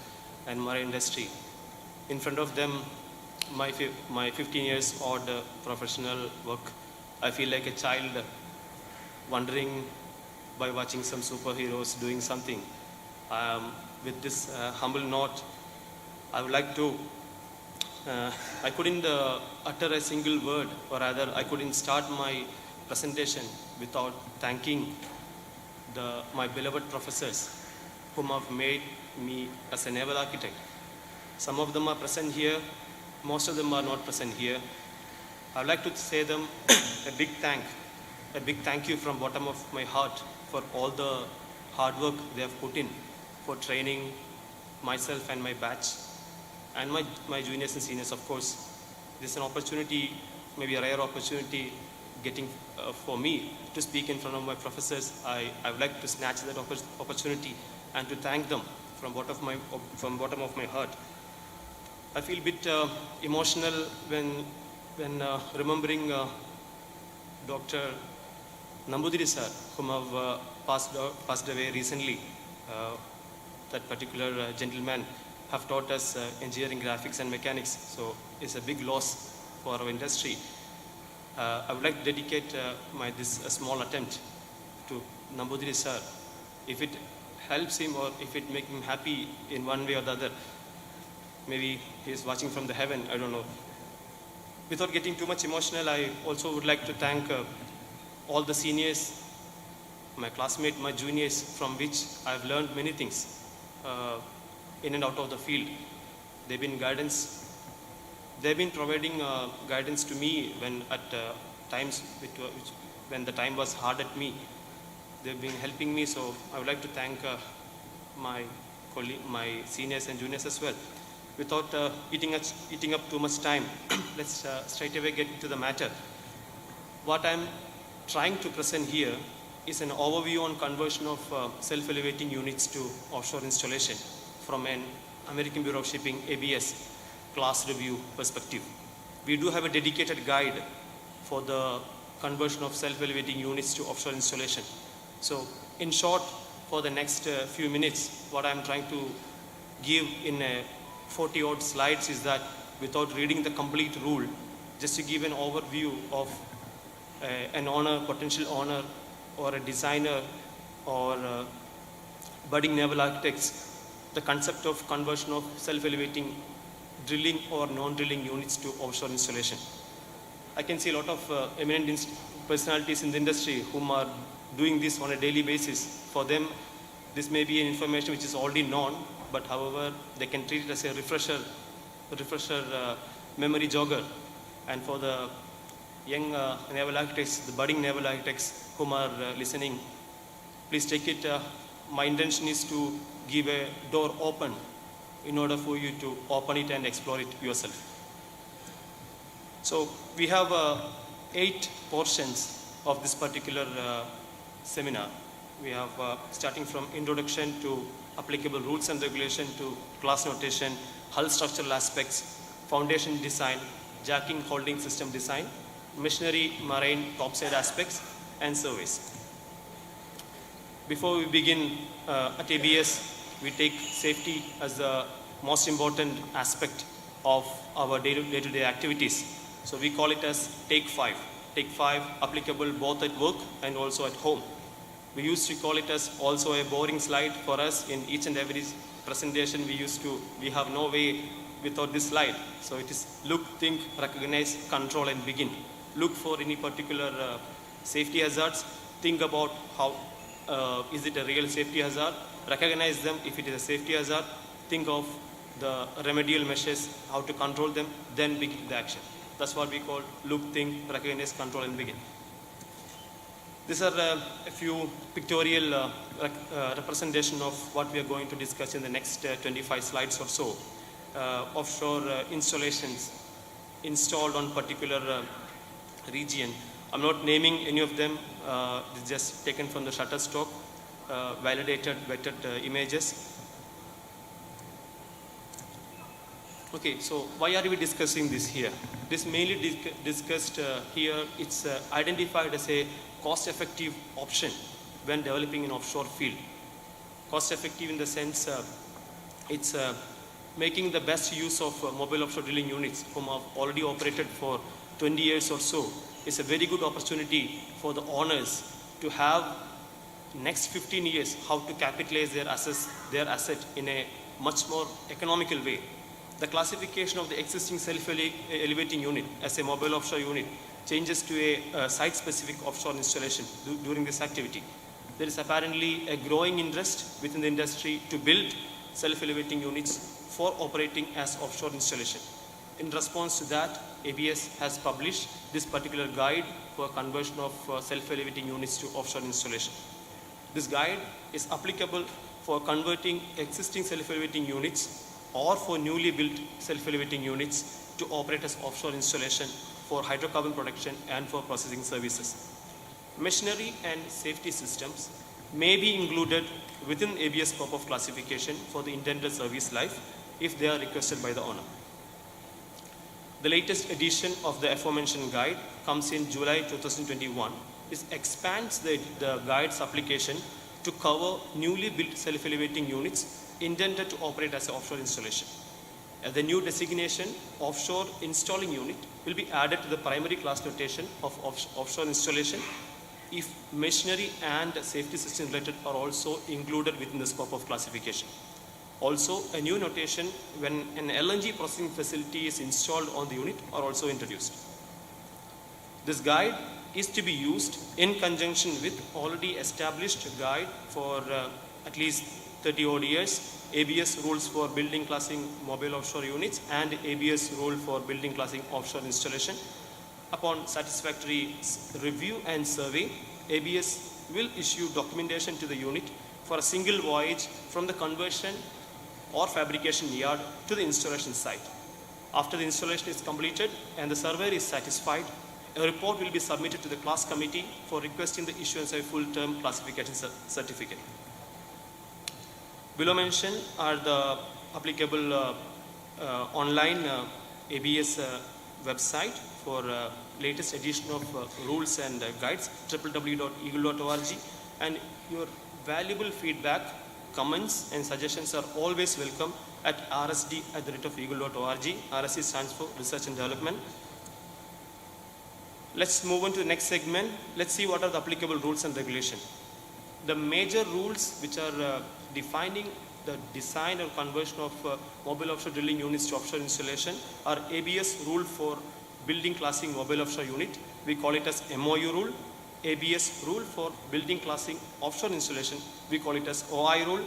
and marine industry. In front of them, my 15 years odd professional work, I feel like a child wondering by watching some superheroes doing something. With this humble note, I would like to, I couldn't utter a single word, or rather I couldn't start my presentation without thanking my beloved professors whom have made me as a naval architect. Some of them are present here, most of them are not present here. I would like to say them a big thank you from bottom of my heart for all the hard work they have put in for training myself and my batch and my juniors and seniors, of course. This is an opportunity maybe a rare opportunity getting for me to speak in front of my professors. I would like to snatch that opportunity and to thank them from bottom of my heart. I feel a bit emotional when remembering Dr. Nambudiri sir, whom have passed away recently. That particular gentleman have taught us engineering, graphics and mechanics, so it's a big loss for our industry. I would like to dedicate this small attempt to Nambudiri sir. If it helps him or if it makes him happy in one way or the other, maybe he is watching from the heaven, I don't know. Without getting too much emotional, I also would like to thank all the seniors, my classmates, my juniors, from which I've learned many things in and out of the field. They've been providing guidance to me when at times when the time was hard at me. They've been helping me, so I would like to thank my seniors and juniors as well. Without eating up too much time, let's straight away get into the matter. What I'm trying to present here is an overview on conversion of self-elevating units to offshore installation from an American Bureau of Shipping ABS class review perspective. We do have a dedicated guide for the conversion of self-elevating units to offshore installation. So in short, for the next few minutes, what I'm trying to give in 40-odd slides is that without reading the complete rule, just to give an overview of an owner, potential owner, or a designer, or budding naval architects, the concept of conversion of self-elevating drilling or non-drilling units to offshore installation. I can see a lot of eminent personalities in the industry whom are doing this on a daily basis. For them, this may be an information which is already known, but however, they can treat it as a refresher memory jogger. And for the young naval architects, the budding naval architects whom are listening, please take it. My intention is to give a door open in order for you to open it and explore it yourself. So we have 8 portions of this particular seminar. We have starting from introduction to applicable rules and regulation to class notation, hull structural aspects, foundation design, jacking holding system design, machinery, marine, topside aspects, and surveys. Before we begin at ABS, we take safety as the most important aspect of our day-to-day activities. So we call it as Take 5. Take 5 applicable both at work and also at home. We used to call it as also a boring slide for us in each and every presentation. We have no way without this slide. So it is look, think, recognize, control, and begin. Look for any particular safety hazards. Think about how is it a real safety hazard. Recognize them if it is a safety hazard. Think of the remedial measures, how to control them, then begin the action. That's what we call look, think, recognize, control, and begin. These are a few pictorial representation of what we are going to discuss in the next 25 slides or so. Offshore installations installed on particular region. I'm not naming any of them. It's just taken from the Shutterstock, validated, vetted images. Okay, so why are we discussing this here? This mainly discussed here, it's identified as a cost-effective option when developing an offshore field. Cost-effective in the sense it's making the best use of mobile offshore drilling units whom have already operated for 20 years or so. It's a very good opportunity for the owners to have next 15 years how to capitalize their asset in a much more economical way. The classification of the existing self-elevating unit as a mobile offshore unit changes to a site-specific offshore installation during this activity. There is apparently a growing interest within the industry to build self-elevating units for operating as offshore installation. In response to that, ABS has published this particular guide for conversion of self-elevating units to offshore installation. This guide is applicable for converting existing self-elevating units or for newly built self-elevating units to operate as offshore installation for hydrocarbon production and for processing services. Machinery and safety systems may be included within ABS scope of classification for the intended service life if they are requested by the owner. The latest edition of the aforementioned guide comes in July 2021. It expands the guide's application to cover newly built self-elevating units intended to operate as an offshore installation. The new designation, offshore installing unit, will be added to the primary class notation of offshore installation if machinery and safety system related are also included within the scope of classification. Also, a new notation when an LNG processing facility is installed on the unit are also introduced. This guide is to be used in conjunction with already established guide for at least 30 odd years, ABS rules for building classing mobile offshore units and ABS rule for building classing offshore installation. Upon satisfactory review and survey, ABS will issue documentation to the unit for a single voyage from the conversion or fabrication yard to the installation site. After the installation is completed and the surveyor is satisfied, a report will be submitted to the class committee for requesting the issuance of a full-term classification certificate. Below mentioned are the applicable online ABS website for latest edition of rules and guides, www.eagle.org, and your valuable feedback, comments and suggestions are always welcome at rsd@eagle.org. RSD stands for Research and Development. Let's move on to the next segment. Let's see what are the applicable rules and regulation. The major rules which are defining the design or conversion of mobile offshore drilling units to offshore installation are ABS rule for building classing mobile offshore unit. We call it as MOU rule. ABS rule for building classing offshore installation. We call it as OI rule.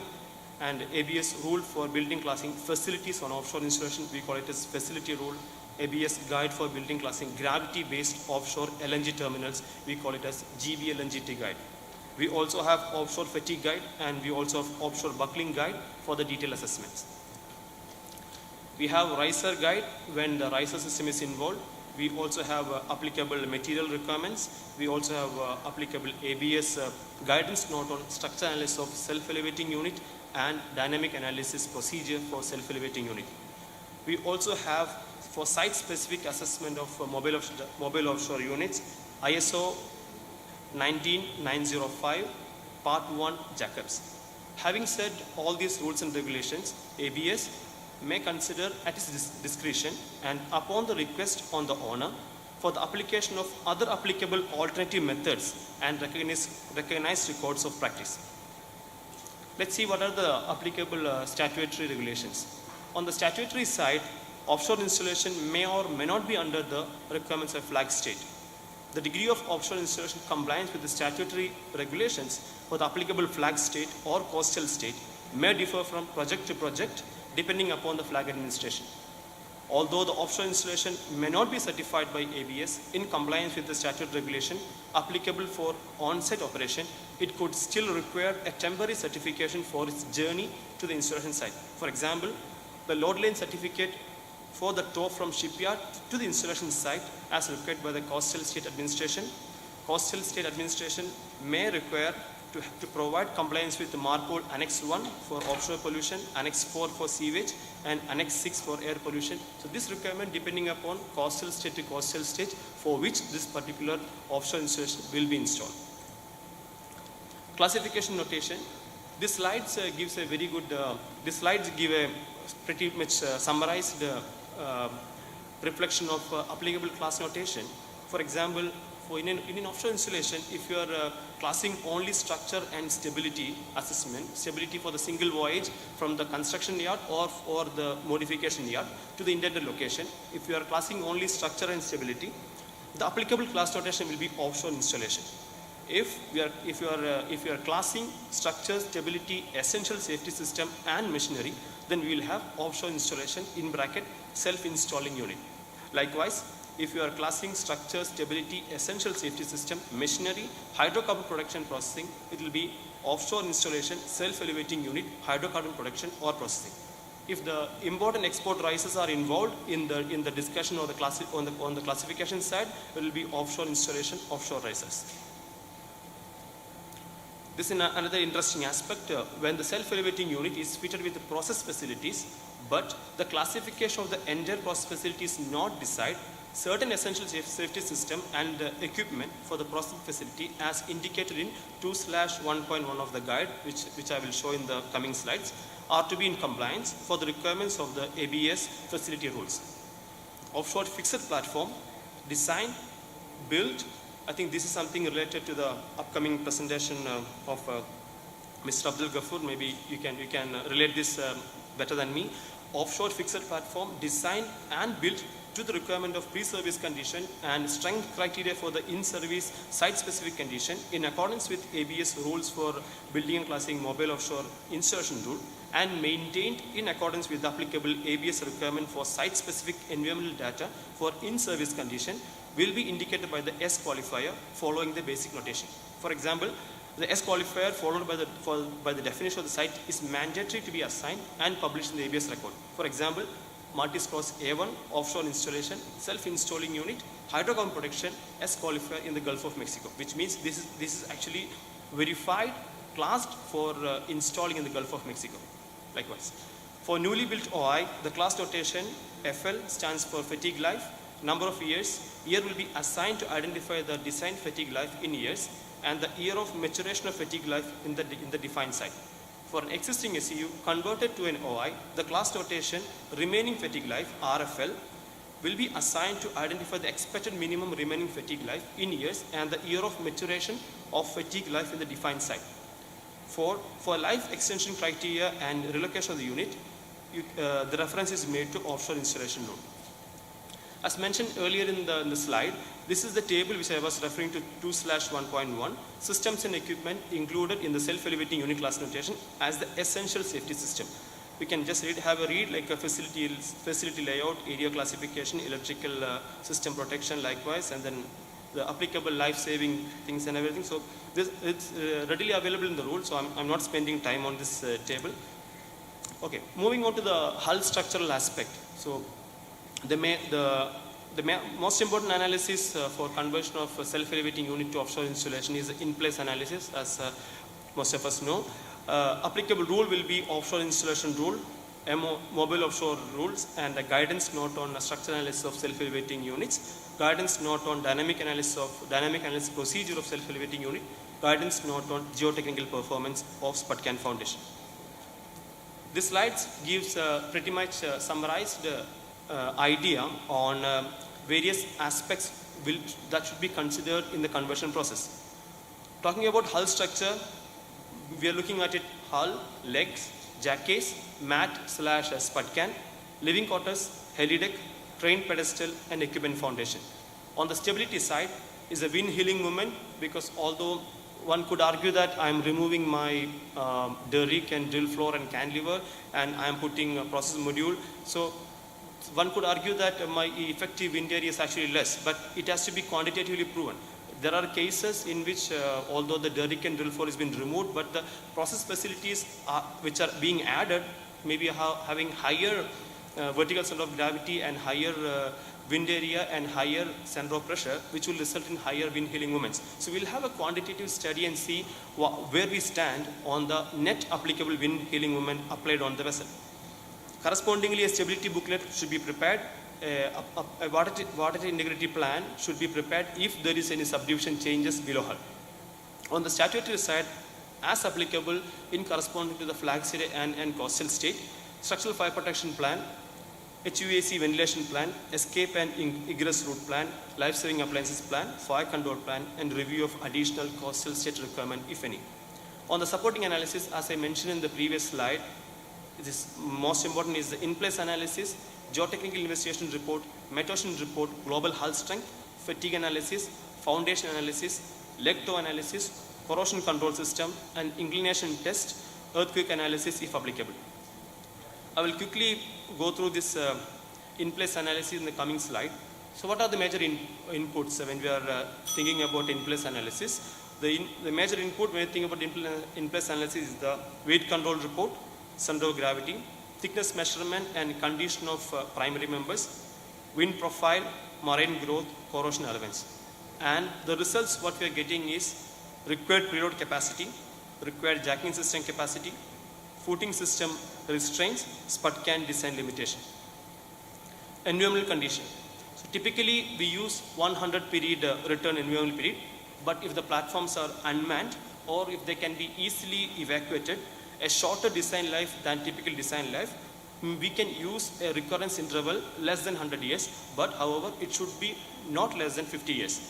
And ABS rule for building classing facilities on offshore installation. We call it as facility rule. ABS guide for building classing gravity-based offshore LNG terminals. We call it as GBLNGT guide. We also have offshore fatigue guide and we also have offshore buckling guide for the detailed assessments. We have riser guide when the riser system is involved. We also have applicable material requirements. We also have applicable ABS guidance note on structure analysis of self-elevating unit and dynamic analysis procedure for self-elevating unit. We also have for site-specific assessment of mobile offshore units, ISO 19905 Part 1 jackups. Having said all these rules and regulations, ABS may consider at its discretion and upon the request on the owner for the application of other applicable alternative methods and recognized records of practice. Let's see what are the applicable statutory regulations. On the statutory side, offshore installation may or may not be under the requirements of flag state. The degree of offshore installation compliance with the statutory regulations for the applicable flag state or coastal state may differ from project to project depending upon the flag administration. Although the offshore installation may not be certified by ABS in compliance with the statutory regulation applicable for on-site operation, it could still require a temporary certification for its journey to the installation site. For example, the load lane certificate for the tow from shipyard to the installation site as required by the Coastal State Administration. Coastal State Administration may require to provide compliance with the MARPOL Annex 1 for offshore pollution, Annex 4 for sewage, and Annex 6 for air pollution. So this requirement depending upon coastal state to coastal state for which this particular offshore installation will be installed. Classification notation. This slides gives a very good, these slides give a pretty much summarized reflection of applicable class notation. For example, in an offshore installation, if you are classing only structure and stability assessment, stability for the single voyage from the construction yard or the modification yard to the intended location, if you are classing only structure and stability, the applicable class notation will be offshore installation. If you are classing structure, stability, essential safety system and machinery, then we will have offshore installation in bracket self-installing unit. Likewise, if you are classing structure, stability, essential safety system, machinery, hydrocarbon production processing, it will be offshore installation, self-elevating unit, hydrocarbon production or processing. If the import and export risers are involved in the discussion or on the classification side, it will be offshore installation, offshore risers. This is another interesting aspect. When the self-elevating unit is fitted with the process facilities, but the classification of the entire process facility is not decided, certain essential safety system and equipment for the process facility as indicated in 2/1.1 of the guide, which I will show in the coming slides, are to be in compliance for the requirements of the ABS facility rules. Offshore fixed platform, design, build. I think this is something related to the upcoming presentation of Mr. Abdul Ghaffur. Maybe you can relate this better than me. Offshore fixed platform, design and built to the requirement of pre-service condition and strength criteria for the in-service site-specific condition in accordance with ABS rules for building and classing mobile offshore insertion rule, and maintained in accordance with the applicable ABS requirement for site-specific environmental data for in-service condition, will be indicated by the S qualifier following the basic notation. For example, the S qualifier followed by the definition of the site is mandatory to be assigned and published in the ABS record. For example, multi-scross A1, offshore installation, self-installing unit, hydrocarbon protection, S qualifier in the Gulf of Mexico, which means this is actually verified, classed for installing in the Gulf of Mexico. Likewise, for newly built OI, the class notation FL stands for fatigue life, number of years. Year will be assigned to identify the design fatigue life in years and the year of maturation of fatigue life in the defined site. For an existing SEU converted to an OI, the class notation remaining fatigue life, RFL, will be assigned to identify the expected minimum remaining fatigue life in years and the year of maturation of fatigue life in the defined site. For life extension criteria and relocation of the unit, the reference is made to offshore installation rule. As mentioned earlier in the slide, this is the table which I was referring to 2/1.1, systems and equipment included in the self-elevating unit class notation as the essential safety system. We can just have a read like a facility layout, area classification, electrical system protection likewise, and then the applicable life-saving things and everything. So this it's readily available in the rule, so I'm not spending time on this table. Okay, moving on to the hull structural aspect. So the most important analysis for conversion of self-elevating unit to offshore installation is the in-place analysis, as most of us know. Applicable rule will be offshore installation rule, mobile offshore rules, and a guidance note on structural analysis of self-elevating units, guidance note on dynamic analysis procedure of self-elevating unit, guidance note on geotechnical performance of Sputcan foundation. This slide gives pretty much summarized idea on various aspects that should be considered in the conversion process. Talking about hull structure, we are looking at it: hull, legs, jack case, mat/Sputcan, living quarters, helideck, crane pedestal, and equipment foundation. On the stability side is a wind heeling moment, because although one could argue that I am removing my derrick and drill floor and cantilever and I am putting a process module, so one could argue that my effective wind area is actually less, but it has to be quantitatively proven. There are cases in which although the derrick and drill floor has been removed, but the process facilities which are being added maybe having higher vertical center of gravity and higher wind area and higher center of pressure, which will result in higher wind heeling moments. So we'll have a quantitative study and see where we stand on the net applicable wind heeling moment applied on the vessel. Correspondingly, a stability booklet should be prepared. A water integrity plan should be prepared if there is any subdivision changes below hull. On the statutory side, as applicable in corresponding to the flag state and coastal state, structural fire protection plan, HVAC ventilation plan, escape and egress route plan, life-saving appliances plan, fire control plan, and review of additional coastal state requirement, if any. On the supporting analysis, as I mentioned in the previous slide, this most important is the in-place analysis, geotechnical investigation report, metocean report, global hull strength, fatigue analysis, foundation analysis, leg toe analysis, corrosion control system, and inclination test, earthquake analysis if applicable. I will quickly go through this in-place analysis in the coming slide. So what are the major inputs when we are thinking about in-place analysis? The major input when you think about in-place analysis is the weight control report, center of gravity, thickness measurement and condition of primary members, wind profile, marine growth, corrosion elements. And the results what we are getting is required preload capacity, required jacking system capacity, footing system restraints, spud can design limitation. Environmental condition. So typically we use 100 period return environmental period, but if the platforms are unmanned or if they can be easily evacuated, a shorter design life than typical design life, we can use a recurrence interval less than 100 years, but however it should be not less than 50 years.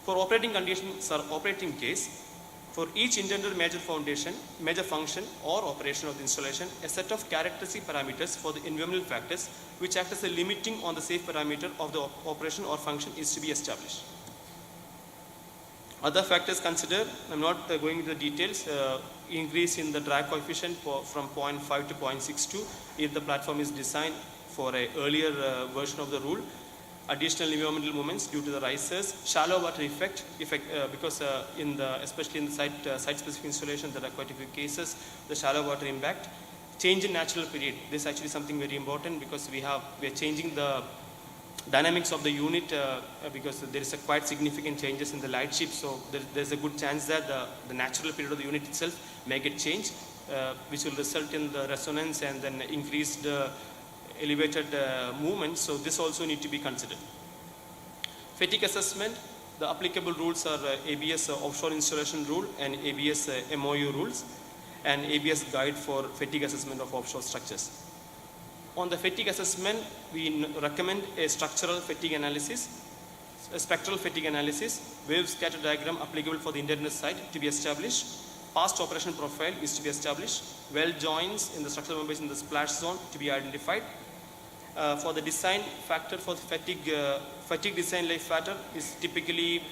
For operating conditions or operating case, for each intended major foundation, major function or operation of the installation, a set of characteristic parameters for the environmental factors which act as a limiting on the safe parameter of the operation or function is to be established. Other factors considered, I'm not going into the details, increase in the drag coefficient from 0.5 to 0.62 if the platform is designed for an earlier version of the rule. Additional environmental movements due to the risers, shallow water effect because especially in the site-specific installation, there are quite a few cases, the shallow water impact. Change in natural period. This is actually something very important because we are changing the dynamics of the unit because there is a quite significant changes in the light shift. So there's a good chance that the natural period of the unit itself may get changed, which will result in the resonance and then increased elevated movement. So this also need to be considered. Fatigue assessment. The applicable rules are ABS offshore installation rule and ABS MOU rules and ABS guide for fatigue assessment of offshore structures. On the fatigue assessment, we recommend a structural fatigue analysis, a spectral fatigue analysis, wave scatter diagram applicable for the intended site to be established, past operation profile is to be established, weld joints in the structural members in the splash zone to be identified. For the design factor for the fatigue design life factor is typically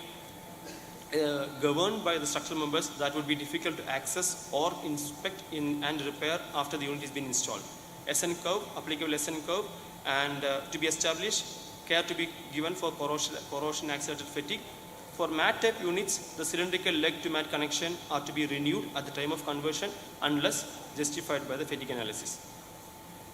governed by the structural members that would be difficult to access or inspect and repair after the unit has been installed. SN curve, applicable SN curve, and to be established, care to be given for corrosion accelerated fatigue. For mat type units, the cylindrical leg to mat connection are to be renewed at the time of conversion unless justified by the fatigue analysis.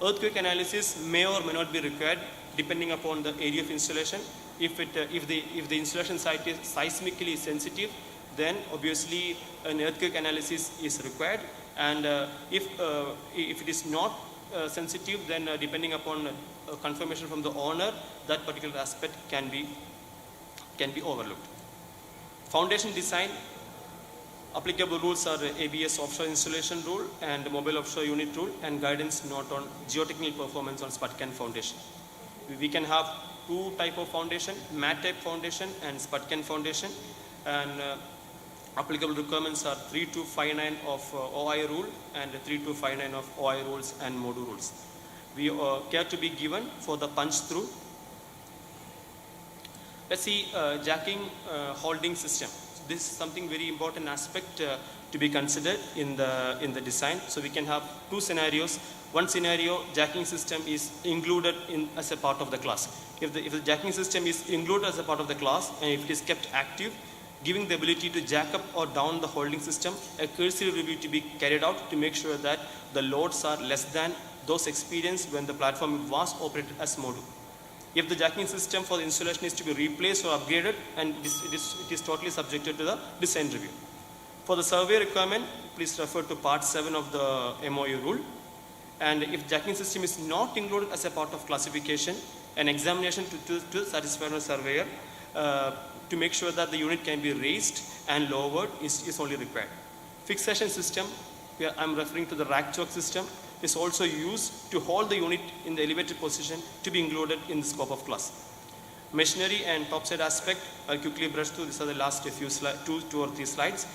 Earthquake analysis may or may not be required depending upon the area of installation. If the installation site is seismically sensitive, then obviously an earthquake analysis is required, and if it is not sensitive, then depending upon confirmation from the owner, that particular aspect can be overlooked. Foundation design. Applicable rules are ABS offshore installation rule and mobile offshore unit rule and guidance note on geotechnical performance on SPUTCAN foundation. We can have two type of foundation, mat type foundation and SPUTCAN foundation, and applicable requirements are 3259 of OI rule and 3259 of OI rules and MODU rules. We care to be given for the punch through. Let's see jacking holding system. This is something very important aspect to be considered in the design. So we can have two scenarios. One scenario, jacking system is included as a part of the class. If the jacking system is included as a part of the class and if it is kept active, giving the ability to jack up or down the holding system, a cursory review to be carried out to make sure that the loads are less than those experienced when the platform was operated as MODU. If the jacking system for the installation is to be replaced or upgraded, and it is totally subjected to the design review. For the survey requirement, please refer to part 7 of the MOU rule. And if jacking system is not included as a part of classification, an examination to satisfy a surveyor to make sure that the unit can be raised and lowered is only required. Fixation system, here I am referring to the rack choke system, is also used to hold the unit in the elevated position to be included in the scope of class. Machinery and topside aspect, I'll quickly brush through. These are the last few two or three slides.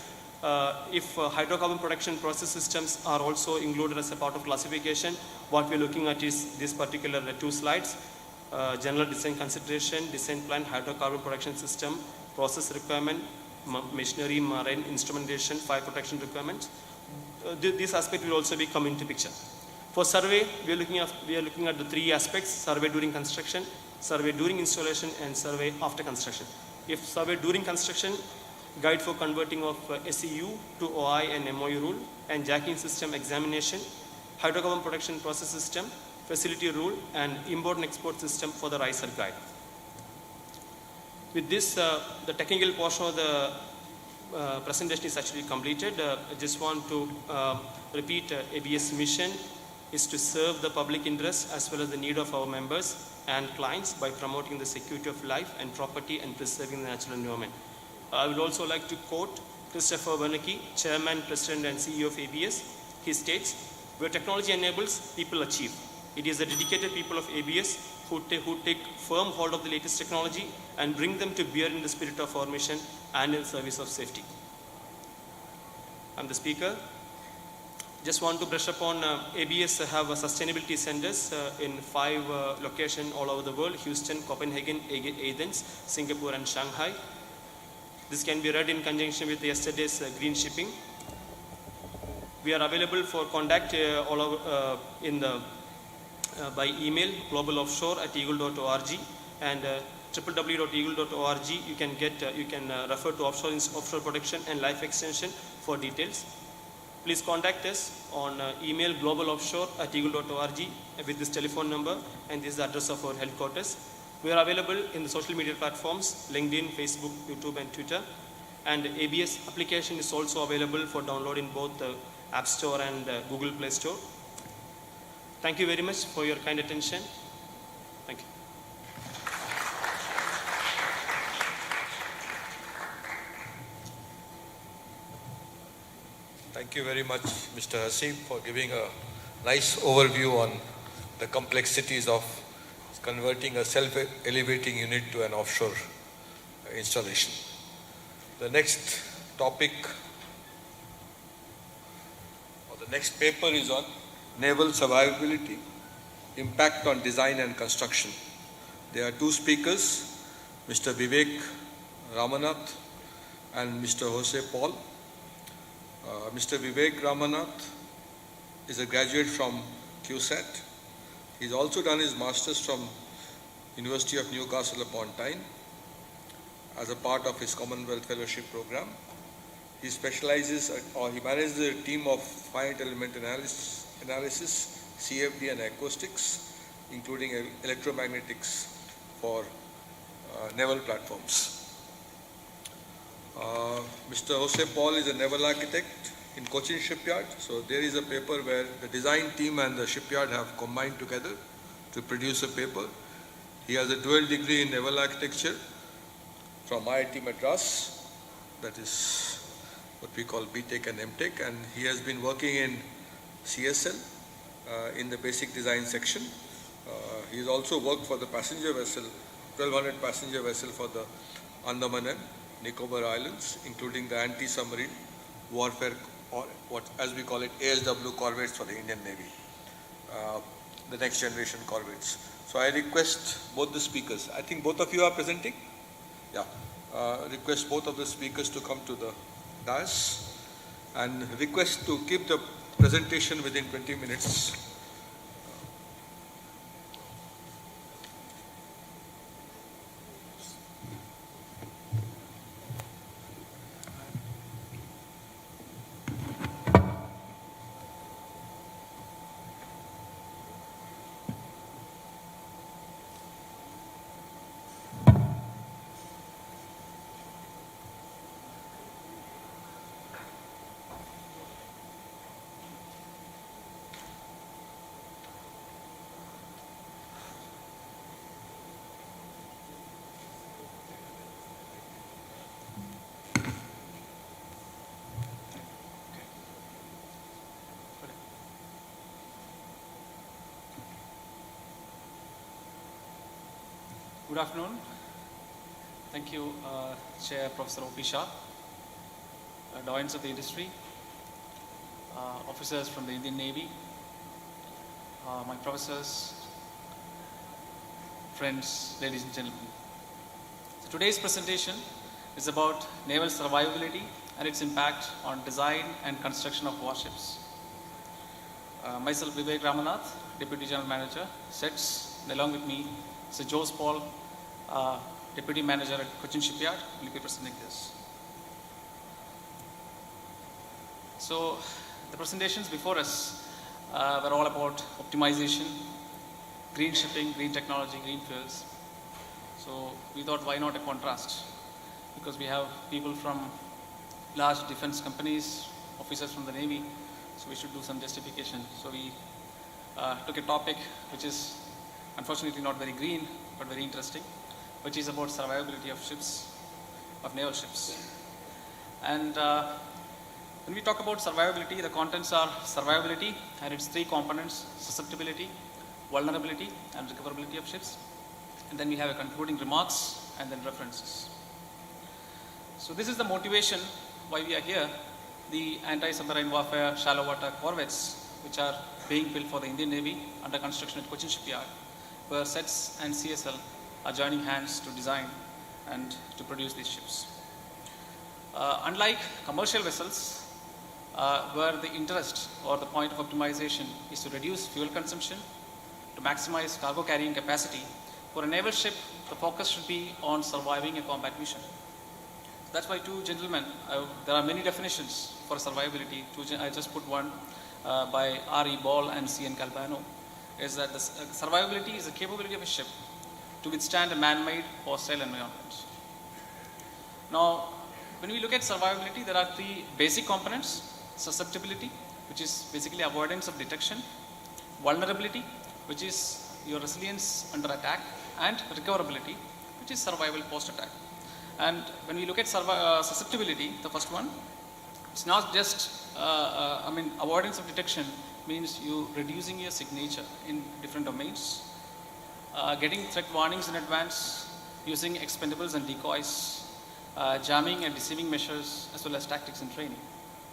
If hydrocarbon production process systems are also included as a part of classification, what we're looking at is this particular two slides. General design consideration, design plan, hydrocarbon production system, process requirement, machinery, marine, instrumentation, fire protection requirements. This aspect will also be come into picture. For survey, we are looking at the three aspects: survey during construction, survey during installation, and survey after construction. If survey during construction, guide for converting of SEU to OI and MOU rule, and jacking system examination, hydrocarbon protection process system, facility rule, and import and export system for the riser guide. With this, the technical portion of the presentation is actually completed. I just want to repeat ABS mission is to serve the public interest as well as the need of our members and clients by promoting the security of life and property and preserving the natural environment. I would also like to quote Christopher Wernicke, Chairman, President and CEO of ABS. He states, "Where technology enables, people achieve." It is the dedicated people of ABS who take firm hold of the latest technology and bring them to bear in the spirit of our mission and in service of safety. I'm the speaker. Just want to brush upon ABS have sustainability centers in 5 locations all over the world: Houston, Copenhagen, Athens, Singapore and Shanghai. This can be read in conjunction with yesterday's green shipping. We are available for contact all over, by email globaloffshore@eagle.org and www.eagle.org. You can refer to offshore protection and life extension for details. Please contact us on email globaloffshore@eagle.org with this telephone number, and this is the address of our headquarters. We are available in the social media platforms LinkedIn, Facebook, YouTube and Twitter, and ABS application is also available for download in both the App Store and Google Play Store. Thank you very much for your kind attention. Thank you. Thank you very much, Mr. Hasib, for giving a nice overview on the complexities of converting a self-elevating unit to an offshore installation. The next topic, or the next paper, is on naval survivability, impact on design and construction. There are 2 speakers, Mr. Vivek Ramanath and Mr. Jose Paul. Mr. Vivek Ramanath is a graduate from QSAT. He's also done his master's from University of Newcastle upon Tyne as a part of his Commonwealth Fellowship program. He specializes, or he manages a team of finite element analysis, CFD and acoustics, including electromagnetics for naval platforms. Mr. Jose Paul is a naval architect in Cochin Shipyard. So there is a paper where the design team and the shipyard have combined together to produce a paper. He has a dual degree in naval architecture from IIT Madras, that is what we call BTech and MTech, and he has been working in CSL in the basic design section. He has also worked for the passenger vessel, 1200 passenger vessel for the Andaman and Nicobar Islands, including the anti-submarine warfare, or what as we call it, ASW corvettes for the Indian Navy, the next generation corvettes. So I request both the speakers, I think both of you are presenting? Yeah. Request both of the speakers to come to the dais and request to keep the presentation within 20 minutes. Good afternoon. Thank you, Chair Professor O.P. Shah, doyens of the industry, officers from the Indian Navy, my professors, friends, ladies and gentlemen. So today's presentation is about naval survivability and its impact on design and construction of warships. Myself, Vivek Ramanath, Deputy General Manager, SETS, and along with me, Sir Jose Paul, Deputy Manager at Cochin Shipyard, will be presenting this. So, the presentations before us were all about optimization, green shipping, green technology, green fuels. So we thought, why not a contrast? Because we have people from large defense companies, officers from the Navy, so we should do some justification. So we took a topic which is unfortunately not very green, but very interesting, which is about survivability of ships, of naval ships. And when we talk about survivability, the contents are survivability and its three components: susceptibility, vulnerability, and recoverability of ships. And then we have a concluding remarks and then references. So this is the motivation why we are here. The anti-submarine warfare shallow water corvettes, which are being built for the Indian Navy under construction at Cochin Shipyard, where SETS and CSL are joining hands to design and to produce these ships. Unlike commercial vessels, where the interest or the point of optimization is to reduce fuel consumption, to maximize cargo carrying capacity, for a naval ship, the focus should be on surviving a combat mission. That's why two gentlemen, there are many definitions for survivability. I just put one by R.E. Ball and C.N. Calpano, is that the survivability is the capability of a ship to withstand a man-made hostile environment. Now, when we look at survivability, there are three basic components: susceptibility, which is basically avoidance of detection; vulnerability, which is your resilience under attack; and recoverability, which is survival post-attack. And when we look at susceptibility, the first one, it's not just, avoidance of detection means you reducing your signature in different domains, getting threat warnings in advance, using expendables and decoys, jamming and deceiving measures, as well as tactics and training.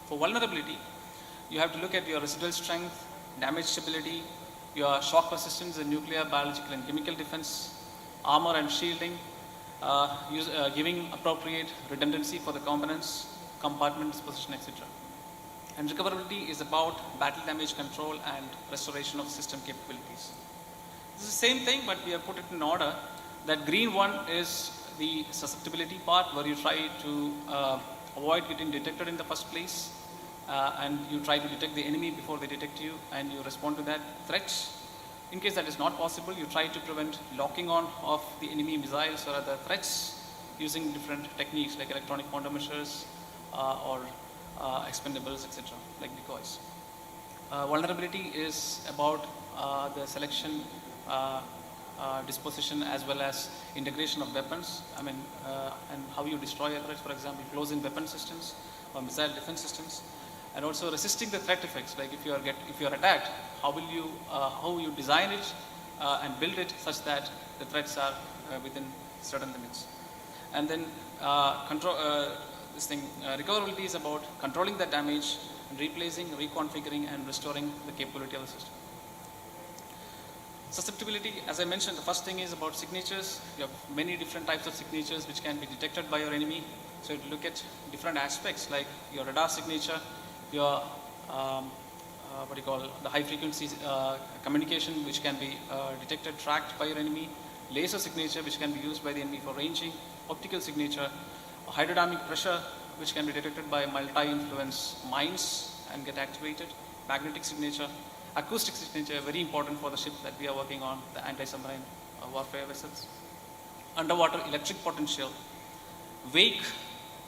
For vulnerability, you have to look at your residual strength, damage stability, your shock resistance in nuclear, biological, and chemical defense, armor and shielding, giving appropriate redundancy for the components, compartment disposition, etc. And recoverability is about battle damage control and restoration of system capabilities. This is the same thing, but we have put it in order. That green one is the susceptibility part, where you try to avoid getting detected in the first place, and you try to detect the enemy before they detect you, and you respond to that threat. In case that is not possible, you try to prevent locking on of the enemy missiles or other threats using different techniques like electronic countermeasures or expendables, etc., like decoys. Vulnerability is about the selection, disposition, as well as integration of weapons. And how you destroy a threat, for example, close-in weapon systems or missile defense systems. And also resisting the threat effects, like if you are attacked, how you design it and build it such that the threats are within certain limits. And then recoverability is about controlling the damage and replacing, reconfiguring, and restoring the capability of the system. Susceptibility, as I mentioned, the first thing is about signatures. You have many different types of signatures which can be detected by your enemy. So you look at different aspects like your radar signature, your the high frequency communication, which can be detected, tracked by your enemy; laser signature, which can be used by the enemy for ranging; optical signature; hydrodynamic pressure, which can be detected by multi-influence mines and get activated; magnetic signature; acoustic signature, very important for the ship that we are working on, the anti-submarine warfare vessels; underwater electric potential; wake,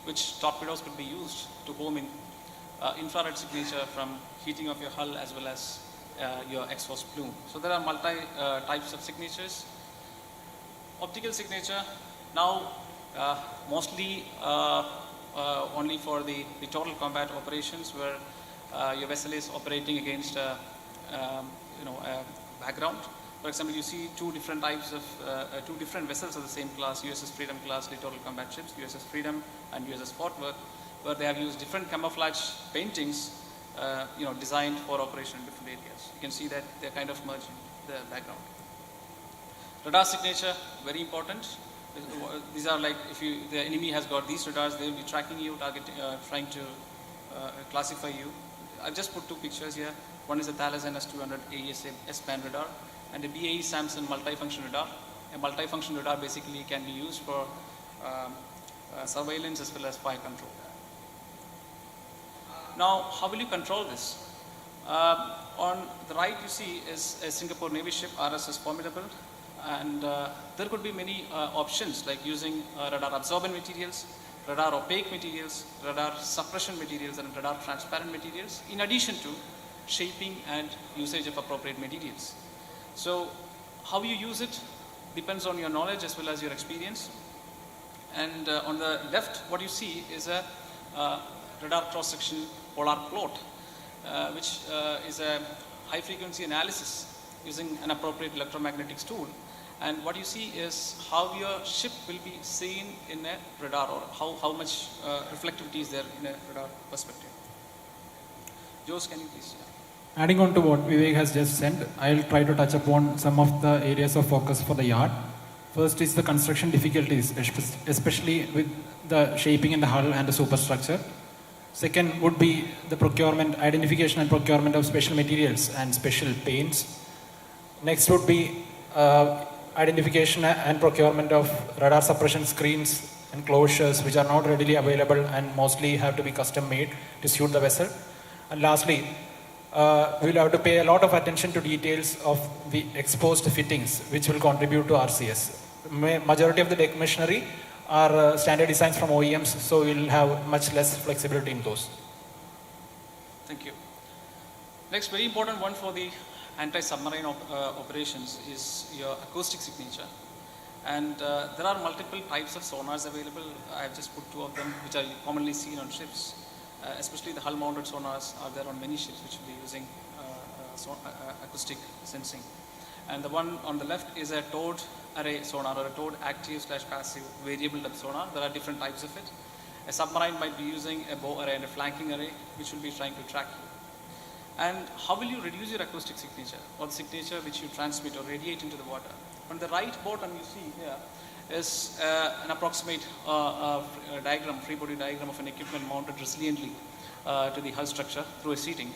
which torpedoes could be used to home in; infrared signature from heating of your hull as well as your exhaust plume. So there are multi types of signatures. Optical signature, now mostly only for the total combat operations, where your vessel is operating against a background. For example, you see two different types of two different vessels of the same class: USS Freedom class littoral combat ships, USS Freedom and USS Fort Worth, where they have used different camouflage paintings, designed for operation in different areas. You can see that they're kind of merging the background. Radar signature, very important. These are like, if the enemy has got these radars, they will be tracking you, targeting, trying to classify you. I've just put two pictures here. One is a Thales NS200 AESA S-band radar, and a BAE Samson multifunction radar. A multifunction radar basically can be used for surveillance as well as fire control. Now, how will you control this? On the right, you see is a Singapore Navy ship, RSS Formidable, and there could be many options like using radar absorbent materials, radar opaque materials, radar suppression materials, and radar transparent materials, in addition to shaping and usage of appropriate materials. So how you use it depends on your knowledge as well as your experience. And on the left, what you see is a radar cross-section polar plot, which is a high-frequency analysis using an appropriate electromagnetics tool. And what you see is how your ship will be seen in a radar, or how much reflectivity is there in a radar perspective. Jose, can you please? Adding on to what Vivek has just said, I'll try to touch upon some of the areas of focus for the yard. First is the construction difficulties, especially with the shaping in the hull and the superstructure. Second would be the procurement, identification and procurement of special materials and special paints. Next would be identification and procurement of radar suppression screens and closures, which are not readily available and mostly have to be custom made to suit the vessel. And lastly, we'll have to pay a lot of attention to details of the exposed fittings, which will contribute to RCS. Majority of the deck machinery are standard designs from OEMs, so we'll have much less flexibility in those. Thank you. Next, very important one for the anti-submarine operations is your acoustic signature. And there are multiple types of sonars available. I have just put two of them, which are commonly seen on ships. Especially the hull-mounted sonars are there on many ships, which will be using acoustic sensing. And the one on the left is a towed array sonar, or a towed active/passive variable depth sonar. There are different types of it. A submarine might be using a bow array and a flanking array, which will be trying to track you. And how will you reduce your acoustic signature, or the signature which you transmit or radiate into the water? On the right bottom you see here is an approximate diagram, free body diagram of an equipment mounted resiliently to the hull structure through a seating.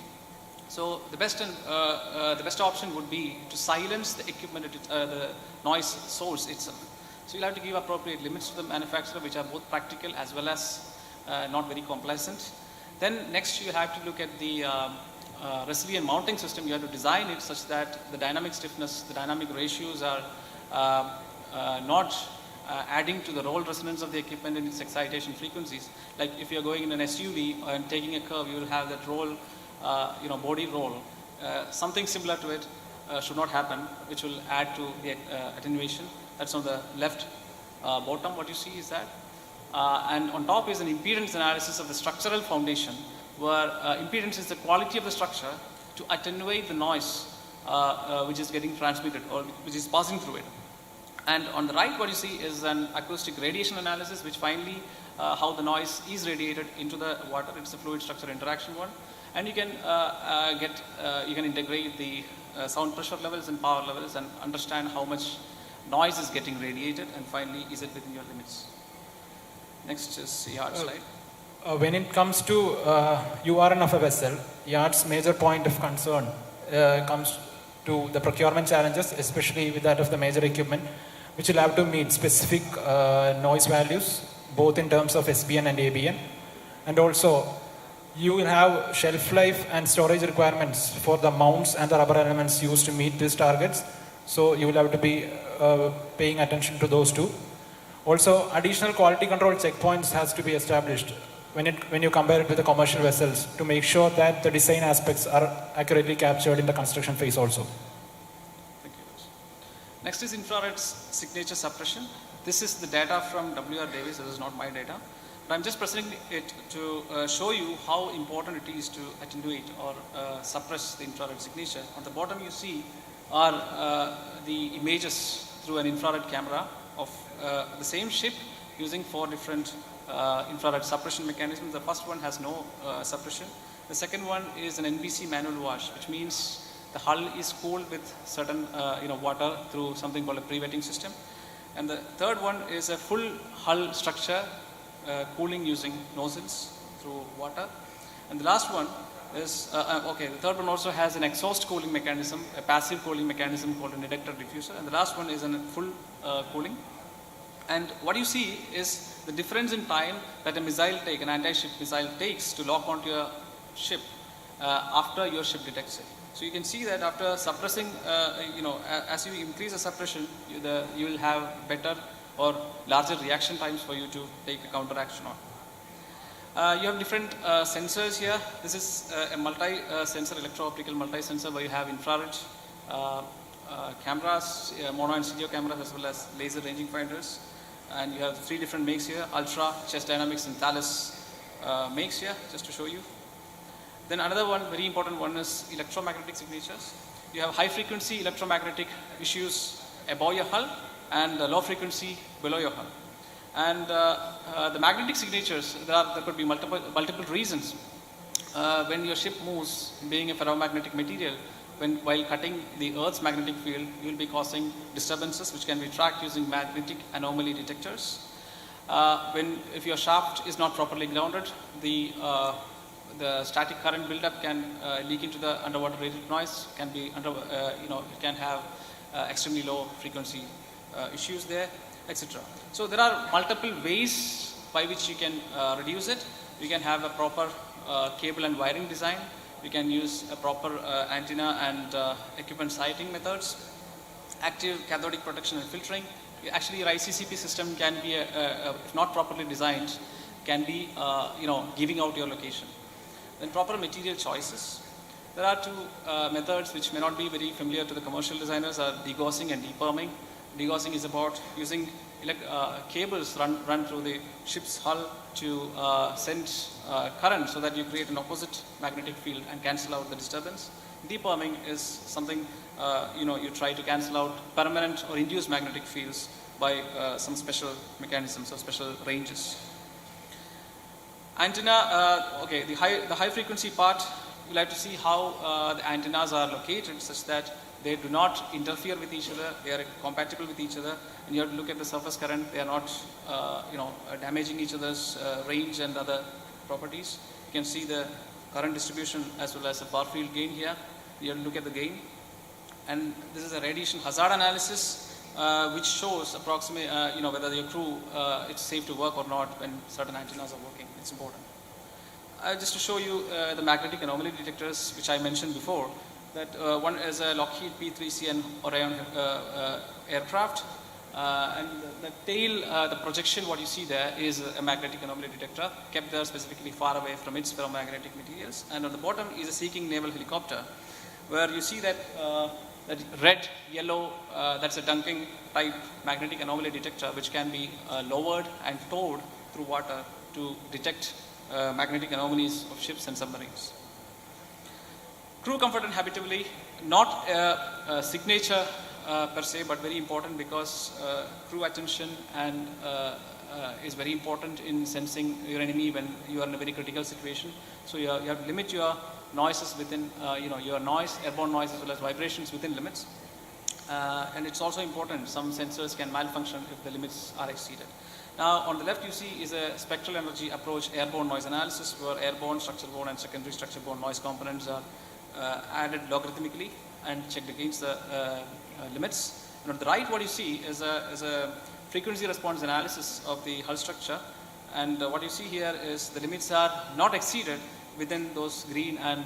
So the best option would be to silence the equipment, the noise source itself. So you'll have to give appropriate limits to the manufacturer, which are both practical as well as not very complacent. Then next you have to look at the resilient mounting system. You have to design it such that the dynamic stiffness, the dynamic ratios are not adding to the roll resonance of the equipment and its excitation frequencies. Like if you're going in an SUV and taking a curve, you will have that roll, body roll. Something similar to it should not happen, which will add to the attenuation. That's on the left bottom. What you see is that. And on top is an impedance analysis of the structural foundation, where impedance is the quality of the structure to attenuate the noise which is getting transmitted or which is passing through it. And on the right, what you see is an acoustic radiation analysis, which finally how the noise is radiated into the water. It's a fluid structure interaction one, and you can you can integrate the sound pressure levels and power levels and understand how much noise is getting radiated, and finally, is it within your limits. Next is yard slide. When it comes to URN of a vessel, yard's major point of concern comes to the procurement challenges, especially with that of the major equipment, which will have to meet specific noise values, both in terms of SBN and ABN. And also, you will have shelf life and storage requirements for the mounts and the rubber elements used to meet these targets. So you will have to be paying attention to those too. Also, additional quality control checkpoints has to be established when you compare it with the commercial vessels, to make sure that the design aspects are accurately captured in the construction phase also. Thank you. Next is infrared signature suppression. This is the data from W.R. Davis. This is not my data. But I'm just presenting it to show you how important it is to attenuate or suppress the infrared signature. On the bottom you see are the images through an infrared camera of the same ship using 4 different infrared suppression mechanisms. The first one has no suppression. The second one is an NBC manual wash, which means the hull is cooled with certain water through something called a pre-wetting system. And the third one is a full hull structure cooling using nozzles through water. And the last one is, the third one also has an exhaust cooling mechanism, a passive cooling mechanism called an ejector diffuser. And the last one is a full cooling. And what you see is the difference in time that a missile an anti-ship missile takes to lock onto your ship after your ship detects it. So you can see that after suppressing, as you increase the suppression, you will have better or larger reaction times for you to take a counter action on. You have different sensors here. This is a multi-sensor, electro-optical multi-sensor where you have infrared cameras, mono and stereo cameras, as well as laser ranging finders. And you have 3 different makes here: Ultra, Chess Dynamics, and Thales makes here, just to show you. Then another one, very important one, is electromagnetic signatures. You have high frequency electromagnetic issues above your hull and low frequency below your hull. And the magnetic signatures, there could be multiple reasons. When your ship moves, being a ferromagnetic material, while cutting the Earth's magnetic field, you will be causing disturbances which can be tracked using magnetic anomaly detectors. If your shaft is not properly grounded, the static current buildup can leak into the underwater radiant noise. It can have extremely low frequency issues there, etc. So there are multiple ways by which you can reduce it. You can have a proper cable and wiring design. You can use a proper antenna and equipment sighting methods. Active cathodic protection and filtering. Actually, your ICCP system can be, if not properly designed, can be giving out your location. Then proper material choices. There are 2 methods which may not be very familiar to the commercial designers, are degaussing and deperming. Degaussing is about using cables run through the ship's hull to send current so that you create an opposite magnetic field and cancel out the disturbance. Deperming is something you try to cancel out permanent or induced magnetic fields by some special mechanisms or special ranges. Antenna, the high frequency part, we'll have to see how the antennas are located such that they do not interfere with each other, they are compatible with each other, and you have to look at the surface current, they are not damaging each other's range and other properties. You can see the current distribution as well as the far field gain here. You have to look at the gain. And this is a radiation hazard analysis which shows approximately, whether your crew, it's safe to work or not when certain antennas are working. It's important. Just to show you the magnetic anomaly detectors, which I mentioned before, that one is a Lockheed P3CN Orion aircraft. And the tail, the projection, what you see there is a magnetic anomaly detector kept there specifically far away from its ferromagnetic materials. And on the bottom is a Sea-King naval helicopter, where you see that that red, yellow, that's a Dunking type magnetic anomaly detector, which can be lowered and towed through water to detect magnetic anomalies of ships and submarines. Crew comfort and habitability, not a signature per se, but very important because crew attention and is very important in sensing your enemy when you are in a very critical situation. So you have to limit your noises within, your noise, airborne noise as well as vibrations within limits. And it's also important, some sensors can malfunction if the limits are exceeded. Now on the left you see is a spectral energy approach airborne noise analysis, where airborne, structure-borne and secondary structure-borne noise components are added logarithmically and checked against the limits. And on the right what you see is a frequency response analysis of the hull structure, and what you see here is the limits are not exceeded within those green and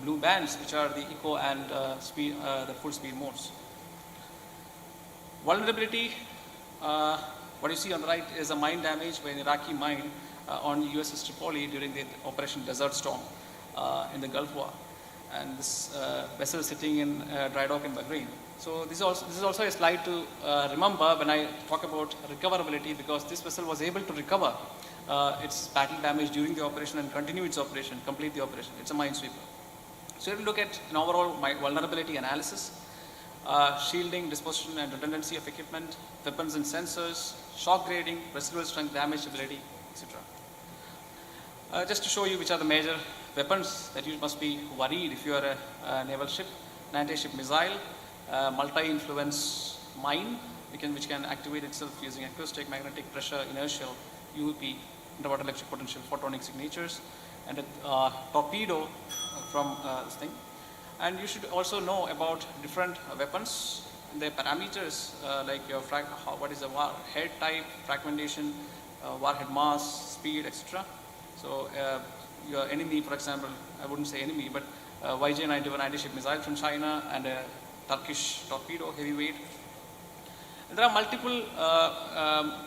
blue bands, which are the eco and speed, the full speed modes. Vulnerability, what you see on the right is a mine damage by an Iraqi mine on USS Tripoli during the Operation Desert Storm in the Gulf War. And this vessel is sitting in dry dock in Bahrain. So this is also a slide to remember when I talk about recoverability, because this vessel was able to recover its battle damage during the operation and continue its operation, complete the operation. It's a minesweeper. So if you look at an overall vulnerability analysis, shielding, disposition and redundancy of equipment, weapons and sensors, shock grading, residual strength, damage ability, etc. Just to show you which are the major weapons that you must be worried if you are a naval ship: an anti-ship missile, multi-influence mine, which can activate itself using acoustic, magnetic, pressure, inertial, UEP, underwater electric potential, photonic signatures, and a torpedo from this thing. And you should also know about different weapons, the parameters like your what is the warhead type, fragmentation, warhead mass, speed, etc. So your enemy, for example, I wouldn't say enemy, but YJ-91 anti-ship missile from China and a Turkish torpedo heavyweight. And there are multiple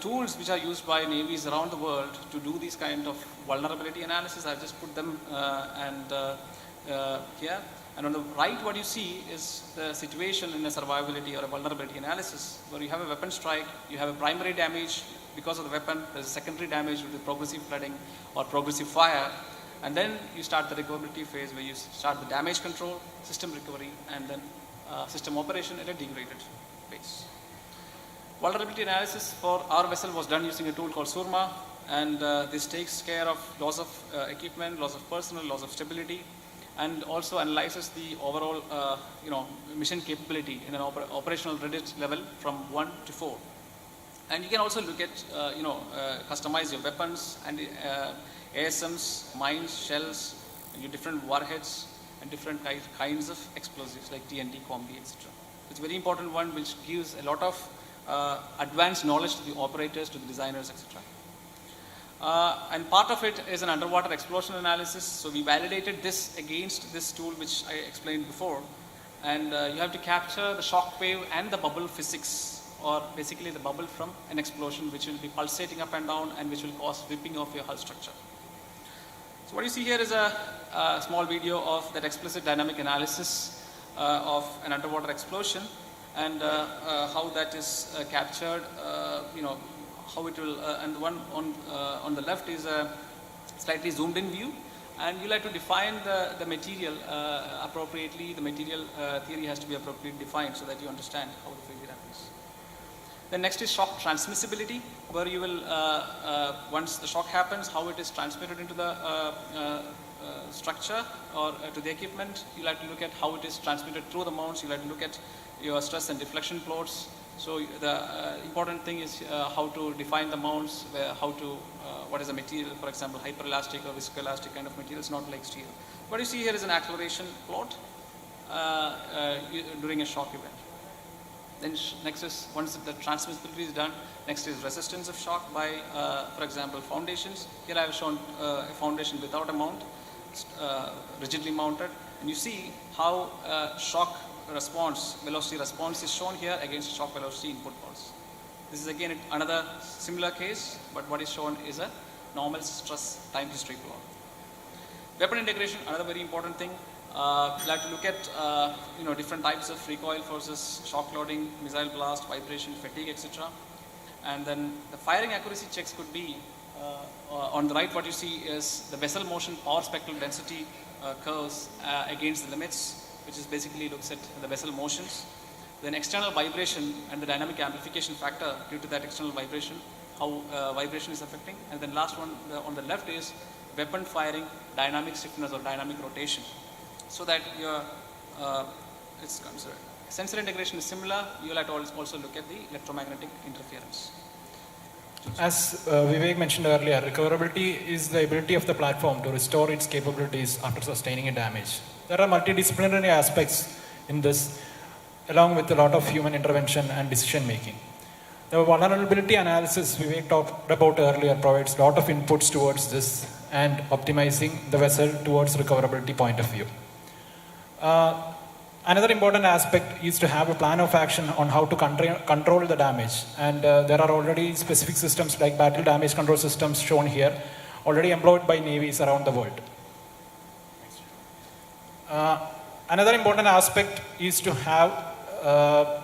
tools which are used by navies around the world to do these kind of vulnerability analysis. I've just put them here. And on the right, what you see is the situation in a survivability or a vulnerability analysis, where you have a weapon strike, you have a primary damage because of the weapon, there's a secondary damage with the progressive flooding or progressive fire, and then you start the recoverability phase where you start the damage control, system recovery, and then system operation at a degraded phase. Vulnerability analysis for our vessel was done using a tool called Surma, and this takes care of loss of equipment, loss of personnel, loss of stability, and also analyzes the overall mission capability in an operational readiness level from 1 to 4. And you can also look at customize your weapons and ASMs, mines, shells, and your different warheads and different kinds of explosives like TNT, Combi, etc. It's a very important one which gives a lot of advanced knowledge to the operators, to the designers, etc. And part of it is an underwater explosion analysis. So we validated this against this tool which I explained before. And you have to capture the shock wave and the bubble physics, or basically the bubble from an explosion which will be pulsating up and down and which will cause ripping of your hull structure. So what you see here is a small video of that explicit dynamic analysis of an underwater explosion, and how that is captured, how it will, and the one on the left is a slightly zoomed in view, and you like to define the material appropriately. The material theory has to be appropriately defined so that you understand how the failure happens. Then next is shock transmissibility, where you will, once the shock happens, how it is transmitted into the structure or to the equipment. You like to look at how it is transmitted through the mounts. You like to look at your stress and deflection plots. So the important thing is how to define the mounts, what is the material, for example, hyperelastic or viscoelastic kind of materials, not like steel. What you see here is an acceleration plot during a shock event. Then next is, once the transmissibility is done, next is resistance of shock by, for example, foundations. Here I have shown a foundation without a mount, rigidly mounted, and you see how shock response, velocity response is shown here against shock velocity input pulse. This is again another similar case, but what is shown is a normal stress time history plot. Weapon integration, another very important thing. We'll have to look at different types of recoil forces, shock loading, missile blast, vibration, fatigue, etc. And then the firing accuracy checks could be, on the right what you see is the vessel motion power spectral density curves against the limits, which is basically looks at the vessel motions. Then external vibration and the dynamic amplification factor due to that external vibration, how vibration is affecting. And then last one on the left is weapon firing dynamic stiffness or dynamic rotation, so that your it's considered. Sensor integration is similar. You will have to also look at the electromagnetic interference. As Vivek mentioned earlier, recoverability is the ability of the platform to restore its capabilities after sustaining a damage. There are multidisciplinary aspects in this, along with a lot of human intervention and decision making. The vulnerability analysis Vivek talked about earlier provides a lot of inputs towards this and optimizing the vessel towards recoverability point of view. Another important aspect is to have a plan of action on how to control the damage. And there are already specific systems like battle damage control systems shown here, already employed by navies around the world. Another important aspect is to have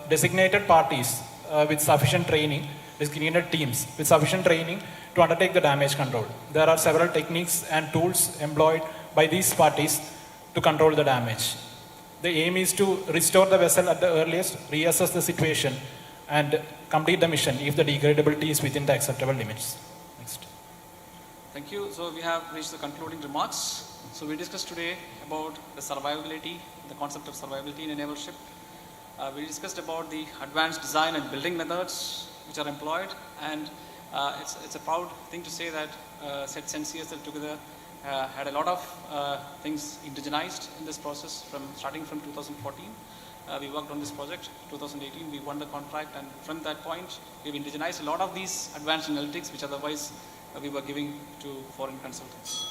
designated parties with sufficient training, designated teams with sufficient training to undertake the damage control. There are several techniques and tools employed by these parties to control the damage. The aim is to restore the vessel at the earliest, reassess the situation, and complete the mission if the degradability is within the acceptable limits. Next. Thank you. So we have reached the concluding remarks. So we discussed today about the survivability, the concept of survivability in a naval ship. We discussed about the advanced design and building methods which are employed, and it's a proud thing to say that SETS and CSL together had a lot of things indigenized in this process starting from 2014. We worked on this project. 2018 we won the contract, and from that point we've indigenized a lot of these advanced analytics which otherwise we were giving to foreign consultants.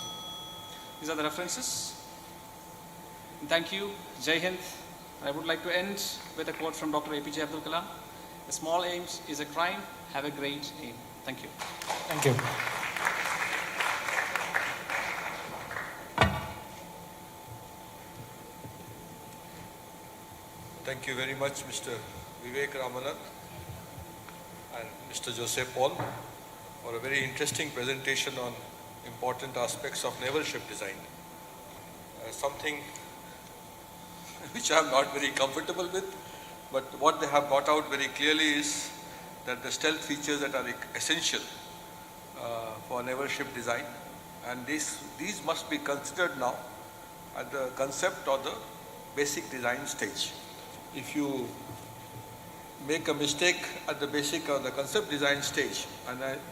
These are the references. Thank you. Jai Hind. I would like to end with a quote from Dr. APJ Abdul Kalam. A small aim is a crime. Have a great aim. Thank you. Thank you. Thank you very much, Mr. Vivek Ramanan and Mr. Joseph Paul, for a very interesting presentation on important aspects of naval ship design. Something which I am not very comfortable with, but what they have brought out very clearly is that the stealth features that are essential for naval ship design, and these must be considered now at the concept or the basic design stage. If you make a mistake at the basic or the concept design stage,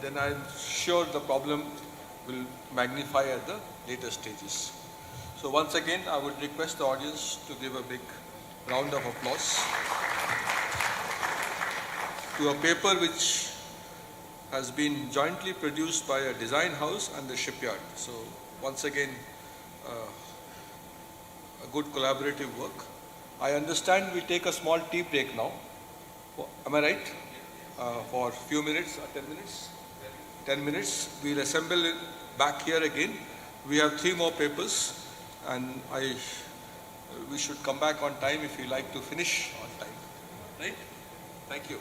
then I'm sure the problem will magnify at the later stages. So once again, I would request the audience to give a big round of applause to a paper which has been jointly produced by a design house and the shipyard. So once again, a good collaborative work. I understand we take a small tea break now. Am I right? For a few minutes or 10 minutes? 10 minutes. We'll assemble it back here again. We have 3 more papers, and we should come back on time if you like to finish on time. Right? Thank you.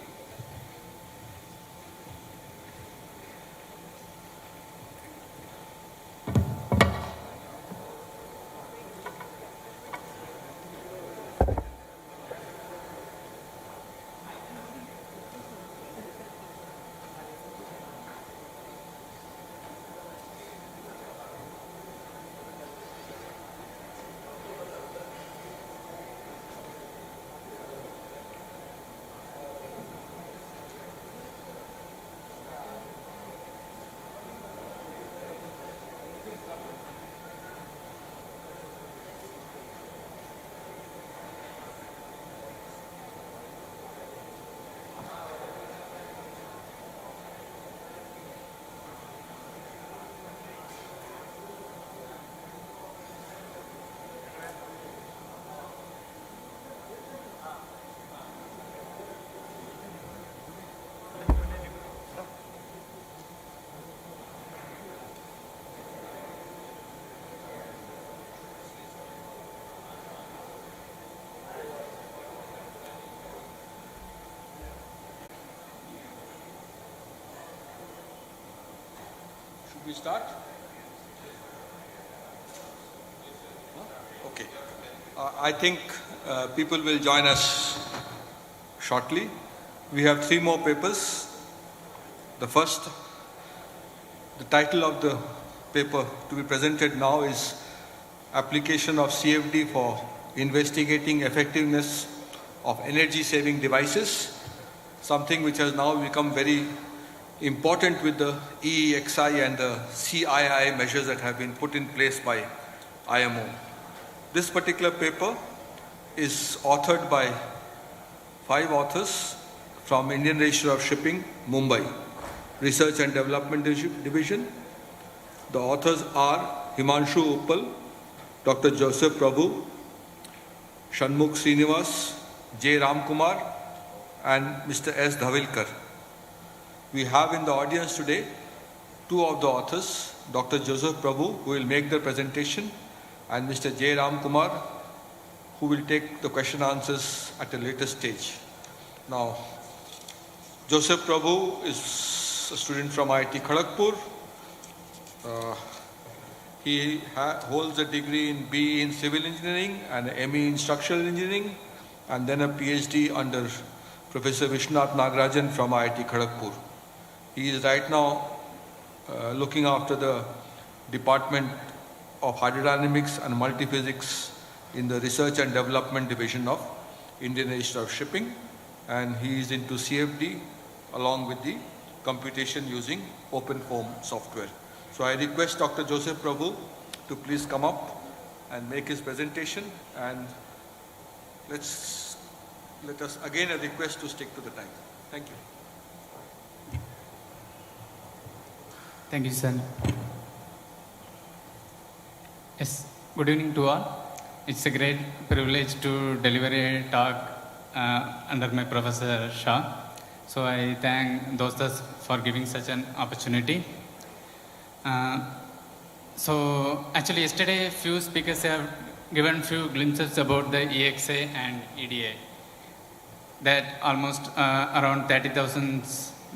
We start? Okay. I think people will join us shortly. We have 3 more papers. The first, the title of the paper to be presented now is Application of CFD for Investigating Effectiveness of Energy Saving Devices, something which has now become very important with the EEXI and the CII measures that have been put in place by IMO. This particular paper is authored by 5 authors from Indian Register of Shipping, Mumbai, Research and Development Division. The authors are Himanshu Uppal, Dr. Joseph Prabhu, Shanmukh Srinivas, J. Ramkumar, and Mr. S. Dhavilkar. We have in the audience today 2 of the authors, Dr. Joseph Prabhu, who will make the presentation, and Mr. J. Ramkumar, who will take the question answers at a later stage. Now, Joseph Prabhu is a student from IIT Kharagpur. He holds a degree in BE in Civil Engineering and an ME in Structural Engineering, and then a PhD under Professor Vishwanath Nagarajan from IIT Kharagpur. He is right now looking after the Department of Hydrodynamics and Multiphysics in the Research and Development Division of Indian Register of Shipping, and he is into CFD along with the computation using OpenFOAM software. So I request Dr. Joseph Prabhu to please come up and make his presentation, and let us again a request to stick to the time. Thank you. Thank you, sir. Yes, good evening to all. It's a great privilege to deliver a talk under my Professor Shah. So I thank Dostas for giving such an opportunity. So actually yesterday few speakers have given few glimpses about the EXA and EDA. That almost around 30,000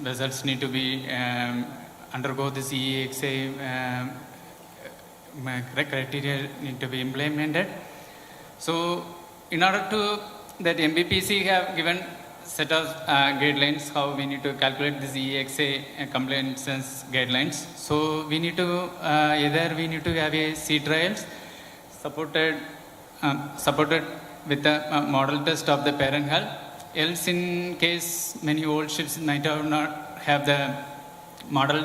vessels need to be undergo this EXA criteria need to be implemented. So in order to that MBPC have given set of guidelines how we need to calculate this EXA compliance guidelines. So we need to either we need to have a sea trials supported with the model test of the parent hull. Else in case many old ships might not have the model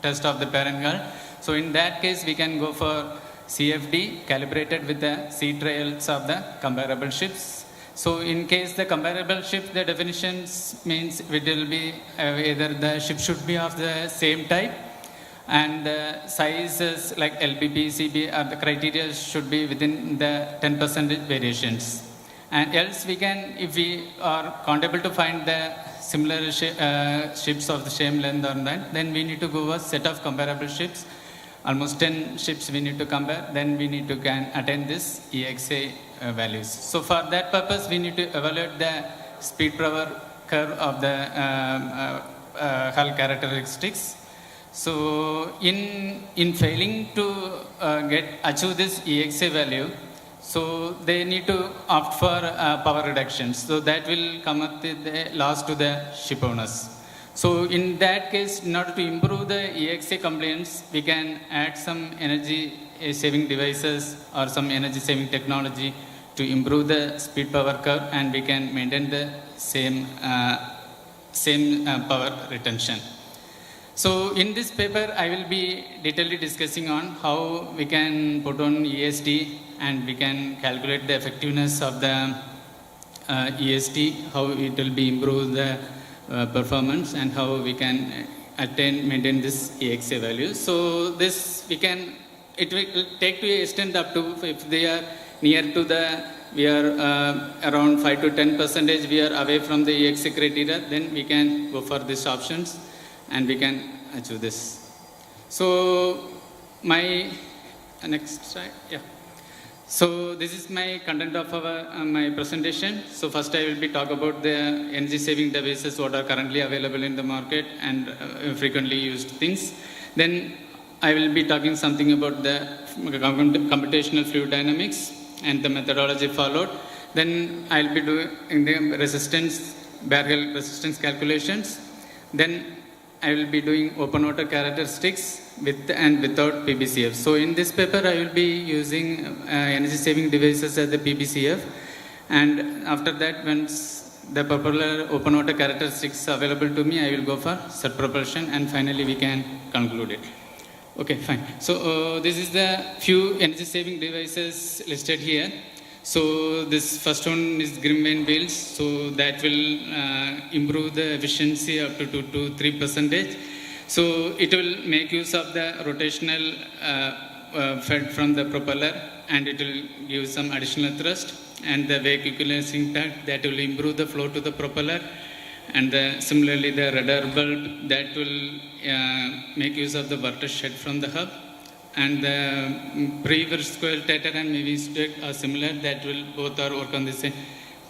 test of the parent hull. So in that case, we can go for CFD calibrated with the sea trials of the comparable ships. So in case the comparable ship, the definitions means it will be either the ship should be of the same type and the sizes like LBP, CB or the criteria should be within the 10% variations. And else we can, if we are able to find the similar ships of the same length or that, then we need to go a set of comparable ships. Almost 10 ships we need to compare, then we need to can attain this EXA values. So for that purpose, we need to evaluate the speed power curve of the hull characteristics. So in failing to achieve this EXA value, so they need to opt for power reductions. So that will come up with the loss to the ship owners. So in that case, in order to improve the EXA compliance, we can add some energy saving devices or some energy saving technology to improve the speed power curve, and we can maintain the same power retention. So in this paper, I will be detailedly discussing on how we can put on ESD and we can calculate the effectiveness of the ESD, how it will be improve the performance and how we can maintain this EXA value. So this it will take to a extent up to, if they are near to we are around 5 to 10% we are away from the EXA criteria, then we can go for these options and we can achieve this. So my next slide, yeah. So this is my content of my presentation. So first I will be talk about the energy saving devices what are currently available in the market and frequently used things. Then I will be talking something about the computational fluid dynamics and the methodology followed. Then I will be doing the resistance, barrel resistance calculations. Then I will be doing open water characteristics with and without PBCF. So in this paper, I will be using energy saving devices as the PBCF. And after that, once the popular open water characteristics available to me, I will go for set propulsion, and finally we can conclude it. Okay, fine. So this is the few energy saving devices listed here. So this first one is Grimvane wheels. So that will improve the efficiency up to 2 to 3%. So it will make use of the rotational fed from the propeller, and it will give some additional thrust, and the wake equalizing impact that will improve the flow to the propeller, and similarly the radar bulb that will make use of the water shed from the hub, and the pre-viscoilitator and Mevi are similar, that will both are work on the same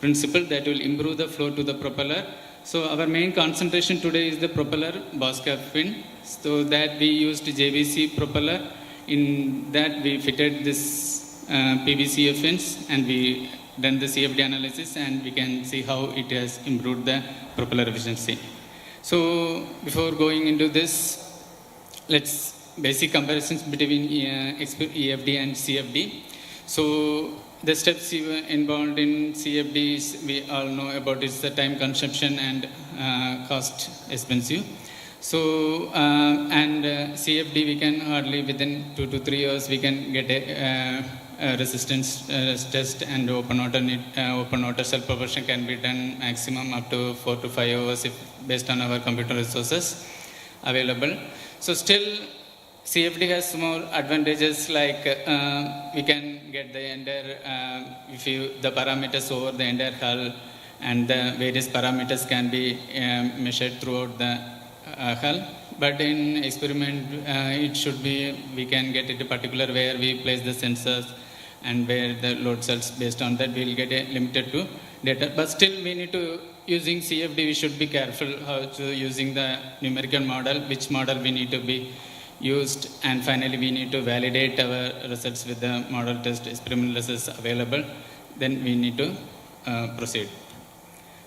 principle that will improve the flow to the propeller. So our main concentration today is the propeller boss cap fin. So that we used JVC propeller. In that we fitted this PBCF fins, and we done the CFD analysis, and we can see how it has improved the propeller efficiency. So before going into this, let's basic comparisons between EFD and CFD. So the steps involved in CFDs, we all know about is the time consumption and cost expensive. So, CFD we can hardly within 2 to 3 years we can get a resistance test, and open water cell propulsion can be done maximum up to 4 to 5 hours if based on our computer resources available. So still CFD has more advantages like we can get the entire, the parameters over the entire hull, and the various parameters can be measured throughout the hull. But in experiment, it should be, we can get it particular where we place the sensors and where the load cells. Based on that, we will get limited to data. But still, we need to, using CFD, we should be careful how to using the numerical model, which model we need to be used, and finally we need to validate our results with the model test experimental results available. Then we need to proceed.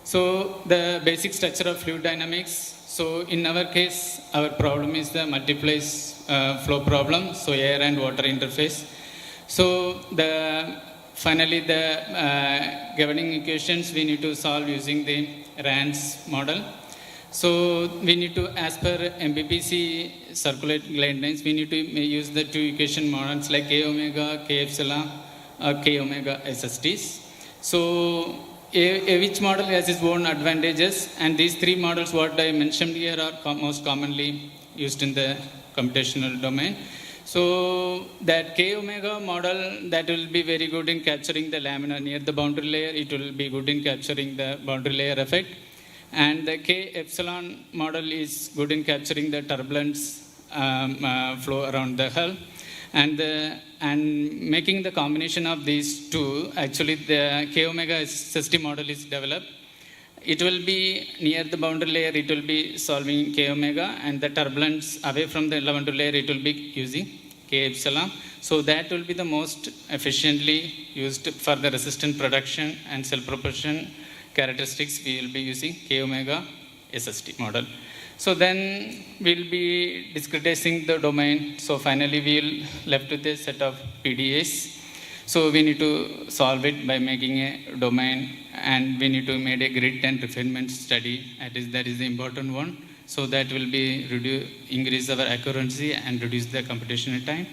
So the basic structure of fluid dynamics. So in our case, our problem is the multi-phase flow problem, so air and water interface. So finally the governing equations we need to solve using the RANS model. So we need to, as per MPPC circulate guidelines, we need to use the two equation models like K omega, K epsilon, or K omega SSTs. So each model has its own advantages, and these three models what I mentioned here are most commonly used in the computational domain. So that K omega model, that will be very good in capturing the laminar near the boundary layer. It will be good in capturing the boundary layer effect. And the K epsilon model is good in capturing the turbulence flow around the hull. And making the combination of these two, actually the K omega SST model is developed. It will be near the boundary layer, it will be solving K omega, and the turbulence away from the boundary layer, it will be using K epsilon. So that will be the most efficiently used for the resistant production and cell propulsion characteristics. We will be using K omega SST model. So then we'll be discretizing the domain. So finally we'll left with a set of PDAs. So we need to solve it by making a domain, and we need to make a grid and refinement study. That is the important one. So that will be increase our accuracy and reduce the computational time.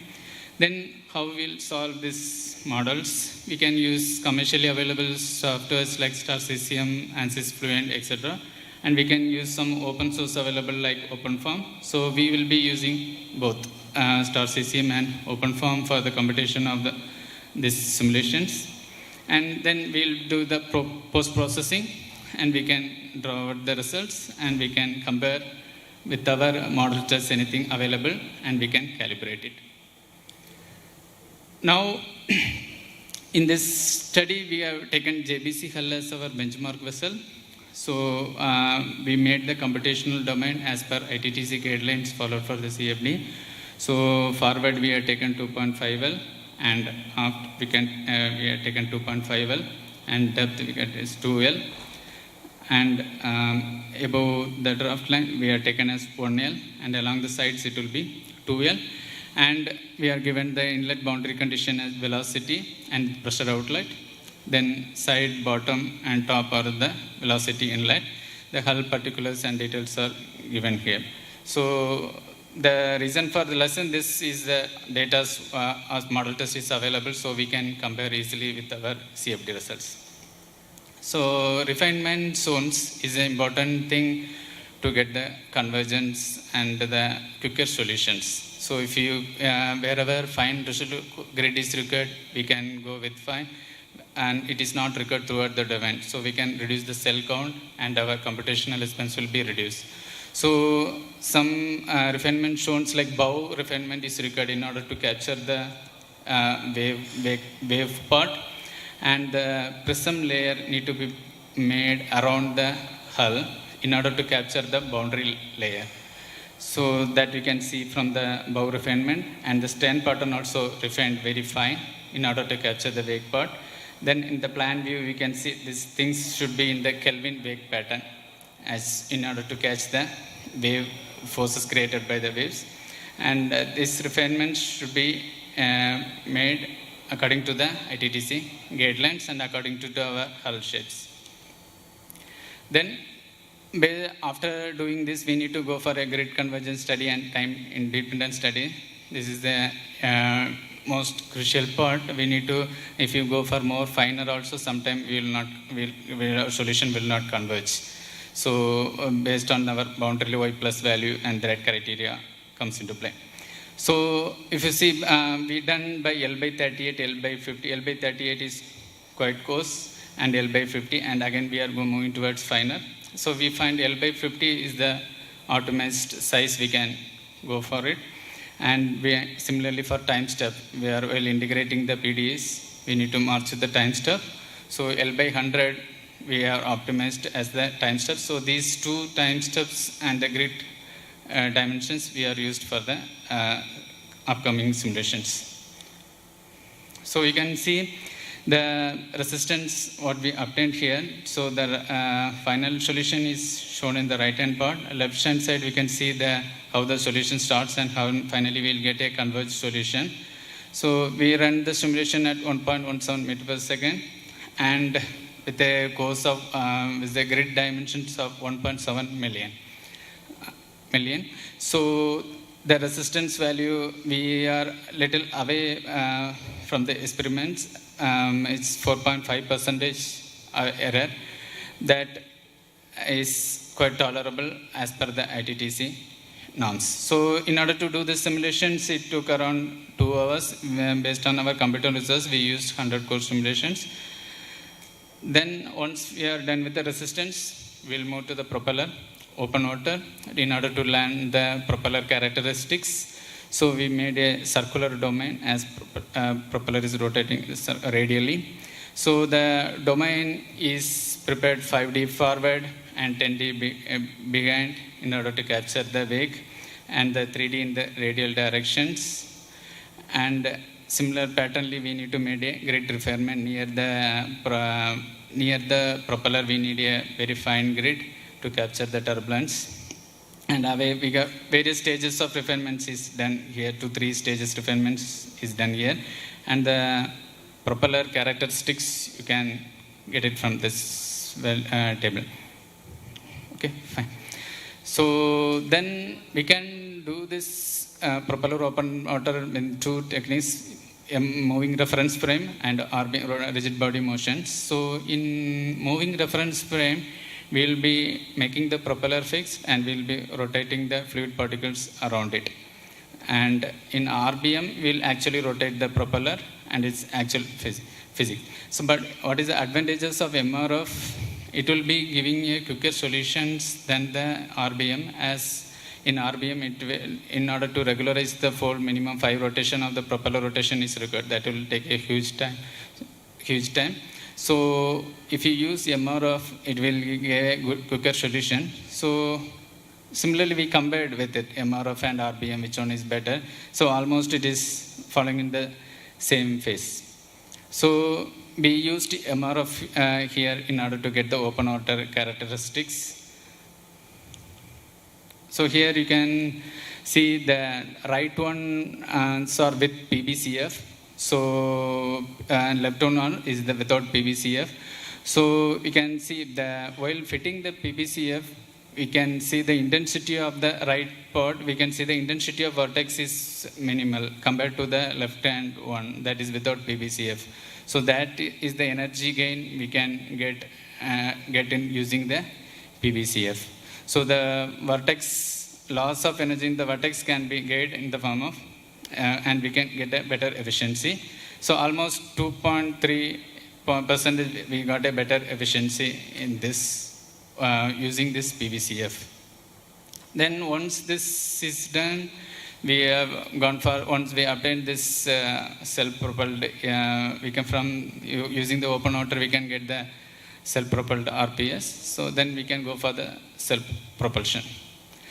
Then how we'll solve these models? We can use commercially available softwares like StarCCM, ANSYS Fluent, etc. And we can use some open source available like OpenFOAM. So we will be using both StarCCM and OpenFOAM for the computation of these simulations. And then we'll do the post-processing, and we can draw out the results, and we can compare with our model tests anything available, and we can calibrate it. Now, in this study, we have taken JBC hull as our benchmark vessel. So we made the computational domain as per ITTC guidelines followed for the CFD. So forward we have taken 2.5L, and aft we have taken 2.5L, and depth we get is 2L. And above the draft line we have taken as 1L, and along the sides it will be 2L. And we are given the inlet boundary condition as velocity and pressure outlet. Then side, bottom and top are the velocity inlet. The hull particulars and details are given here. So the reason for the lesson, this is the data as model test is available, so we can compare easily with our CFD results. So refinement zones is an important thing to get the convergence and the quicker solutions. So if you, wherever fine grid is required, we can go with fine, and it is not required throughout the domain. So we can reduce the cell count, and our computational expense will be reduced. So some refinement zones like bow refinement is required in order to capture the wave part, and the prism layer need to be made around the hull in order to capture the boundary layer. So that you can see from the bow refinement, and the stern pattern also refined very fine in order to capture the wake part. Then in the plan view, we can see these things should be in the Kelvin wake pattern, as in order to catch the wave forces created by the waves. And this refinement should be made according to the ITTC guidelines and according to our hull shapes. Then after doing this, we need to go for a grid convergence study and time independent study. This is the most crucial part. We need to, if you go for more finer also, sometime our solution will not converge. So based on our boundary Y plus value, and that criteria comes into play. So if you see, we done by L by 38, L by 50. L by 38 is quite coarse, and L by 50, and again we are moving towards finer. So we find L by 50 is the optimized size, we can go for it. And we similarly for time step, we are while integrating the PDEs, we need to march the time step. So L by 100, we are optimized as the time step. So these two time steps and the grid dimensions we are used for the upcoming simulations. So you can see the resistance what we obtained here. So the final solution is shown in the right hand part. Left hand side we can see how the solution starts and how finally we'll get a converged solution. So we run the simulation at 1.17 meter per second, and with a course of with the grid dimensions of 1.7 million. So the resistance value, we are little away from the experiments. It's 4.5% error. That is quite tolerable as per the ITTC norms. So in order to do the simulations, it took around 2 hours. Based on our computer research, we used 100 core simulations. Then once we are done with the resistance, we'll move to the propeller, open water, in order to learn the propeller characteristics. So we made a circular domain as propeller is rotating radially. So the domain is prepared 5D forward and 10D behind in order to capture the wake, and the 3D in the radial directions. And similar patternly, we need to make a grid refinement near the propeller. We need a very fine grid to capture the turbulence. And we got various stages of refinements is done here. 2 3 stages refinements is done here. And the propeller characteristics, you can get it from this table. Okay, fine. So then we can do this propeller open water in 2 techniques, moving reference frame and rigid body motions. So in moving reference frame, we will be making the propeller fixed and we will be rotating the fluid particles around it. And in RBM, we will actually rotate the propeller and its actual physics. So, but what is the advantages of MRF? It will be giving a quicker solutions than the RBM, as in RBM, it will, in order to regularize the fold, minimum 5 rotation of the propeller rotation is required. That will take a huge time. So if you use MRF, it will give a good, quicker solution. So similarly, we compared with it, MRF and RBM, which one is better. So almost it is following in the same phase. So we used MRF here in order to get the open water characteristics. So here you can see the right one are with PBCF. So left one is the without PBCF. So you can see while fitting the PBCF, we can see the intensity of the right part. We can see the intensity of vertex is minimal compared to the left hand one that is without PBCF. So that is the energy gain we can get in using the PBCF. So the vertex loss of energy in the vertex can be gained in the form of and we can get a better efficiency. So almost 2.3% we got a better efficiency in this using this PBCF. Then once this is done, we have gone for, once we obtain this self-propelled, we can from using the open water, we can get the self-propelled RPS. So then we can go for the self-propulsion.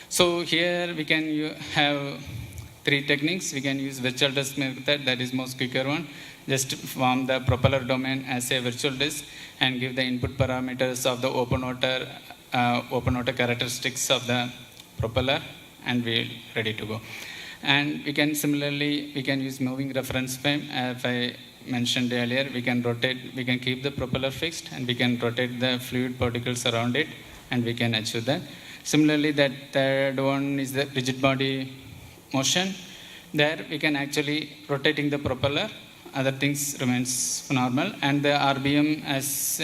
So here we can have 3 techniques. We can use virtual disk method, that is most quicker one. Just form the propeller domain as a virtual disk and give the input parameters of the open water characteristics of the propeller, and we're ready to go. And we can similarly, we can use moving reference frame. As I mentioned earlier, we can rotate, we can keep the propeller fixed and we can rotate the fluid particles around it and we can achieve that. Similarly, that third one is the rigid body motion. There we can actually rotating the propeller, other things remains normal, and the RBM, as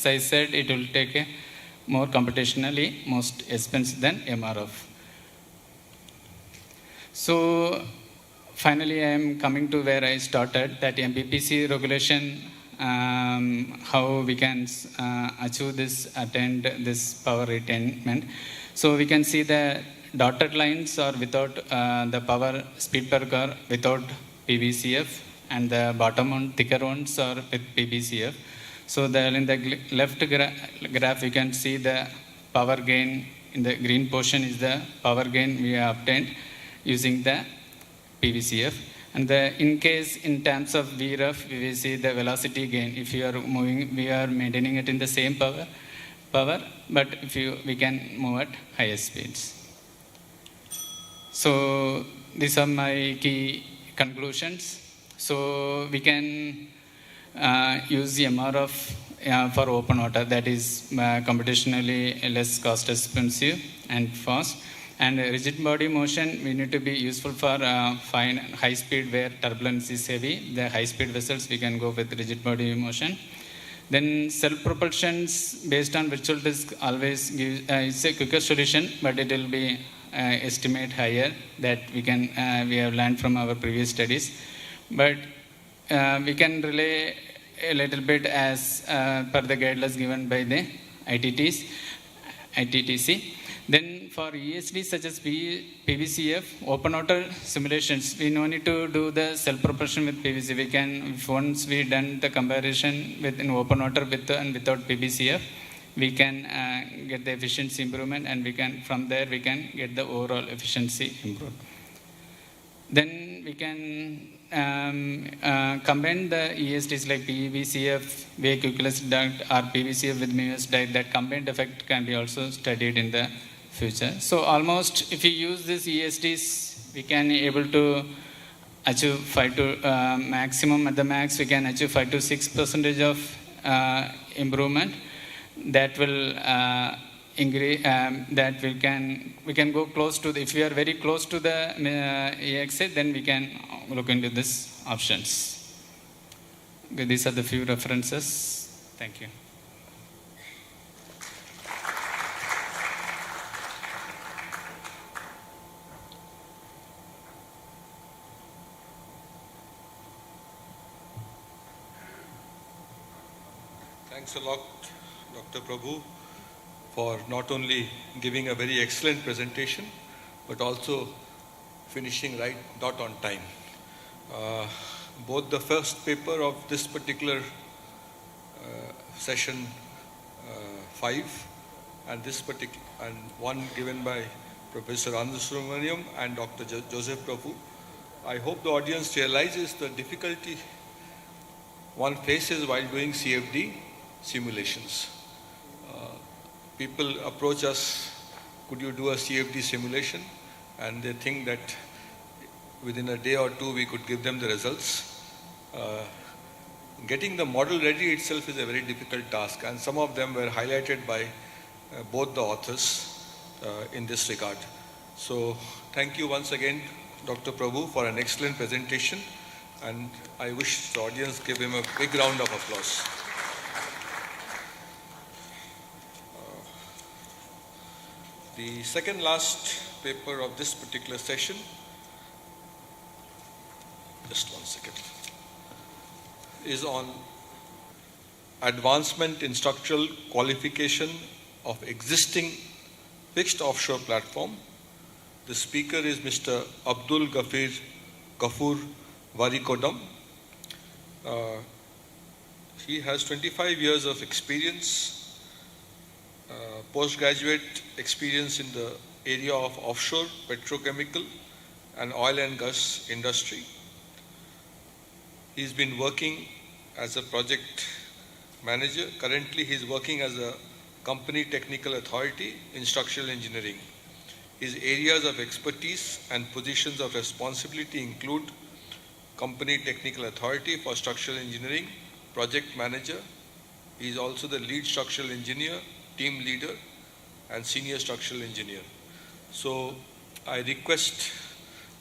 I said, it will take a more computationally most expensive than MRF. So finally, I am coming to where I started, that MPPC regulation, how we can achieve this, attain this power retainment. So we can see the dotted lines are without the power speed per car without PBCF, and the bottom one, thicker ones are with PBCF. So in the left graph, you can see the power gain. In the green portion is the power gain we have obtained using the PVCF. And in case in terms of VREF, we will see the velocity gain. If you are moving, we are maintaining it in the same power, but if we can move at higher speeds. So these are my key conclusions. So we can use MRF for open water, that is computationally less cost expensive and fast. And rigid body motion, we need to be useful for fine high speed where turbulence is heavy. The high speed vessels, we can go with rigid body motion. Then self-propulsions based on virtual disk always gives, it's a quicker solution, but it will be estimate higher, that we have learned from our previous studies. But we can rely a little bit as per the guidelines given by the ITTC. Then for ESD such as PVCF, open water simulations, we no need to do the self-propulsion with PVC. We can, once we done the comparison with in open water with and without PVCF, we can get the efficiency improvement, and from there we can get the overall efficiency improved. Then we can combine the ESDs like PVCF, wake Euclid's duct, or PVCF with MUS duct. That combined effect can be also studied in the future. So almost if you use these ESDs, we can able to achieve 5 to maximum at the max, we can achieve 5 to 6% of improvement. That will that we can go close to the, if we are very close to the EXA, then we can look into these options. Okay, these are the few references. Thank you. Thanks a lot, Dr. Prabhu, for not only giving a very excellent presentation, but also finishing right dot on time. Both the first paper of this particular session 5 and this particular, and one given by Professor Anandasubramaniam and Dr. Joseph Prabhu, I hope the audience realizes the difficulty one faces while doing CFD simulations. People approach us, could you do a CFD simulation? And they think that within a day or two we could give them the results. Getting the model ready itself is a very difficult task, and some of them were highlighted by both the authors in this regard. So thank you once again, Dr. Prabhu, for an excellent presentation, and I wish the audience give him a big round of applause. The second last paper of this particular session, just one second, is on advancement in structural qualification of existing fixed offshore platform. The speaker is Mr. Abdul Ghafoor Varikodam. He has 25 years of experience, postgraduate experience in the area of offshore petrochemical and oil and gas industry. He's been working as a project manager. Currently, he's working as a company technical authority in structural engineering. His areas of expertise and positions of responsibility include company technical authority for structural engineering, project manager. He is also the lead structural engineer, team leader, and senior structural engineer. So I request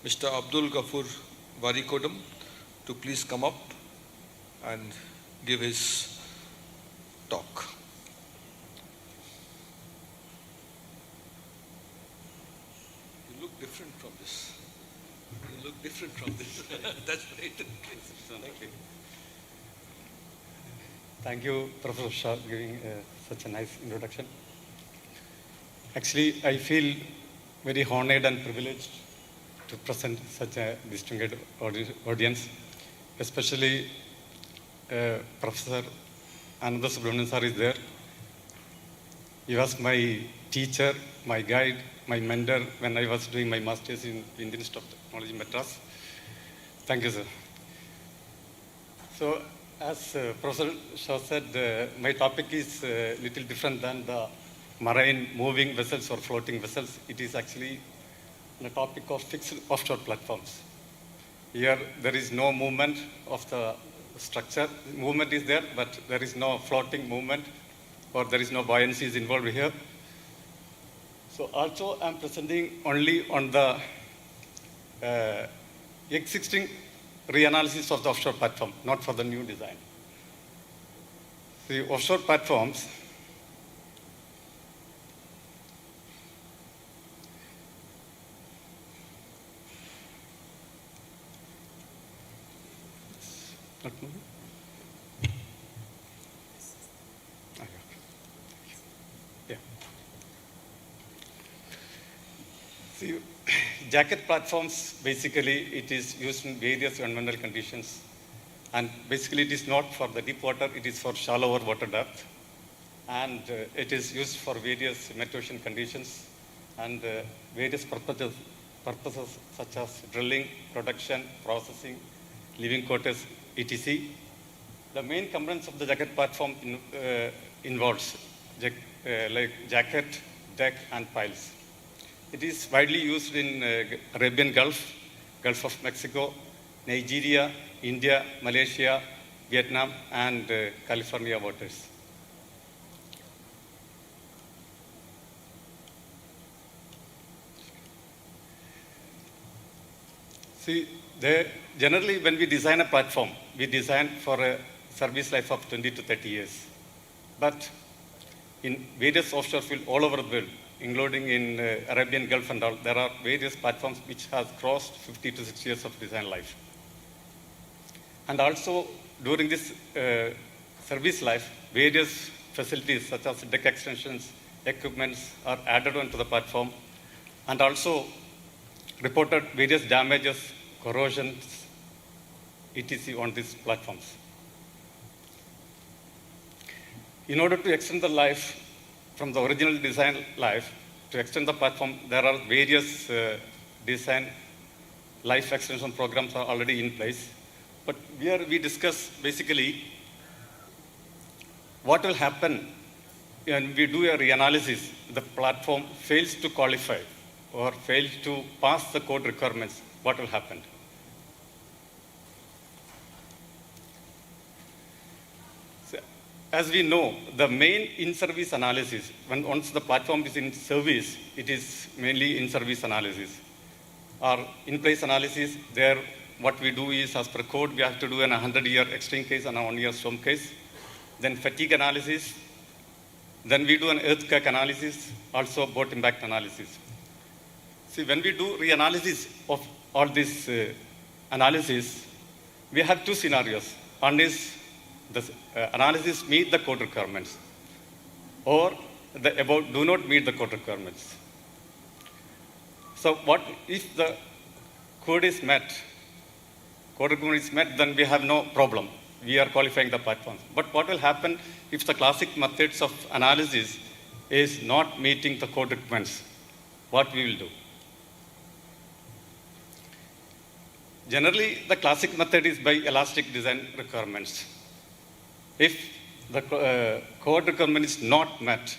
Mr. Abdul Ghafoor Varikodam to please come up and give his talk. You look different from this. different from this. That's patent case. Thank you. Thank you, Professor Shah, giving such a nice introduction. Actually, I feel very honored and privileged to present such a distinguished audience, especially Professor Ananda Subramanian sir is there. He was my teacher, my guide, my mentor when I was doing my master's in Indian Institute of Technology, Madras. Thank you, sir. So, as Professor Shah said, my topic is a little different than the marine moving vessels or floating vessels. It is actually the topic of fixed offshore platforms. Here, there is no movement of the structure. Movement is there, but there is no floating movement, or there is no buoyancy is involved here. So also, I'm presenting only on the existing reanalysis of the offshore platform, not for the new design. The offshore platforms not moving. Yeah. See, jacket platforms, basically, it is used in various environmental conditions. And basically, it is not for the deep water, it is for shallower water depth. And it is used for various metocean conditions and various purposes such as drilling, production, processing, living quarters, etc. The main components of the jacket platform involves like jacket, deck, and piles. It is widely used in Arabian Gulf, Gulf of Mexico, Nigeria, India, Malaysia, Vietnam, and California waters. See, generally when we design a platform, we design for a service life of 20 to 30 years. But in various offshore fields all over the world, including in Arabian Gulf and all, there are various platforms which have crossed 50 to 60 years of design life. And also, during this service life, various facilities such as deck extensions, equipments are added onto the platform, and also reported various damages, corrosions, etc. on these platforms. In order to extend the life from the original design life, to extend the platform, there are various design life extension programs are already in place. But here we discuss basically what will happen when we do a reanalysis, the platform fails to qualify or fails to pass the code requirements, what will happen? So, as we know, the main in-service analysis, once the platform is in service, it is mainly in-service analysis. Or in-place analysis, there what we do is, as per code, we have to do an 100-year extreme case and a 1-year storm case. Then fatigue analysis. Then we do an earthquake analysis, also boat impact analysis. See, when we do reanalysis of all this analysis, we have two scenarios. One is the analysis meet the code requirements, or the above do not meet the code requirements. So what if the code is met, code requirement is met, then we have no problem. We are qualifying the platforms. But what will happen if the classic methods of analysis is not meeting the code requirements? What we will do? Generally, the classic method is by elastic design requirements. If the code requirement is not met,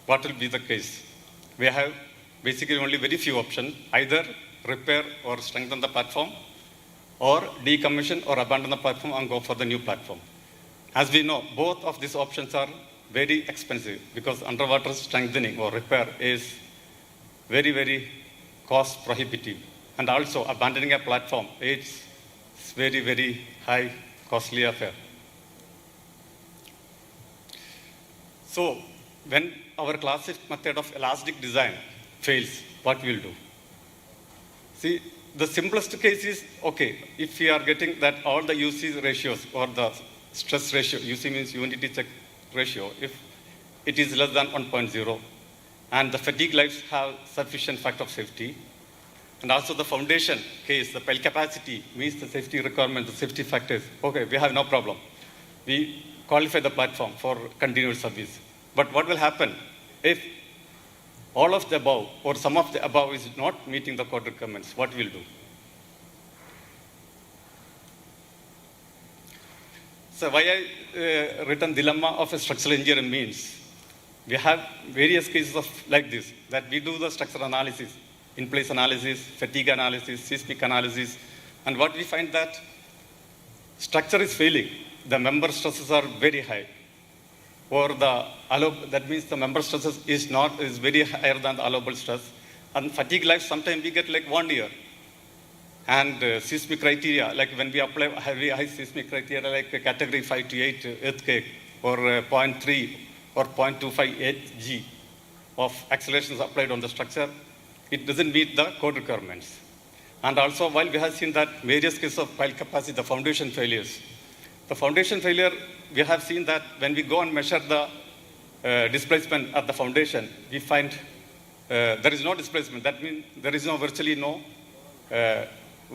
what will be the case? We have basically only very few options, either repair or strengthen the platform, or decommission or abandon the platform and go for the new platform. As we know, both of these options are very expensive because underwater strengthening or repair is very, very cost prohibitive. And also abandoning a platform is very, very high, costly affair. So when our classic method of elastic design fails, what we will do? See, the simplest case is, okay, if we are getting that all the UC ratios or the stress ratio, UC means unity check ratio, if it is less than 1.0, and the fatigue lives have sufficient factor of safety, and also the foundation case, the pile capacity meets the safety requirement, the safety factors, okay, we have no problem. We qualify the platform for continuous service. But what will happen if all of the above or some of the above is not meeting the code requirements? What we'll do? So why I written dilemma of a structural engineer means we have various cases of like this, that we do the structural analysis, in-place analysis, fatigue analysis, seismic analysis, and what we find that structure is failing. The member stresses are very high, or that means the member stresses is very higher than the allowable stress, and fatigue life sometimes we get like 1 year. And seismic criteria, like when we apply high seismic criteria like category 5 to 8 earthquake, or 0.3 or 0.25 G of accelerations applied on the structure, it doesn't meet the code requirements. And also, while we have seen that various cases of pile capacity, the foundation failures. The foundation failure, we have seen that when we go and measure the displacement at the foundation, we find there is no displacement. That means there is virtually no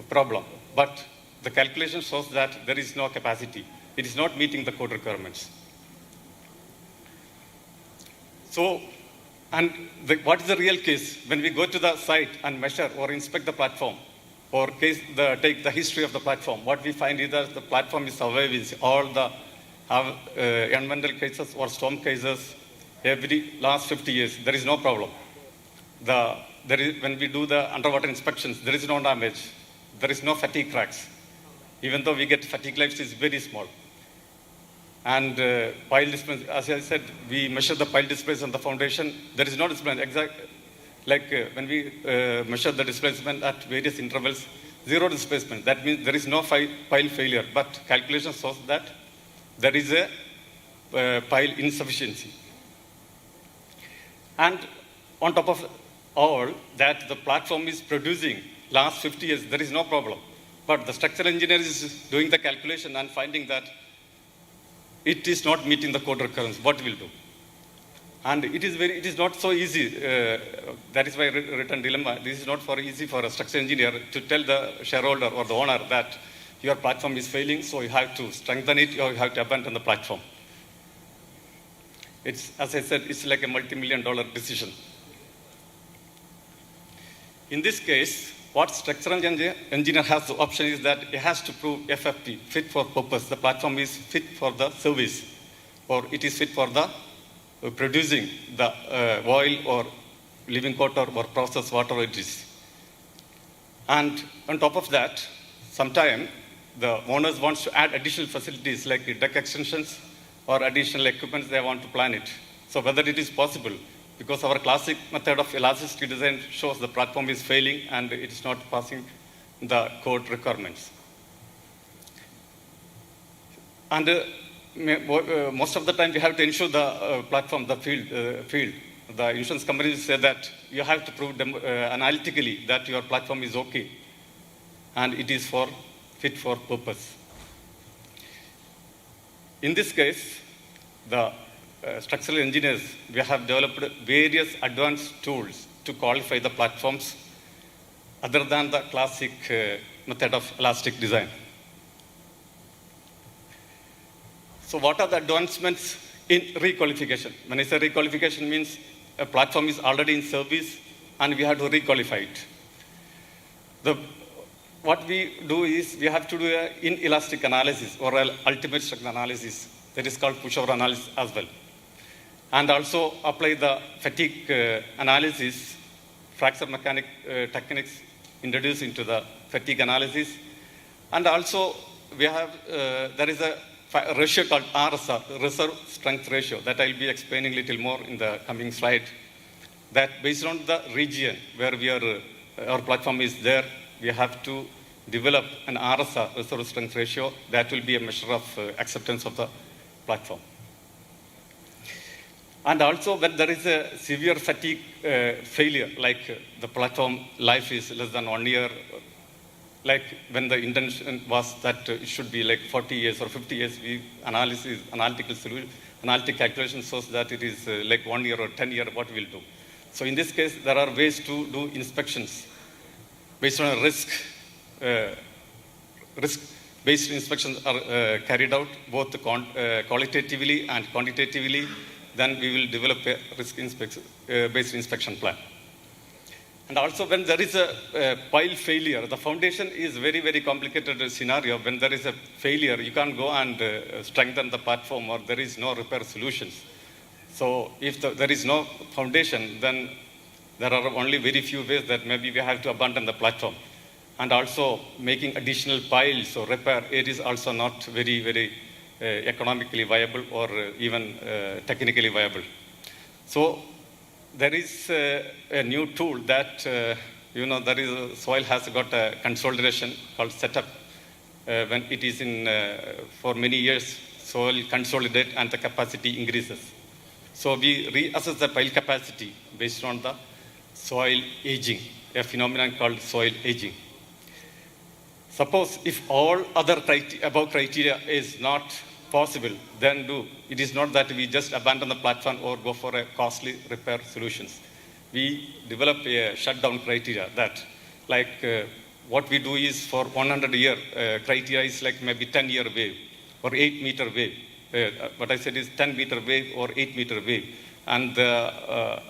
problem. But the calculation shows that there is no capacity. It is not meeting the code requirements. So, and what is the real case? When we go to the site and measure or inspect the platform, or take the history of the platform, what we find is that the platform is surviving all the environmental cases or storm cases every last 50 years. There is no problem. When we do the underwater inspections, there is no damage. There is no fatigue cracks. Even though we get fatigue lives is very small. And pile displacement, as I said, we measure the pile displacement on the foundation. There is no displacement. Like when we measure the displacement at various intervals, zero displacement. That means there is no pile failure, but calculation shows that there is a pile insufficiency. And on top of all that, the platform is producing last 50 years, there is no problem. But the structural engineer is doing the calculation and finding that it is not meeting the code requirements. What will do? And it is not so easy. That is why I written dilemma. This is not easy for a structural engineer to tell the shareholder or the owner that your platform is failing, so you have to strengthen it or you have to abandon the platform. It's, as I said, it's like a multi-million-dollar decision. In this case, what structural engineer has the option is that it has to prove FFP, fit for purpose. The platform is fit for the service, or it is fit for the producing the oil or living water or processed water it is. And on top of that, sometimes the owners want to add additional facilities like deck extensions or additional equipment they want to plan it. So whether it is possible, because our classic method of elasticity design shows the platform is failing and it is not passing the code requirements. And most of the time we have to ensure the platform, the field. The insurance companies say that you have to prove analytically that your platform is okay and it is fit for purpose. In this case, the structural engineers, we have developed various advanced tools to qualify the platforms other than the classic method of elastic design. So what are the advancements in requalification? When I say requalification means a platform is already in service and we have to requalify it. What we do is we have to do an inelastic analysis or an ultimate structural analysis that is called pushover analysis as well. And also apply the fatigue analysis, fracture mechanic techniques introduced into the fatigue analysis. And also we have, there is a ratio called RSR, reserve strength ratio, that I'll be explaining a little more in the coming slide. That based on the region where our platform is there, we have to develop an RSR, reserve strength ratio, that will be a measure of acceptance of the platform. And also when there is a severe fatigue failure, like the platform life is less than 1 year, like when the intention was that it should be like 40 years or 50 years, analytic calculation shows that it is like 1 year or 10 year, what we'll do. So in this case, there are ways to do inspections based on a risk-based inspections are carried out both qualitatively and quantitatively. Then we will develop a risk-based inspection plan. And also when there is a pile failure, the foundation is very, very complicated scenario. When there is a failure, you can't go and strengthen the platform, or there is no repair solutions. So if there is no foundation, then there are only very few ways that maybe we have to abandon the platform. And also making additional piles or repair, it is also not very, very economically viable or even technically viable. So there is a new tool that, soil has got a consolidation called setup. When it is in, for many years, soil consolidate and the capacity increases. So we reassess the pile capacity based on the soil aging, a phenomenon called soil aging. Suppose if all other above criteria is not possible, then it is not that we just abandon the platform or go for a costly repair solutions. We develop a shutdown criteria that, like what we do is for 100-year criteria is like maybe 10-year wave or 8-meter wave. What I said is 10-meter wave or 8-meter wave. And the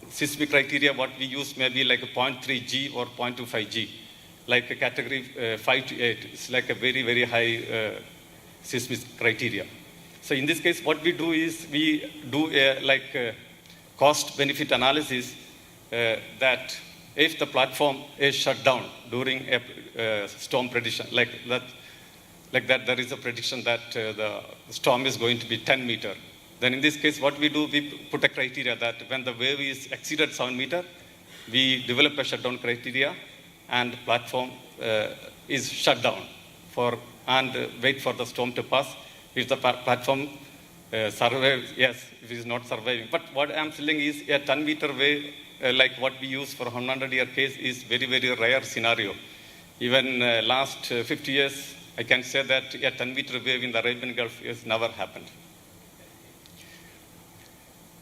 seismic criteria, what we use maybe like a 0.3 G or 0.25 G, like a category 5 to 8. It's like a very, very high seismic criteria. So in this case, what we do is we do a cost-benefit analysis that if the platform is shut down during a storm prediction, like that there is a prediction that the storm is going to be 10 meter. Then in this case, what we do, we put a criteria that when the wave is exceeded 7 meter, we develop a shutdown criteria and platform is shut down and wait for the storm to pass. If the platform survives, yes. If it is not surviving. But what I'm telling is a 10-meter wave, like what we use for a 100-year case, is very, very rare scenario. Even last 50 years, I can say that a 10-meter wave in the Arabian Gulf has never happened.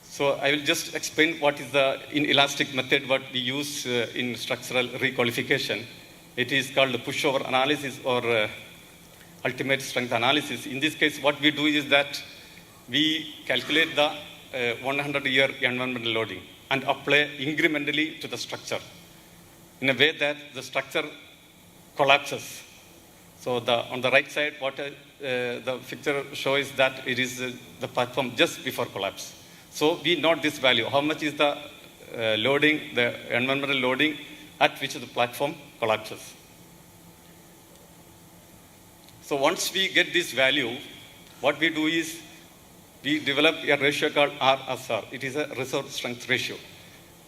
So I will just explain what is the inelastic method what we use in structural requalification. It is called the pushover analysis or ultimate strength analysis. In this case, what we do is that we calculate the 100-year environmental loading and apply incrementally to the structure in a way that the structure collapses. So on the right side, what the picture shows that it is the platform just before collapse. So we note this value. How much is the loading, the environmental loading at which the platform collapses. So once we get this value, what we do is we develop a ratio called RSR. It is a resource strength ratio.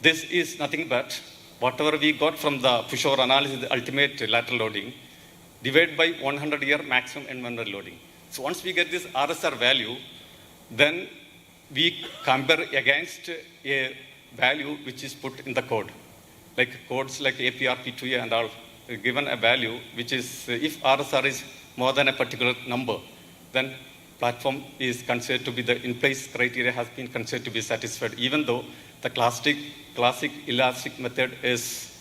This is nothing but whatever we got from the pushover analysis, the ultimate lateral loading, divided by 100-year maximum environmental loading. So once we get this RSR value, then we compare against a value which is put in the code. Like codes like APR, P2A and all, given a value which is, if RSR is more than a particular number, then platform is considered to be the in-place criteria has been considered to be satisfied, even though the classic elastic method is,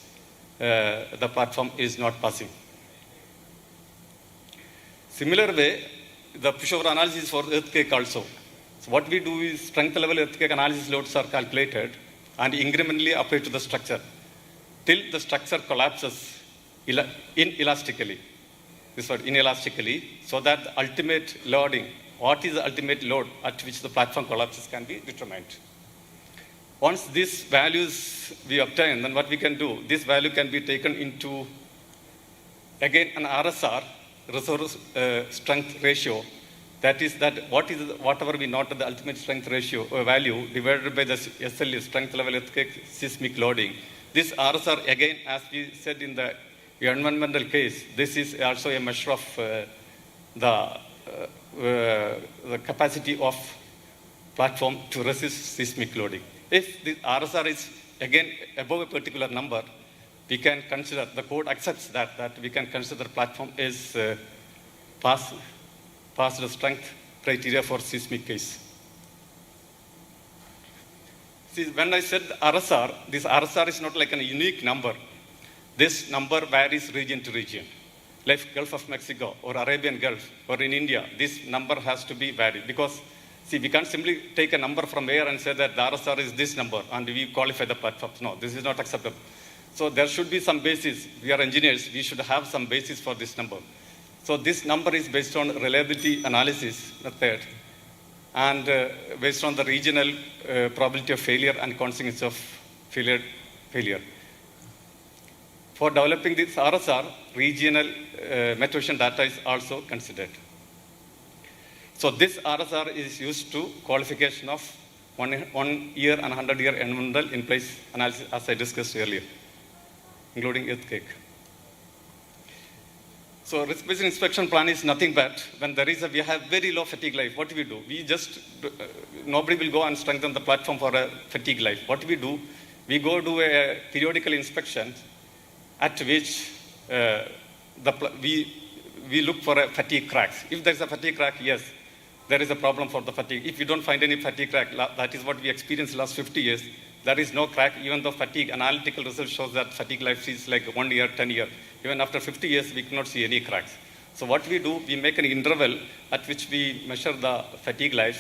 the platform is not passing. Similar way, the pushover analysis for earthquake also. So what we do is strength level earthquake analysis loads are calculated and incrementally applied to the structure till the structure collapses inelastically. This word inelastically, so that the ultimate loading, what is the ultimate load at which the platform collapses can be determined. Once these values we obtain, then what we can do, this value can be taken into, again, an RSR, resource strength ratio. That is that whatever we note the ultimate strength ratio value divided by the SLE, strength level earthquake seismic loading. This RSR, again, as we said in the environmental case, this is also a measure of the capacity of platform to resist seismic loading. If the RSR is again above a particular number, we can consider, the code accepts that we can consider the platform is pass the strength criteria for seismic case. See, when I said RSR, this RSR is not like a unique number. This number varies region to region. Like Gulf of Mexico or Arabian Gulf or in India, this number has to be varied because, see, we can't simply take a number from air and say that the RSR is this number and we qualify the platform. No, this is not acceptable. So there should be some basis. We are engineers. We should have some basis for this number. So this number is based on reliability analysis method and based on the regional probability of failure and consequence of failure. For developing this RSR, regional meteorological data is also considered. So this RSR is used to qualification of 1 year and 100-year environmental in place analysis, as I discussed earlier, including earthquake. So risk-based inspection plan is nothing but when we have very low fatigue life, what do we do? We just, nobody will go and strengthen the platform for a fatigue life. What we do, we go do a periodical inspection at which we look for a fatigue cracks. If there's a fatigue crack, yes, there is a problem for the fatigue. If we don't find any fatigue crack, that is what we experienced last 50 years, there is no crack, even though fatigue analytical research shows that fatigue life is like 1 year, 10 years. Even after 50 years, we cannot see any cracks. So what we do, we make an interval at which we measure the fatigue lives,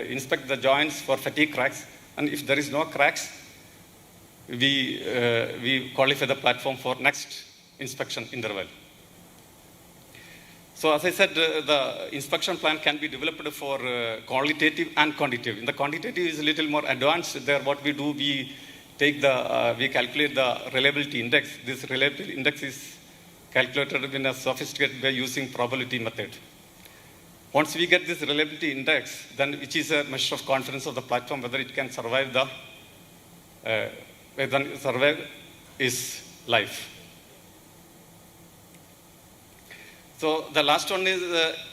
inspect the joints for fatigue cracks, and if there is no cracks, we qualify the platform for next inspection interval. So as I said, the inspection plan can be developed for qualitative and quantitative. In the quantitative is a little more advanced. There, what we do, we take we calculate the reliability index. This reliability index is calculated in a sophisticated way using probability method. Once we get this reliability index, then which is a measure of confidence of the platform, whether it can survive its life. So the last one is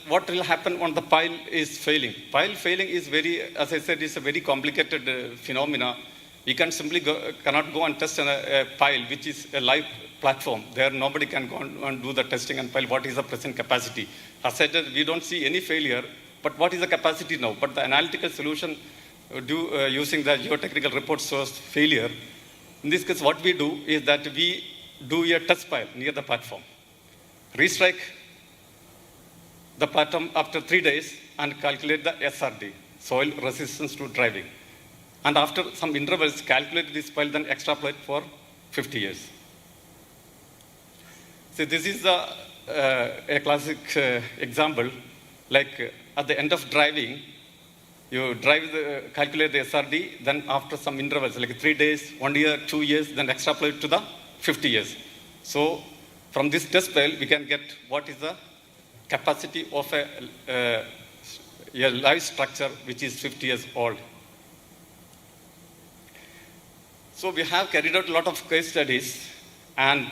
what will happen when the pile is failing. Pile failing is as I said, is a very complicated phenomena. We can simply cannot go and test a pile, which is a live platform. There nobody can go and do the testing and pile what is the present capacity. As I said, we don't see any failure, but what is the capacity now? But the analytical solution using the geotechnical report shows failure. In this case, what we do is that we do a test pile near the platform. Restrike the platform after 3 days and calculate the SRD, soil resistance to driving. And after some intervals, calculate this pile, then extrapolate for 50 years. So this is a classic example. Like at the end of driving, you calculate the SRD, then after some intervals, like 3 days, 1 year, 2 years, then extrapolate to the 50 years. So from this test pile, we can get what is the capacity of a live structure which is 50 years old. So we have carried out a lot of case studies, and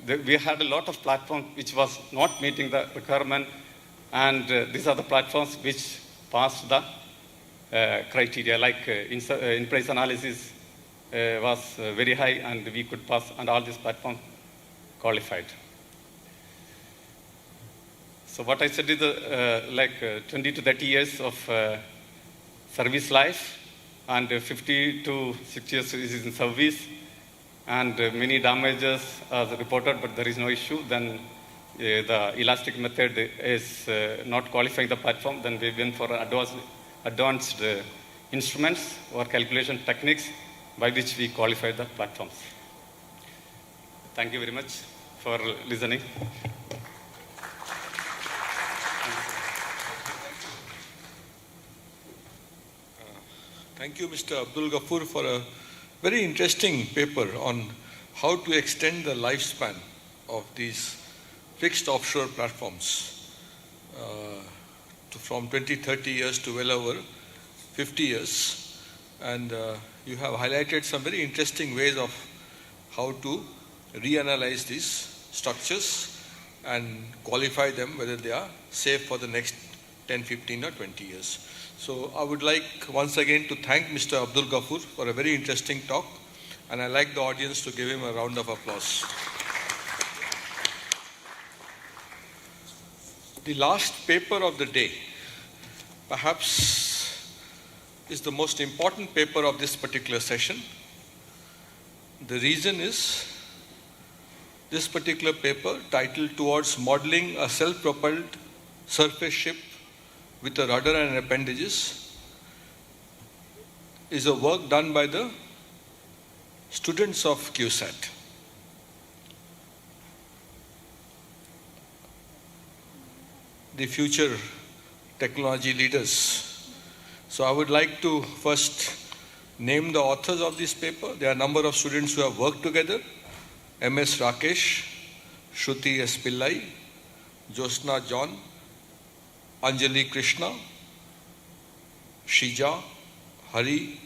we had a lot of platforms which was not meeting the requirement, and these are the platforms which passed the criteria, like in-place analysis was very high and we could pass, and all these platforms qualified. So what I said is like 20 to 30 years of service life, and 50 to 60 years is in service, and many damages are reported, but there is no issue. Then the elastic method is not qualifying the platform. Then we went for advanced instruments or calculation techniques by which we qualify the platforms. Thank you very much for listening. Thank you, Mr. Abdul Ghafoor, for a very interesting paper on how to extend the lifespan of these fixed offshore platforms from 20, 30 years to well over 50 years. And you have highlighted some very interesting ways of how to reanalyze these structures and qualify them, whether they are safe for the next 10, 15 or 20 years. So I would like once again to thank Mr. Abdul Ghafoor for a very interesting talk. and I'd like the audience to give him a round of applause. The last paper of the day perhaps is the most important paper of this particular session. The reason is this particular paper, titled Towards Modeling a Self-Propelled Surface Ship with a Rudder and Appendages, is a work done by the students of CUSAT. The future technology leaders. So I would like to first name the authors of this paper. There are a number of students who have worked together. M.S. Rakesh, Shruti S. Pillai, Josna John, Anjali Krishna, Shija, Hari,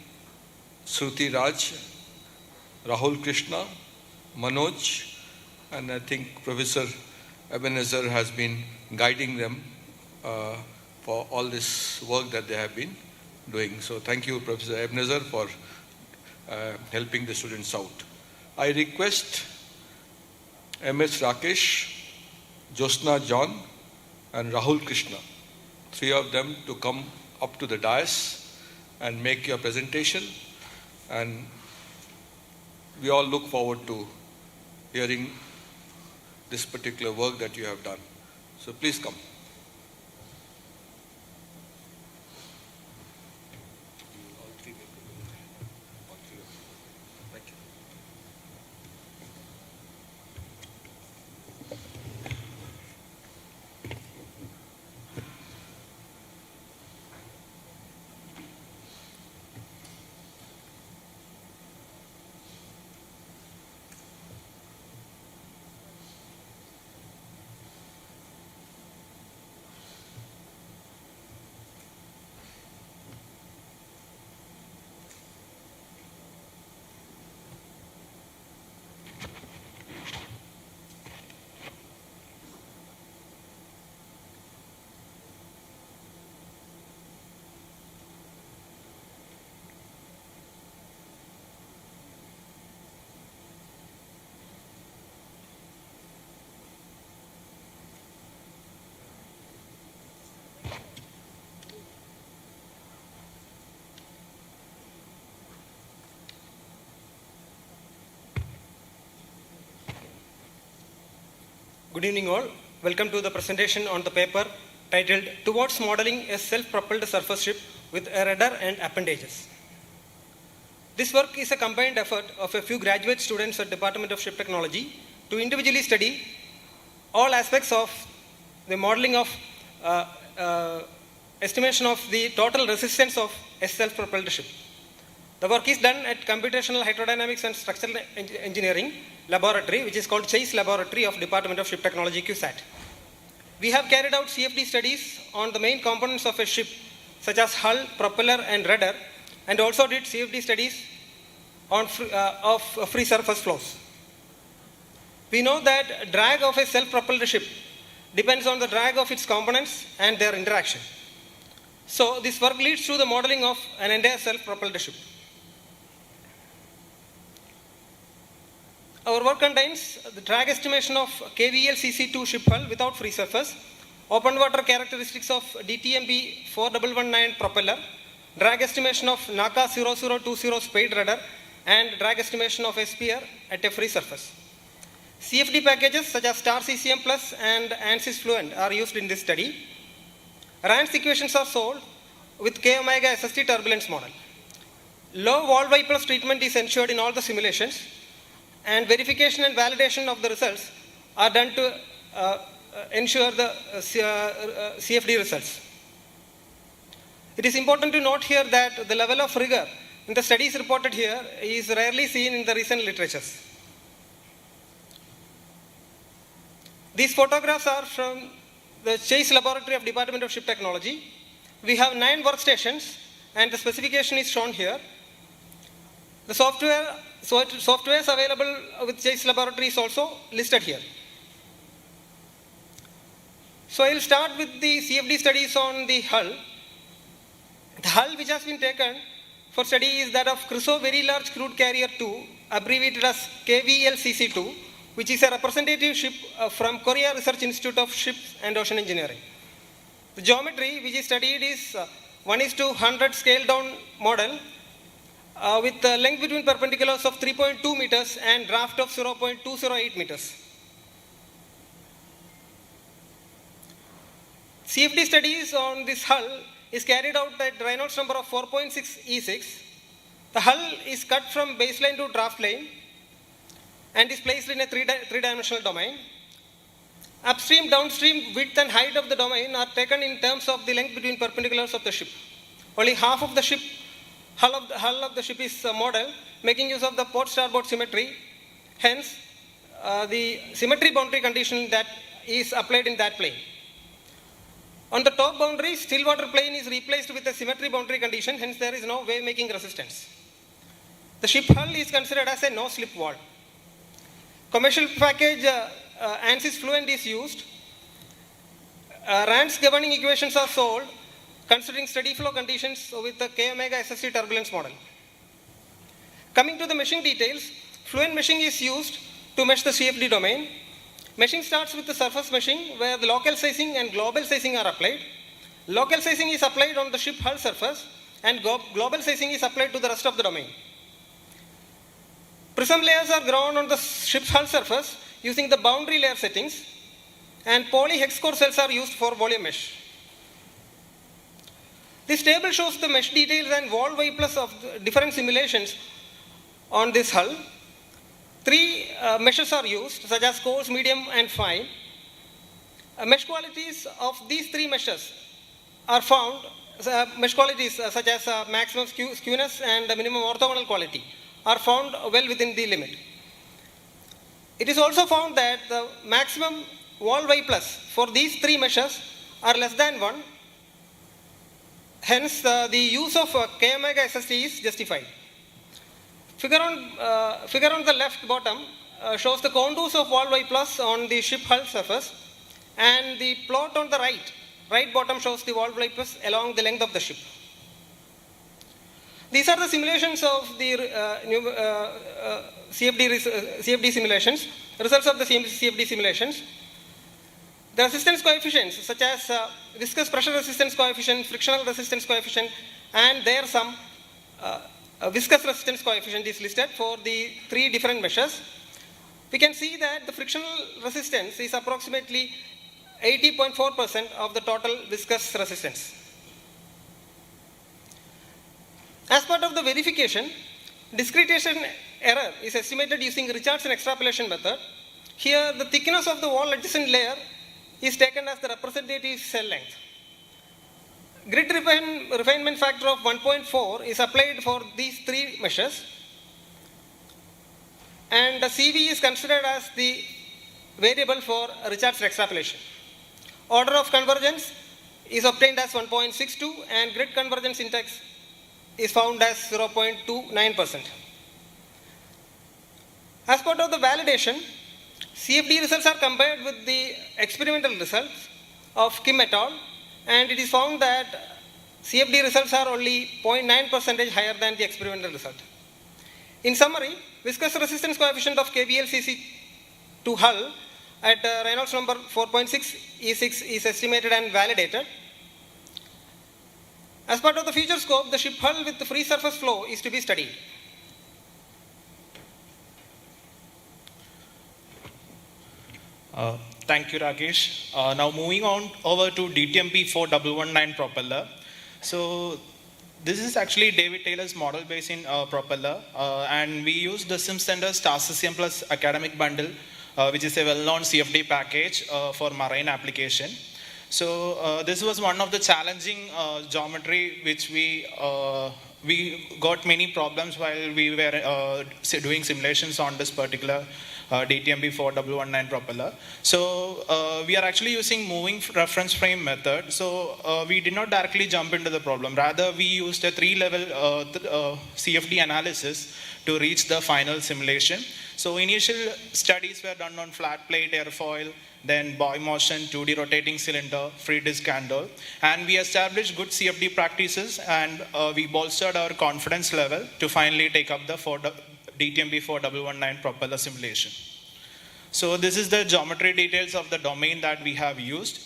Shruti Raj, Rahul Krishna, Manoj, and I think Professor Ebenezer has been guiding them for all this work that they have been doing. So thank you, Professor Ebenezer, for helping the students out. I request M.S. Rakesh, Josna John, and Rahul Krishna, three of them, to come up to the dais and make your presentation. And we all look forward to hearing this particular work that you have done. So please come. Good evening all. Welcome to the presentation on the paper titled Towards Modeling a Self-Propelled Surface Ship with a Rudder and Appendages. This work is a combined effort of a few graduate students at Department of Ship Technology to individually study all aspects of the modeling of estimation of the total resistance of a self-propelled ship. The work is done at Computational Hydrodynamics and Structural Engineering Laboratory, which is called Chase Laboratory of Department of Ship Technology, CUSAT. We have carried out CFD studies on the main components of a ship, such as hull, propeller, and rudder, and also did CFD studies on free surface flows. We know that drag of a self-propelled ship depends on the drag of its components and their interaction. So this work leads to the modeling of an entire self-propelled ship. Our work contains the drag estimation of KVL CC2 ship hull without free surface, open water characteristics of DTMB 4119 propeller, drag estimation of NACA 0020 spade rudder, and drag estimation of SPR at a free surface. CFD packages such as Star CCM Plus and ANSYS Fluent are used in this study. RANS equations are solved with K omega SST turbulence model. Low wall bypass treatment is ensured in all the simulations, and verification and validation of the results are done to ensure the CFD results. It is important to note here that the level of rigor in the studies reported here is rarely seen in the recent literatures. These photographs are from the Chase Laboratory of Department of Ship Technology. We have 9 workstations and the specification is shown here. The softwares available with Chase Laboratory is also listed here. So I will start with the CFD studies on the hull. The hull which has been taken for study is that of Crusoe Very Large Crude Carrier 2, abbreviated as KVLCC2, which is a representative ship from Korea Research Institute of Ships and Ocean Engineering. The geometry which is studied is 1:100 scale down model with the length between perpendiculars of 3.2 meters and draft of 0.208 meters. CFD studies on this hull is carried out at Reynolds number of 4.6 E6. The hull is cut from baseline to draft line and is placed in a three-dimensional domain. Upstream, downstream, width and height of the domain are taken in terms of the length between perpendiculars of the ship. Only half of the hull of the ship is model, making use of the port-starboard symmetry. Hence, the symmetry boundary condition that is applied in that plane. On the top boundary, still water plane is replaced with a symmetry boundary condition, hence there is no wave-making resistance. The ship hull is considered as a no-slip wall. Commercial package ANSYS Fluent is used. RAND's governing equations are solved considering steady flow conditions with the K omega SST turbulence model. Coming to the meshing details, Fluent meshing is used to mesh the CFD domain. Meshing starts with the surface meshing where the local sizing and global sizing are applied. Local sizing is applied on the ship hull surface and global sizing is applied to the rest of the domain. Prism layers are grown on the ship's hull surface using the boundary layer settings, and poly hex core cells are used for volume mesh. This table shows the mesh details and wall Y plus of different simulations on this hull. Three meshes are used, such as coarse, medium, and fine. Mesh qualities of these three meshes are found, mesh qualities such as maximum skewness and minimum orthogonal quality are found well within the limit. It is also found that the maximum wall Y plus for these three meshes are less than 1. Hence, the use of K omega SST is justified. Figure on the left bottom shows the contours of wall Y plus on the ship hull surface, and the plot on the right bottom shows the wall Y plus along the length of the ship. These are the simulations of the CFD simulations, results of the CFD simulations. The resistance coefficients such as viscous pressure resistance coefficient, frictional resistance coefficient, and there some viscous resistance coefficient is listed for the three different measures. We can see that the frictional resistance is approximately 80.4% of the total viscous resistance. As part of the verification, discretization error is estimated using Richardson extrapolation method. Here, the thickness of the wall adjacent layer is taken as the representative cell length. Grid refinement factor of 1.4 is applied for these three measures, and the CV is considered as the variable for Richardson extrapolation. Order of convergence is obtained as 1.62 and grid convergence index is found as 0.29%. As part of the validation, CFD results are compared with the experimental results of Kim et al., and it is found that CFD results are only 0.9% higher than the experimental result. In summary, viscous resistance coefficient of KVLCC2 hull at Reynolds number 4.6 E6 is estimated and validated. As part of the future scope, the ship hull with the free surface flow is to be studied. Thank you, Rakesh. Now moving on over to DTMP 4119 propeller. So this is actually David Taylor's model-based propeller, and we use the SimCenter Star System Plus Academic Bundle, which is a well-known CFD package for marine application. So this was one of the challenging geometry which we got many problems while we were doing simulations on this particular DTMP 4119 propeller. So we are actually using moving reference frame method. So we did not directly jump into the problem. Rather, we used a three-level CFD analysis to reach the final simulation. So initial studies were done on flat plate, airfoil, then buoy motion, 2D rotating cylinder, free disk handle. And we established good CFD practices, and we bolstered our confidence level to finally take up the DTMB 4119 propeller simulation. So this is the geometry details of the domain that we have used.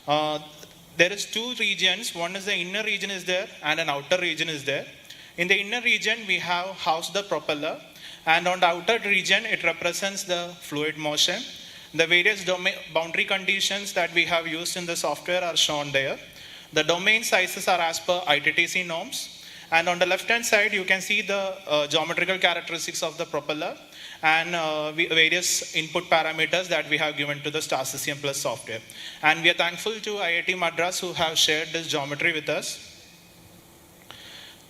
There is two regions. One is the inner region is there and an outer region is there. In the inner region, we have housed the propeller, and on the outer region, it represents the fluid motion. The various boundary conditions that we have used in the software are shown there. The domain sizes are as per ITTC norms. And on the left-hand side, you can see the geometrical characteristics of the propeller and various input parameters that we have given to the Star CCM Plus software. And we are thankful to IIT Madras who have shared this geometry with us.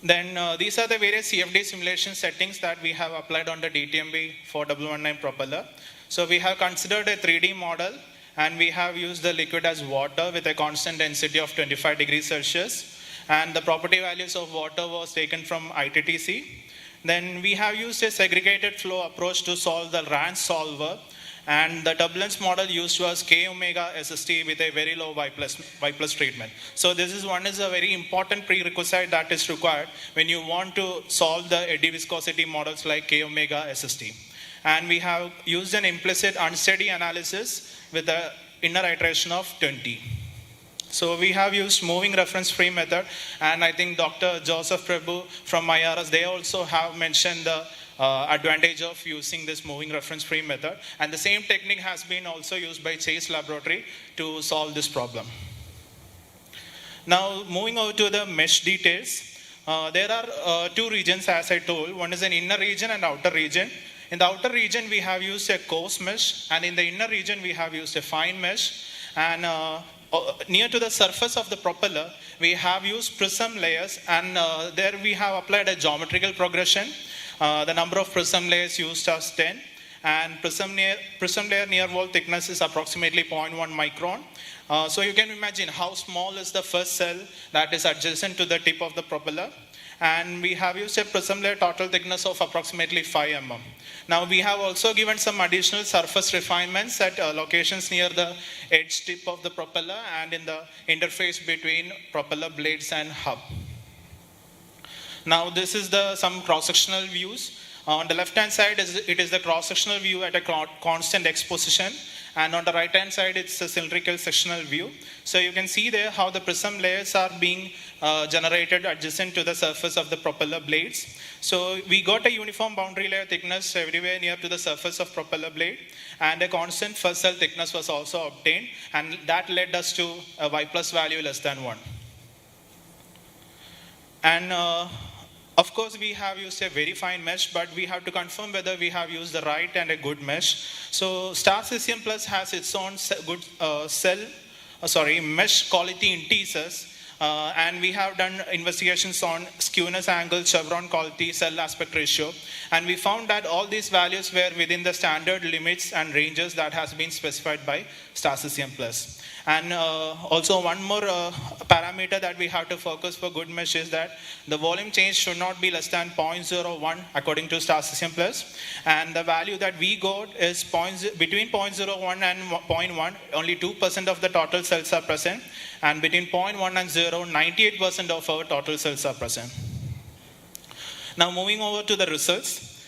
Then these are the various CFD simulation settings that we have applied on the DTMB 4119 propeller. So we have considered a 3D model, and we have used the liquid as water with a constant density of 25 degrees Celsius. And the property values of water was taken from ITTC. Then we have used a segregated flow approach to solve the RANS solver, and the turbulence model used was K omega SST with a very low Y plus treatment. So this is a very important prerequisite that is required when you want to solve the eddy viscosity models like K omega SST. And we have used an implicit unsteady analysis with the inner iteration of 20. So we have used moving reference frame method, and I think Dr. Joseph Prabhu from IRS, they also have mentioned the advantage of using this moving reference frame method. And the same technique has been also used by Chase Laboratory to solve this problem. Now moving over to the mesh details, there are two regions as I told. One is an inner region and outer region. In the outer region, we have used a coarse mesh, and in the inner region, we have used a fine mesh. And near to the surface of the propeller, we have used prism layers, and there we have applied a geometrical progression. The number of prism layers used is 10, and prism layer near wall thickness is approximately 0.1 micron. So you can imagine how small is the first cell that is adjacent to the tip of the propeller. And we have used a prism layer total thickness of approximately 5 mm. Now we have also given some additional surface refinements at locations near the edge tip of the propeller and in the interface between propeller blades and hub. Now this is some cross-sectional views. On the left-hand side, it is the cross-sectional view at a constant exposition. And on the right-hand side, it's a cylindrical sectional view. So you can see there how the prism layers are being generated adjacent to the surface of the propeller blades. So we got a uniform boundary layer thickness everywhere near to the surface of propeller blade. And a constant first cell thickness was also obtained. And that led us to a Y plus value less than 1. And of course, we have used a very fine mesh, but we have to confirm whether we have used the right and a good mesh. So Star CCM Plus has its own good mesh quality indices, and we have done investigations on skewness angle, chevron quality, cell aspect ratio, and we found that all these values were within the standard limits and ranges that has been specified by Star CCM Plus. And also one more parameter that we have to focus for good mesh is that the volume change should not be less than 0.01 according to Star CCM Plus. And the value that we got is between 0.01 and 0.1, only 2% of the total cells are present. And between 0.1 and 0, 98% of our total cells are present. Now moving over to the results.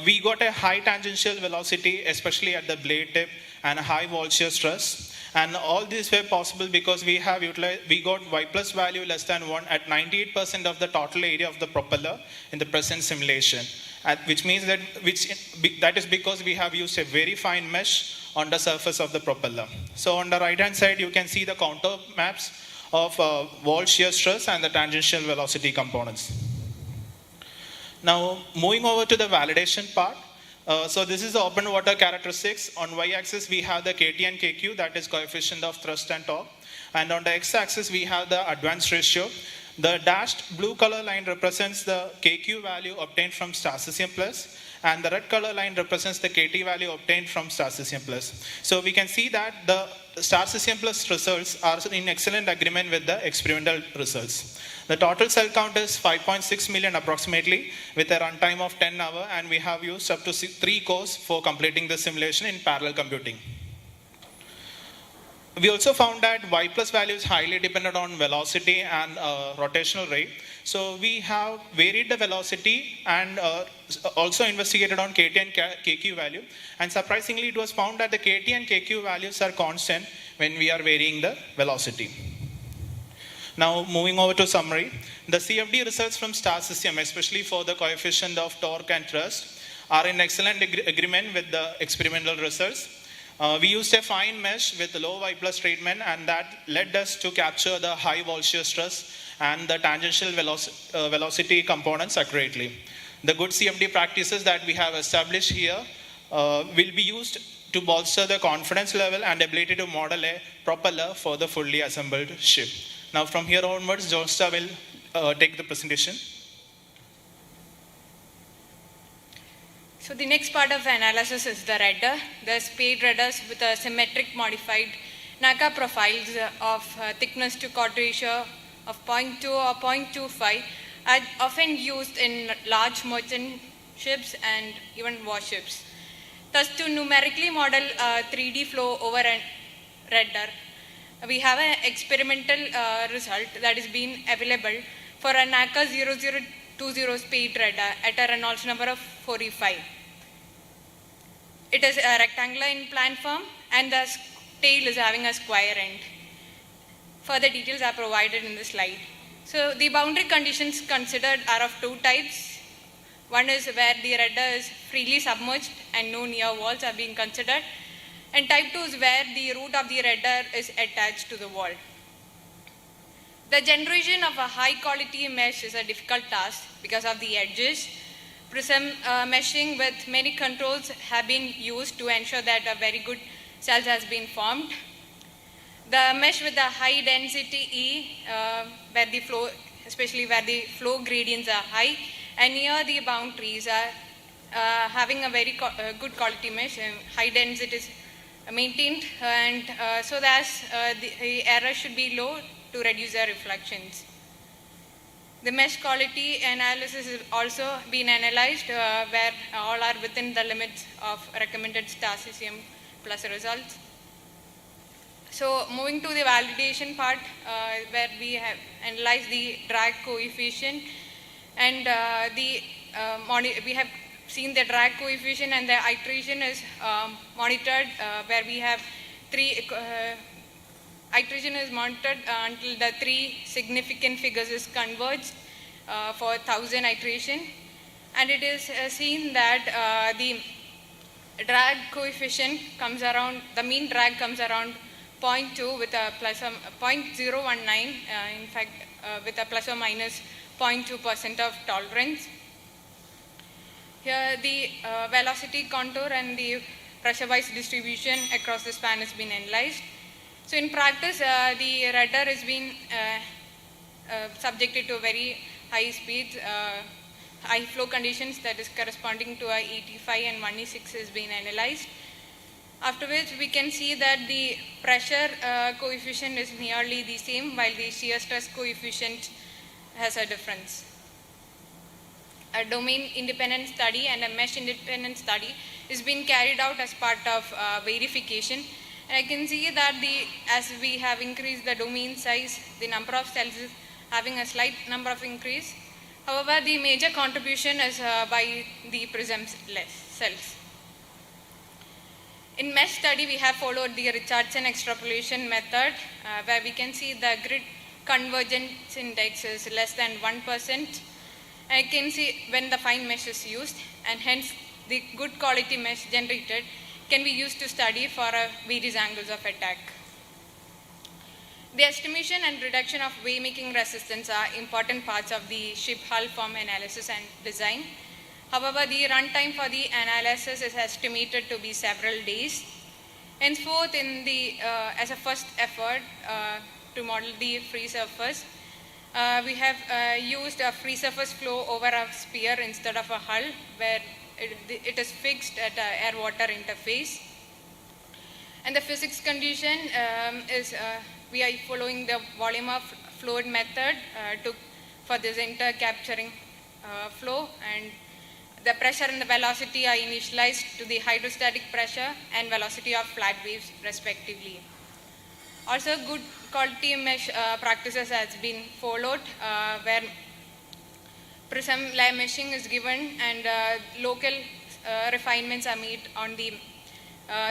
We got a high tangential velocity, especially at the blade tip, and a high wall shear stress. And all these were possible because we got Y plus value less than 1 at 98% of the total area of the propeller in the present simulation. Which means that is because we have used a very fine mesh on the surface of the propeller. So on the right hand side, you can see the contour maps of wall shear stress and the tangential velocity components. Now moving over to the validation part. So this is the open water characteristics. On y-axis, we have the KT and KQ, that is coefficient of thrust and torque. And on the x-axis, we have the advance ratio. The dashed blue color line represents the KQ value obtained from Star CCM Plus, and the red color line represents the KT value obtained from Star CCM Plus. So we can see that the Star CCM Plus results are in excellent agreement with the experimental results. The total cell count is 5.6 million approximately, with a runtime of 10 hours, and we have used up to 3 cores for completing the simulation in parallel computing. We also found that Y plus value is highly dependent on velocity and rotational rate. So we have varied the velocity and also investigated on KT and KQ value. And surprisingly, it was found that the KT and KQ values are constant when we are varying the velocity. Now moving over to summary, the CFD results from star system, especially for the coefficient of torque and thrust, are in excellent agreement with the experimental results. We used a fine mesh with low Y plus treatment, and that led us to capture the high wall shear stress and the tangential velocity components accurately. The good CFD practices that we have established here will be used to bolster the confidence level and ability to model a propeller for the fully assembled ship. Now from here onwards, Josta will take the presentation. So the next part of analysis is the rudder. The spade rudders with a symmetric modified NACA profiles of thickness to chord ratio of 0.2 or 0.25 are often used in large merchant ships and even warships. Thus, to numerically model a 3D flow over a rudder, we have an experimental result that is being available for a NACA 0020 spade rudder at a Reynolds number of 45. It is a rectangular in plan form and the tail is having a square end. Further details are provided in the slide. So the boundary conditions considered are of two types. One is where the rudder is freely submerged and no near walls are being considered. And type 2 is where the root of the rudder is attached to the wall. The generation of a high quality mesh is a difficult task because of the edges. Prism meshing with many controls have been used to ensure that a very good cells has been formed. The mesh with the high density E, where the flow, especially where the flow gradients are high, and near the boundaries are having a very good quality mesh. High density is maintained, and so that the error should be low to reduce the reflections. The mesh quality analysis has also been analyzed where all are within the limits of recommended star CCM plus results. So moving to the validation part where we have analyzed the drag coefficient and we have seen the drag coefficient and the iteration is monitored where we have three iteration is monitored until the three significant figures is converged for 1000 iteration, and it is seen that the drag coefficient comes around, the mean drag comes around 0.2 with a plus 0.019, in fact with a plus or minus 0.2% of tolerance. Here the velocity contour and the pressure-wise distribution across the span has been analyzed. So in practice, the rudder has been subjected to very high speeds, high flow conditions that is corresponding to a 85 and 106 has been analyzed. After which we can see that the pressure coefficient is nearly the same while the shear stress coefficient has a difference. A domain independent study and a mesh independent study is being carried out as part of verification. And I can see that as we have increased the domain size, the number of cells is having a slight number of increase. However, the major contribution is by the prism cells. In mesh study, we have followed the Richardson extrapolation method where we can see the grid convergence index is less than 1%. I can see when the fine mesh is used, and hence the good quality mesh generated can be used to study for various angles of attack. The estimation and reduction of waymaking resistance are important parts of the ship hull form analysis and design. However, the runtime for the analysis is estimated to be several days. Henceforth, as a first effort to model the free surface, we have used a free surface flow over a sphere instead of a hull, where it is fixed at an air-water interface. And the physics condition is we are following the volume of fluid method for this inter-capturing flow, and the pressure and the velocity are initialized to the hydrostatic pressure and velocity of flat waves respectively. Also, good quality mesh practices has been followed, where prism layer meshing is given and local refinements are made on the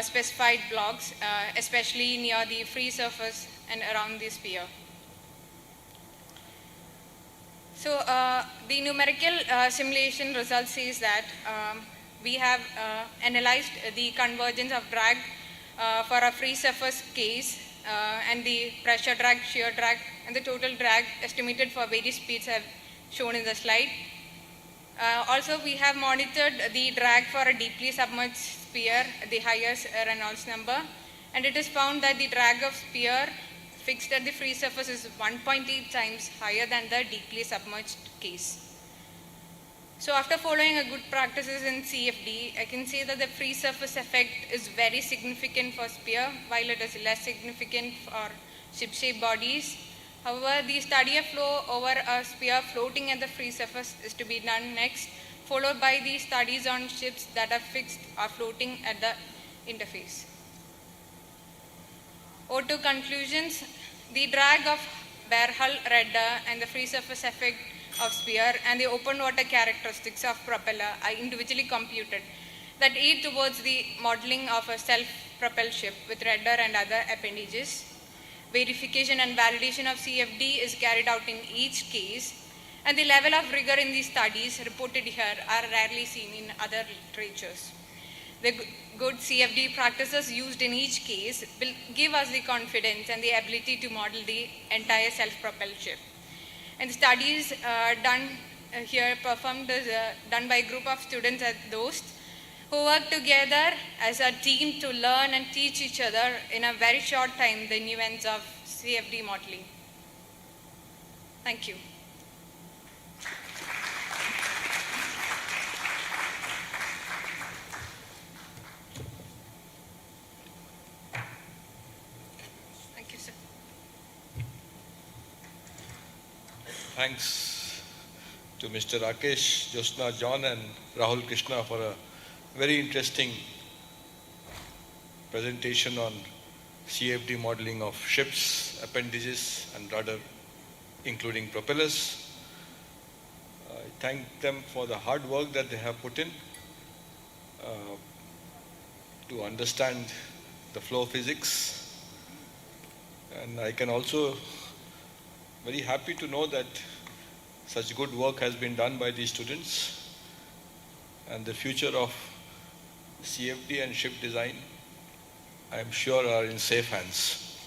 specified blocks, especially near the free surface and around the sphere. So the numerical simulation result says that we have analyzed the convergence of drag for a free surface case and the pressure drag, shear drag, and the total drag estimated for various speeds have shown in the slide. Also, we have monitored the drag for a deeply submerged sphere, the highest Reynolds number, and it is found that the drag of sphere fixed at the free surface is 1.8 times higher than the deeply submerged case. So after following a good practices in CFD, I can say that the free surface effect is very significant for sphere, while it is less significant for ship-shaped bodies. However, the study of flow over a sphere floating at the free surface is to be done next, followed by the studies on ships that are fixed or floating at the interface. Over to conclusions. The drag of bare hull rudder and the free surface effect of sphere and the open water characteristics of propeller are individually computed that aid towards the modeling of a self-propelled ship with rudder and other appendages. Verification and validation of CFD is carried out in each case, and the level of rigor in these studies reported here are rarely seen in other literatures. The good CFD practices used in each case will give us the confidence and the ability to model the entire self-propelled ship. And the studies performed done by a group of students at DOST who work together as a team to learn and teach each other in a very short time the nuance of CFD modeling. Thank you. Thank you, sir. Thanks to Mr. Rakesh, Josna, John and Rahul Krishna for a very interesting presentation on CFD modeling of ships, appendages and rudder, including propellers. I thank them for the hard work that they have put in to understand the flow physics. And I can also very happy to know that such good work has been done by these students, and the future of CFD and ship design, I am sure, are in safe hands.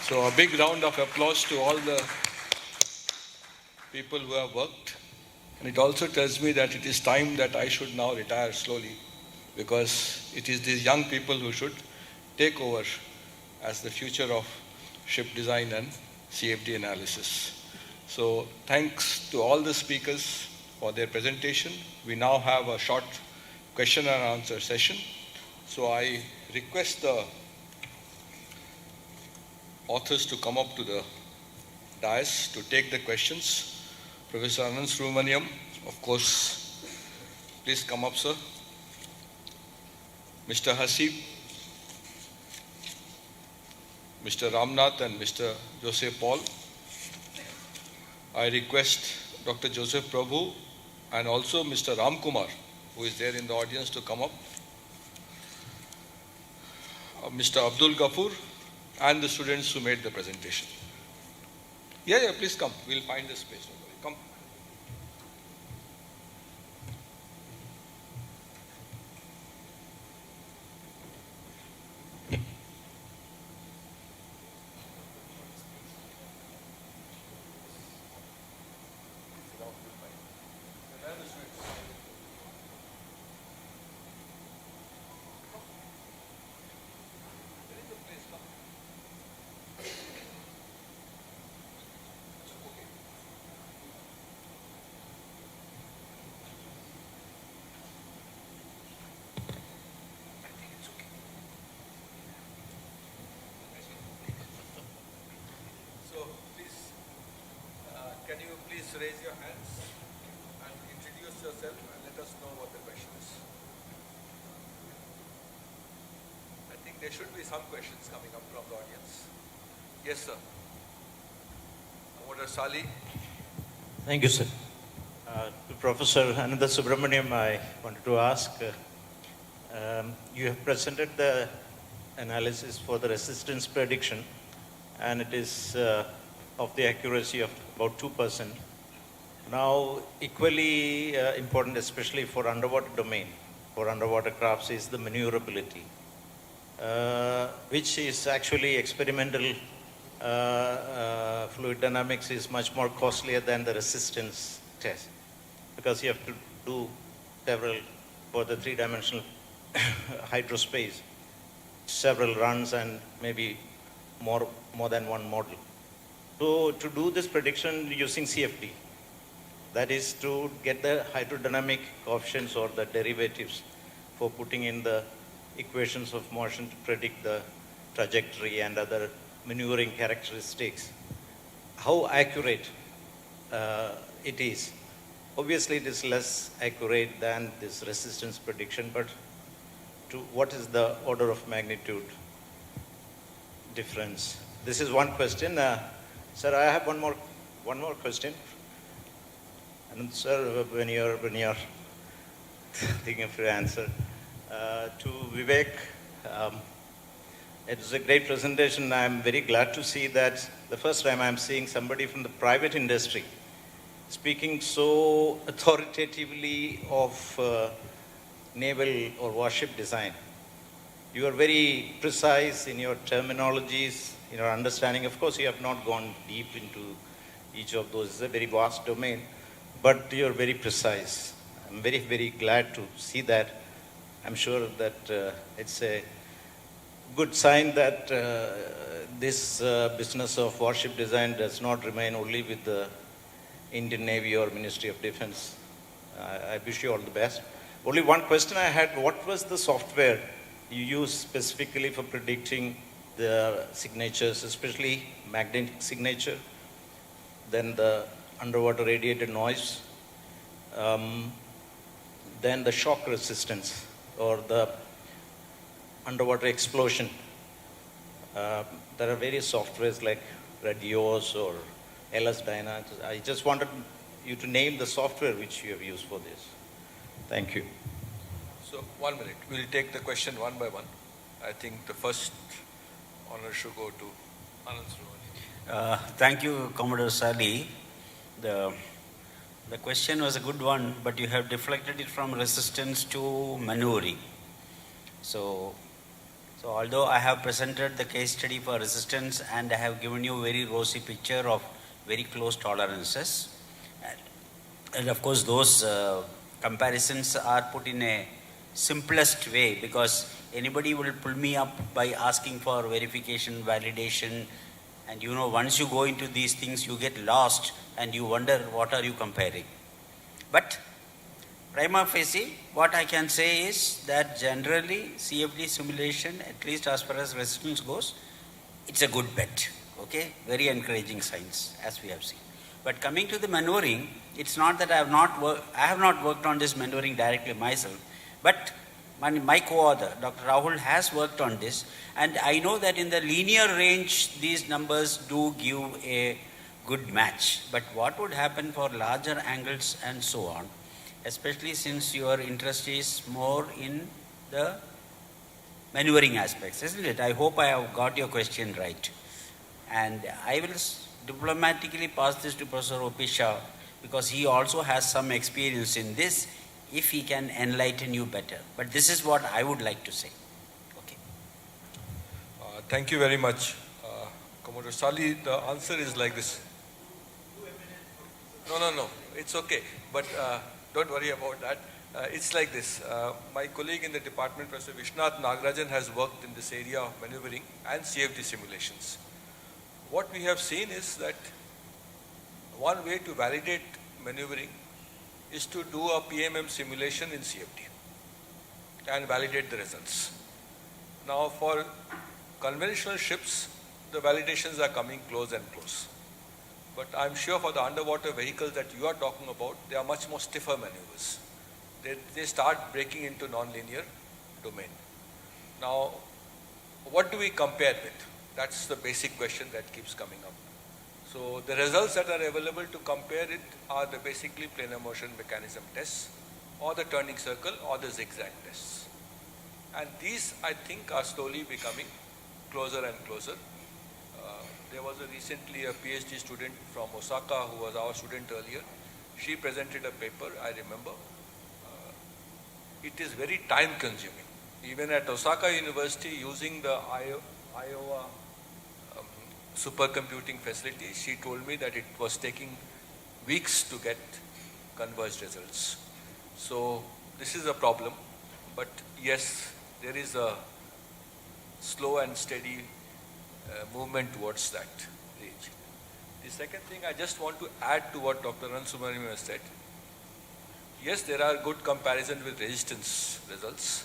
So a big round of applause to all the people who have worked. And it also tells me that it is time that I should now retire slowly, because it is these young people who should take over as the future of ship design and CFD analysis. So thanks to all the speakers for their presentation. We now have a short question and answer session. So I request the authors to come up to the dais to take the questions. Professor Anand Subramaniam, of course, please come up, sir. Mr. Hasib, Mr. Ramnath and Mr. Joseph Paul. I request Dr. Joseph Prabhu and also Mr. Ram Kumar, who is there in the audience, to come up. Mr. Abdul Ghafoor and the students who made the presentation. Yeah, please come. We'll find the space. Come. Can you please raise your hands and introduce yourself and let us know what the question is? I think think there should be some questions coming up from the audience. Yes, sir. Commodore Sali. Thank you, sir. To Professor Ananda Subramaniam, I wanted to ask, you have presented the analysis for the resistance prediction, and it is of the accuracy of about 2%. Now, equally important, especially for underwater domain, for underwater crafts, is the maneuverability, which is actually experimental. Fluid dynamics is much more costlier than the resistance test, because you have to do several, for the three-dimensional hydrospace, several runs and maybe more than one model. So to do this prediction using CFD, that is to get the hydrodynamic coefficients or the derivatives for putting in the equations of motion to predict the trajectory and other maneuvering characteristics. How accurate it is. Obviously, it is less accurate than this resistance prediction, but what is the order of magnitude difference? This is one question. Sir, I have one more question. And sir, when you're thinking of your answer, to Vivek, it was a great presentation. I'm very glad to see that the first time I'm seeing somebody from the private industry speaking so authoritatively of naval or warship design. You are very precise in your terminologies, in your understanding. Of course, you have not gone deep into each of those. It's a very vast domain, but you're very precise. I'm very, very glad to see that. I'm sure that it's a good sign that this business of warship design does not remain only with the Indian Navy or Ministry of Defense. I wish you all the best. Only one question I had, what was the software you used specifically for predicting the signatures, especially magnetic signature, then the underwater radiated noise, then the shock resistance or the underwater explosion? There are various softwares like Radios or LS Dyna. I just wanted you to name the software which you have used for this. Thank you. So 1 minute. We'll take the question one by one. I think the first honor should go to Anand Subramaniam. Thank you, Commodore Sali. The question was a good one, but you have deflected it from resistance to maneuvering. So although I have presented the case study for resistance and I have given you a very rosy picture of very close tolerances, and of course those comparisons are put in a simplest way, because anybody will pull me up by asking for verification, validation, and once you go into these things you get lost and you wonder what are you comparing. But prima facie, what I can say is that generally CFD simulation, at least as far as resistance goes, it's a good bet. Okay, very encouraging signs as we have seen. But coming to the maneuvering, it's not that I have not worked on this maneuvering directly myself, but my co-author, Dr. Rahul, has worked on this, and I know that in the linear range, these numbers do give a good match. But what would happen for larger angles and so on, especially since your interest is more in the maneuvering aspects, isn't it? I hope I have got your question right. And I will diplomatically pass this to Professor O.P. Shah, because he also has some experience in this, if he can enlighten you better. But this is what I would like to say. Okay. Thank you very much. Commodore Sali, the answer is like this. No, it's okay. But don't worry about that. It's like this. My colleague in the department, Professor Vishnath Nagarajan, has worked in this area of maneuvering and CFD simulations. What we have seen is that one way to validate maneuvering is to do a PMM simulation in CFD and validate the results. Now for conventional ships, the validations are coming close and close. But I'm sure for the underwater vehicles that you are talking about, they are much more stiffer maneuvers. They start breaking into non-linear domain. Now, what do we compare with? That's the basic question that keeps coming up. So the results that are available to compare it are the basically planar motion mechanism tests, or the turning circle, or the zigzag tests. And these, I think, are slowly becoming closer and closer. There was recently a PhD student from Osaka who was our student earlier. She presented a paper, I remember. It is very time consuming. Even at Osaka University, using the Iowa supercomputing facility, she told me that it was taking weeks to get converged results. So this is a problem, but yes, there is a slow and steady movement towards that range. The second thing I just want to add to what Dr. Anand has said, yes, there are good comparison with resistance results.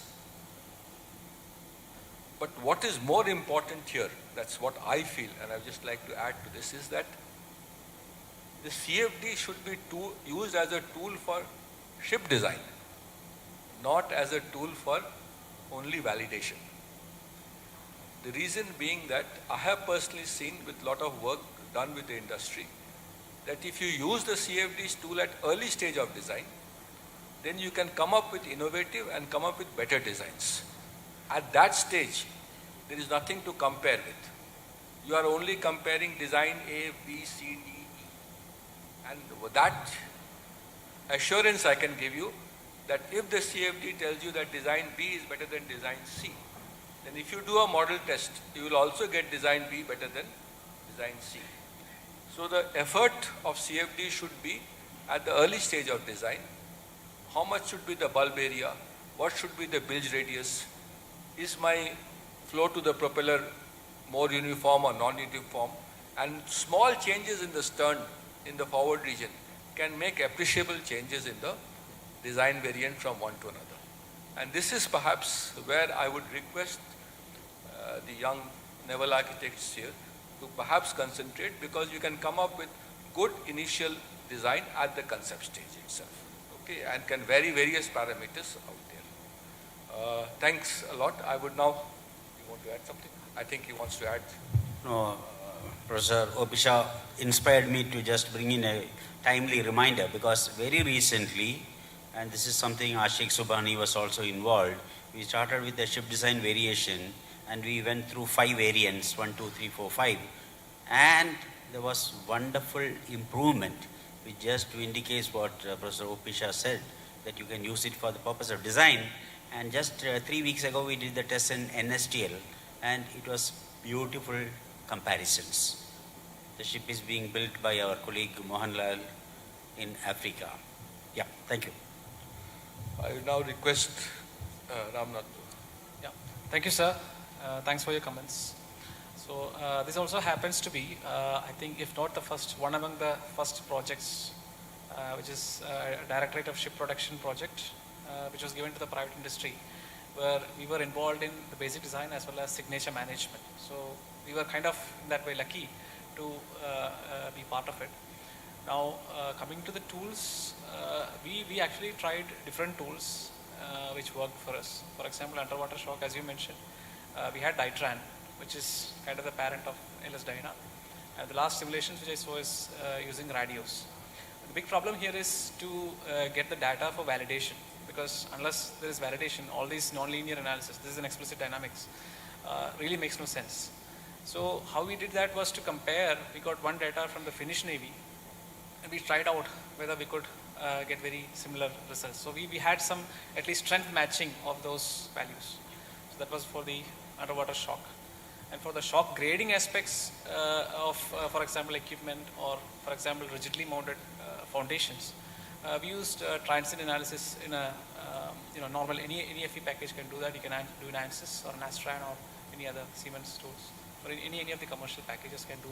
But what is more important here, that's what I feel, and I would just like to add to this, is that the CFD should be used as a tool for ship design, not as a tool for only validation. The reason being that I have personally seen with a lot of work done with the industry, that if you use the CFD's tool at early stage of design, then you can come up with innovative and come up with better designs. At that stage, there is nothing to compare with. You are only comparing design A, B, C, D, E. And with that assurance I can give you that if the CFD tells you that design B is better than design C, then if you do a model test, you will also get design B better than design C. So the effort of CFD should be at the early stage of design. How much should be the bulb area? What should be the bilge radius? Is my flow to the propeller more uniform or non-uniform? And small changes in the stern, in the forward region, can make appreciable changes in the design variant from one to another. And this is perhaps where I would request the young naval architects here to perhaps concentrate, because you can come up with good initial design at the concept stage itself, okay, and can vary various parameters out there. Thanks a lot. I would now, you want to add something? I think he wants to add. No, Professor Opisha inspired me to just bring in a timely reminder, because very recently, and this is something Ashik Subhani was also involved, we started with the ship design variation and we went through 5 variants, 1, 2, 3, 4, 5. And there was wonderful improvement, which just indicates what Professor Opisha said, that you can use it for the purpose of design. And just 3 weeks ago, we did the test in NSTL, and it was beautiful comparisons. The ship is being built by our colleague Mohanlal in Africa. Yeah, thank you. I will now request Ramnath. Yeah, thank you, sir. Thanks for your comments. So this also happens to be, I think, if not the first, one among the first projects, which is a Directorate of Ship Production project, which was given to the private industry, where we were involved in the basic design as well as signature management. So we were kind of in that way lucky to be part of it. Now coming to the tools, we actually tried different tools which worked for us. For example, underwater shock, as you mentioned, we had Dytran, which is kind of the parent of LS Dyna. And the last simulations which I saw is using radios. The big problem here is to get the data for validation, because unless there is validation, all these nonlinear analysis, this is an explicit dynamics, really makes no sense. So how we did that was to compare. We got one data from the Finnish Navy, and we tried out whether we could get very similar results. So we had some at least strength matching of those values. So that was for the underwater shock. And for the shock grading aspects of, for example, equipment, or for example, rigidly mounted foundations, we used transient analysis in a normal, any FE package can do that. You can do an ANSYS or an Astran or any other Siemens tools, or any of the commercial packages can do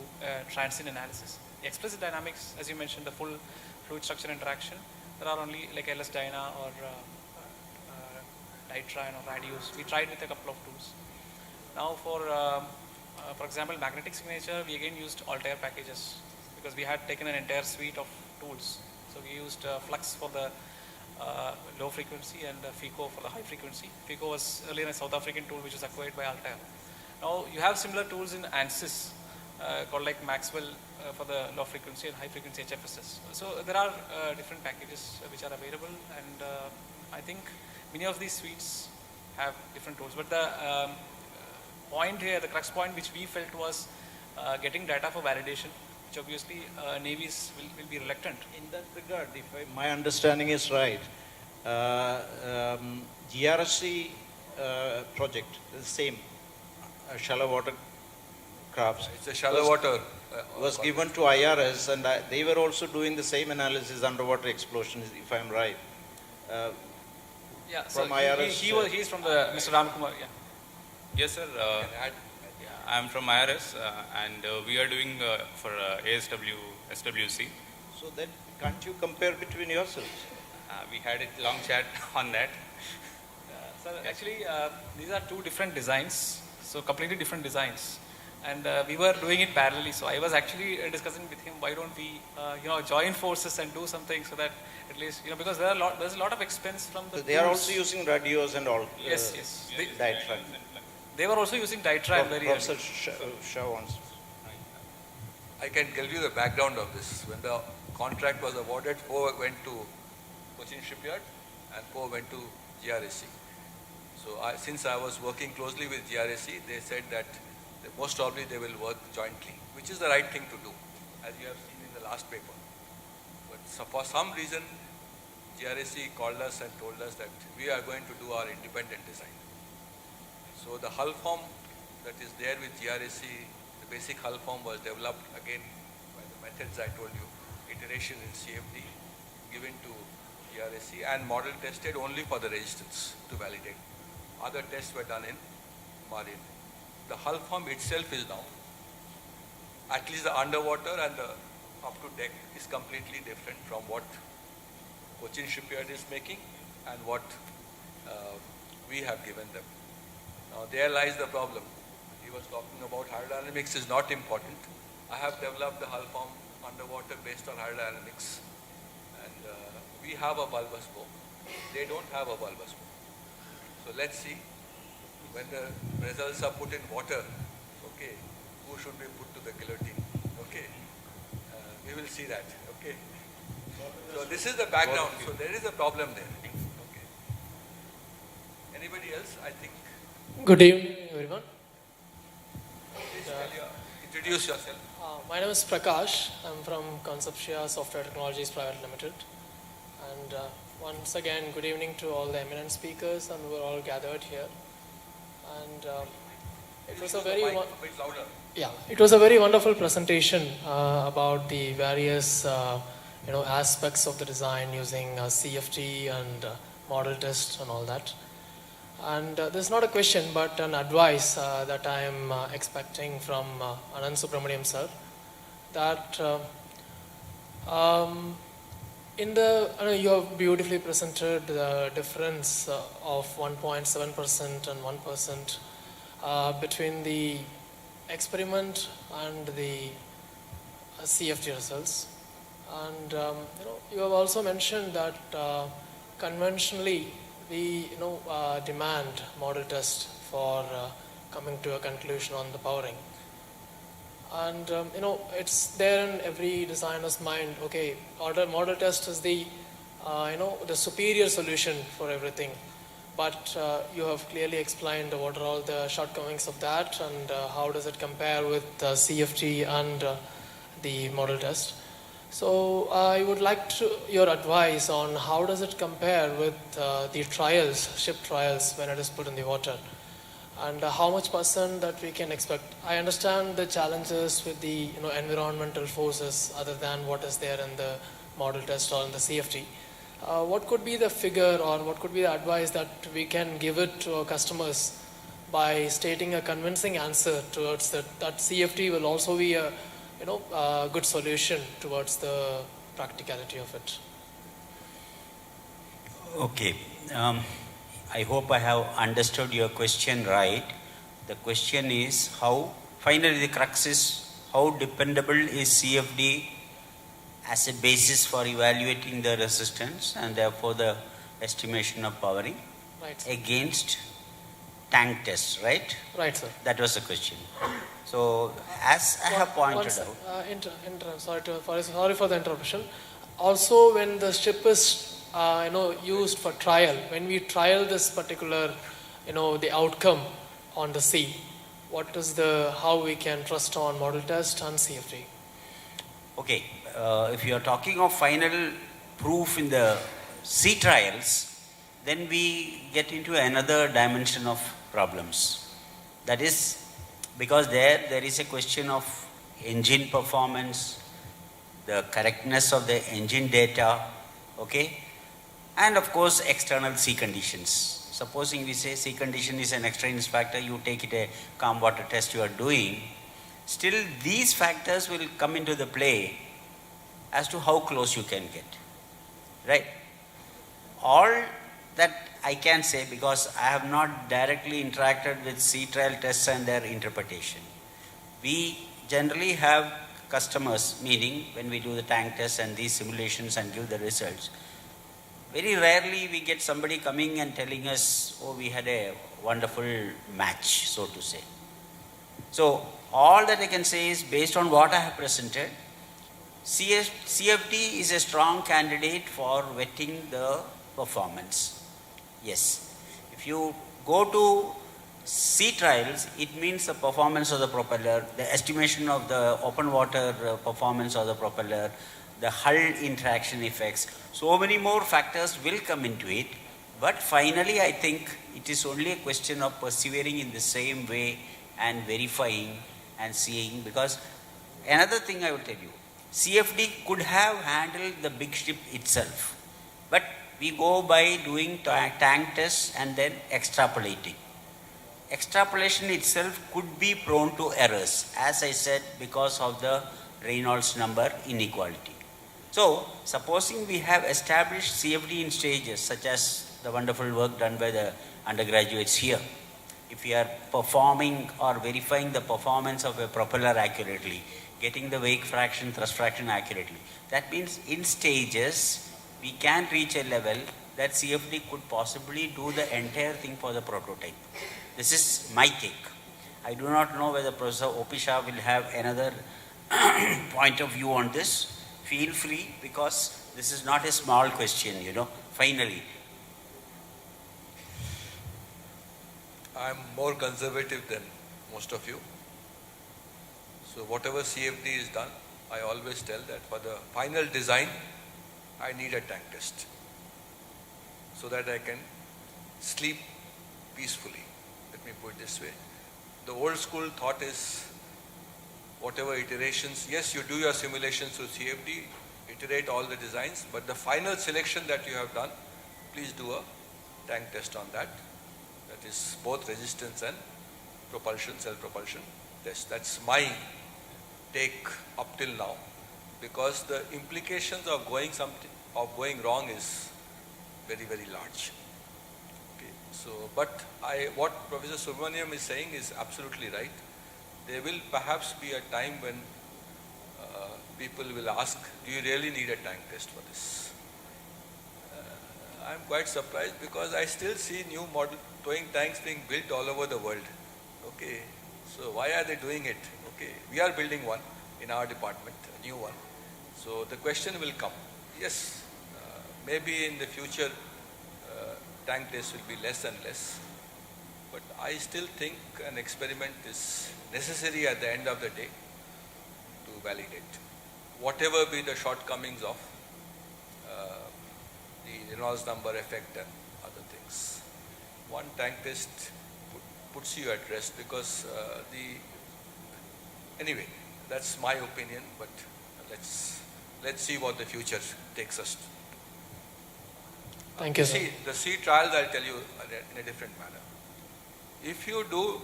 transient analysis. The explicit dynamics, as you mentioned, the full fluid structure interaction, there are only like LS Dyna or Dytran or radios. We tried with a couple of tools. Now for example, magnetic signature, we again used Altair packages, because we had taken an entire suite of tools. So we used Flux for the low frequency and FICO for the high frequency. FICO was earlier a South African tool which was acquired by Altair. Now you have similar tools in ANSYS called like Maxwell for the low frequency and high frequency HFSS. So there are different packages which are available, and I think many of these suites have different tools. But the point here, the crux point which we felt was getting data for validation, which obviously navies will be reluctant. In that regard, if my understanding is right, GRSC project is the same, shallow water crafts. It's a shallow water. Was given to IRS, and they were also doing the same analysis underwater explosions, if I'm right. Yeah, from so IRS. He's from the Mr. Ramkumar. Yeah. Yes, sir. I am from IRS, and we are doing for ASW, SWC. So then, can't you compare between yourselves? We had a long chat on that. So actually, these are two different designs, so completely different designs. And we were doing it parallelly. So I was actually discussing with him, why don't we, join forces and do something so that at least, because there's a lot of expense from the. So they are also using radios and all. Yes, yes. Diatribe. They were also using diatribe very early. Professor Shah. I can tell you the background of this. When the contract was awarded, 4 went to Cochin Shipyard and 4 went to GRSC. So since I was working closely with GRSC, they said that most probably they will work jointly, which is the right thing to do, as you have seen in the last paper. But for some reason, GRSC called us and told us that we are going to do our independent design. So the hull form that is there with GRSC, the basic hull form was developed again by the methods I told you, iteration in CFD, given to GRSC and model tested only for the resistance to validate. Other tests were done in marine. The hull form itself is now, at least the underwater and the up to deck is completely different from what Cochin Shipyard is making and what we have given them. Now there lies the problem. He was talking about hydrodynamics is not important. I have developed the hull form underwater based on hydrodynamics, and we have a bulbous bow. They don't have a bulbous bow. So let's see. When the results are put in water, okay, who should be put to the guillotine, okay? We will see that, okay? So this is the background, so there is a problem there, okay? Anybody else, I think? Good evening, everyone. Please introduce yourself. My name is Prakash. I'm from Conceptia Software Technologies Private Limited. And once again, good evening to all the eminent speakers, and we're all gathered here. And it was a very it was a very wonderful presentation about the various aspects of the design using CFD and model test and all that. And this is not a question but an advice that I am expecting from Anand Subramaniam sir, that you have beautifully presented the difference of 1.7% and 1% between the experiment and the CFD results. And you have also mentioned that conventionally we demand model test for coming to a conclusion on the powering. And it's there in every designer's mind. Okay, model test is the the superior solution for everything. But you have clearly explained what are all the shortcomings of that, and how does it compare with CFD and the model test. So I would like your advice on how does it compare with the trials, ship trials, when it is put in the water. And how much percent that we can expect. I understand the challenges with the environmental forces other than what is there in the model test or in the CFD. What could be the figure, or what could be the advice that we can give it to our customers by stating a convincing answer towards that CFD will also be a good solution towards the practicality of it? Okay. I hope I have understood your question right. The question is finally the crux is how dependable is CFD as a basis for evaluating the resistance and therefore the estimation of powering against tank test, right? Right, sir. That was the question. So, as I have pointed out. Sorry for the interruption. Also, when the ship is used for trial, when we trial this particular, the outcome on the sea, what is how we can trust on model test and CFD? Okay, if you are talking of final proof in the sea trials, then we get into another dimension of problems. That is, because there is a question of engine performance, the correctness of the engine data, okay, and of course external sea conditions. Supposing we say sea condition is an extraneous factor, you take it a calm water test you are doing, still these factors will come into the play as to how close you can get, right? All that I can say, because I have not directly interacted with sea trial tests and their interpretation. We generally have customers, meaning when we do the tank tests and these simulations and give the results, very rarely we get somebody coming and telling us, oh, we had a wonderful match, so to say. So all that I can say is, based on what I have presented, CFD is a strong candidate for vetting the performance. Yes. If you go to sea trials, it means the performance of the propeller, the estimation of the open water performance of the propeller, the hull interaction effects. So many more factors will come into it. But finally, I think it is only a question of persevering in the same way and verifying and seeing. Because another thing I will tell you, CFD could have handled the big ship itself. But we go by doing tank tests and then extrapolating. Extrapolation itself could be prone to errors, as I said, because of the Reynolds number inequality. So, supposing we have established CFD in stages, such as the wonderful work done by the undergraduates here, if we are performing or verifying the performance of a propeller accurately, getting the wake fraction, thrust fraction accurately, that means in stages, we can reach a level that CFD could possibly do the entire thing for the prototype. This is my take. I do not know whether Professor O.P. Shah will have another point of view on this. Feel free, because this is not a small question, finally. I'm more conservative than most of you. So whatever CFD is done, I always tell that for the final design, I need a tank test so that I can sleep peacefully. Let me put it this way. The old school thought is whatever iterations, yes, you do your simulations through CFD, iterate all the designs, but the final selection that you have done, please do a tank test on that. That is both resistance and propulsion, self-propulsion test. That's my take up till now, because the implications of going wrong is very, very large. Okay. So, but what Professor Subramaniam is saying is absolutely right. There will perhaps be a time when people will ask, do you really need a tank test for this? I'm quite surprised, because I still see new model towing tanks being built all over the world. Okay, so why are they doing it? Okay, we are building one in our department, a new one. So the question will come. Yes, maybe in the future tank tests will be less and less. But I still think an experiment is necessary at the end of the day to validate. Whatever be the shortcomings of the Reynolds number effect and other things. One tank test puts you at rest, because anyway, that's my opinion, but let's see what the future takes us to. Thank you, sir. See, the sea trials, I'll tell you in a different manner. If you do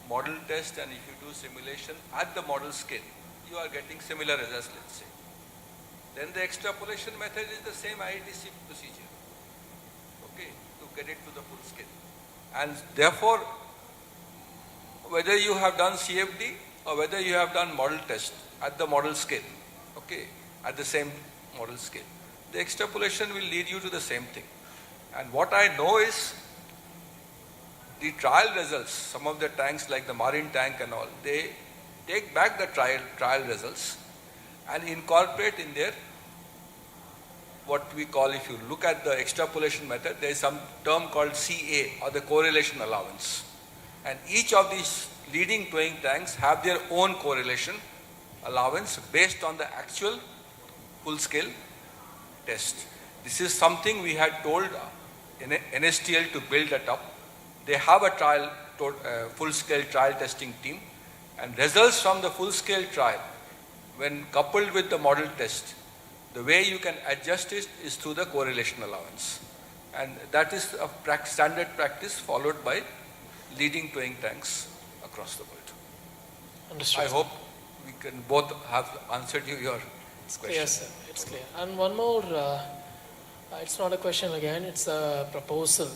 model test and if you do simulation at the model scale, you are getting similar results, let's say. Then the extrapolation method is the same IATC procedure, okay, to get it to the full scale. And therefore, whether you have done CFD or whether you have done model test at the model scale, okay, at the same model scale, the extrapolation will lead you to the same thing. And what I know is the trial results, some of the tanks like the marine tank and all, they take back the trial results and incorporate in their what we call, if you look at the extrapolation method, there is some term called CA or the correlation allowance. And each of these leading towing tanks have their own correlation allowance based on the actual full-scale test. This is something we had told NSTL to build it up. They have a full-scale trial testing team, and results from the full-scale trial, when coupled with the model test, the way you can adjust it is through the correlation allowance. And that is a standard practice followed by leading towing tanks across the world. Understood. I hope we can both have answered your question. Yes, sir. It's clear. And one more, it's not a question again, it's a proposal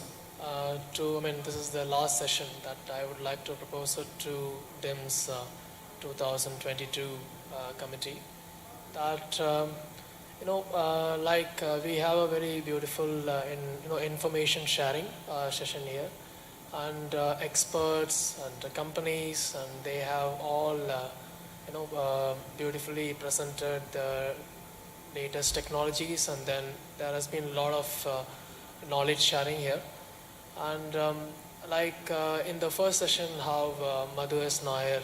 this is the last session that I would like to propose it to DIMS 2022 committee. That, we have a very beautiful information sharing session here, and experts and companies, and they have all beautifully presented the latest technologies, and then there has been a lot of knowledge sharing here. And in the first session, how Madhu S. Nair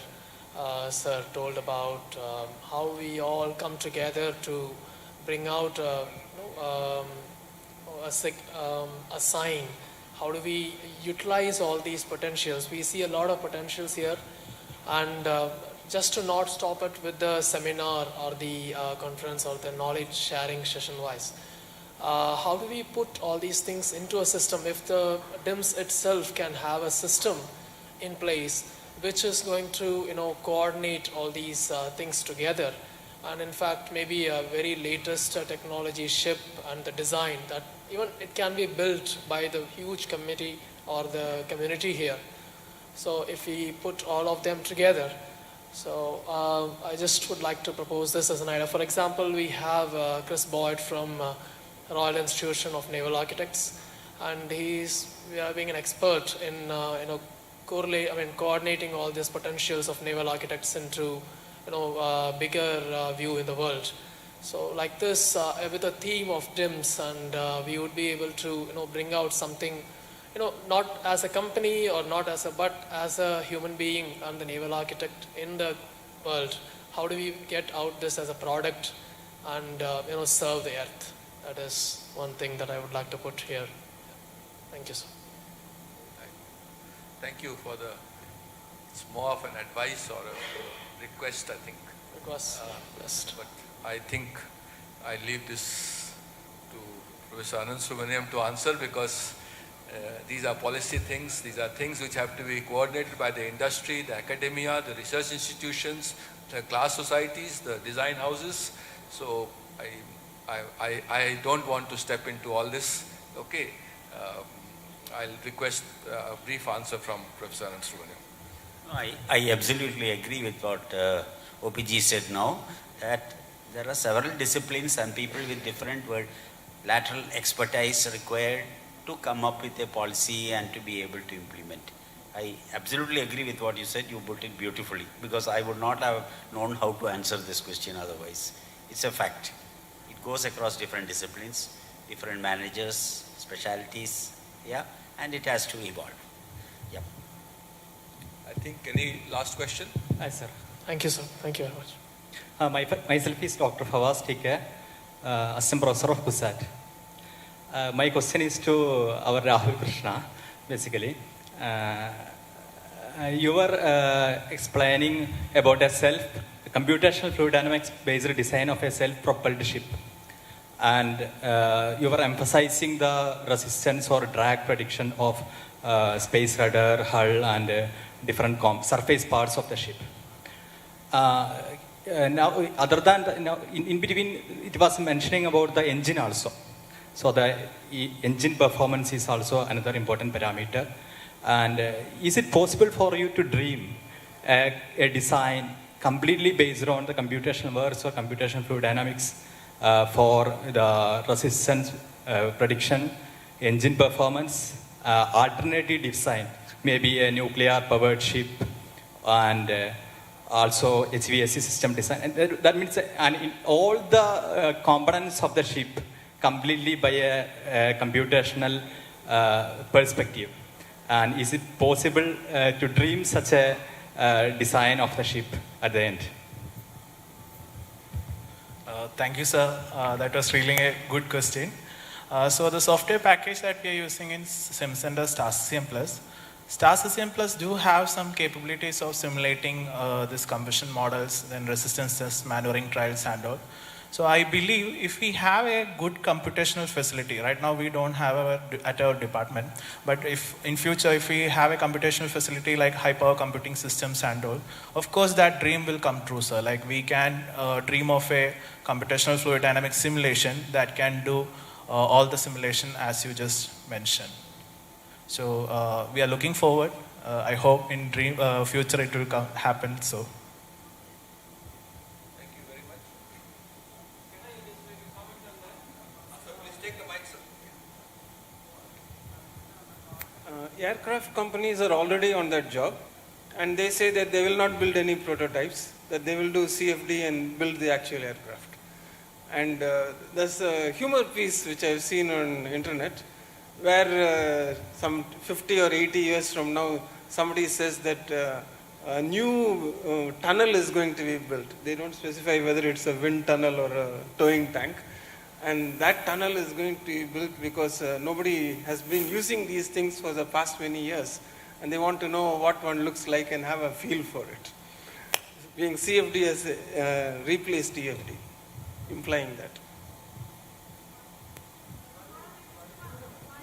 sir told about how we all come together to bring out a sign. How do we utilize all these potentials? We see a lot of potentials here, and just to not stop it with the seminar or the conference or the knowledge sharing session wise. How do we put all these things into a system? If the DIMS itself can have a system in place which is going to coordinate all these things together, and in fact maybe a very latest technology ship and the design that even it can be built by the huge committee or the community here. So if we put all of them together, so I just would like to propose this as an idea. For example, we have Chris Boyd from Royal Institution of Naval Architects, and he's being an expert in coordinating all these potentials of naval architects into bigger view in the world. So like this, with a theme of DIMS, and we would be able to bring out something, not as a company or not as but as a human being and the naval architect in the world. How do we get out this as a product and serve the earth? That is one thing that I would like to put here. Thank you, sir. Thank you for it's more of an advice or a request, I think. Request. But I think I leave this to Professor Anand Subramaniam to answer, because these are policy things. These are things which have to be coordinated by the industry, the academia, the research institutions, the class societies, the design houses. So I don't want to step into all this. Okay, I'll request a brief answer from Professor Anand Subramaniam. I absolutely agree with what OPG said now, that there are several disciplines and people with different lateral expertise required to come up with a policy and to be able to implement. I absolutely agree with what you said. You put it beautifully, because I would not have known how to answer this question otherwise. It's a fact. It goes across different disciplines, different managers, specialties, and it has to evolve. I think any last question? Hi, sir. Thank you, sir. Thank you very much. Myself is Dr. Fawaz Tika, Assistant Professor of CUSAT. My question is to our Rahul Krishna, basically. You were explaining about a computational fluid dynamics based design of a self-propelled ship. And you were emphasizing the resistance or drag prediction of space rudder, hull, and different surface parts of the ship. Now, other than in between, it was mentioning about the engine also. So the engine performance is also another important parameter. And is it possible for you to dream a design completely based on the computational works or computational fluid dynamics for the resistance prediction, engine performance, alternative design maybe a nuclear powered ship, and also HVAC system design. And that means and in all the components of the ship completely by a computational perspective. And is it possible to dream such a design of the ship at the end? Thank you, sir. That was really a good question. So the software package that we are using in SimCenter StarCCM Plus. StarCCM Plus do have some capabilities of simulating these combustion models, then resistance tests, maneuvering trials and all. So I believe if we have a good computational facility, right now we don't have at our department, but if in future if we have a computational facility like high power computing systems and all, of course that dream will come true, sir. Like we can dream of a computational fluid dynamics simulation that can do all the simulation as you just mentioned. So we are looking forward. I hope in future it will happen. So. Aircraft companies are already on that job, and they say that they will not build any prototypes, that they will do CFD and build the actual aircraft. And there's a humor piece which I've seen on internet, where some 50 or 80 years from now, somebody says that a new tunnel is going to be built. They don't specify whether it's a wind tunnel or a towing tank. And that tunnel is going to be built because nobody has been using these things for the past many years. And they want to know what one looks like and have a feel for it. Being CFD has replaced TFD, implying that.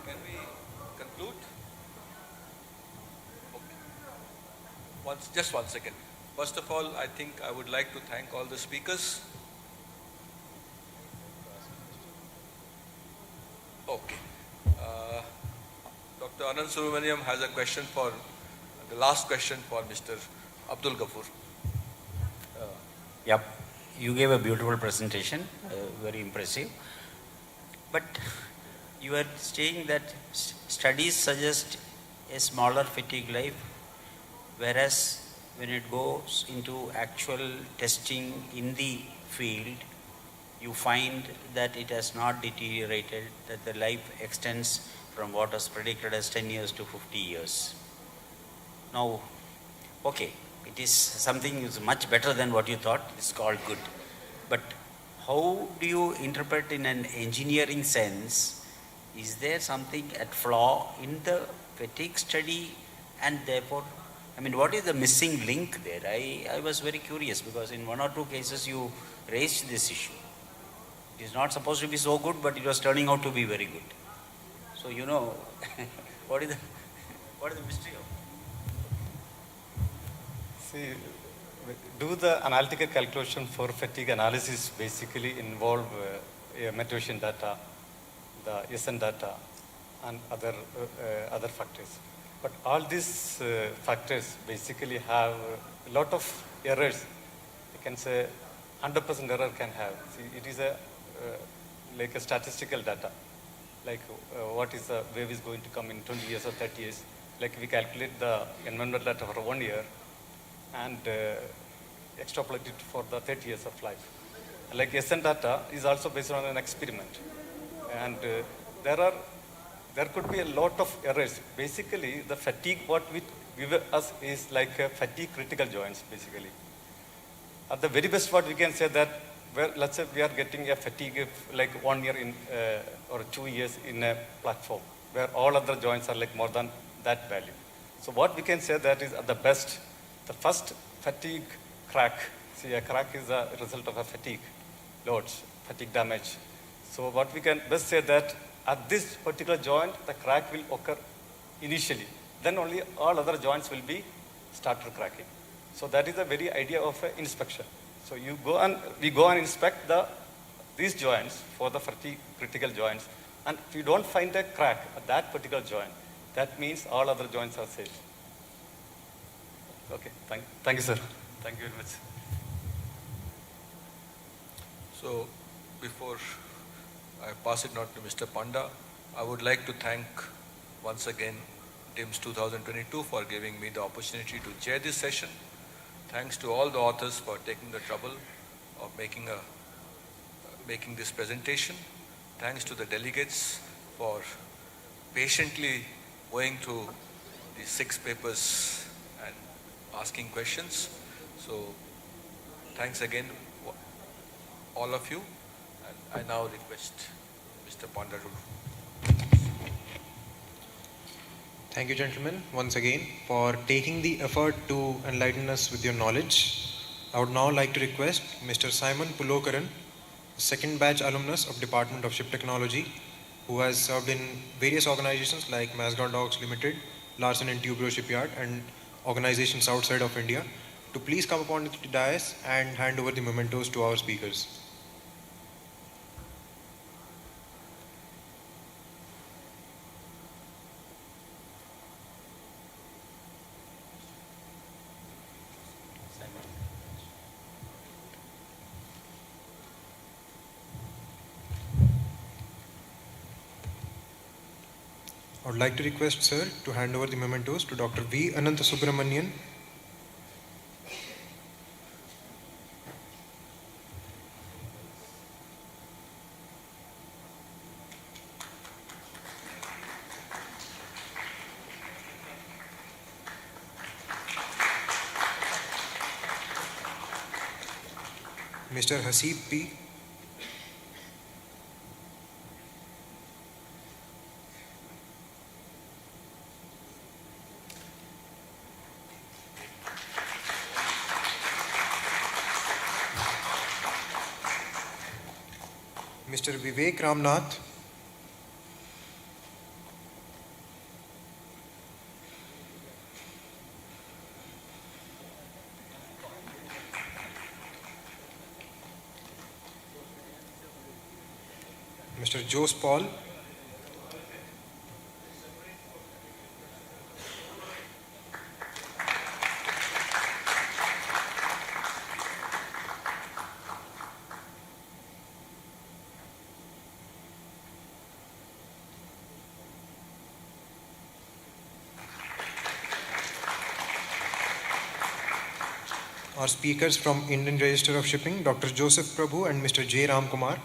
Can we conclude? Okay. Just 1 second. First of all, I think I would like to thank all the speakers. Okay. Dr. Anand Subramaniam has a question for, the last question for Mr. Abdul Ghafoor. Yep, you gave a beautiful presentation, very impressive. But you are saying that studies suggest a smaller fatigue life, whereas when it goes into actual testing in the field, you find that it has not deteriorated, that the life extends from what was predicted as 10 years to 50 years. Now, okay, it is something is much better than what you thought, it's called good. But how do you interpret in an engineering sense, is there something at flaw in the fatigue study, and therefore, I mean, what is the missing link there? I was very curious because in 1 or 2 cases you raised this issue. It is not supposed to be so good, but it was turning out to be very good. So, you know, what is the mystery of it? See, do the analytical calculation for fatigue analysis basically involve meteorological data, the SN data, and other factors. But all these factors basically have a lot of errors. You can say 100% error can have. See, it is like a statistical data. Like what is the wave is going to come in 20 years or 30 years. Like we calculate the environmental data for 1 year and extrapolate it for the 30 years of life. Like SN data is also based on an experiment. And there could be a lot of errors. Basically, the fatigue, what we give us is like a fatigue critical joints, basically. At the very best, what we can say that, well, let's say we are getting a fatigue like 1 year in, or 2 years in a platform, where all other joints are like more than that value. So what we can say that is at the best, the first fatigue crack, see a crack is a result of a fatigue loads, fatigue damage. So what we can best say that at this particular joint, the crack will occur initially. Then only all other joints will be started cracking. So that is the very idea of inspection. So we go and inspect these joints for the fatigue critical joints. And if you don't find a crack at that particular joint, that means all other joints are safe. Okay, thank you, sir. Thank you very much. So before I pass it on to Mr. Panda, I would like to thank once again TIMS 2022 for giving me the opportunity to chair this session. Thanks to all the authors for taking the trouble of making this presentation. Thanks to the delegates for patiently going through the 6 papers and asking questions. So thanks again, all of you. And I now request Mr. Pondaruru. Thank you, gentlemen, once again for taking the effort to enlighten us with your knowledge. I would now like to request Mr. Simon Pulokaran, second batch alumnus of Department of Ship Technology, who has served in various organizations like Masgard Docks Limited, Larsen and Toubro Shipyard, and organizations outside of India, to please come upon the dais and hand over the mementos to our speakers. I would like to request, sir, to hand over the mementos to Dr. V. Ananta Subramanian. Mr. Hasib P. Mr. Vivek Ramnath. Mr. Jose Paul. Our speakers from Indian Register of Shipping, Dr. Joseph Prabhu and Mr. J. Ram Kumar.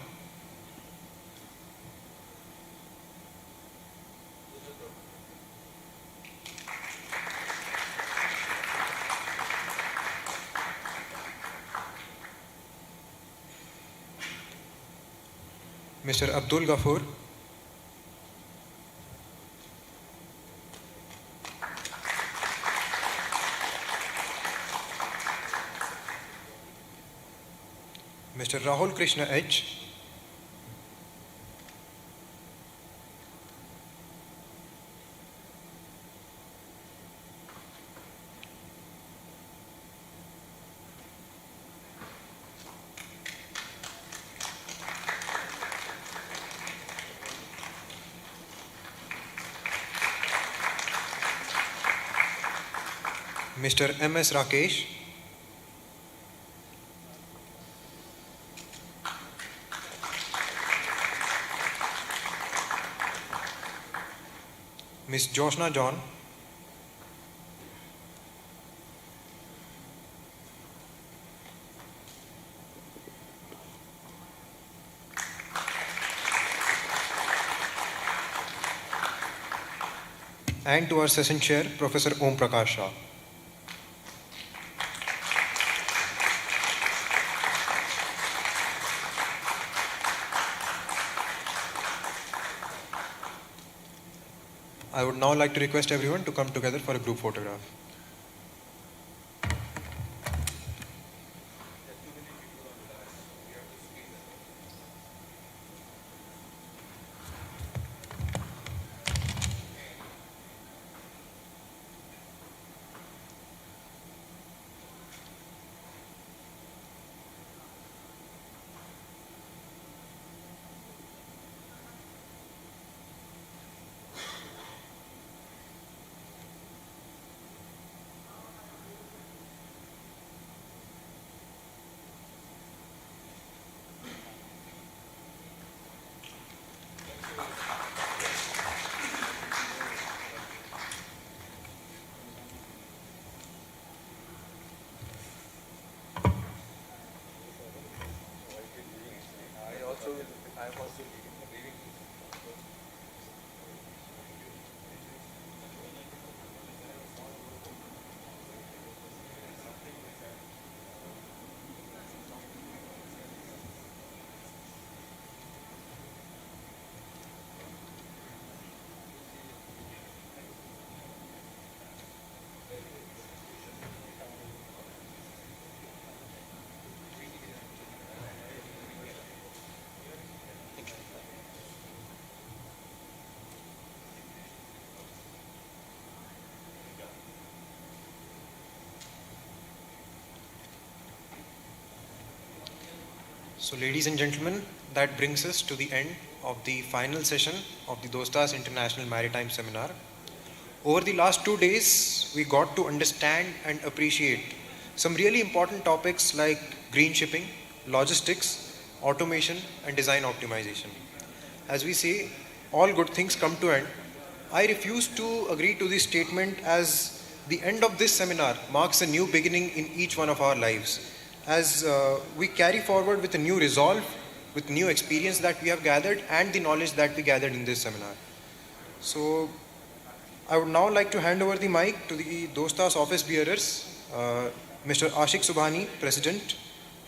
Mr. Abdul Ghafoor. Mr. Rahul Krishna H. Mr. M.S. Rakesh. Ms. Joshna John. And to our session chair, Professor Om Prakash Shah. I would now like to request everyone to come together for a group photograph. So ladies and gentlemen, that brings us to the end of the final session of the Dostas International Maritime Seminar. Over the last 2 days, we got to understand and appreciate some really important topics like green shipping, logistics, automation, and design optimization. As we say, all good things come to end. I refuse to agree to this statement, as the end of this seminar marks a new beginning in each one of our lives, as we carry forward with a new resolve, with new experience that we have gathered and the knowledge that we gathered in this seminar. So I would now like to hand over the mic to the Dostas office bearers, Mr. Ashik Subhani, President,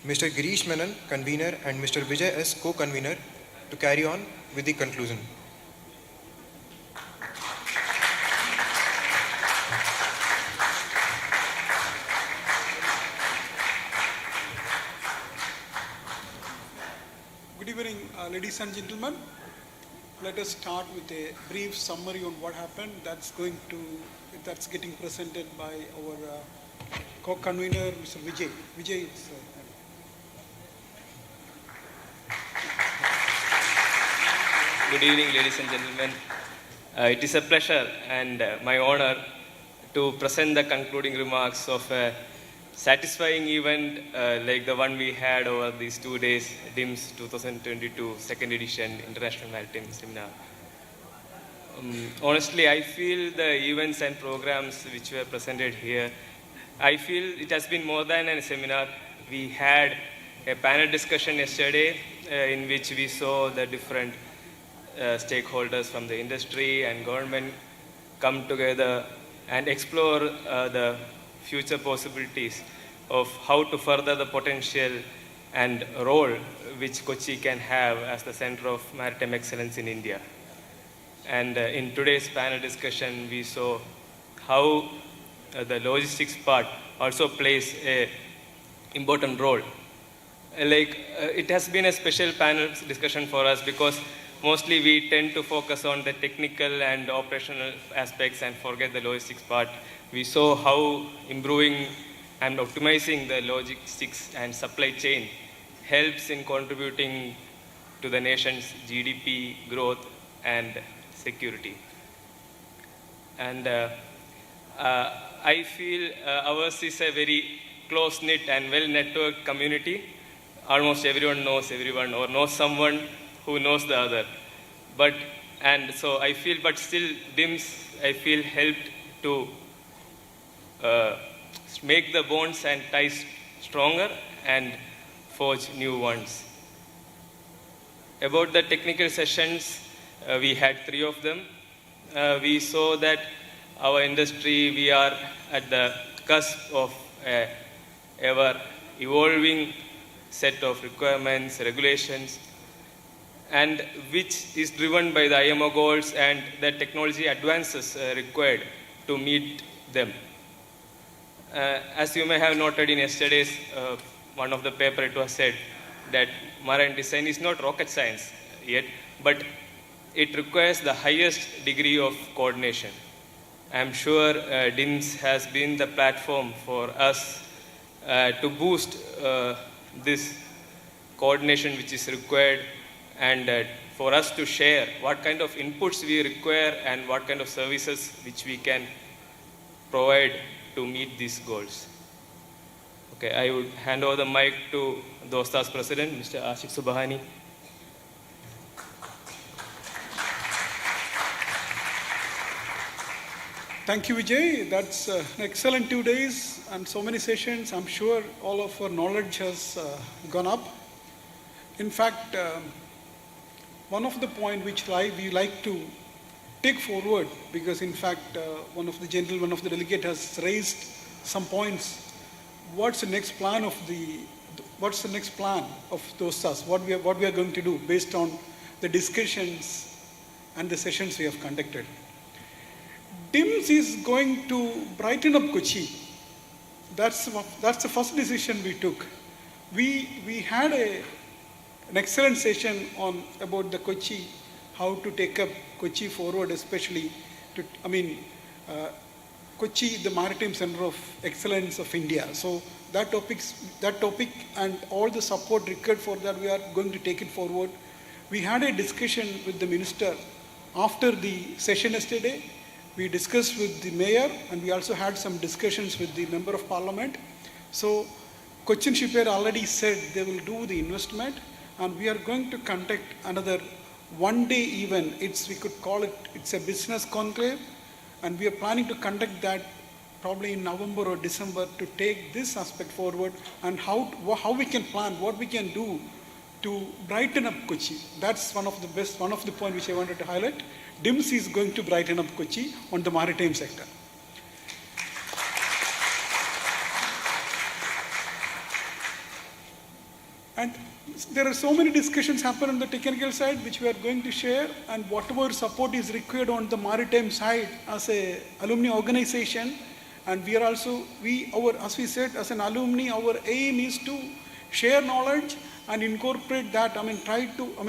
Mr. Girish Menon, Convener, and Mr. Vijay S, Co-Convener, to carry on with the conclusion. Good evening, ladies and gentlemen. Let us start with a brief summary on what happened. That's getting presented by our co-convener, Mr. Vijay. Vijay is. Good evening, ladies and gentlemen. It is a pleasure and my honor to present the concluding remarks of a satisfying event like the one we had over these 2 days, DIMS 2022 second edition International Maritime Seminar. Honestly, I feel the events and programs which were presented here, I feel it has been more than a seminar. We had a panel discussion yesterday in which we saw the different stakeholders from the industry and government come together and explore the future possibilities of how to further the potential and role which Kochi can have as the center of maritime excellence in India. And in today's panel discussion, we saw how the logistics part also plays an important role. It has been a special panel discussion for us because mostly we tend to focus on the technical and operational aspects and forget the logistics part. We saw how improving and optimizing the logistics and supply chain helps in contributing to the nation's GDP growth and security. And I feel ours is a very close-knit and well-networked community. Almost everyone knows everyone or knows someone who knows the other. But still DIMS, I feel, helped to make the bonds and ties stronger and forge new ones. About the technical sessions, we had 3 of them. We saw that our industry, we are at the cusp of a ever evolving set of requirements, regulations, and which is driven by the IMO goals and the technology advances required to meet them. As you may have noted in yesterday's one of the paper, it was said that marine design is not rocket science yet, but it requires the highest degree of coordination. I am sure DIMS has been the platform for us to boost this coordination which is required, and for us to share what kind of inputs we require and what kind of services which we can provide to meet these goals. Okay, I would hand over the mic to Dostas President, Mr. Ashik Subhani. Thank you, Vijay. That's an excellent 2 days and so many sessions. I'm sure all of our knowledge has gone up. In fact, one of the point which we like to take forward, because in fact one of the delegate has raised some points. What's the next plan of DOSTAS? What we are going to do based on the discussions and the sessions we have conducted. DIMS is going to brighten up Kochi. That's the first decision we took. We had an excellent session about the Kochi, how to take up Kochi forward, especially Kochi, the Maritime Center of Excellence of India. So that topic and all the support required for that, we are going to take it forward. We had a discussion with the minister after the session yesterday. We discussed with the mayor, and we also had some discussions with the member of parliament. So Cochin Shipyard already said they will do the investment, and we are going to conduct another one-day event. We could call it's a business conclave, and we are planning to conduct that probably in November or December to take this aspect forward and how we can plan, what we can do to brighten up Kochi. That's one of the points which I wanted to highlight. DIMS is going to brighten up Kochi on the maritime sector. And there are so many discussions happen on the technical side which we are going to share, and whatever support is required on the maritime side as a alumni organization. And we are also, as we said, as an alumni, our aim is to share knowledge and incorporate that. A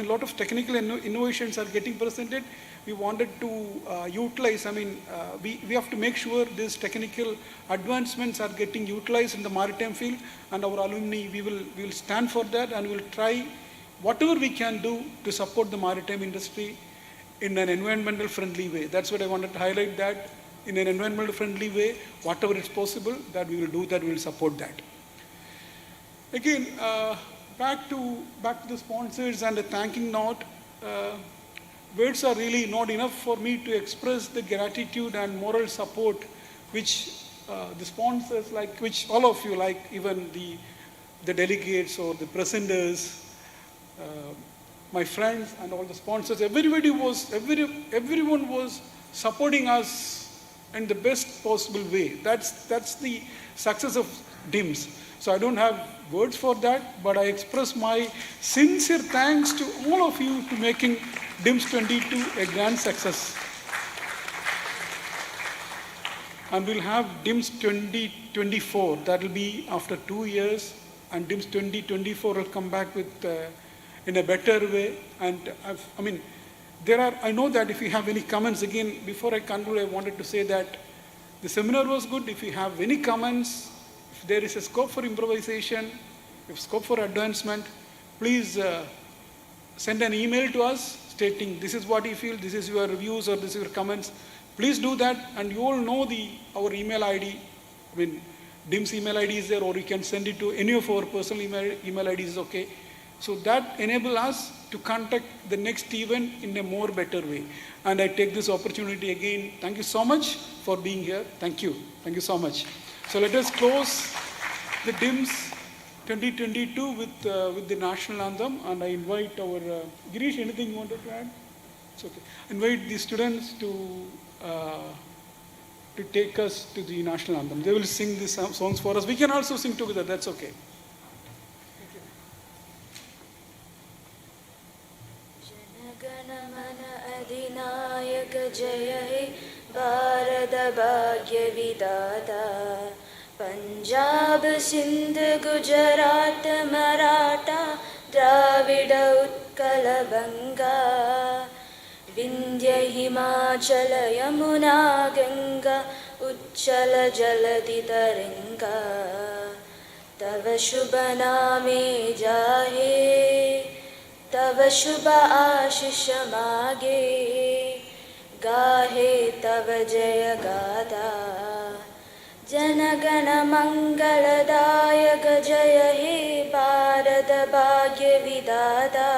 lot of technical innovations are getting presented. We wanted to utilize, we have to make sure these technical advancements are getting utilized in the maritime field, and our alumni, we will stand for that, and we will try whatever we can do to support the maritime industry in an environmental friendly way. That's what I wanted to highlight, that in an environmental friendly way, whatever is possible, that we will do that, we will support that. Again, back to the sponsors and a thanking note. Words are really not enough for me to express the gratitude and moral support which the sponsors, which all of you, even the delegates or the presenters, my friends and all the sponsors, everyone was supporting us in the best possible way. That's the success of DIMS. So I don't have words for that, but I express my sincere thanks to all of you to making DIMS 22 a grand success. And we'll have DIMS 2024, that will be after 2 years, and DIMS 2024 will come back with in a better way. And I know that if you have any comments, again, before I conclude, I wanted to say that the seminar was good. If you have any comments, if there is a scope for improvisation, if scope for advancement, please send an email to us stating this is what you feel, this is your reviews or this is your comments. Please do that, and you all know our email ID. DIMS email ID is there, or you can send it to any of our personal email ID is okay. So that enables us to conduct the next event in a more better way. And I take this opportunity again. Thank you so much for being here. Thank you. Thank you so much. So let us close the DIMS 2022 with the national anthem, and I invite our Girish. Anything you wanted to add? It's okay. Invite the students to take us to the national anthem. They will sing these songs for us. We can also sing together. That's okay. अधिनायक जय हे भारत भाग्य विधाता पंजाब सिंध गुजरात मराठा द्राविड उत्कल बंगा विंध्य हिमाचल यमुना गंगा उच्चल जलधि तरंगा तव शुभ नामे जाहे तव शुभ आशीष मागे गाहे तव जय गाथा जनगण मंगलदायक जय हे भारत भाग्य विधाता